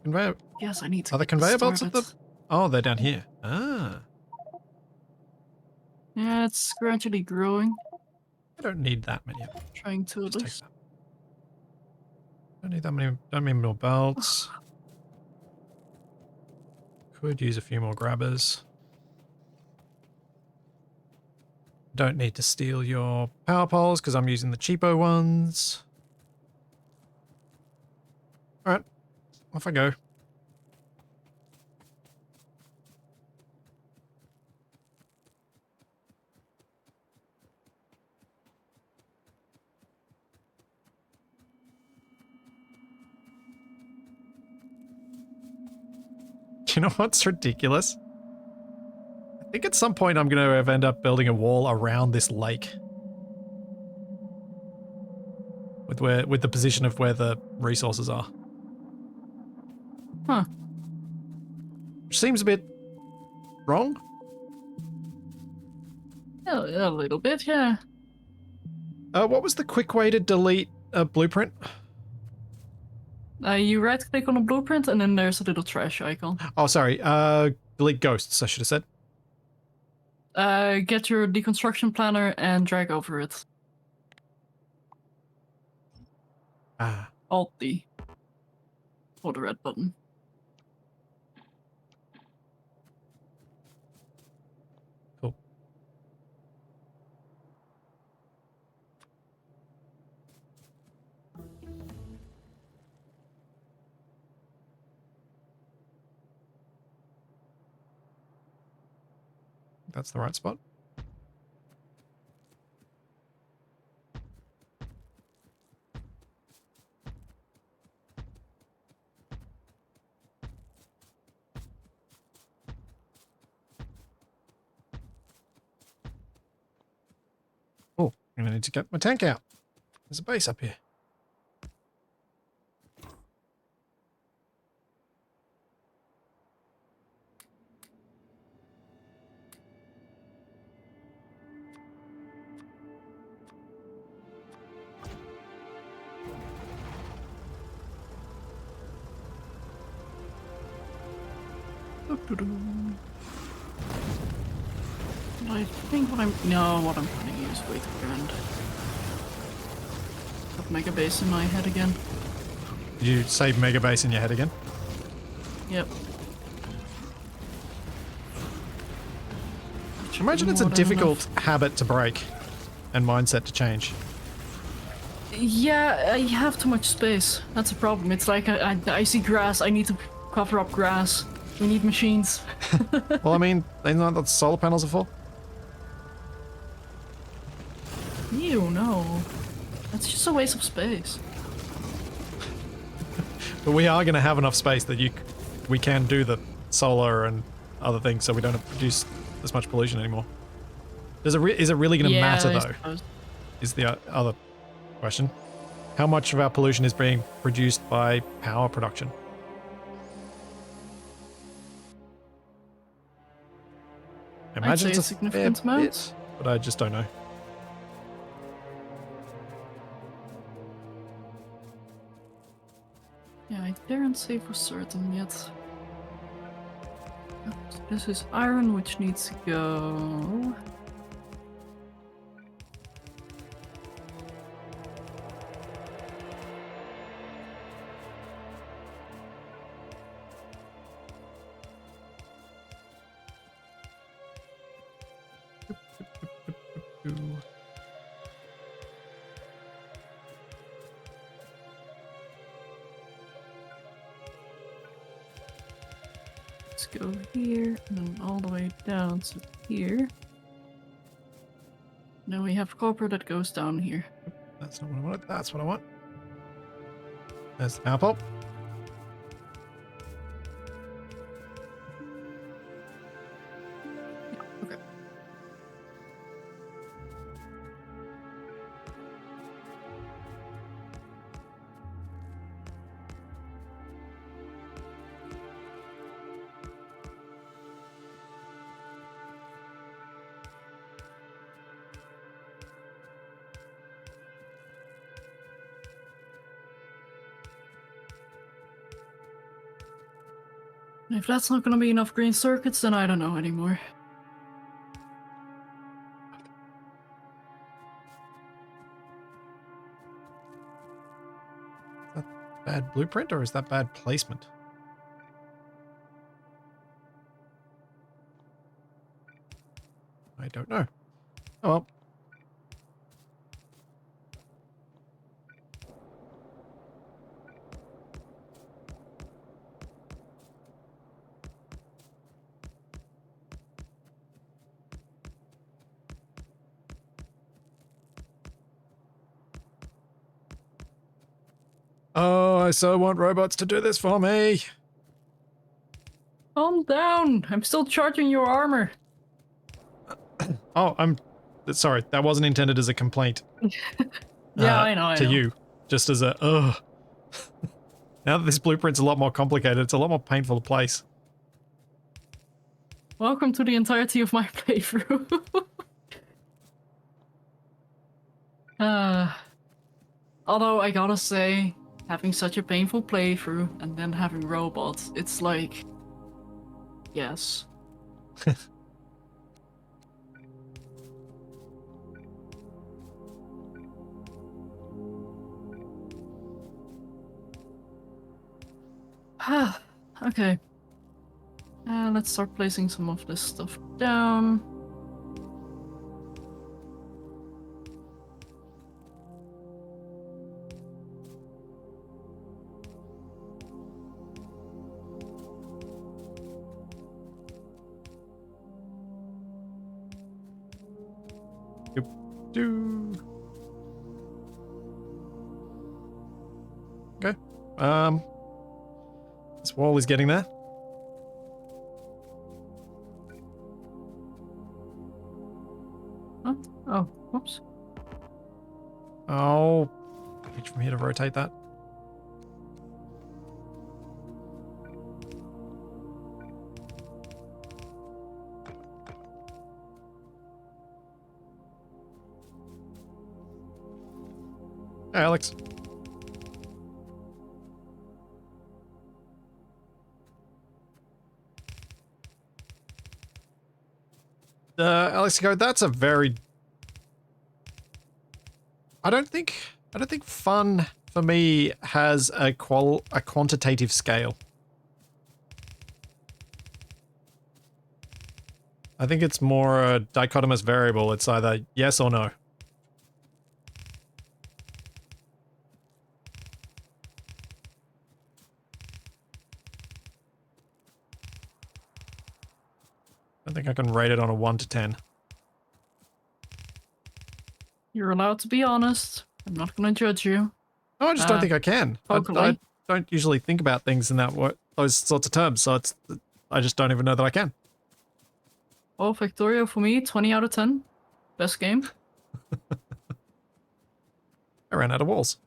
Speaker 1: Conveyor...
Speaker 2: Yes, I need to
Speaker 1: Are the
Speaker 2: get this
Speaker 1: conveyor belts at the...
Speaker 2: started.
Speaker 1: Oh, they're down here. Ah.
Speaker 2: Yeah, it's gradually growing.
Speaker 1: I don't need that many of them.
Speaker 2: Trying to at
Speaker 1: Just take
Speaker 2: least.
Speaker 1: that. Don't need that many... Don't need more belts. Could use a few more grabbers. Don't need to steal your power poles because I'm using the cheapo ones. Alright, off I go. You know what's ridiculous? I think at some point I'm going to end up building a wall around this lake. With the position of where the resources are.
Speaker 2: Huh.
Speaker 1: Which seems a bit wrong.
Speaker 2: A little bit, yeah.
Speaker 1: What was the quick way to delete a blueprint?
Speaker 2: You right click on a blueprint and then there's a little trash icon.
Speaker 1: Oh, sorry. Delete ghosts, I should have said.
Speaker 2: Get your deconstruction planner and drag over it.
Speaker 1: Ah.
Speaker 2: Alt D. Or the red button.
Speaker 1: Cool. That's the right spot. Oh, I'm gonna need to get my tank out. There's a base up here.
Speaker 2: Doo-doo-doo. But I think what I'm gonna use way too grand. Got Mega Base in my head again.
Speaker 1: Did you save Mega Base in your head again?
Speaker 2: Yep.
Speaker 1: Imagine it's a difficult habit to break and mindset to change.
Speaker 2: Yeah, I have too much space. That's a problem. It's like I see grass. I need to cover up grass. We need machines.
Speaker 1: Well, I mean, isn't that what solar panels are for?
Speaker 2: Ew, no. That's just a waste of space.
Speaker 1: But we are going to have enough space that we can do the solar and other things, so we don't have to produce as much pollution anymore. Is it really going to matter, though?
Speaker 2: Suppose.
Speaker 1: Is the other question. How much of our pollution is being produced by power production? I imagine
Speaker 2: I'd say
Speaker 1: it's
Speaker 2: a significant
Speaker 1: fair
Speaker 2: amount.
Speaker 1: bit, but I just don't know.
Speaker 2: Yeah, I daren't say for certain yet. This is iron, which needs to go. Let's go here and then all the way down to here. Now we have copper that goes down here.
Speaker 1: That's not what I wanted. That's what I want. There's the power pole.
Speaker 2: Okay. If that's not gonna be enough green circuits, then I don't know anymore.
Speaker 1: Is that bad blueprint or is that bad placement? I don't know. Oh well. Oh, I so want robots to do this for me.
Speaker 2: Calm down! I'm still charging your armor.
Speaker 1: Oh, I'm sorry. That wasn't intended as a complaint.
Speaker 2: Yeah, I know.
Speaker 1: To you, just as a ugh. Now that this blueprint's a lot more complicated, it's a lot more painful to place.
Speaker 2: Welcome to the entirety of my playthrough. Although I gotta say, having such a painful playthrough and then having robots, it's like, yes. Okay. Let's start placing some of this stuff down.
Speaker 1: Okay. This wall is getting there.
Speaker 2: Huh? Oh, whoops.
Speaker 1: Oh, reach from here to rotate that. Hey, Alex. Alexico, that's a very... I don't think fun for me has a quantitative scale. I think it's more a dichotomous variable. It's either yes or no. I think I can rate it on a 1 to 10.
Speaker 2: You're allowed to be honest. I'm not going to judge you.
Speaker 1: No, I just don't think I can. I don't usually think about things in those sorts of terms, so I just don't even know that I can.
Speaker 2: Oh, Factorio for me, 20 out of 10. Best game.
Speaker 1: I ran out of walls.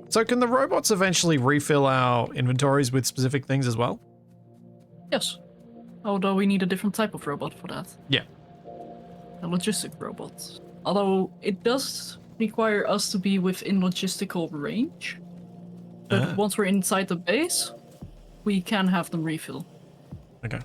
Speaker 1: So can the robots eventually refill our inventories with specific things as well?
Speaker 2: Yes. Although we need a different type of robot for that.
Speaker 1: Yeah.
Speaker 2: A logistic robot. Although it does require us to be within logistical range. But once we're inside the base, we can have them refill.
Speaker 1: Okay.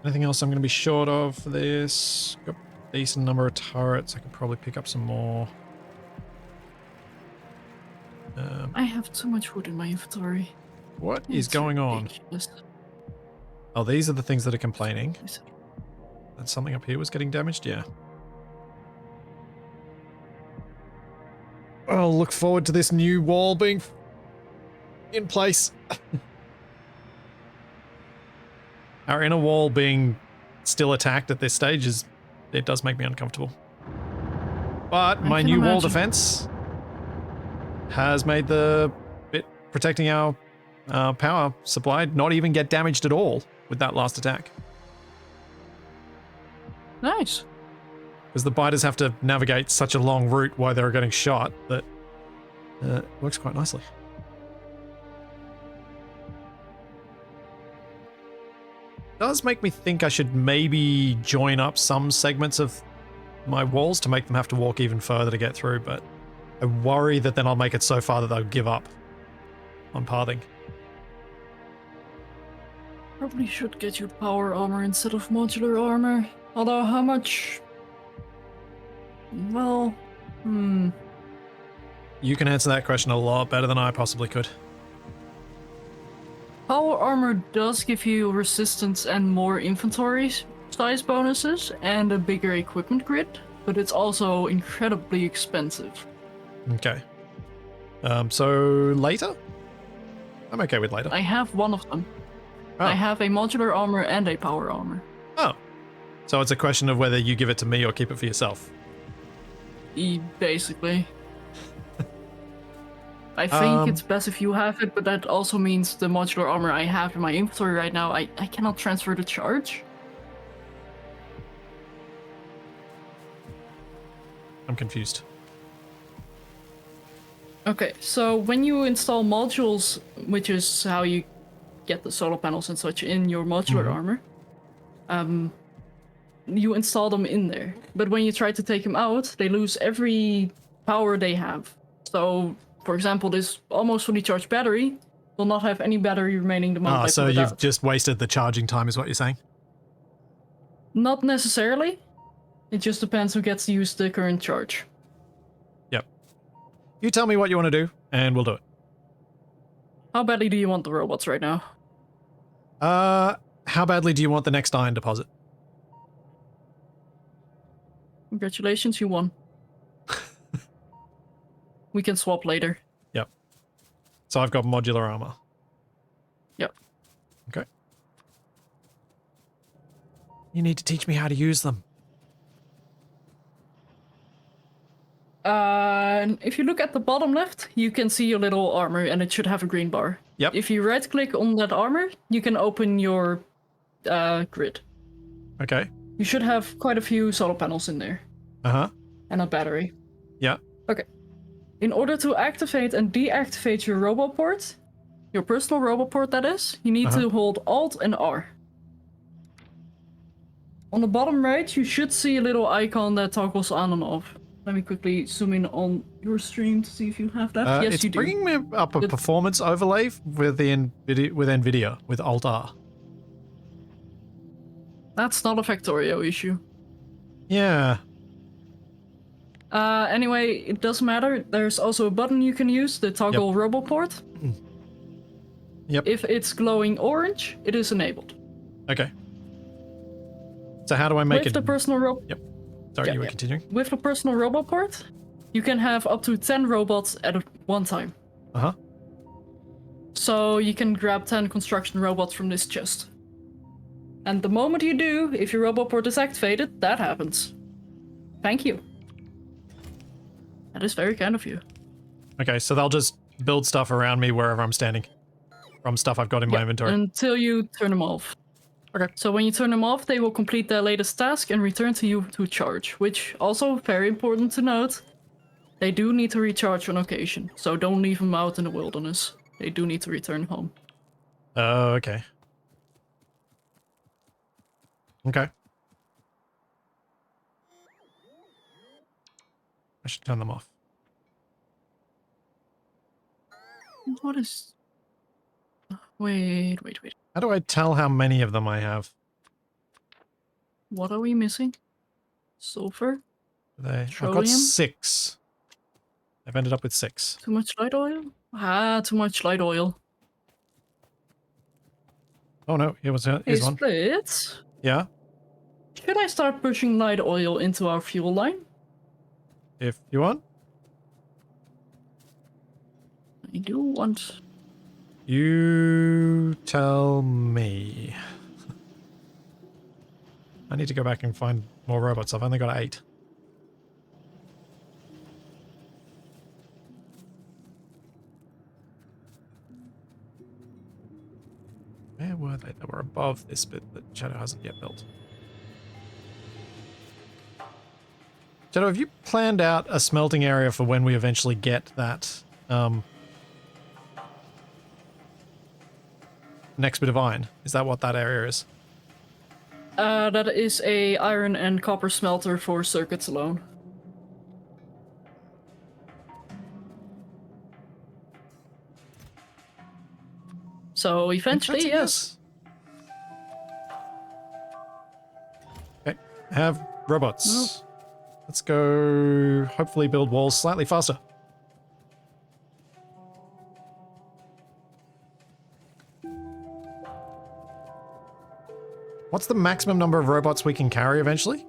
Speaker 1: Anything else I'm going to be short of for this? Got a decent number of turrets. I could probably pick up some more.
Speaker 2: I have too much wood in my inventory.
Speaker 1: What is going on? Oh, these are the things that are complaining. That something up here was getting damaged? Yeah. I'll look forward to this new wall being in place. Our inner wall being still attacked at this stage it does make me uncomfortable. But my new wall defense has made the bit protecting our power supply not even get damaged at all with that last attack.
Speaker 2: Nice.
Speaker 1: Because the biters have to navigate such a long route while they're getting shot that it works quite nicely. Does make me think I should maybe join up some segments of my walls to make them have to walk even further to get through, but I worry that then I'll make it so far that they'll give up on pathing.
Speaker 2: Probably should get your power armor instead of modular armor. Although how much... Well...
Speaker 1: You can answer that question a lot better than I possibly could.
Speaker 2: Power armor does give you resistance and more inventory size bonuses and a bigger equipment grid, but it's also incredibly expensive.
Speaker 1: Okay. So later? I'm okay with later.
Speaker 2: I have one of them.
Speaker 1: Oh.
Speaker 2: I have a modular armor and a power armor.
Speaker 1: Oh. So it's a question of whether you give it to me or keep it for yourself.
Speaker 2: Basically. I think it's best if you have it, but that also means the modular armor I have in my inventory right now, I cannot transfer the charge.
Speaker 1: I'm confused.
Speaker 2: Okay, so when you install modules, which is how you get the solar panels and such in your modular armor, you install them in there. But when you try to take them out, they lose every power they have. So, for example, this almost fully charged battery will not have any battery remaining the moment I
Speaker 1: so
Speaker 2: put it
Speaker 1: you've
Speaker 2: out.
Speaker 1: just wasted the charging time is what you're saying?
Speaker 2: Not necessarily. It just depends who gets to use the current charge.
Speaker 1: Yep. You tell me what you want to do, and we'll do it.
Speaker 2: How badly do you want the robots right now?
Speaker 1: How badly do you want the next iron deposit?
Speaker 2: Congratulations, you won. We can swap later.
Speaker 1: Yep. So I've got modular armor.
Speaker 2: Yep.
Speaker 1: Okay. You need to teach me how to use them.
Speaker 2: If you look at the bottom left, you can see your little armor and it should have a green bar.
Speaker 1: Yep.
Speaker 2: If you right click on that armor, you can open your grid.
Speaker 1: Okay.
Speaker 2: You should have quite a few solar panels in there.
Speaker 1: Uh-huh.
Speaker 2: And a battery.
Speaker 1: Yeah.
Speaker 2: Okay. In order to activate and deactivate your robot port, your personal robot port that is, you need to hold Alt and R. On the bottom right, you should see a little icon that toggles on and off. Let me quickly zoom in on your stream to see if you have that. Yes,
Speaker 1: it's
Speaker 2: you do.
Speaker 1: bringing me up a performance overlay with NVIDIA with Alt-R.
Speaker 2: That's not a Factorio issue.
Speaker 1: Yeah.
Speaker 2: Anyway, it doesn't matter. There's also a button you can use, the toggle robo port.
Speaker 1: Yep.
Speaker 2: If it's glowing orange, it is enabled.
Speaker 1: Okay. So how do I make
Speaker 2: With
Speaker 1: it?
Speaker 2: the personal robot.
Speaker 1: Yep. Sorry, you were continuing.
Speaker 2: With the personal robot port, you can have up to 10 robots at one time.
Speaker 1: Uh-huh.
Speaker 2: So you can grab 10 construction robots from this chest. And the moment you do, if your robot port is activated, that happens. Thank you. That is very kind of you.
Speaker 1: Okay, so they'll just build stuff around me wherever I'm standing. From stuff I've got in my inventory.
Speaker 2: Until you turn them off.
Speaker 1: Okay.
Speaker 2: So when you turn them off, they will complete their latest task and return to you to charge, which also very important to note. They do need to recharge on occasion, so don't leave them out in the wilderness. They do need to return home.
Speaker 1: Oh, okay. Okay. I should turn them off.
Speaker 2: What is... Wait.
Speaker 1: How do I tell how many of them I have?
Speaker 2: What are we missing? Sulfur?
Speaker 1: I've got
Speaker 2: Petroleum?
Speaker 1: 6. I've ended up with 6.
Speaker 2: Too much light oil? Too much light oil.
Speaker 1: Oh no, here's one.
Speaker 2: Split.
Speaker 1: Yeah,
Speaker 2: Should I start pushing light oil into our fuel line?
Speaker 1: if you want.
Speaker 2: I do want...
Speaker 1: You tell me. I need to go back and find more robots. I've only got 8. Where were they? They were above this bit that Shadow hasn't yet built. Shadow, have you planned out a smelting area for when we eventually get that next bit of iron? Is that what that area is?
Speaker 2: That is a iron and copper smelter for circuits alone. So eventually, yes.
Speaker 1: Okay, I have robots. Let's go hopefully build walls slightly faster. What's the maximum number of robots we can carry eventually?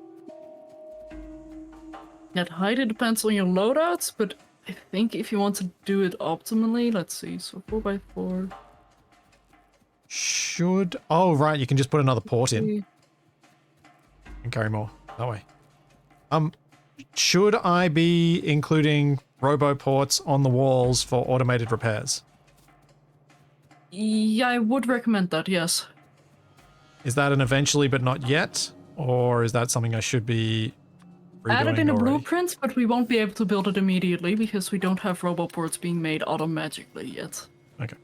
Speaker 2: That height, it depends on your loadouts, but I think if you want to do it optimally, let's see, so 4x4.
Speaker 1: Oh, right, you can just put another port in and carry more that way. Should I be including robo ports on the walls for automated repairs?
Speaker 2: Yeah, I would recommend that, yes.
Speaker 1: Is that an eventually but not yet? Or is that something I should be redoing
Speaker 2: Add it in a
Speaker 1: already?
Speaker 2: blueprint, but we won't be able to build it immediately because we don't have robo ports being made automagically yet.
Speaker 1: Okay.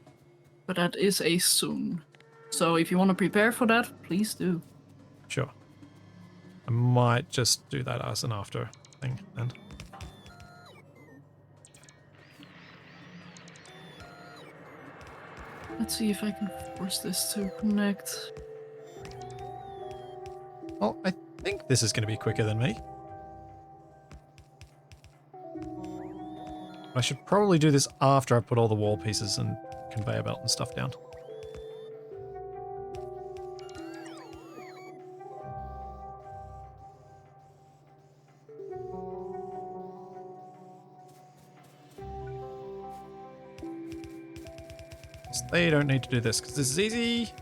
Speaker 2: But that is a soon. So if you want to prepare for that, please do.
Speaker 1: Sure. I might just do that as an after thing then.
Speaker 2: Let's see if I can force this to connect.
Speaker 1: Well, I think this is going to be quicker than me. I should probably do this after I put all the wall pieces and conveyor belt and stuff down. They don't need to do this because this is easy.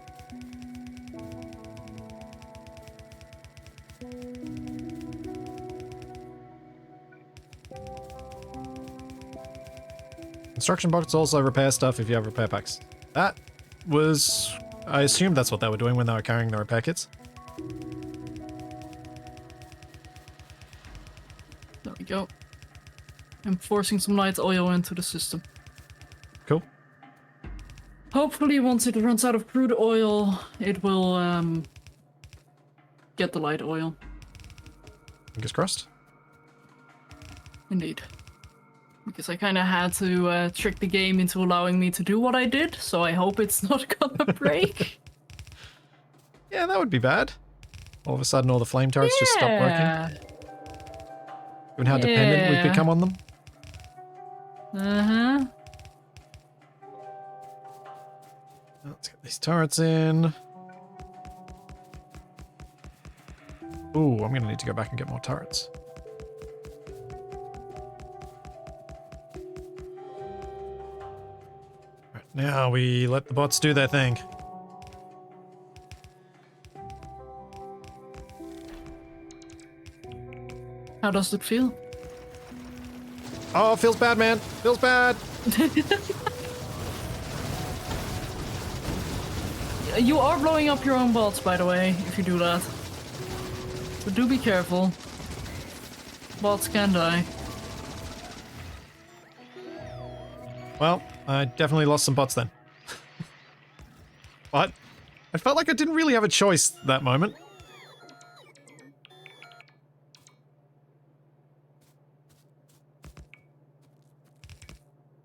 Speaker 1: Construction box also repair stuff if you have repair packs. That was... I assumed that's what they were doing when they were carrying the repair kits.
Speaker 2: There we go. I'm forcing some light oil into the system.
Speaker 1: Cool.
Speaker 2: Hopefully once it runs out of crude oil, it will get the light oil.
Speaker 1: Fingers crossed.
Speaker 2: Indeed. Because I kind of had to trick the game into allowing me to do what I did, so I hope it's not gonna break.
Speaker 1: Yeah, that would be bad. All of a sudden, all the flame turrets just stop working. Given how dependent we've become on them.
Speaker 2: Uh-huh.
Speaker 1: Let's get these turrets in. Ooh, I'm going to need to go back and get more turrets. Right, now we let the bots do their thing.
Speaker 2: How does it feel?
Speaker 1: Oh, feels bad, man. Feels bad.
Speaker 2: You are blowing up your own bots, by the way, if you do that. So do be careful. Bots can die.
Speaker 1: Well, I definitely lost some bots then. But I felt like I didn't really have a choice that moment.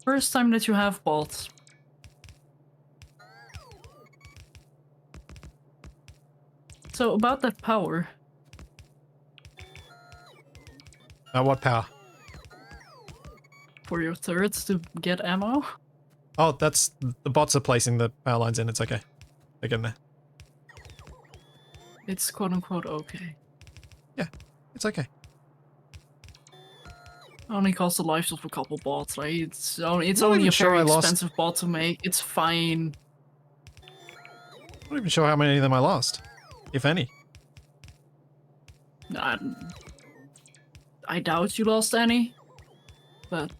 Speaker 2: First time that you have bots. So about that power.
Speaker 1: What power?
Speaker 2: For your turrets to get ammo?
Speaker 1: Oh, that's... the bots are placing the power lines in. It's okay. They're getting there.
Speaker 2: It's quote-unquote okay.
Speaker 1: Yeah, it's okay.
Speaker 2: Only costs the lives of a couple bots, right? It's
Speaker 1: Not
Speaker 2: only
Speaker 1: even
Speaker 2: a
Speaker 1: sure
Speaker 2: very
Speaker 1: I lost-
Speaker 2: expensive bot to make. It's fine.
Speaker 1: I'm not even sure how many of them I lost. If any.
Speaker 2: I doubt you lost any. But,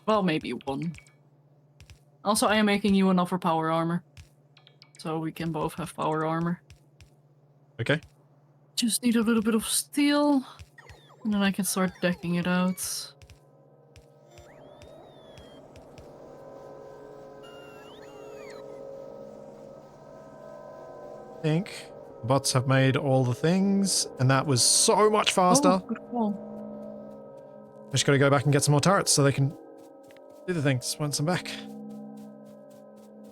Speaker 2: well, maybe one. Also, I am making you another power armor. So we can both have power armor.
Speaker 1: Okay.
Speaker 2: Just need a little bit of steel. And then I can start decking it out.
Speaker 1: I think bots have made all the things, and that was so much faster.
Speaker 2: Oh, good call.
Speaker 1: I just gotta go back and get some more turrets so they can do the things once I'm back.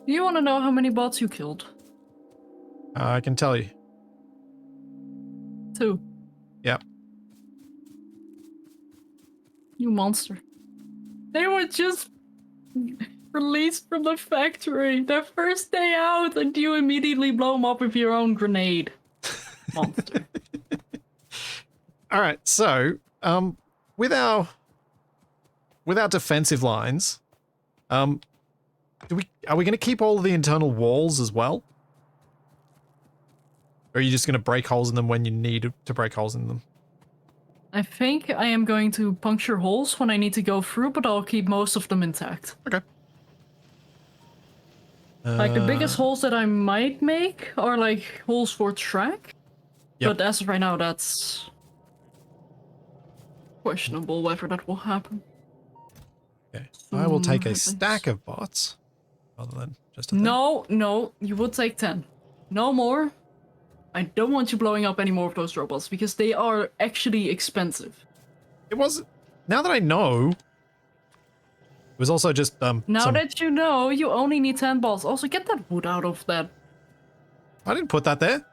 Speaker 2: Do you want to know how many bots you killed?
Speaker 1: I can tell you.
Speaker 2: 2.
Speaker 1: Yep.
Speaker 2: You monster. They were just released from the factory their first day out, and you immediately blow them up with your own grenade. Monster.
Speaker 1: Alright, so, with our defensive lines, are we gonna keep all of the internal walls as well? Or are you just gonna break holes in them when you need to break holes in them?
Speaker 2: I think I am going to puncture holes when I need to go through, but I'll keep most of them intact.
Speaker 1: Okay.
Speaker 2: Like, the biggest holes that I might make are, like, holes for track.
Speaker 1: Yep.
Speaker 2: But as of right now, that's questionable whether that will happen.
Speaker 1: Okay. I will take a
Speaker 2: happens.
Speaker 1: stack of bots, rather than just a thing.
Speaker 2: No, you would take 10. No more. I don't want you blowing up any more of those robots, because they are actually expensive.
Speaker 1: It was... now that I know... It was also just,
Speaker 2: Now that you know, you only need 10 balls. Also, get that wood out of that.
Speaker 1: I didn't put that there.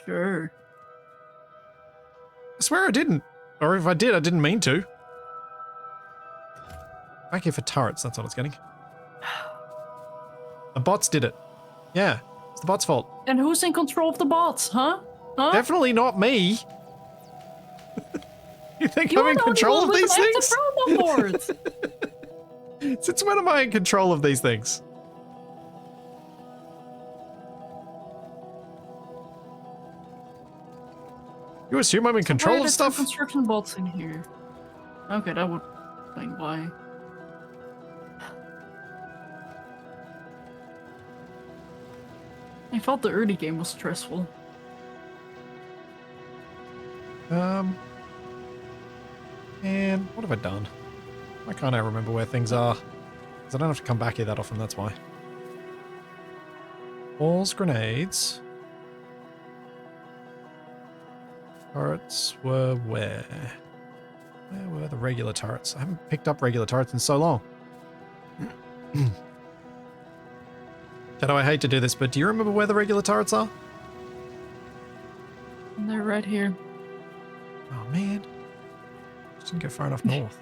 Speaker 2: Sure.
Speaker 1: I swear I didn't. Or if I did, I didn't mean to. Back here for turrets, that's what it's getting. The bots did it. Yeah, it's the bots' fault.
Speaker 2: And who's in control of the bots, huh? Huh?
Speaker 1: Definitely not me. You think
Speaker 2: You
Speaker 1: I'm
Speaker 2: are
Speaker 1: in
Speaker 2: the only
Speaker 1: control
Speaker 2: one
Speaker 1: of
Speaker 2: with
Speaker 1: these
Speaker 2: an
Speaker 1: things?
Speaker 2: active promo board.
Speaker 1: Since when am I in control of these things? You assume I'm in control
Speaker 2: Why are
Speaker 1: of
Speaker 2: there
Speaker 1: stuff?
Speaker 2: construction bots in here? Okay, that would explain why. I thought the early game was stressful.
Speaker 1: And what have I done? Why can't I remember where things are? Because I don't have to come back here that often, that's why. Balls, grenades. Turrets were where? Where were the regular turrets? I haven't picked up regular turrets in so long. Shadow, I hate to do this, but do you remember where the regular turrets are?
Speaker 2: And they're right here.
Speaker 1: Oh, man. Just didn't go far enough north.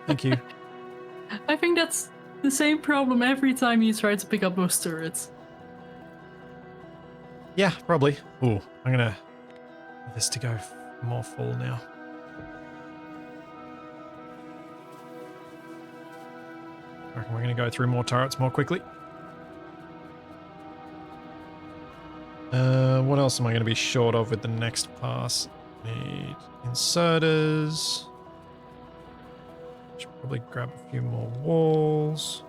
Speaker 1: Thank you.
Speaker 2: I think that's the same problem every time you try to pick up those turrets.
Speaker 1: Yeah, probably. Ooh, I'm gonna get this to go more full now. I reckon we're gonna go through more turrets more quickly. What else am I gonna be short of with the next pass? Need inserters. Should probably grab a few more walls.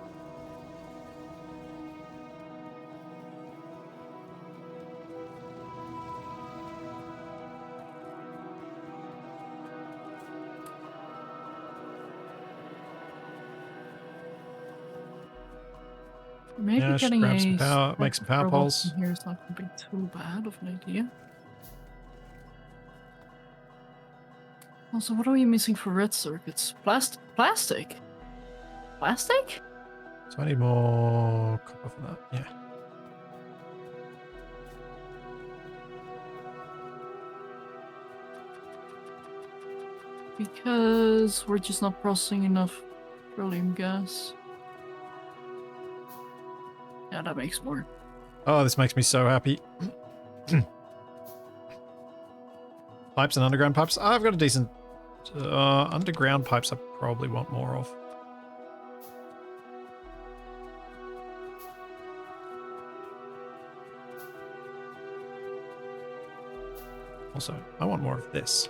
Speaker 2: Maybe
Speaker 1: Yeah, I should
Speaker 2: getting
Speaker 1: grab some
Speaker 2: a
Speaker 1: power, make some power
Speaker 2: robot
Speaker 1: poles.
Speaker 2: in here is not going to be too bad of an idea. Also, what are we missing for red circuits? Plastic? Plastic?
Speaker 1: So I need more copper for that. Yeah.
Speaker 2: Because we're just not processing enough petroleum gas. Yeah, that makes more.
Speaker 1: Oh, this makes me so happy. Pipes and underground pipes. I've got a decent underground pipes I probably want more of. Also, I want more of this.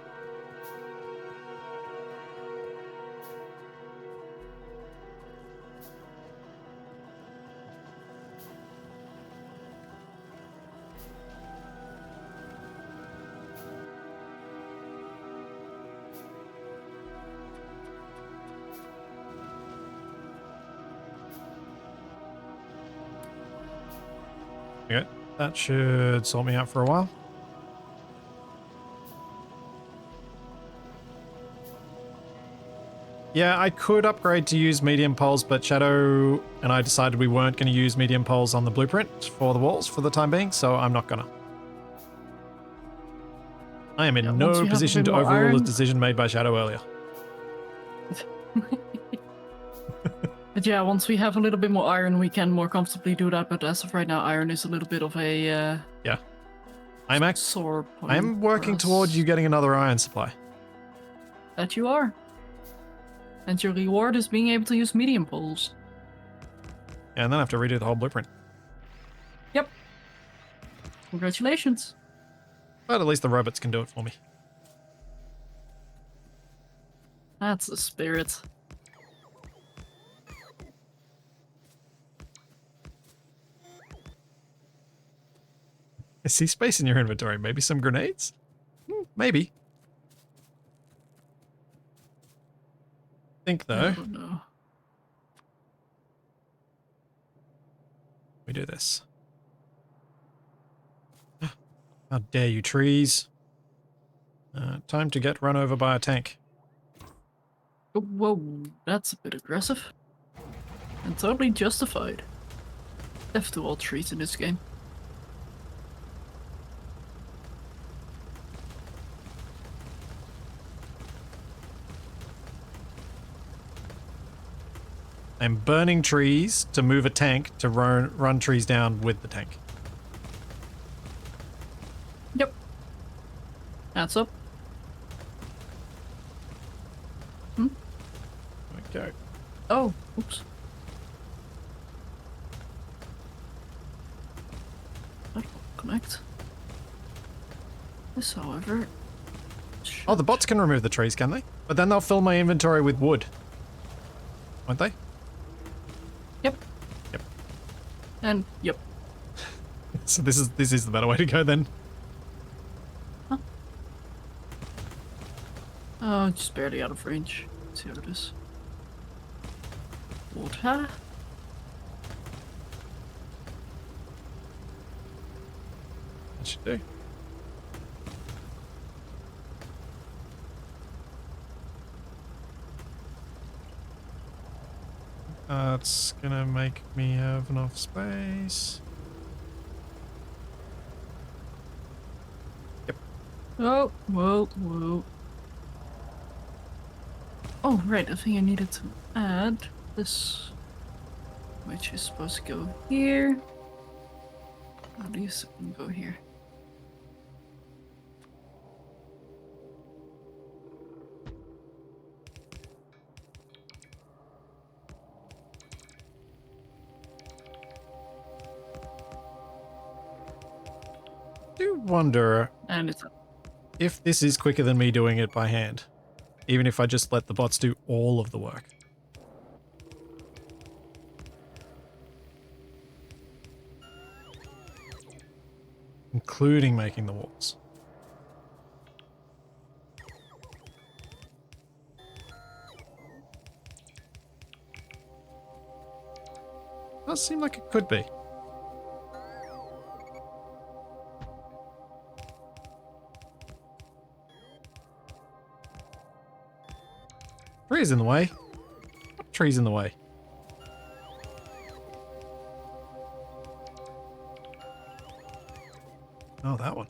Speaker 1: Okay, that should sort me out for a while. Yeah, I could upgrade to use medium poles, but Shadow and I decided we weren't going to use medium poles on the blueprint for the walls for the time being, so I'm not gonna. I am in no position to overrule the decision made by Shadow earlier.
Speaker 2: But yeah, once we have a little bit more iron, we can more comfortably do that. But as of right now, iron is a little bit of a
Speaker 1: yeah.
Speaker 2: sore point.
Speaker 1: I'm working towards you getting another iron supply.
Speaker 2: That you are. And your reward is being able to use medium poles.
Speaker 1: Yeah, and then I have to redo the whole blueprint.
Speaker 2: Yep. Congratulations.
Speaker 1: But at least the robots can do it for me.
Speaker 2: That's the spirit.
Speaker 1: I see space in your inventory. Maybe some grenades? Maybe. Think though.
Speaker 2: I don't know.
Speaker 1: We do this. How dare you, trees? Time to get run over by a tank.
Speaker 2: Whoa, that's a bit aggressive. And totally justified. F to all trees in this game.
Speaker 1: I'm burning trees to move a tank to run trees down with the tank.
Speaker 2: Yep. That's up.
Speaker 1: Okay.
Speaker 2: Oh, oops. That will connect. This, however...
Speaker 1: Oh, the bots can remove the trees, can they? But then they'll fill my inventory with wood. Won't they?
Speaker 2: Yep.
Speaker 1: Yep.
Speaker 2: And, yep.
Speaker 1: So this is the better way to go then.
Speaker 2: Huh? Oh, just barely out of range. Let's see how it is. Water.
Speaker 1: That should do. It's gonna make me have enough space. Yep.
Speaker 2: Oh, whoa. Oh, right, I think I needed to add this, which is supposed to go here. At least it can go here.
Speaker 1: I do wonder
Speaker 2: And it's
Speaker 1: if this is quicker than me doing it by hand, even if I just let the bots do all of the work. Including making the walls. Does seem like it could be. Trees in the way. What trees in the way? Oh, that one.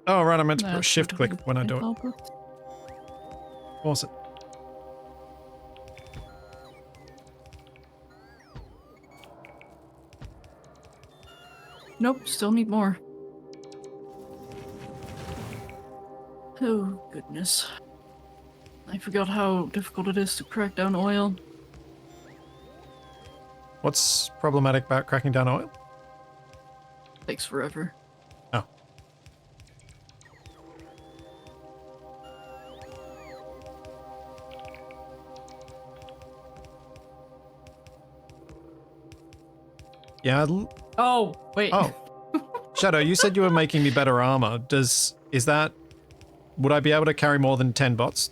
Speaker 1: Oh, right, I meant to put shift click when I do it. Pause it.
Speaker 2: Nope, still need more. Oh, goodness. I forgot how difficult it is to crack down oil.
Speaker 1: What's problematic about cracking down oil?
Speaker 2: Takes forever.
Speaker 1: Oh. Yeah.
Speaker 2: Oh, wait.
Speaker 1: Oh. Shadow, you said you were making me better armor. Would I be able to carry more than 10 bots?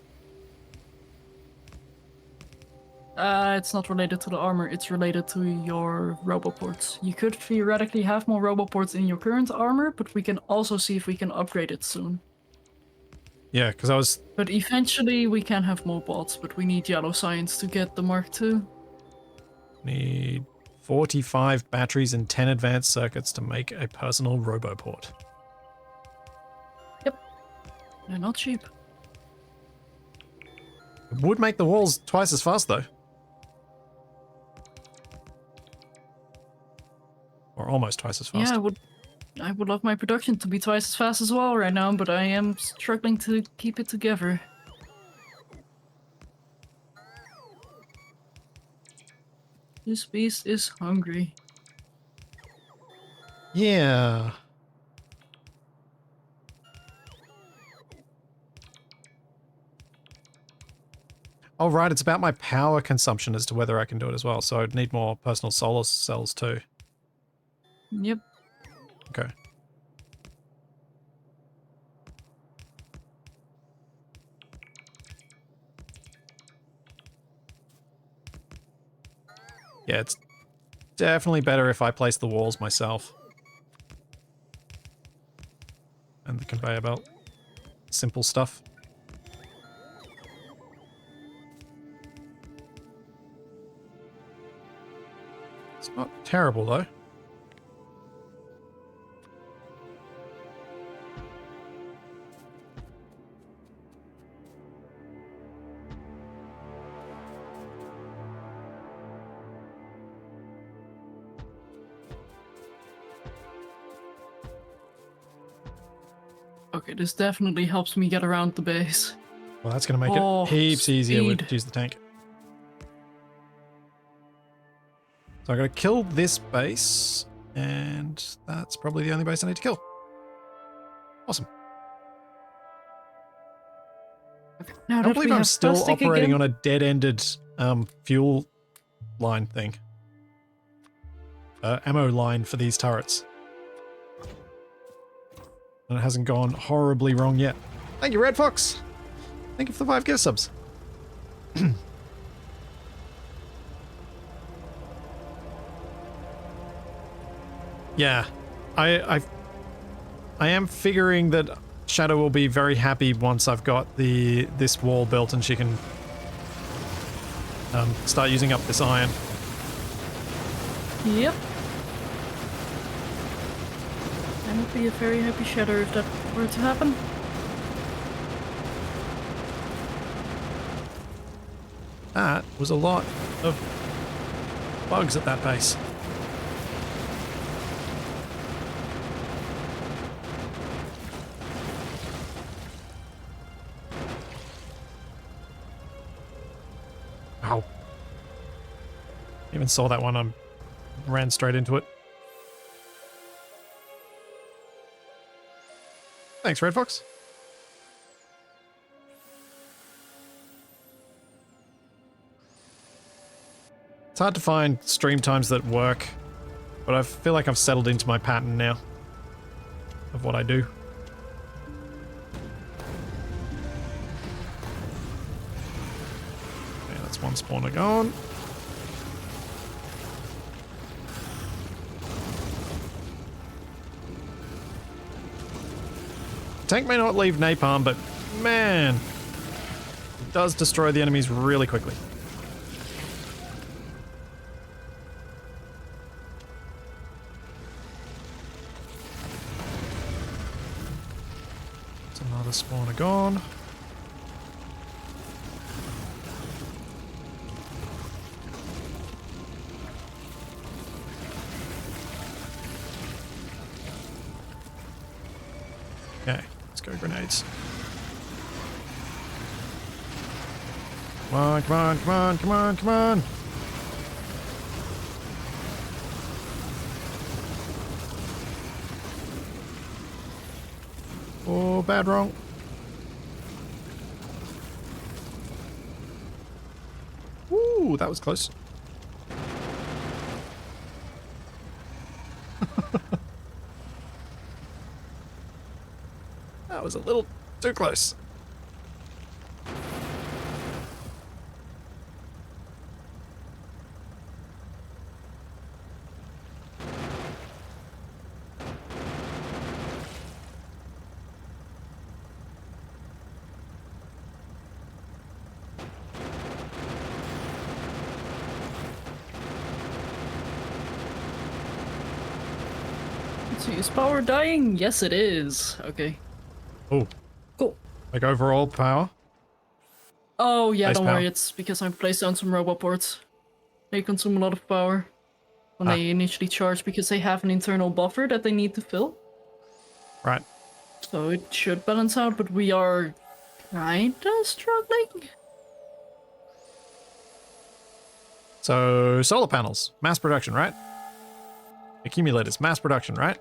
Speaker 2: It's not related to the armor, it's related to your roboports. You could theoretically have more roboports in your current armor, but we can also see if we can upgrade it soon.
Speaker 1: Yeah, because I was...
Speaker 2: But eventually we can have more bots, but we need yellow science to get the Mark II.
Speaker 1: Need 45 batteries and 10 advanced circuits to make a personal roboport.
Speaker 2: Yep. They're not cheap.
Speaker 1: It would make the walls twice as fast, though. Or almost twice as fast.
Speaker 2: Yeah, I would love my production to be twice as fast as well right now, but I am struggling to keep it together. This beast is hungry.
Speaker 1: Yeah. Oh, right, it's about my power consumption as to whether I can do it as well, so I'd need more personal solar cells too.
Speaker 2: Yep.
Speaker 1: Okay. Yeah, it's definitely better if I place the walls myself. And the conveyor belt. Simple stuff. It's not terrible, though.
Speaker 2: Okay, this definitely helps me get around the base.
Speaker 1: Well, that's going to make it heaps easier
Speaker 2: speed.
Speaker 1: to use the tank. So I got to kill this base, and that's probably the only base I need to kill. Awesome.
Speaker 2: Okay, now
Speaker 1: I
Speaker 2: that
Speaker 1: can't believe
Speaker 2: we
Speaker 1: I'm
Speaker 2: have
Speaker 1: still
Speaker 2: plastic
Speaker 1: operating
Speaker 2: again,
Speaker 1: on a dead-ended fuel line thing. Ammo line for these turrets. And it hasn't gone horribly wrong yet. Thank you, Red Fox! Thank you for the 5 gift subs. Yeah, I am figuring that Shadow will be very happy once I've got this wall built and she can start using up this iron.
Speaker 2: Yep. I would be a very happy shadow if that were to happen.
Speaker 1: That was a lot of bugs at that pace. Ow. Even saw that one, I ran straight into it. Thanks, Red Fox. It's hard to find stream times that work, but I feel like I've settled into my pattern now of what I do. Okay, that's one spawner gone. Tank may not leave napalm, but man, it does destroy the enemies really quickly. Another spawner gone. Okay, let's go grenades. Come on, come on, come on, come on, come on. Oh, bad wrong. Ooh, that was close. That was a little too close.
Speaker 2: Let's see, is power dying? Yes, it is. Okay.
Speaker 1: Oh,
Speaker 2: Cool.
Speaker 1: like overall power?
Speaker 2: Oh, yeah,
Speaker 1: Base
Speaker 2: don't
Speaker 1: power.
Speaker 2: worry. It's because I've placed down some robot ports. They consume a lot of power when they initially charge because they have an internal buffer that they need to fill.
Speaker 1: Right.
Speaker 2: So it should balance out, but we are kinda struggling.
Speaker 1: So, solar panels, mass production, right? Accumulators, mass production, right?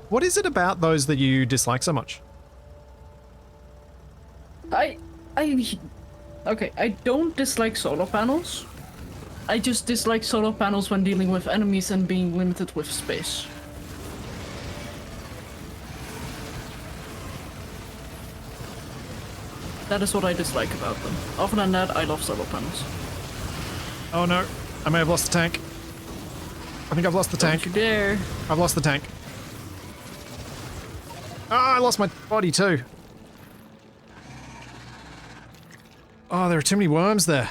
Speaker 1: What is it about those that you dislike so much?
Speaker 2: Okay, I don't dislike solar panels. I just dislike solar panels when dealing with enemies and being limited with space. That is what I dislike about them. Other than that, I love solar panels.
Speaker 1: Oh no, I may have lost the tank. I think I've lost the tank.
Speaker 2: Don't you dare.
Speaker 1: I've lost the tank. Ah, I lost my body too. Oh, there are too many worms there.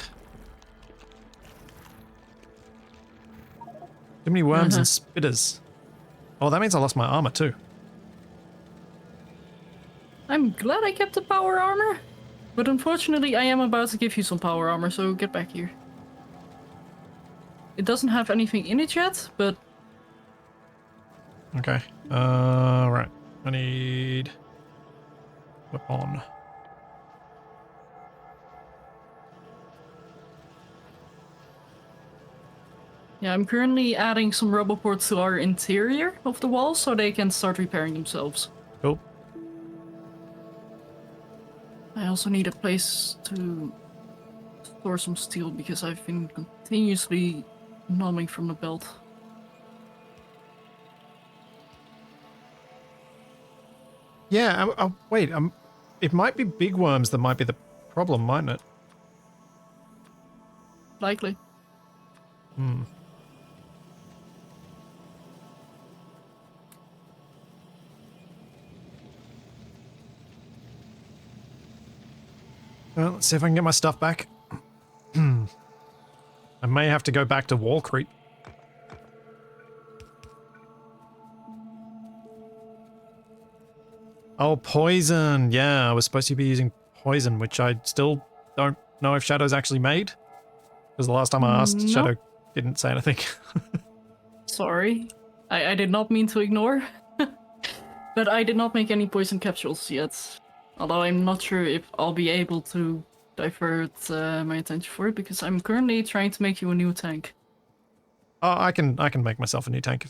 Speaker 1: Too many worms and spitters. Oh, that means I lost my armor too.
Speaker 2: I'm glad I kept the power armor. But unfortunately, I am about to give you some power armor, so get back here. It doesn't have anything in it yet, but...
Speaker 1: Okay. Right. I need... weapon.
Speaker 2: Yeah, I'm currently adding some roboports to our interior of the walls so they can start repairing themselves.
Speaker 1: Cool.
Speaker 2: I also need a place to store some steel because I've been continuously numbing from the belt.
Speaker 1: Yeah, wait, it might be big worms that might be the problem, mightn't it?
Speaker 2: Likely.
Speaker 1: Hmm. Well, let's see if I can get my stuff back. I may have to go back to wall creep. Oh, poison. Yeah, I was supposed to be using poison, which I still don't know if Shadow's actually made. Because the last time I asked,
Speaker 2: Nope.
Speaker 1: Shadow didn't say anything.
Speaker 2: Sorry. I did not mean to ignore. But I did not make any poison capsules yet. Although I'm not sure if I'll be able to divert my attention for it, because I'm currently trying to make you a new tank.
Speaker 1: Oh, I can make myself a new tank.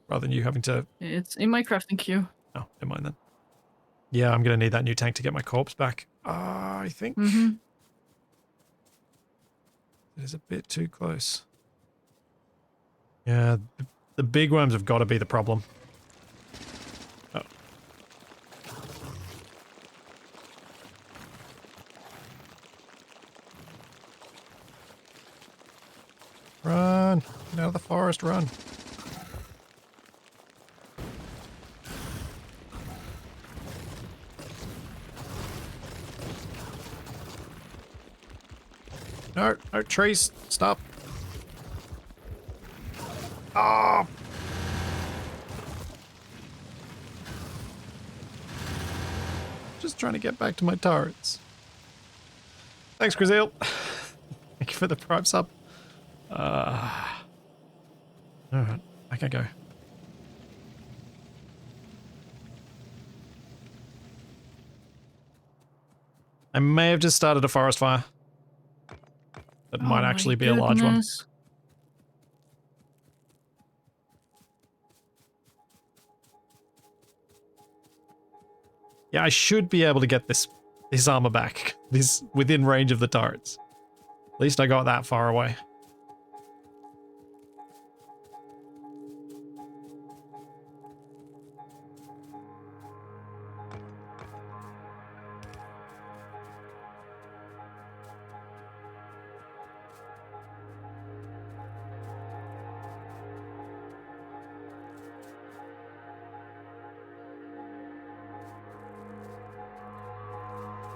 Speaker 1: Rather than you having to...
Speaker 2: It's in my crafting queue.
Speaker 1: Oh, never mind then. Yeah, I'm going to need that new tank to get my corpse back. I think...
Speaker 2: Mm-hmm.
Speaker 1: It is a bit too close. Yeah, the big worms have got to be the problem. Oh. Run! Get out of the forest, run. No, no, trees, stop. Oh! Just trying to get back to my turrets. Thanks, Grizel. Thank you for the prime sub. Alright, I can go. I may have just started a forest fire. That might actually be a large one. Yeah, I should be able to get this armor back. This within range of the turrets. At least I got that far away.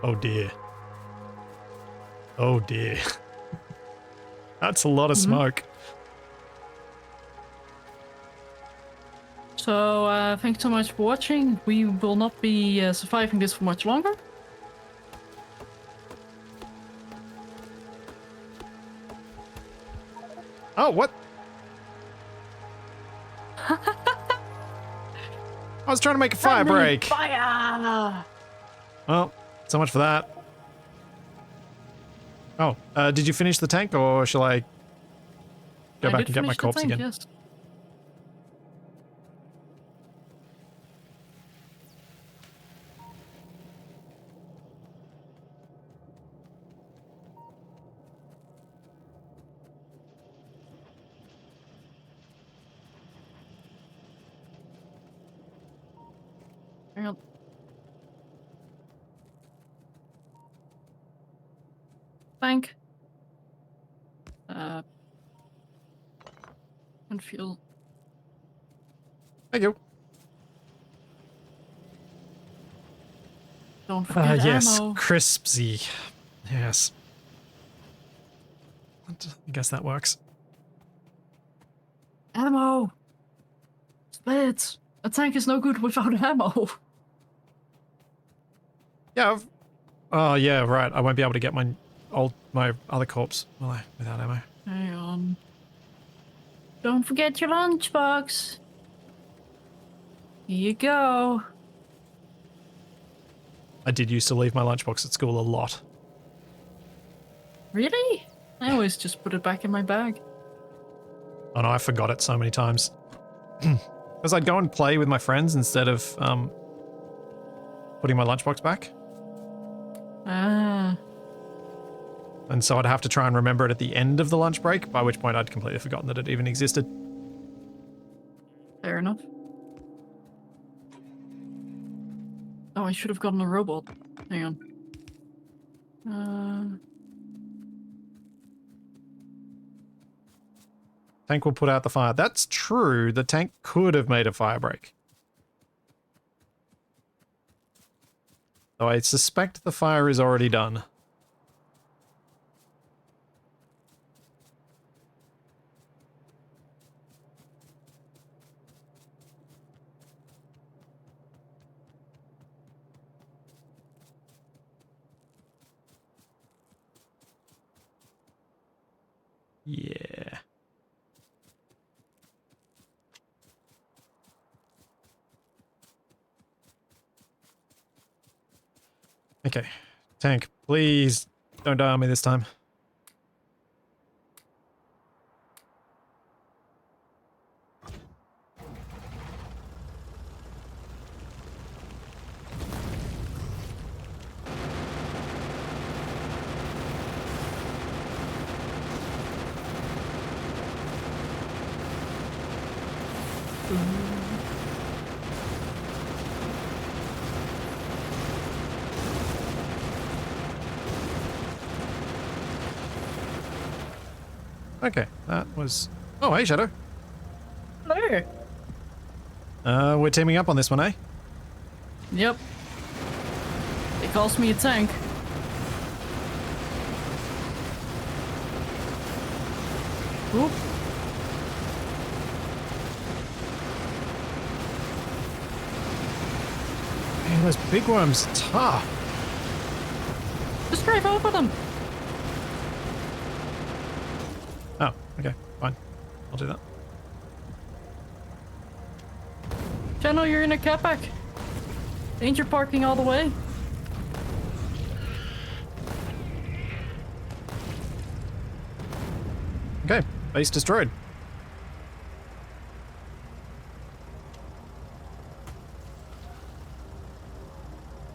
Speaker 1: Oh dear. Oh dear. That's a lot of smoke.
Speaker 2: So, thanks so much for watching. We will not be surviving this for much longer.
Speaker 1: Oh, what? I was trying to make a fire break.
Speaker 2: Fire!
Speaker 1: Well, so much for that. Oh, did you finish the tank, or shall I go back and get my corpse again?
Speaker 2: Yes. Hang on. Bank. And fuel.
Speaker 1: Thank you.
Speaker 2: Don't forget
Speaker 1: yes,
Speaker 2: ammo.
Speaker 1: crispsy. Yes. I guess that works.
Speaker 2: Ammo! Splits! A tank is no good without ammo.
Speaker 1: Yeah. Oh, yeah, right. I won't be able to get my other corpse, will I? Without ammo.
Speaker 2: Hang on. Don't forget your lunchbox. Here you go.
Speaker 1: I did used to leave my lunchbox at school a lot.
Speaker 2: Really? I always just put it back in my bag.
Speaker 1: Oh no, I forgot it so many times. Because I'd go and play with my friends instead of putting my lunchbox back.
Speaker 2: Ah.
Speaker 1: And so I'd have to try and remember it at the end of the lunch break, by which point I'd completely forgotten that it even existed.
Speaker 2: Fair enough. Oh, I should have gotten a robot. Hang on.
Speaker 1: Tank will put out the fire. That's true. The tank could have made a fire break. Though I suspect the fire is already done. Yeah. Okay. Tank, please don't die on me this time. Okay, that was... Oh, hey, Shadow.
Speaker 2: Hello.
Speaker 1: We're teaming up on this one, eh?
Speaker 2: Yep. It calls me a tank. Oop.
Speaker 1: Man, those big worms are tough.
Speaker 2: Just drive over them.
Speaker 1: Oh, okay, fine. I'll do that.
Speaker 2: Channel, you're in a catback. Danger parking all the way.
Speaker 1: Okay, base destroyed.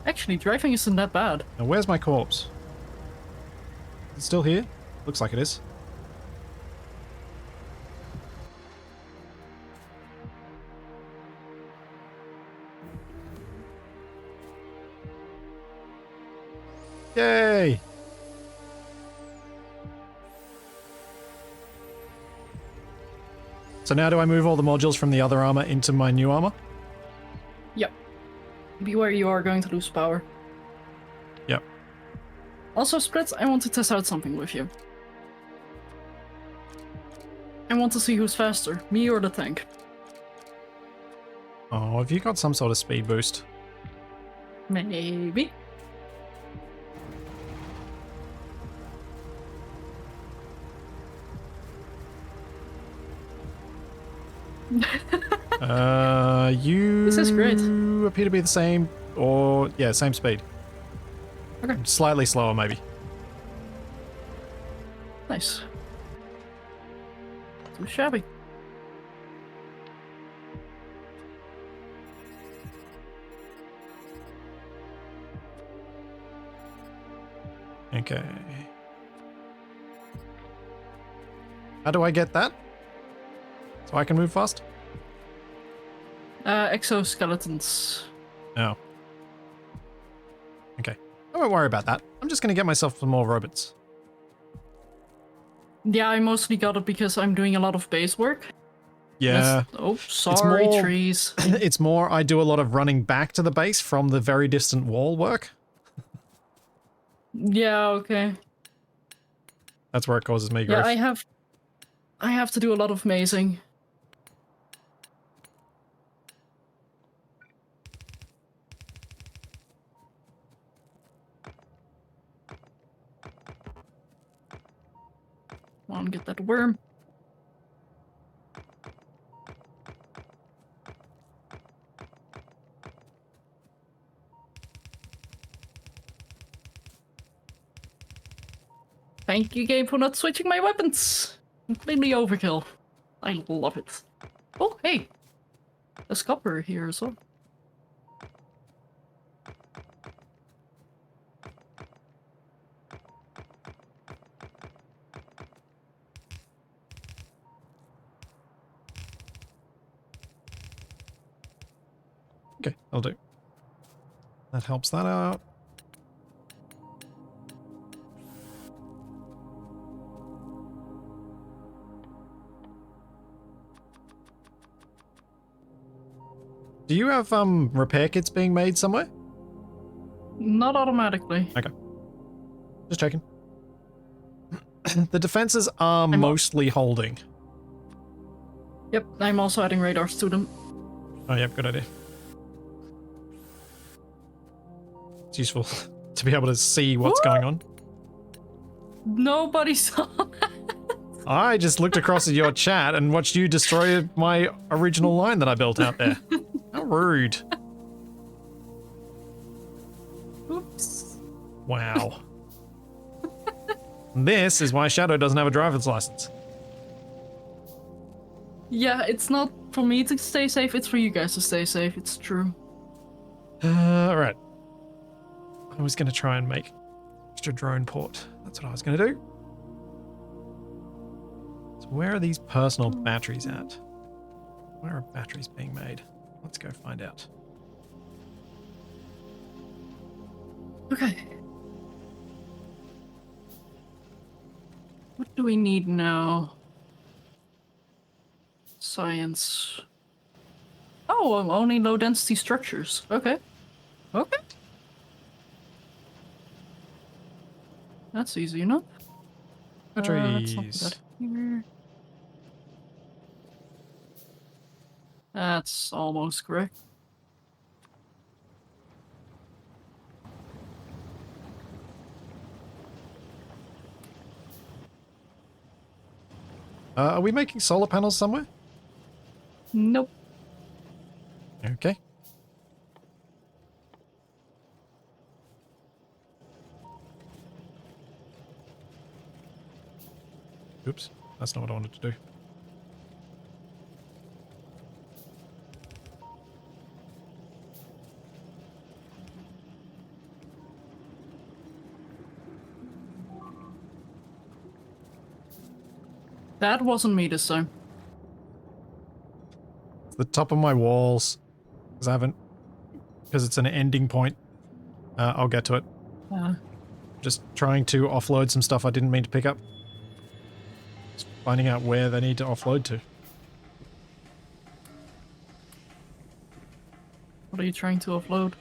Speaker 2: Actually, driving isn't that bad.
Speaker 1: Now, where's my corpse? Is it still here? Looks like it is. Yay! So now do I move all the modules from the other armor into my new armor?
Speaker 2: Yep. Beware, you are going to lose power.
Speaker 1: Yep.
Speaker 2: Also, Split, I want to test out something with you. I want to see who's faster, me or the tank.
Speaker 1: Oh, have you got some sort of speed boost?
Speaker 2: Maybe.
Speaker 1: You...
Speaker 2: This is great.
Speaker 1: appear to be the same, or... yeah, same speed.
Speaker 2: Okay.
Speaker 1: Slightly slower, maybe.
Speaker 2: Nice. Too shabby.
Speaker 1: Okay. How do I get that? So I can move fast?
Speaker 2: Exoskeletons.
Speaker 1: No. Okay. I won't worry about that. I'm just gonna get myself some more robots.
Speaker 2: Yeah, I mostly got it because I'm doing a lot of base work.
Speaker 1: Yeah.
Speaker 2: Oh, sorry,
Speaker 1: more-
Speaker 2: trees.
Speaker 1: It's more I do a lot of running back to the base from the very distant wall work.
Speaker 2: Yeah, okay.
Speaker 1: That's where it causes me grief.
Speaker 2: Yeah, I have to do a lot of mazing. Come on, get that worm. Thank you, game, for not switching my weapons. Completely overkill. I love it. Oh, hey. There's copper here as well.
Speaker 1: Okay, I'll do. That helps that out. Do you have repair kits being made somewhere?
Speaker 2: Not automatically.
Speaker 1: Okay. Just checking. The defenses are mostly holding.
Speaker 2: Yep, I'm also adding radars to them.
Speaker 1: Oh, yep, good idea. It's useful to be able to see what's going on.
Speaker 2: Nobody saw that.
Speaker 1: I just looked across at your chat and watched you destroy my original line that I built out there. How rude.
Speaker 2: Oops.
Speaker 1: Wow. This is why Shadow doesn't have a driver's license.
Speaker 2: Yeah, it's not for me to stay safe, it's for you guys to stay safe, it's true.
Speaker 1: Alright. I was going to try and make extra drone port. That's what I was going to do. So where are these personal batteries at? Where are batteries being made? Let's go find out.
Speaker 2: Okay. What do we need now? Science. Oh, only low density structures. Okay. Okay. That's easy enough. Let's not put
Speaker 1: Batteries.
Speaker 2: that here. That's almost correct.
Speaker 1: Are we making solar panels somewhere?
Speaker 2: Nope.
Speaker 1: Okay. Oops, that's not what I wanted to do.
Speaker 2: That wasn't me this time.
Speaker 1: It's the top of my walls. Because it's an ending point. I'll get to it. Just trying to offload some stuff I didn't mean to pick up. Just finding out where they need to offload to.
Speaker 2: What are you trying to offload?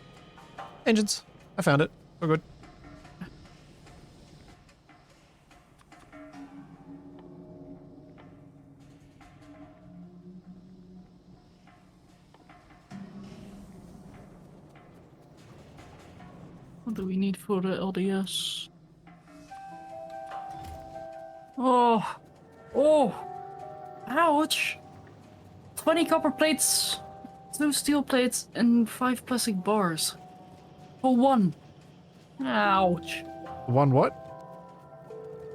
Speaker 1: Engines. I found it. We're good.
Speaker 2: What do we need for the LDS? Oh. Oh. Ouch. 20 copper plates, 2 steel plates, and 5 plastic bars. For 1. Ouch.
Speaker 1: One what?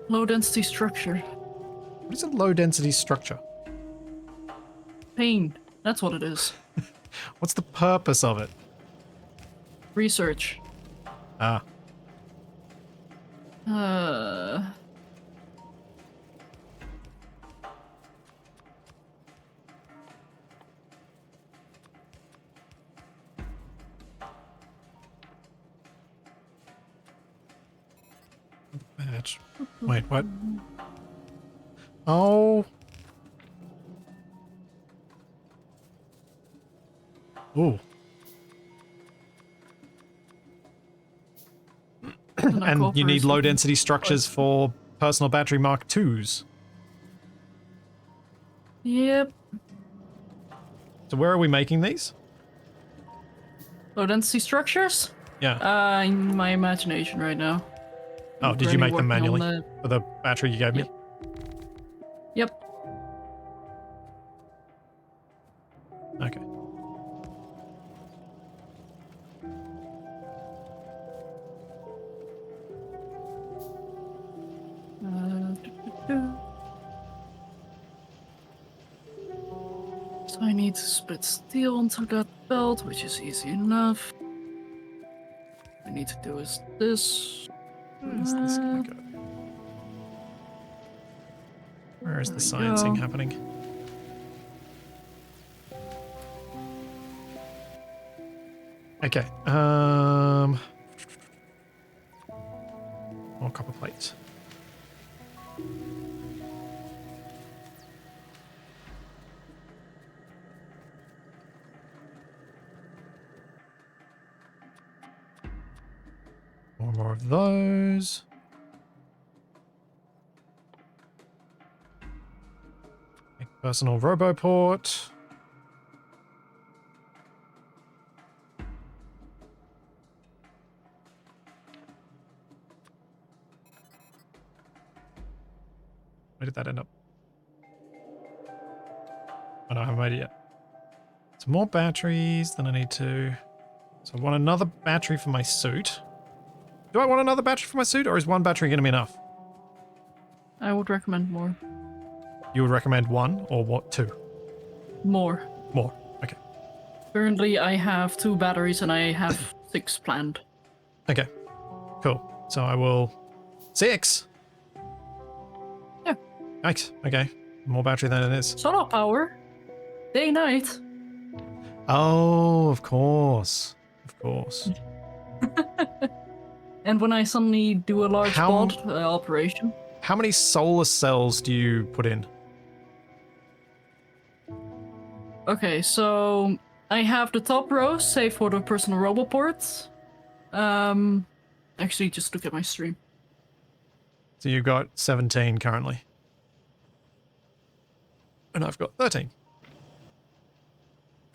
Speaker 2: Low density structure.
Speaker 1: What is a low density structure?
Speaker 2: Pain. That's what it is.
Speaker 1: What's the purpose of it?
Speaker 2: Research.
Speaker 1: Ah. Batch. Wait, what? Oh. Ooh. And you need low density structures for personal battery Mark IIs.
Speaker 2: Yep.
Speaker 1: So where are we making these?
Speaker 2: Low density structures?
Speaker 1: Yeah.
Speaker 2: In my imagination right now.
Speaker 1: Oh, did you make them manually? For the battery you gave me?
Speaker 2: Yep.
Speaker 1: Okay.
Speaker 2: So I need to split steel onto that belt, which is easy enough. What I need to do is this.
Speaker 1: Where is this gonna go? Where is the sciencing happening? Okay, more copper plates. more of those. Make personal roboport. Where did that end up? Oh no, I haven't made it yet. Some more batteries than I need to. So I want another battery for my suit. Do I want another battery for my suit, or is one battery going to be enough?
Speaker 2: I would recommend more.
Speaker 1: You would recommend one, or what? Two?
Speaker 2: More.
Speaker 1: More. Okay.
Speaker 2: Currently, I have 2 batteries and I have 6 planned.
Speaker 1: Okay. Cool. So I will... 6!
Speaker 2: Yeah.
Speaker 1: Nice. Okay. More battery than it is.
Speaker 2: Solar power. Day, night.
Speaker 1: Oh, of course. Of course.
Speaker 2: And when I suddenly do a large pod operation.
Speaker 1: How many solar cells do you put in?
Speaker 2: Okay, so I have the top row, save for the personal roboports. Actually, just look at my stream.
Speaker 1: So you've got 17 currently. And I've got 13.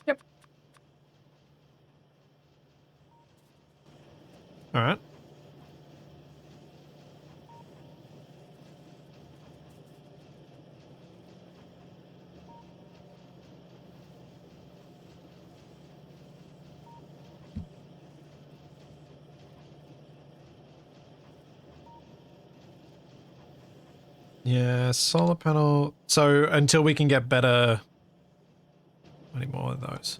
Speaker 2: Yep.
Speaker 1: All right. Yeah, solar panel. So until we can get better... How many more of those?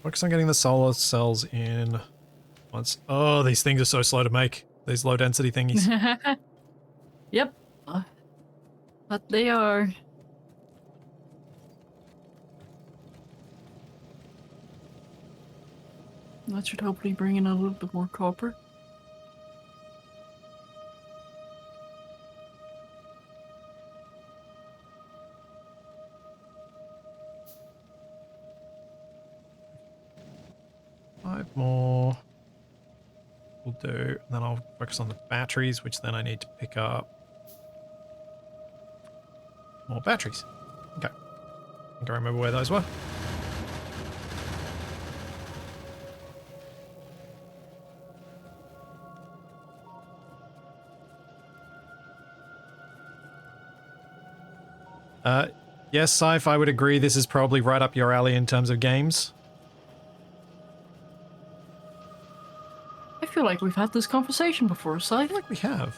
Speaker 1: Focus on getting the solar cells in once. Oh, these things are so slow to make. These low density thingies.
Speaker 2: Yep. But they are. That should hopefully bring in a little bit more copper.
Speaker 1: Five more will do. And then I'll focus on the batteries, which then I need to pick up more batteries. Okay. I think I remember where those were. Yes, Scythe, I would agree this is probably right up your alley in terms of games.
Speaker 2: I feel like we've had this conversation before, Scythe.
Speaker 1: I feel like we have.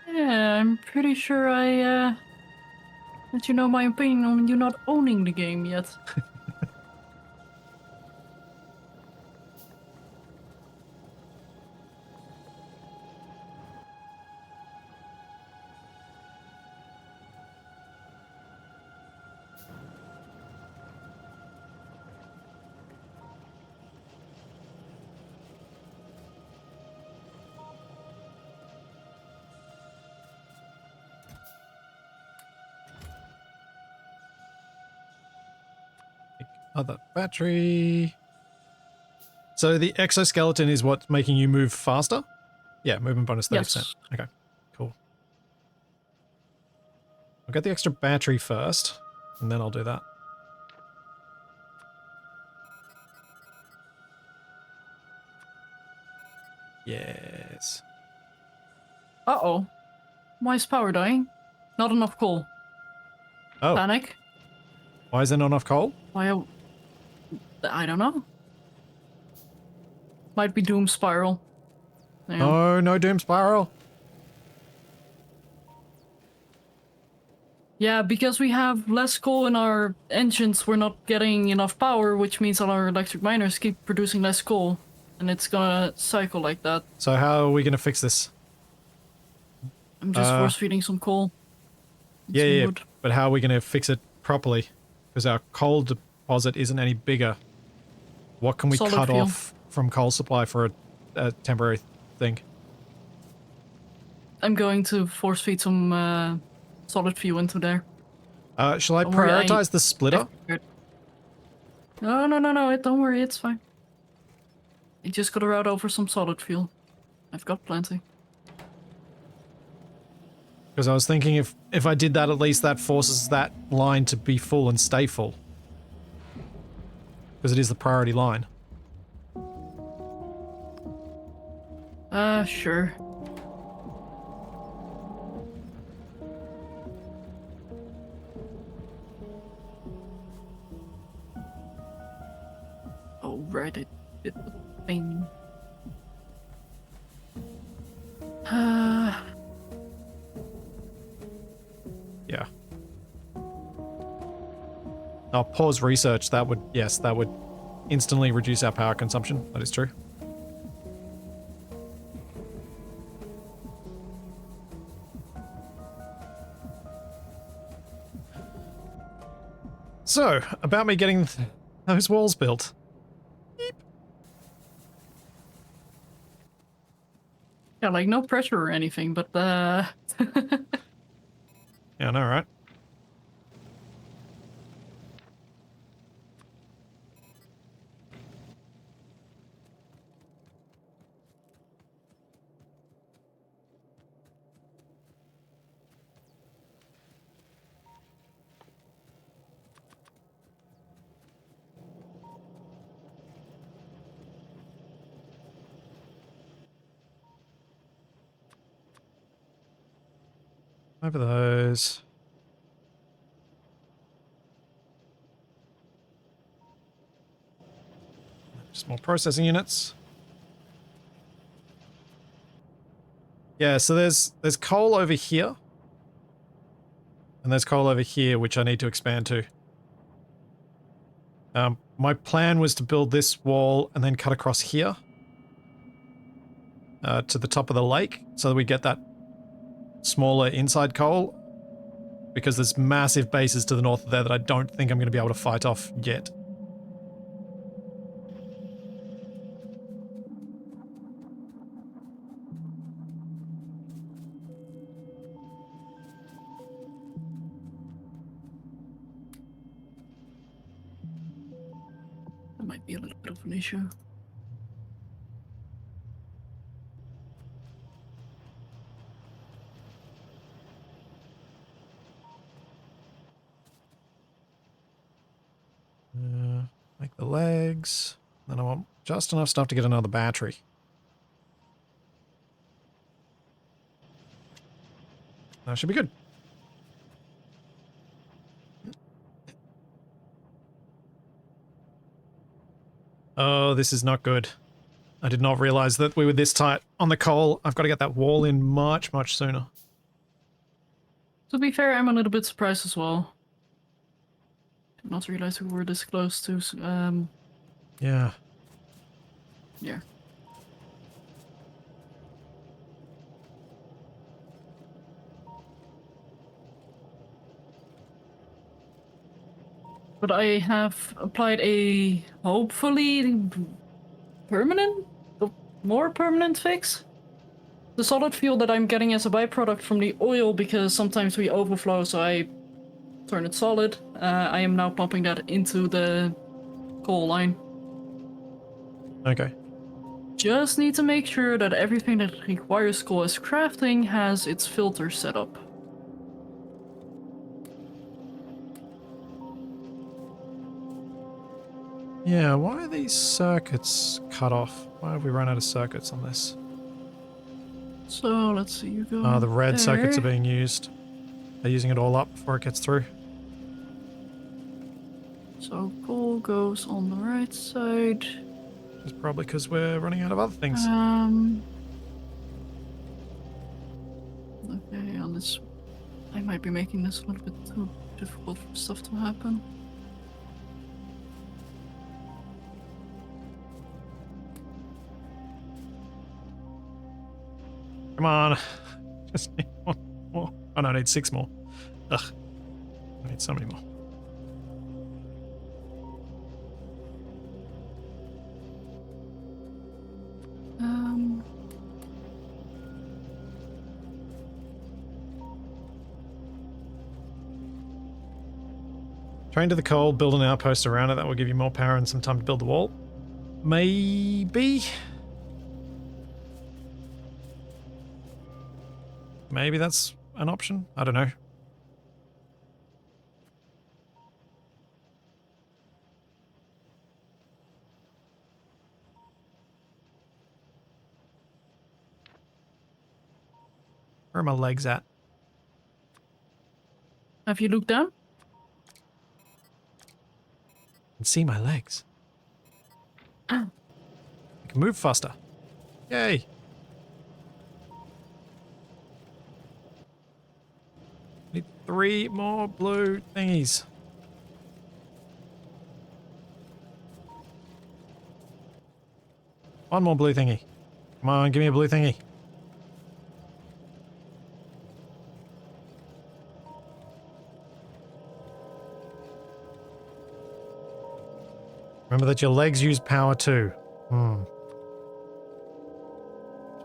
Speaker 2: Yeah, I'm pretty sure I let you know my opinion on you not owning the game yet.
Speaker 1: Other battery. So the exoskeleton is what's making you move faster? Yeah, movement bonus 30%.
Speaker 2: Yes.
Speaker 1: Okay, cool. I'll get the extra battery first, and then I'll do that. Yes.
Speaker 2: Uh-oh. Why is power dying? Not enough coal.
Speaker 1: Oh,
Speaker 2: Panic?
Speaker 1: why is there not enough coal?
Speaker 2: Why? I don't know. Might be Doom Spiral. Hang on.
Speaker 1: Oh, no Doom Spiral.
Speaker 2: Yeah, because we have less coal in our engines, we're not getting enough power, which means all our electric miners keep producing less coal. And it's gonna cycle like that.
Speaker 1: So how are we going to fix this?
Speaker 2: I'm just force feeding some coal. and some
Speaker 1: Yeah.
Speaker 2: wood.
Speaker 1: But how are we going to fix it properly? Because our coal deposit isn't any bigger. What can we
Speaker 2: Solid
Speaker 1: cut
Speaker 2: fuel.
Speaker 1: off from coal supply for a temporary thing?
Speaker 2: I'm going to force feed some solid fuel into there.
Speaker 1: Shall I
Speaker 2: Don't worry,
Speaker 1: prioritize the splitter?
Speaker 2: No, no, no, no, don't worry, it's fine. You just gotta route over some solid fuel. I've got plenty.
Speaker 1: Because I was thinking if I did that, at least that forces that line to be full and stay full. Because it is the priority line.
Speaker 2: Sure. Oh, right, I did the thing.
Speaker 1: Yeah. I'll pause research. That would, yes, that would instantly reduce our power consumption. That is true. So, about me getting those walls built.
Speaker 2: Yeah, like no pressure or anything, but
Speaker 1: Yeah, I know, right? Over those. Just more processing units. Yeah, so there's coal over here. And there's coal over here, which I need to expand to. My plan was to build this wall and then cut across here. To the top of the lake, so that we get that smaller inside coal. Because there's massive bases to the north of there that I don't think I'm going to be able to fight off yet.
Speaker 2: that might be a little bit of an issue.
Speaker 1: Make the legs. Then I want just enough stuff to get another battery. That should be good. Oh, this is not good. I did not realize that we were this tight on the coal. I've got to get that wall in much, much sooner.
Speaker 2: To be fair, I'm a little bit surprised as well. Did not realize we were this close to,
Speaker 1: Yeah.
Speaker 2: yeah. But I have applied a hopefully permanent, more permanent fix. The solid fuel that I'm getting as a byproduct from the oil, because sometimes we overflow, so I turn it solid. I am now pumping that into the coal line.
Speaker 1: Okay.
Speaker 2: Just need to make sure that everything that requires coal as crafting has its filter set up.
Speaker 1: Yeah, why are these circuits cut off? Why have we run out of circuits on this?
Speaker 2: So let's see, you go.
Speaker 1: Oh, the red
Speaker 2: there.
Speaker 1: circuits are being used. They're using it all up before it gets through.
Speaker 2: So coal goes on the right side.
Speaker 1: It's probably because we're running out of other things.
Speaker 2: Okay, on this, I might be making this a little bit too difficult for stuff to happen.
Speaker 1: Come on. Just need one more. Oh no, I need 6 more. Ugh. I need so many more. Train to the coal, build an outpost around it. That will give you more power and some time to build the wall. Maybe. Maybe that's an option. I don't know. Where are my legs at?
Speaker 2: Have you looked down?
Speaker 1: I can see my legs.
Speaker 2: Ah.
Speaker 1: I can move faster. Yay. Need 3 more blue thingies. One more blue thingy. Come on, give me a blue thingy. Remember that your legs use power too. So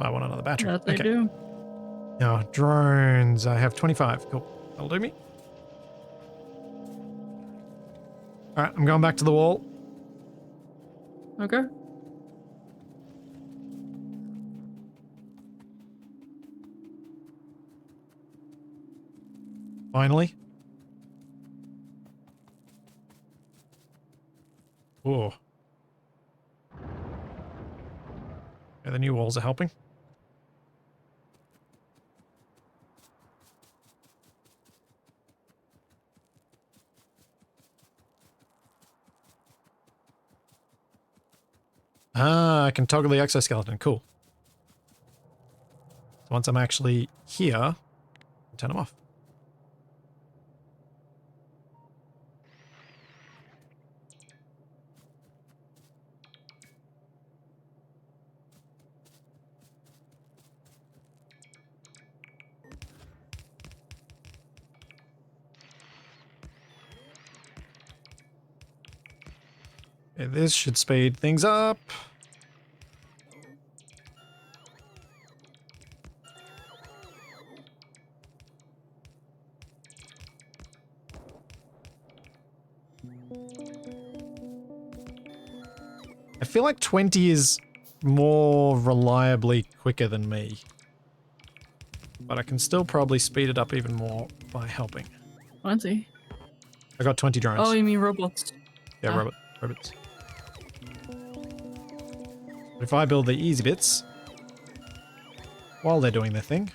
Speaker 1: I want another battery.
Speaker 2: That they do.
Speaker 1: Now, drones. I have 25. Cool. That'll do me. Alright, I'm going back to the wall.
Speaker 2: Okay.
Speaker 1: Finally. Whoa. Yeah, the new walls are helping. Ah, I can toggle the exoskeleton. Cool. So once I'm actually here, I'll turn them off. Okay, this should speed things up. I feel like 20 is more reliably quicker than me. But I can still probably speed it up even more by helping.
Speaker 2: 20.
Speaker 1: I got 20 drones.
Speaker 2: Oh, you mean robots?
Speaker 1: Yeah,
Speaker 2: Ah.
Speaker 1: robots. But if I build the easy bits while they're doing their thing,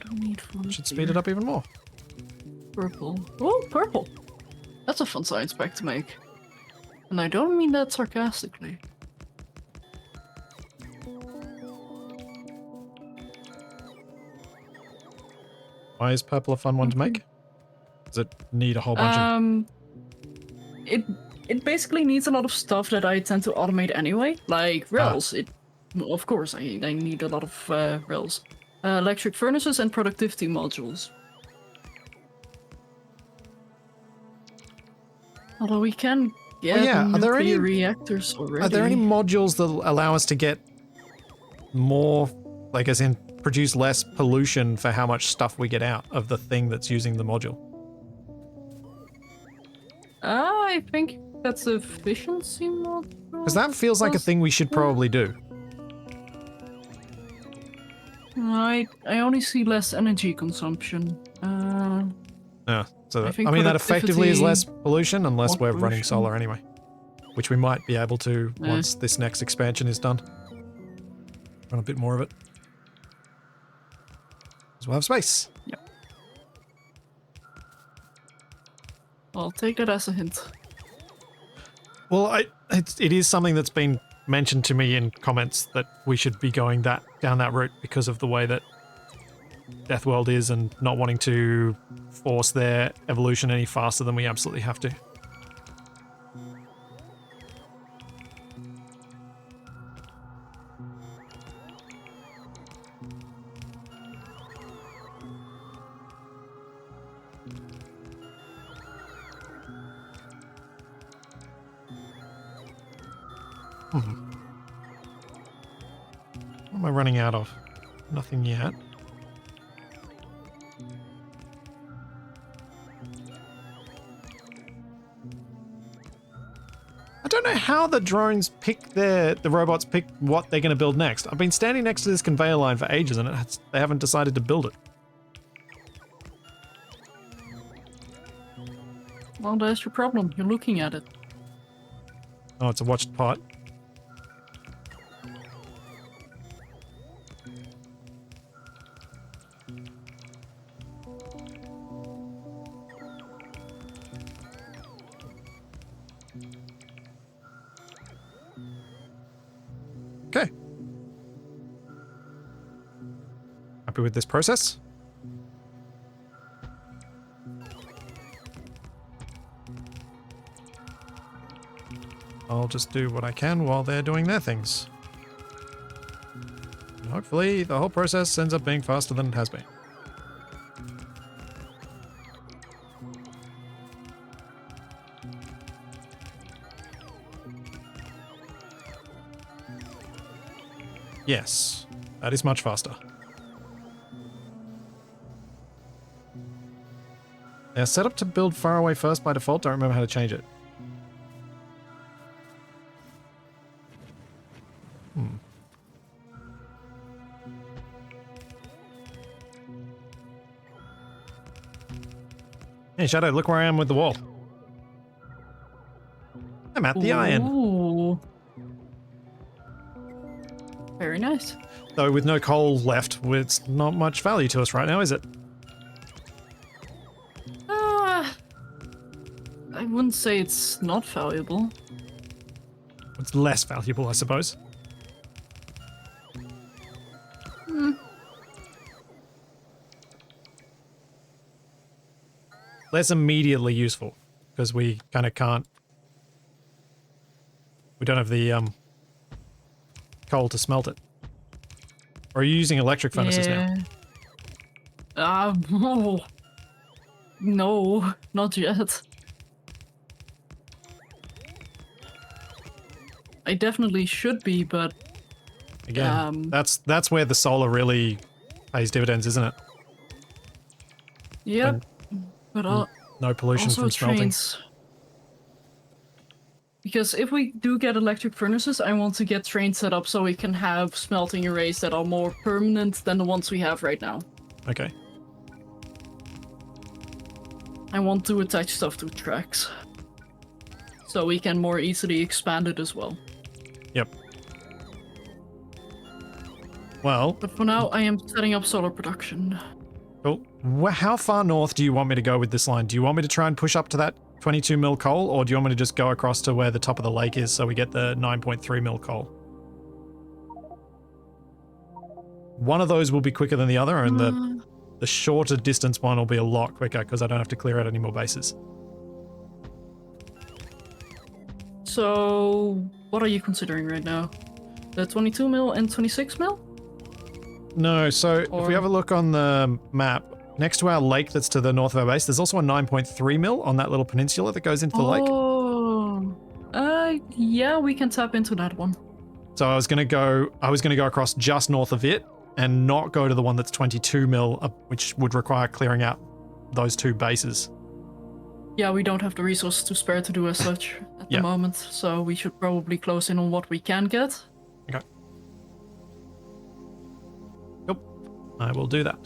Speaker 2: Don't need
Speaker 1: it should speed it up even more.
Speaker 2: Purple. Oh, purple. That's a fun science pack to make. And I don't mean that sarcastically.
Speaker 1: Why is purple a fun one to make? Does it need a whole bunch of...
Speaker 2: It basically needs a lot of stuff that I tend to automate anyway, like rails. Of course, I need a lot of rails, electric furnaces, and productivity modules. Although we can get nuclear reactors already.
Speaker 1: Are there any modules that allow us to get more, like as in produce less pollution for how much stuff we get out of the thing that's using the module?
Speaker 2: I think that's efficiency module.
Speaker 1: Because that feels like a thing we should probably do.
Speaker 2: I only see less energy consumption.
Speaker 1: Yeah, so
Speaker 2: I
Speaker 1: I mean that effectively is
Speaker 2: productivity,
Speaker 1: less pollution unless we're running
Speaker 2: pollution.
Speaker 1: solar anyway. Which we might be able to once this next expansion is done. Run a bit more of it. Because we'll have space.
Speaker 2: Yep. I'll take that as a hint.
Speaker 1: Well, it is something that's been mentioned to me in comments that we should be going down that route because of the way that Deathworld is and not wanting to force their evolution any faster than we absolutely have to. What am I running out of? Nothing yet. I don't know how the drones pick the robots pick what they're going to build next. I've been standing next to this conveyor line for ages and they haven't decided to build it.
Speaker 2: Well, there's your problem. You're looking at it.
Speaker 1: Oh, it's a watched pot. Okay. Happy with this process? I'll just do what I can while they're doing their things. And hopefully the whole process ends up being faster than it has been. Yes, that is much faster. They are set up to build far away first by default. Don't remember how to change it. Hey, Shadow, look where I am with the wall. I'm at the iron.
Speaker 2: Ooh. Very nice.
Speaker 1: Though with no coal left, it's not much value to us right now, is it?
Speaker 2: I wouldn't say it's not valuable.
Speaker 1: It's less valuable, I suppose. Less immediately useful, because we kind of can't... We don't have the coal to smelt it. Or are you using electric furnaces now?
Speaker 2: No. No, not yet. I definitely should be, but...
Speaker 1: Again, that's where the solar really pays dividends, isn't it?
Speaker 2: Yep. But
Speaker 1: No pollution
Speaker 2: also
Speaker 1: from smelting.
Speaker 2: trains. Because if we do get electric furnaces, I want to get trains set up so we can have smelting arrays that are more permanent than the ones we have right now.
Speaker 1: Okay.
Speaker 2: I want to attach stuff to tracks. So we can more easily expand it as well.
Speaker 1: Yep. Well...
Speaker 2: But for now, I am setting up solar production.
Speaker 1: Cool. How far north do you want me to go with this line? Do you want me to try and push up to that 22 mil coal, or do you want me to just go across to where the top of the lake is so we get the 9.3 mil coal? One of those will be quicker than the other, and the shorter distance one will be a lot quicker because I don't have to clear out any more bases.
Speaker 2: So, what are you considering right now? The 22 mil and 26 mil?
Speaker 1: No, so if we have a look on the map, next to our lake that's to the north of our base, there's also a 9.3 mil on that little peninsula that goes into the lake.
Speaker 2: Oh, yeah, we can tap into that one.
Speaker 1: So I was gonna go across just north of it and not go to the one that's 22 mil, which would require clearing out those two bases.
Speaker 2: Yeah, we don't have the resources to spare to do as such at the moment, so we should probably close in on what we can get.
Speaker 1: Okay. Yep, I will do that.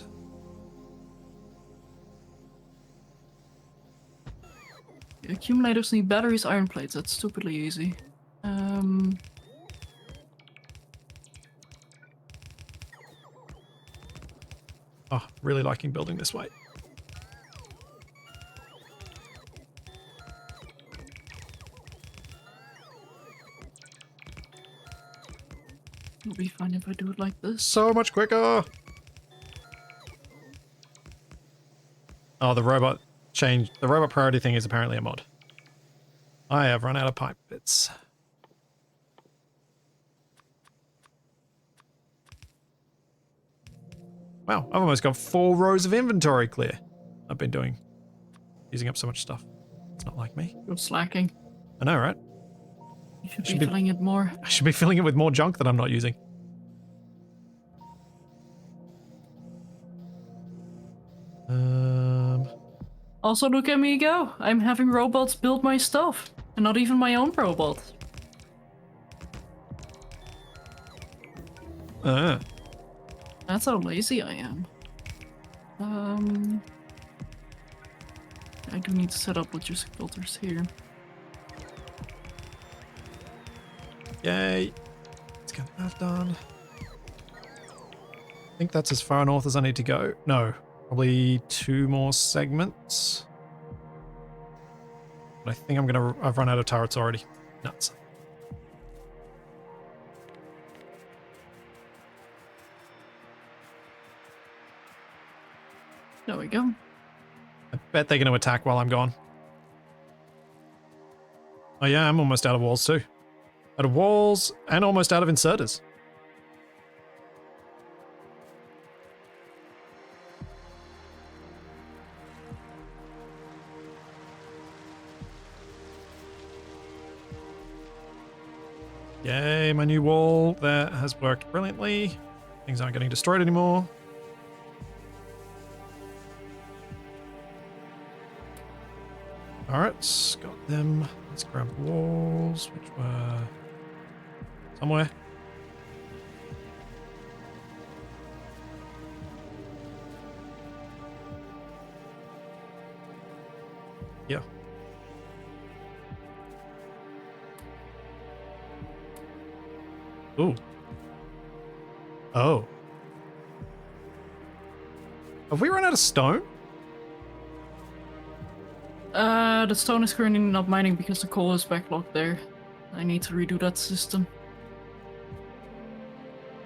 Speaker 2: Accumulators need batteries, iron plates. That's stupidly easy.
Speaker 1: Oh, really liking building this way.
Speaker 2: It'll be fine if I do it like this.
Speaker 1: So much quicker! Oh, the robot changed. The robot priority thing is apparently a mod. I have run out of pipe bits. Wow, I've almost got 4 rows of inventory clear. I've been using up so much stuff. It's not like me.
Speaker 2: You're slacking.
Speaker 1: I know, right?
Speaker 2: You should be filling it more.
Speaker 1: I should be filling it with more junk that I'm not using.
Speaker 2: Also, look at me go. I'm having robots build my stuff. And not even my own robot. That's how lazy I am. I do need to set up logistic filters here.
Speaker 1: Yay. Let's get that done. I think that's as far north as I need to go. No, probably 2 more segments. But I think I've run out of turrets already. Nuts.
Speaker 2: There we go.
Speaker 1: I bet they're going to attack while I'm gone. Oh yeah, I'm almost out of walls too. Out of walls and almost out of inserters. Yay, my new wall there has worked brilliantly. Things aren't getting destroyed anymore. Alright, got them. Let's grab the walls, which were somewhere. Yeah. Ooh. Oh. Have we run out of stone?
Speaker 2: The stone is currently not mining because the coal is backlogged there. I need to redo that system.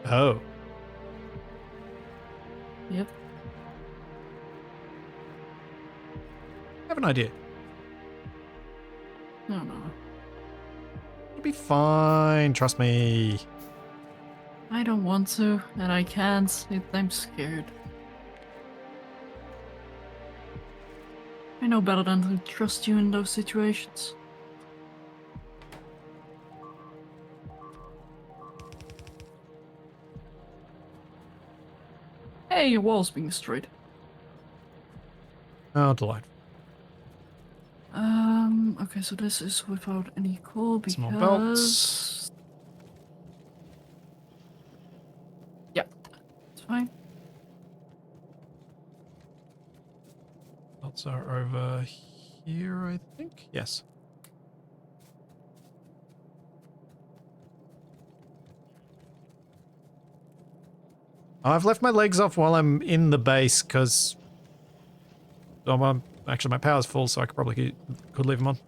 Speaker 1: Oh.
Speaker 2: Yep.
Speaker 1: I have an idea.
Speaker 2: No, no.
Speaker 1: It'll be fine, trust me.
Speaker 2: I don't want to, and I can't. I'm scared. I know better than to trust you in those situations. Hey, your wall's being destroyed.
Speaker 1: Oh, delightful.
Speaker 2: Okay, so this is without any coal because...
Speaker 1: Some more belts.
Speaker 2: Yeah, it's fine.
Speaker 1: Belts are over here, I think. Yes. I've left my legs off while I'm in the base because actually my power's full, so I could leave them on.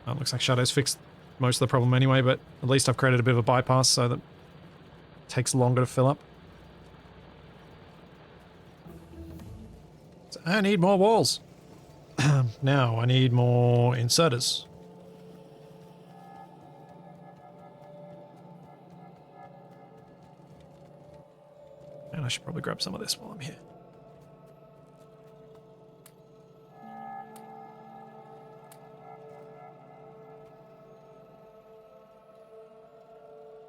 Speaker 1: Oh, it looks like Shadow's fixed most of the problem anyway, but at least I've created a bit of a bypass so that it takes longer to fill up. So I need more walls. Now I need more inserters. And I should probably grab some of this while I'm here.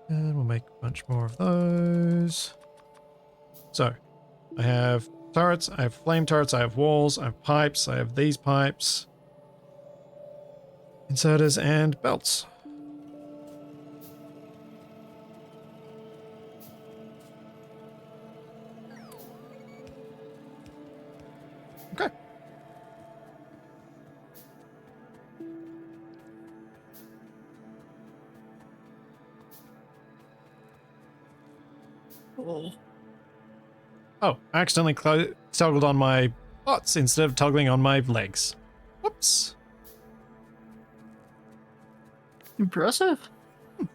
Speaker 1: And we'll make a bunch more of those. So, I have turrets, I have flame turrets, I have walls, I have pipes, I have these pipes, inserters, and belts. Okay. Oh, I accidentally toggled on my bots instead of toggling on my legs. Whoops.
Speaker 2: Impressive.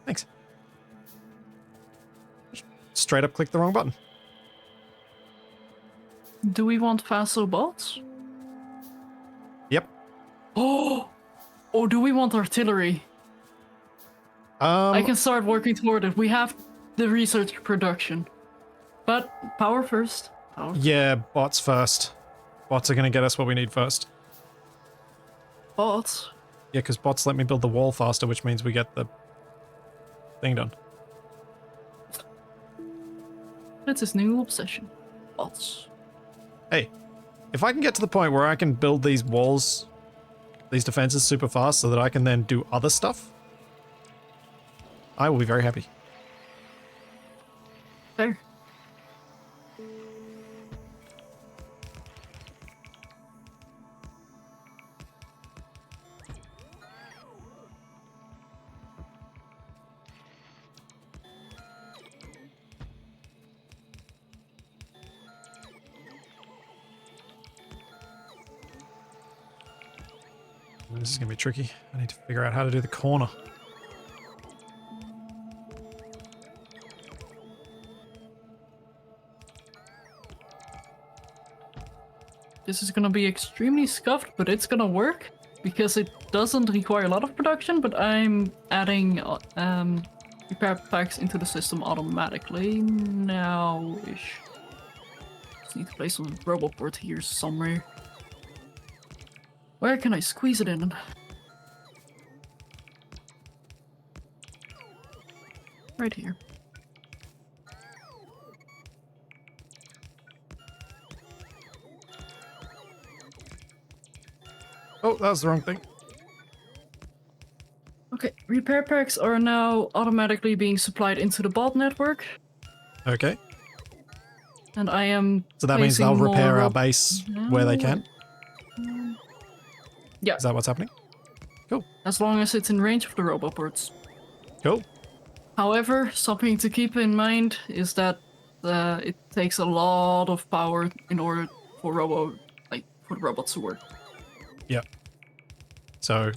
Speaker 1: Thanks. Straight up clicked the wrong button.
Speaker 2: Do we want faster bots?
Speaker 1: Yep.
Speaker 2: Oh! Or do we want artillery? I can start working toward it. We have the research production. But power first. Power.
Speaker 1: Yeah, bots first. Bots are going to get us what we need first.
Speaker 2: bots.
Speaker 1: Yeah, because bots let me build the wall faster, which means we get the thing done.
Speaker 2: That's his new obsession. Bots.
Speaker 1: Hey, if I can get to the point where I can build these walls, these defenses super fast so that I can then do other stuff, I will be very happy.
Speaker 2: Fair.
Speaker 1: This is going to be tricky. I need to figure out how to do the corner.
Speaker 2: This is gonna be extremely scuffed, but it's gonna work because it doesn't require a lot of production, but I'm adding repair packs into the system automatically now-ish. Just need to place some Roboport here somewhere. Where can I squeeze it in? Right here.
Speaker 1: Oh, that was the wrong thing.
Speaker 2: Okay, repair packs are now automatically being supplied into the bot network,
Speaker 1: Okay.
Speaker 2: and I am.
Speaker 1: So that means they'll
Speaker 2: placing
Speaker 1: repair
Speaker 2: more
Speaker 1: our base where they can?
Speaker 2: Yeah,
Speaker 1: Is that what's happening? Cool.
Speaker 2: as long as it's in range of the Roboports.
Speaker 1: Cool.
Speaker 2: However, something to keep in mind is that it takes a lot of power in order for for the robots to work.
Speaker 1: Yep. So,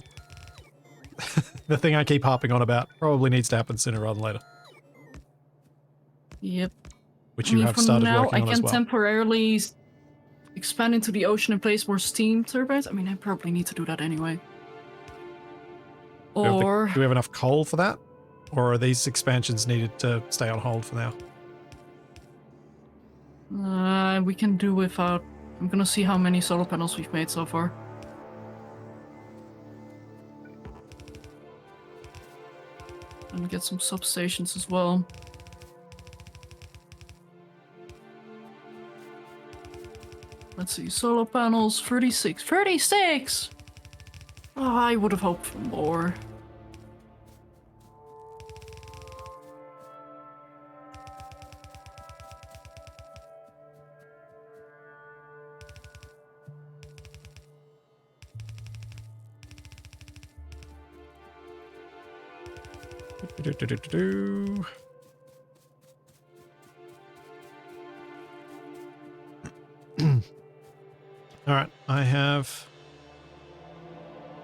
Speaker 1: the thing I keep harping on about probably needs to happen sooner rather than later.
Speaker 2: Yep.
Speaker 1: Which
Speaker 2: I
Speaker 1: you
Speaker 2: mean,
Speaker 1: have
Speaker 2: for
Speaker 1: started
Speaker 2: now,
Speaker 1: working
Speaker 2: I
Speaker 1: on
Speaker 2: can
Speaker 1: as well.
Speaker 2: temporarily expand into the ocean and place more steam turbines. I mean, I probably need to do that anyway. Or
Speaker 1: Do we have enough coal for that? Or are these expansions needed to stay on hold for now?
Speaker 2: we can do without. I'm gonna see how many solar panels we've made so far. And get some substations as well. Let's see, solar panels, 36. 36! Oh, I would have hoped for more.
Speaker 1: Do-do-do-do-do. Alright, I have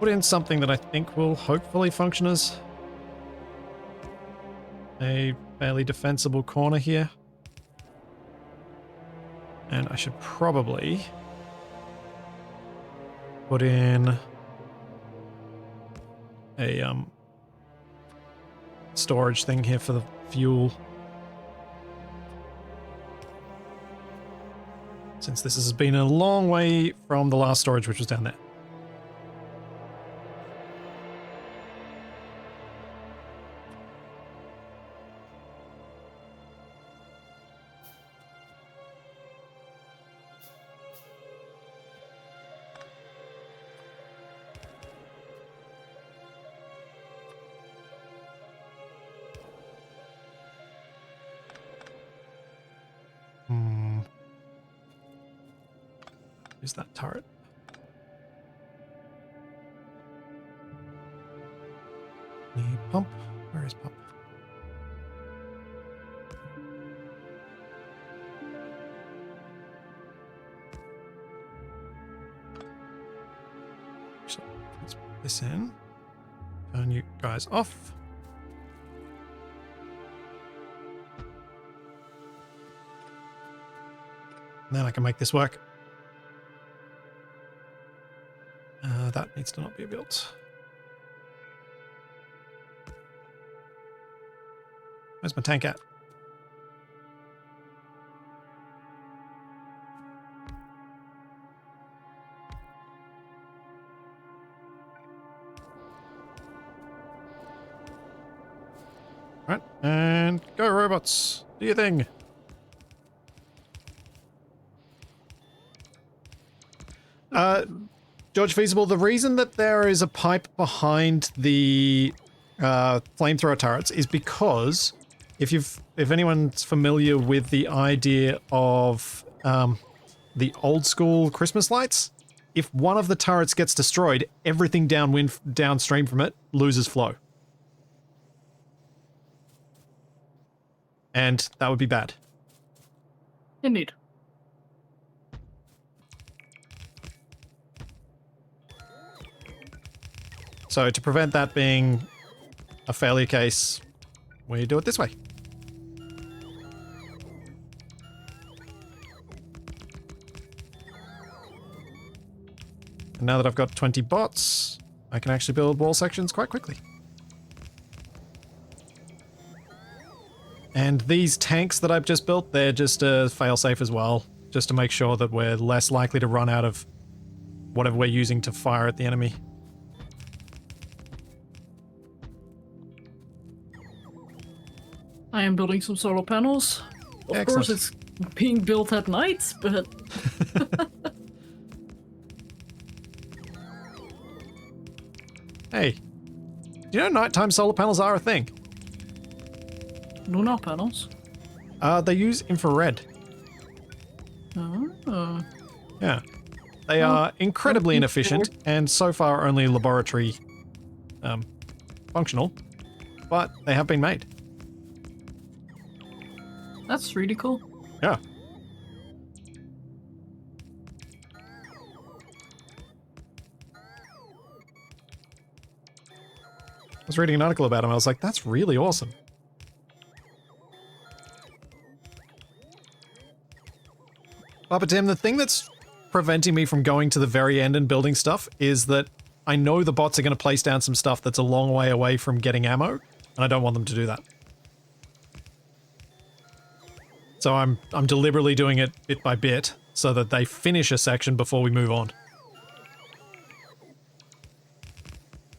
Speaker 1: put in something that I think will hopefully function as a fairly defensible corner here. And I should probably put in a storage thing here for the fuel. Since this has been a long way from the last storage, which was down there. Is that turret? Need pump. Where is pump? So let's put this in. Turn you guys off. And then I can make this work. That needs to not be built. Where's my tank at? Right, and go robots. Do your thing. George Feasible, the reason that there is a pipe behind the flamethrower turrets is because if anyone's familiar with the idea of the old school Christmas lights, if one of the turrets gets destroyed, everything downstream from it loses flow. And that would be bad.
Speaker 2: Indeed.
Speaker 1: So to prevent that being a failure case, we do it this way. And now that I've got 20 bots, I can actually build wall sections quite quickly. And these tanks that I've just built, they're just a fail-safe as well, just to make sure that we're less likely to run out of whatever we're using to fire at the enemy.
Speaker 2: I am building some solar panels. Of course, it's being built at night, but...
Speaker 1: Hey, do you know nighttime solar panels are a thing?
Speaker 2: Lunar panels?
Speaker 1: They use infrared.
Speaker 2: Oh.
Speaker 1: Yeah. They are incredibly inefficient and so far only laboratory functional, but they have been made.
Speaker 2: That's really cool.
Speaker 1: Yeah. I was reading an article about them. I was like, that's really awesome. Papa Tim, the thing that's preventing me from going to the very end and building stuff is that I know the bots are going to place down some stuff that's a long way away from getting ammo, and I don't want them to do that. So I'm deliberately doing it bit by bit so that they finish a section before we move on.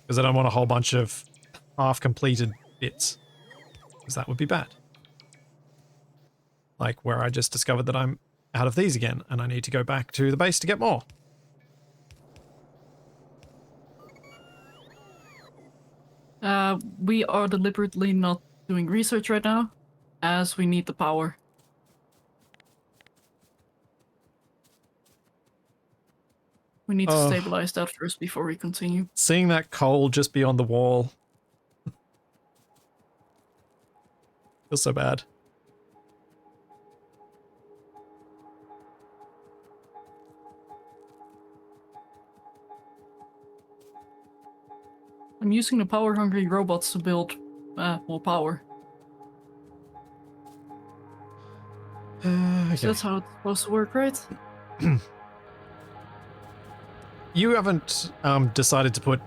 Speaker 1: Because I don't want a whole bunch of half-completed bits. Because that would be bad. Like where I just discovered that I'm out of these again and I need to go back to the base to get more.
Speaker 2: We are deliberately not doing research right now, as we need the power. We need to stabilize that first before we continue.
Speaker 1: Seeing that coal just beyond the wall feels so bad.
Speaker 2: I'm using the power-hungry robots to build more power.
Speaker 1: Okay.
Speaker 2: So that's how it's supposed to work, right?
Speaker 1: You haven't decided to put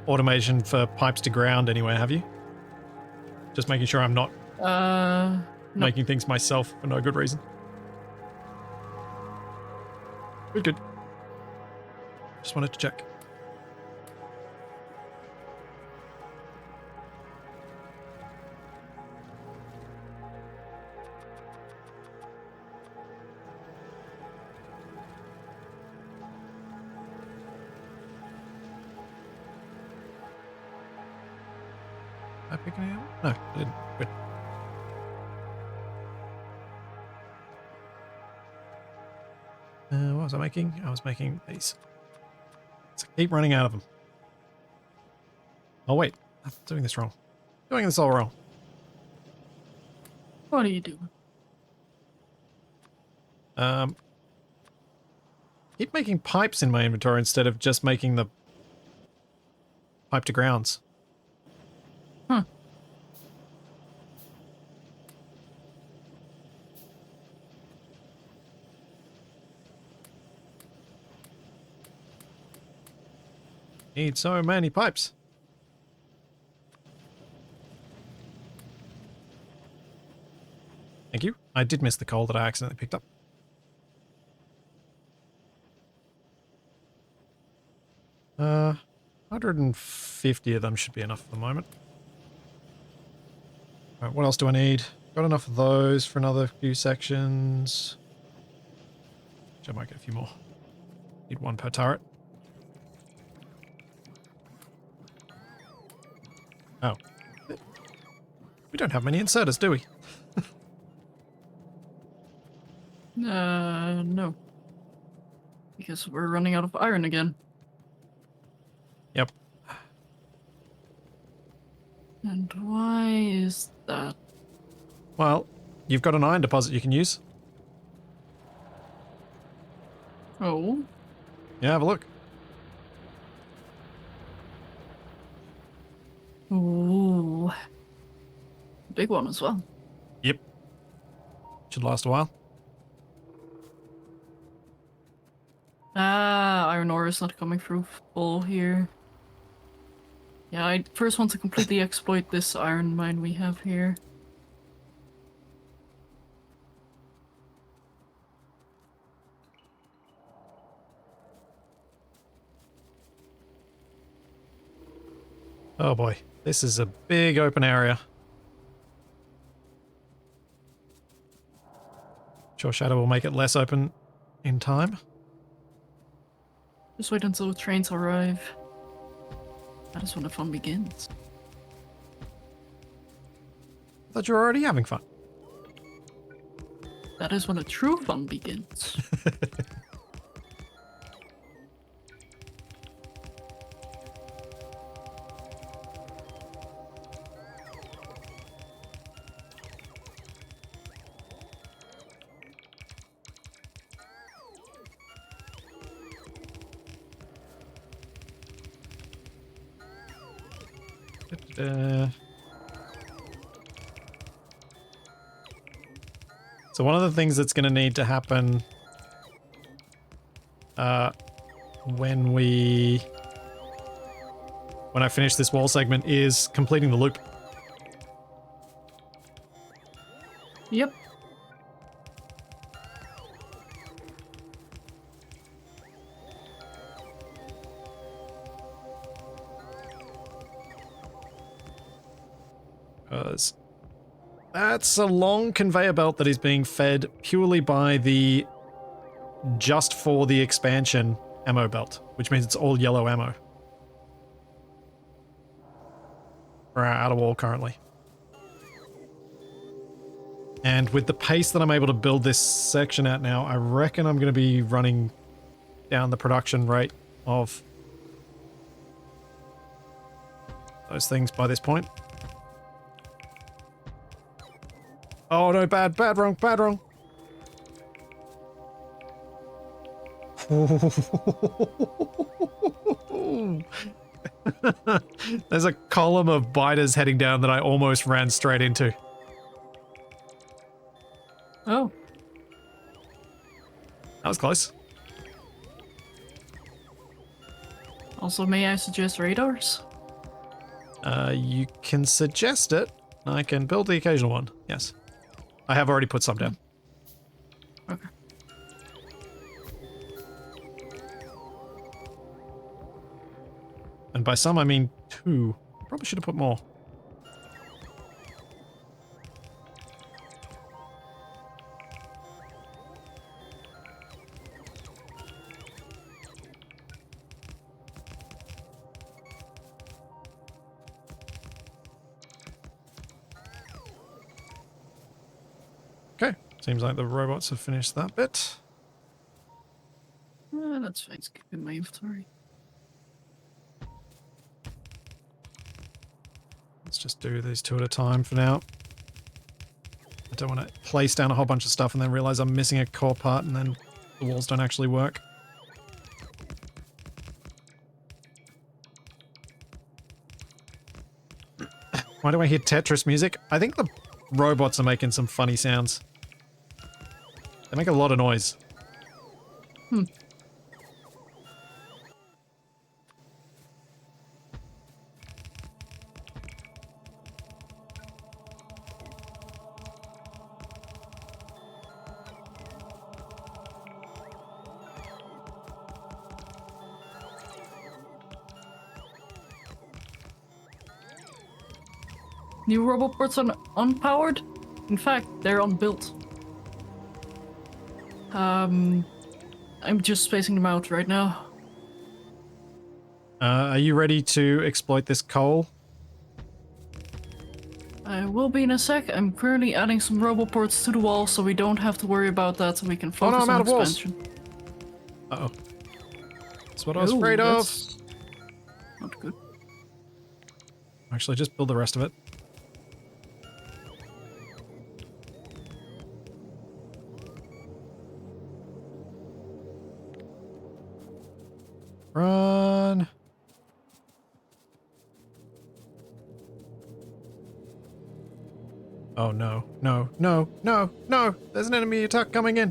Speaker 1: automation for pipes to ground anywhere, have you? Just making sure I'm not
Speaker 2: No.
Speaker 1: making things myself for no good reason. Good. Just wanted to check. Did I pick any up? No, I didn't. Good. What was I making? I was making these. So I keep running out of them. Oh wait, I'm doing this wrong. Doing this all wrong.
Speaker 2: What are you doing?
Speaker 1: Keep making pipes in my inventory instead of just making the pipe to grounds.
Speaker 2: Huh.
Speaker 1: Need so many pipes. Thank you. I did miss the coal that I accidentally picked up. Uh, 150 of them should be enough for the moment. All right, what else do I need? Got enough of those for another few sections. Which I might get a few more. Need one per turret. Oh. We don't have many inserters, do we?
Speaker 2: No. Because we're running out of iron again.
Speaker 1: Yep.
Speaker 2: And why is that?
Speaker 1: Well, you've got an iron deposit you can use.
Speaker 2: Oh.
Speaker 1: Yeah, have a look.
Speaker 2: Ooh. Big one as well.
Speaker 1: Yep. Should last a while.
Speaker 2: Ah, iron ore is not coming through full here. Yeah, I first want to completely exploit this iron mine we have here.
Speaker 1: Oh boy. This is a big open area. Sure, Shadow will make it less open in time.
Speaker 2: Just wait until the trains arrive. That is when the fun begins.
Speaker 1: I thought you were already having fun.
Speaker 2: That is when the true fun begins.
Speaker 1: So one of the things that's going to need to happen when I finish this wall segment is completing the loop.
Speaker 2: Yep.
Speaker 1: Because that's a long conveyor belt that is being fed purely by the just for the expansion ammo belt, which means it's all yellow ammo for our outer wall currently. And with the pace that I'm able to build this section at now, I reckon I'm going to be running down the production rate of those things by this point. Oh no, bad, wrong. There's a column of biters heading down that I almost ran straight into.
Speaker 2: Oh.
Speaker 1: That was close.
Speaker 2: Also, may I suggest radars?
Speaker 1: You can suggest it. I can build the occasional one. Yes. I have already put some down.
Speaker 2: Okay.
Speaker 1: And by some, I mean 2. Probably should have put more. Okay. Seems like the robots have finished that bit.
Speaker 2: That's fine. It's in my inventory.
Speaker 1: Let's just do these 2 at a time for now. I don't want to place down a whole bunch of stuff and then realize I'm missing a core part and then the walls don't actually work. Why do I hear Tetris music? I think the robots are making some funny sounds. They make a lot of noise.
Speaker 2: New roboports are unpowered. In fact, they're unbuilt. I'm just spacing them out right now.
Speaker 1: Are you ready to exploit this coal?
Speaker 2: I will be in a sec. I'm currently adding some roboports to the wall so we don't have to worry about that, so we can focus
Speaker 1: I'm
Speaker 2: on
Speaker 1: out of walls.
Speaker 2: expansion.
Speaker 1: Uh-oh. That's what I was afraid of.
Speaker 2: That's not good.
Speaker 1: Actually, just build the rest of it. Run. Oh no, no, no, no, no! There's an enemy attack coming in!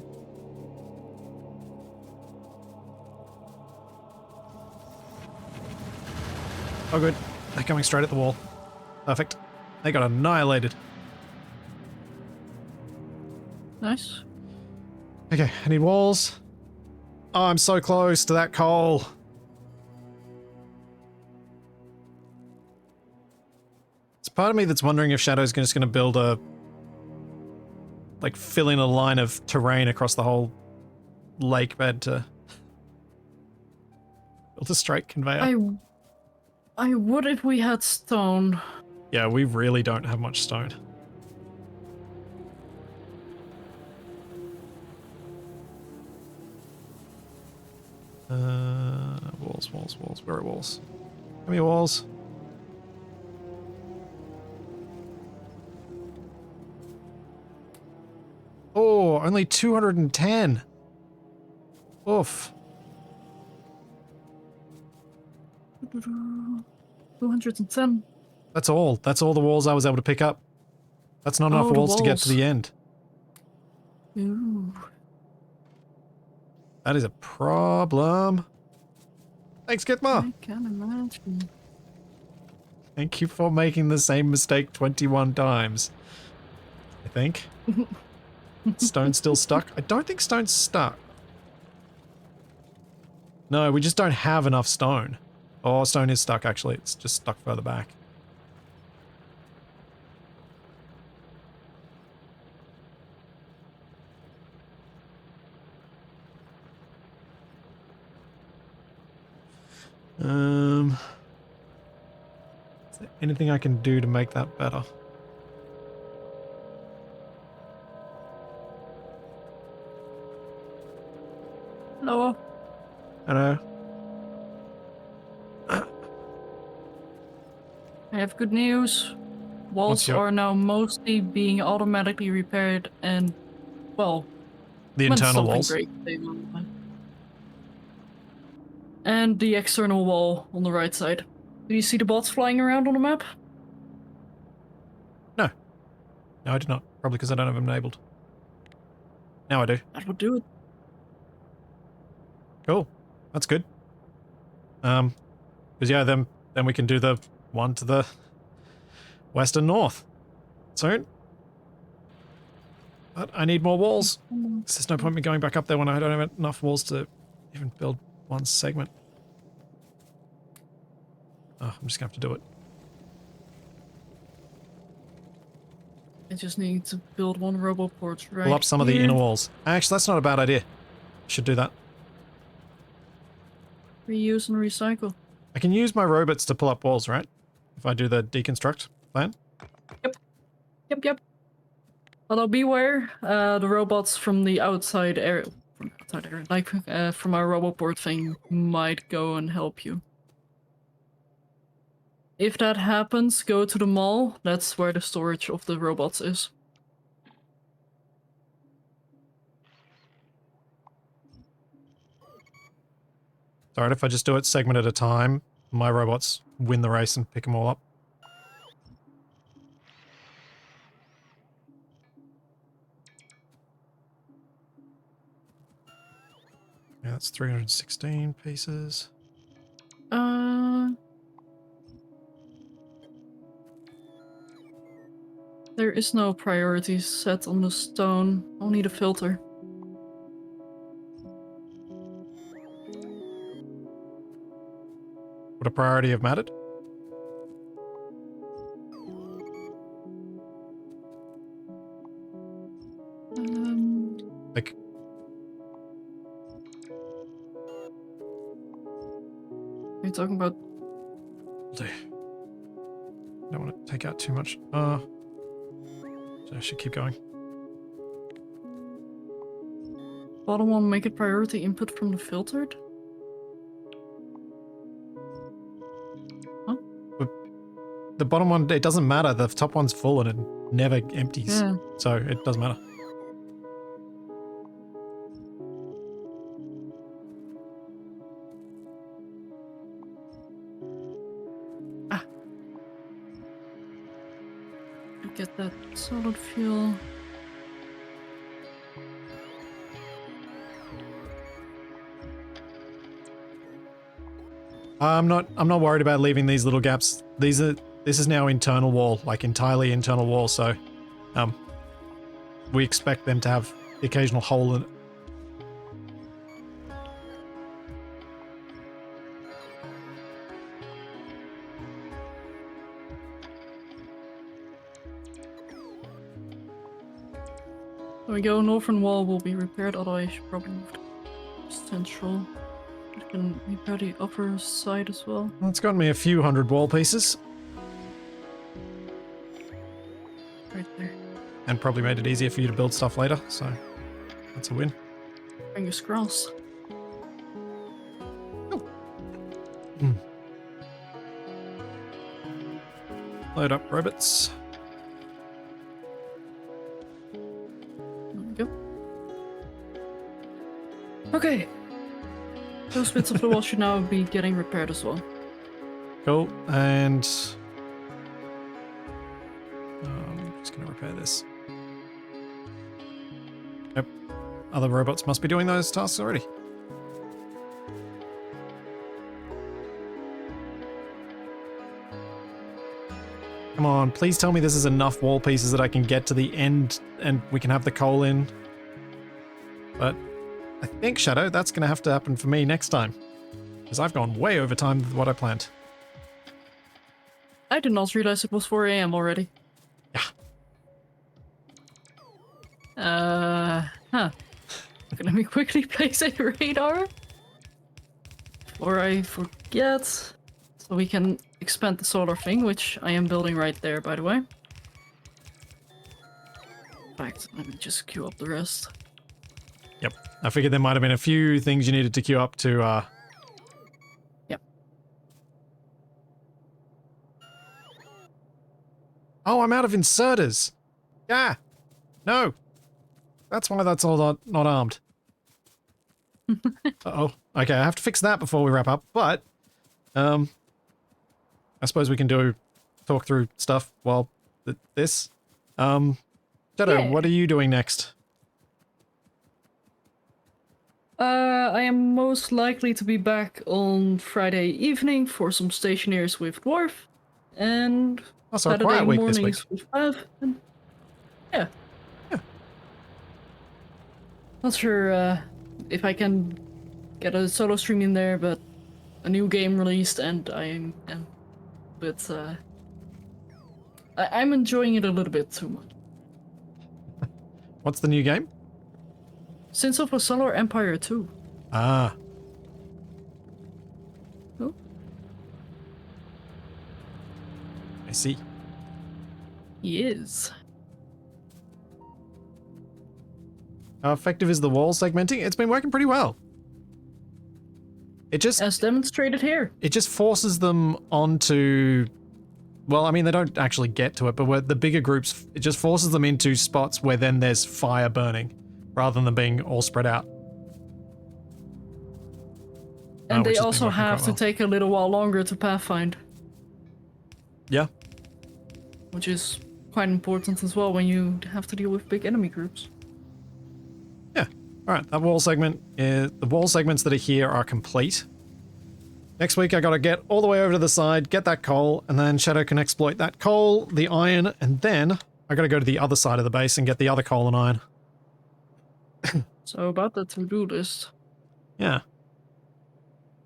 Speaker 1: Oh good, they're coming straight at the wall. Perfect. They got annihilated.
Speaker 2: Nice.
Speaker 1: Okay, I need walls. Oh, I'm so close to that coal. It's part of me that's wondering if Shadow's just going to build a... like, fill in a line of terrain across the whole lake bed to... build a straight conveyor.
Speaker 2: I would if we had stone.
Speaker 1: Yeah, we really don't have much stone. Walls, walls, walls. Where are walls? Give me walls. Oh, only 210. Oof.
Speaker 2: 210.
Speaker 1: That's all. That's all the walls I was able to pick up. That's not enough
Speaker 2: the
Speaker 1: walls to get to the end.
Speaker 2: Ooh.
Speaker 1: That is a problem. Thanks, Gitma.
Speaker 2: I can imagine.
Speaker 1: Thank you for making the same mistake 21 times. I think. Stone's still stuck? I don't think stone's stuck. No, we just don't have enough stone. Oh, stone is stuck actually. It's just stuck further back. Is there anything I can do to make that better?
Speaker 2: Hello.
Speaker 1: Hello?
Speaker 2: I have good news. Walls are now mostly being automatically repaired and, well,
Speaker 1: the
Speaker 2: when
Speaker 1: internal
Speaker 2: something
Speaker 1: walls?
Speaker 2: breaks, they will. And the external wall on the right side. Do you see the bots flying around on the map?
Speaker 1: No. No, I did not. Probably because I don't have them enabled. Now I do.
Speaker 2: That would do it.
Speaker 1: Cool. That's good. Because yeah, then we can do the one to the west and north soon. But I need more walls. There's no point in me going back up there when I don't have enough walls to even build one segment. Oh, I'm just gonna have to do it.
Speaker 2: I just need to build one roboport right
Speaker 1: Pull up some of the
Speaker 2: here.
Speaker 1: inner walls. Actually, that's not a bad idea. Should do that.
Speaker 2: Reuse and recycle.
Speaker 1: I can use my robots to pull up walls, right? If I do the deconstruct plan?
Speaker 2: Yep. Although beware, the robots from the outside area, like from our roboport thing, might go and help you. If that happens, go to the mall. That's where the storage of the robots is.
Speaker 1: Alright, if I just do it segment at a time, my robots win the race and pick them all up. Yeah, that's 316 pieces.
Speaker 2: There is no priority set on the stone. I'll need a filter.
Speaker 1: Would a priority have mattered?
Speaker 2: You're talking about...
Speaker 1: Do. Don't want to take out too much. So I should keep going.
Speaker 2: Bottom one, make it priority input from the filtered? Huh?
Speaker 1: The bottom one, it doesn't matter. The top one's full and it never empties.
Speaker 2: Yeah.
Speaker 1: So it doesn't matter.
Speaker 2: Get that solid fuel.
Speaker 1: I'm not worried about leaving these little gaps. This is now internal wall, like entirely internal wall, so we expect them to have the occasional hole in it.
Speaker 2: There we go, northern wall will be repaired, although I should probably move to central. I can repair the upper side as well.
Speaker 1: Well, it's gotten me a few hundred wall pieces.
Speaker 2: Right there.
Speaker 1: And probably made it easier for you to build stuff later, so that's a win.
Speaker 2: Fingers crossed.
Speaker 1: Load up robots.
Speaker 2: There we go. Okay. Those bits of the wall should now be getting repaired as well.
Speaker 1: Cool, and I'm just going to repair this. Yep, other robots must be doing those tasks already. Come on, please tell me this is enough wall pieces that I can get to the end and we can have the coal in. But I think, Shadow, that's going to have to happen for me next time. Because I've gone way over time with what I planned.
Speaker 2: I did not realize it was 4 AM already.
Speaker 1: Yeah.
Speaker 2: Huh. Okay, let me quickly place a radar. Before I forget. So we can expand the solar thing, which I am building right there, by the way. In fact, let me just queue up the rest.
Speaker 1: Yep. I figured there might have been a few things you needed to queue up to,
Speaker 2: Yep.
Speaker 1: Oh, I'm out of inserters. Yeah. No. That's why that's all not armed. Uh-oh. Okay, I have to fix that before we wrap up, but, I suppose we can talk through stuff while this. Shadow,
Speaker 2: Yeah.
Speaker 1: what are you doing next?
Speaker 2: I am most likely to be back on Friday evening for some stationaries with Dwarf, and
Speaker 1: Also, a
Speaker 2: Saturday
Speaker 1: quiet week this
Speaker 2: mornings
Speaker 1: week.
Speaker 2: with Bev. And yeah.
Speaker 1: Yeah.
Speaker 2: Not sure if I can get a solo stream in there, but a new game released, and I'm enjoying it a little bit too much.
Speaker 1: What's the new game?
Speaker 2: Sins of a Solar Empire 2.
Speaker 1: Ah.
Speaker 2: Oh.
Speaker 1: I see.
Speaker 2: He is.
Speaker 1: How effective is the wall segmenting? It's been working pretty well. It just
Speaker 2: As demonstrated here.
Speaker 1: it just forces them onto, well, I mean, they don't actually get to it, but where the bigger groups, it just forces them into spots where then there's fire burning, rather than them being all spread out.
Speaker 2: And
Speaker 1: which
Speaker 2: they
Speaker 1: has been
Speaker 2: also
Speaker 1: working
Speaker 2: have
Speaker 1: quite
Speaker 2: to
Speaker 1: well.
Speaker 2: take a little while longer to pathfind,
Speaker 1: Yeah.
Speaker 2: which is quite important as well when you have to deal with big enemy groups.
Speaker 1: Yeah. All right. That wall segment, the wall segments that are here are complete. Next week, I got to get all the way over to the side, get that coal, and then Shadow can exploit that coal, the iron, and then I got to go to the other side of the base and get the other coal and iron.
Speaker 2: So about the to-do list.
Speaker 1: Yeah.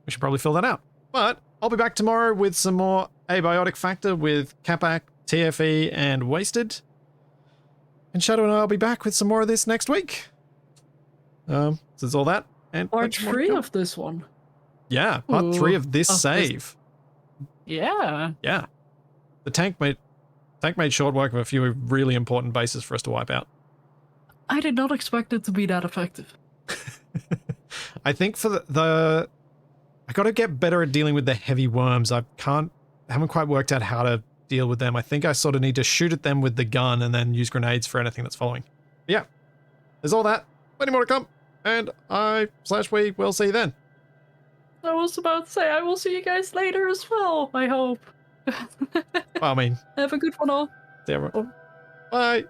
Speaker 1: We should probably fill that out. But I'll be back tomorrow with some more Abiotic Factor with Capac, TFE, and Wasted. And Shadow and I will be back with some more of this next week. So it's all that. And
Speaker 2: Part
Speaker 1: much more to
Speaker 2: 3
Speaker 1: come.
Speaker 2: of this one.
Speaker 1: Yeah, part 3 of this
Speaker 2: of this-
Speaker 1: save.
Speaker 2: Yeah.
Speaker 1: Yeah. The tank made short work of a few really important bases for us to wipe out.
Speaker 2: I did not expect it to be that effective.
Speaker 1: I think for I got to get better at dealing with the heavy worms. I haven't quite worked out how to deal with them. I think I sort of need to shoot at them with the gun and then use grenades for anything that's following. But yeah, there's all that. Plenty more to come. And we will see you then.
Speaker 2: I was about to say, I will see you guys later as well, I hope.
Speaker 1: Well, I mean,
Speaker 2: Have a good one all.
Speaker 1: see everyone. Bye.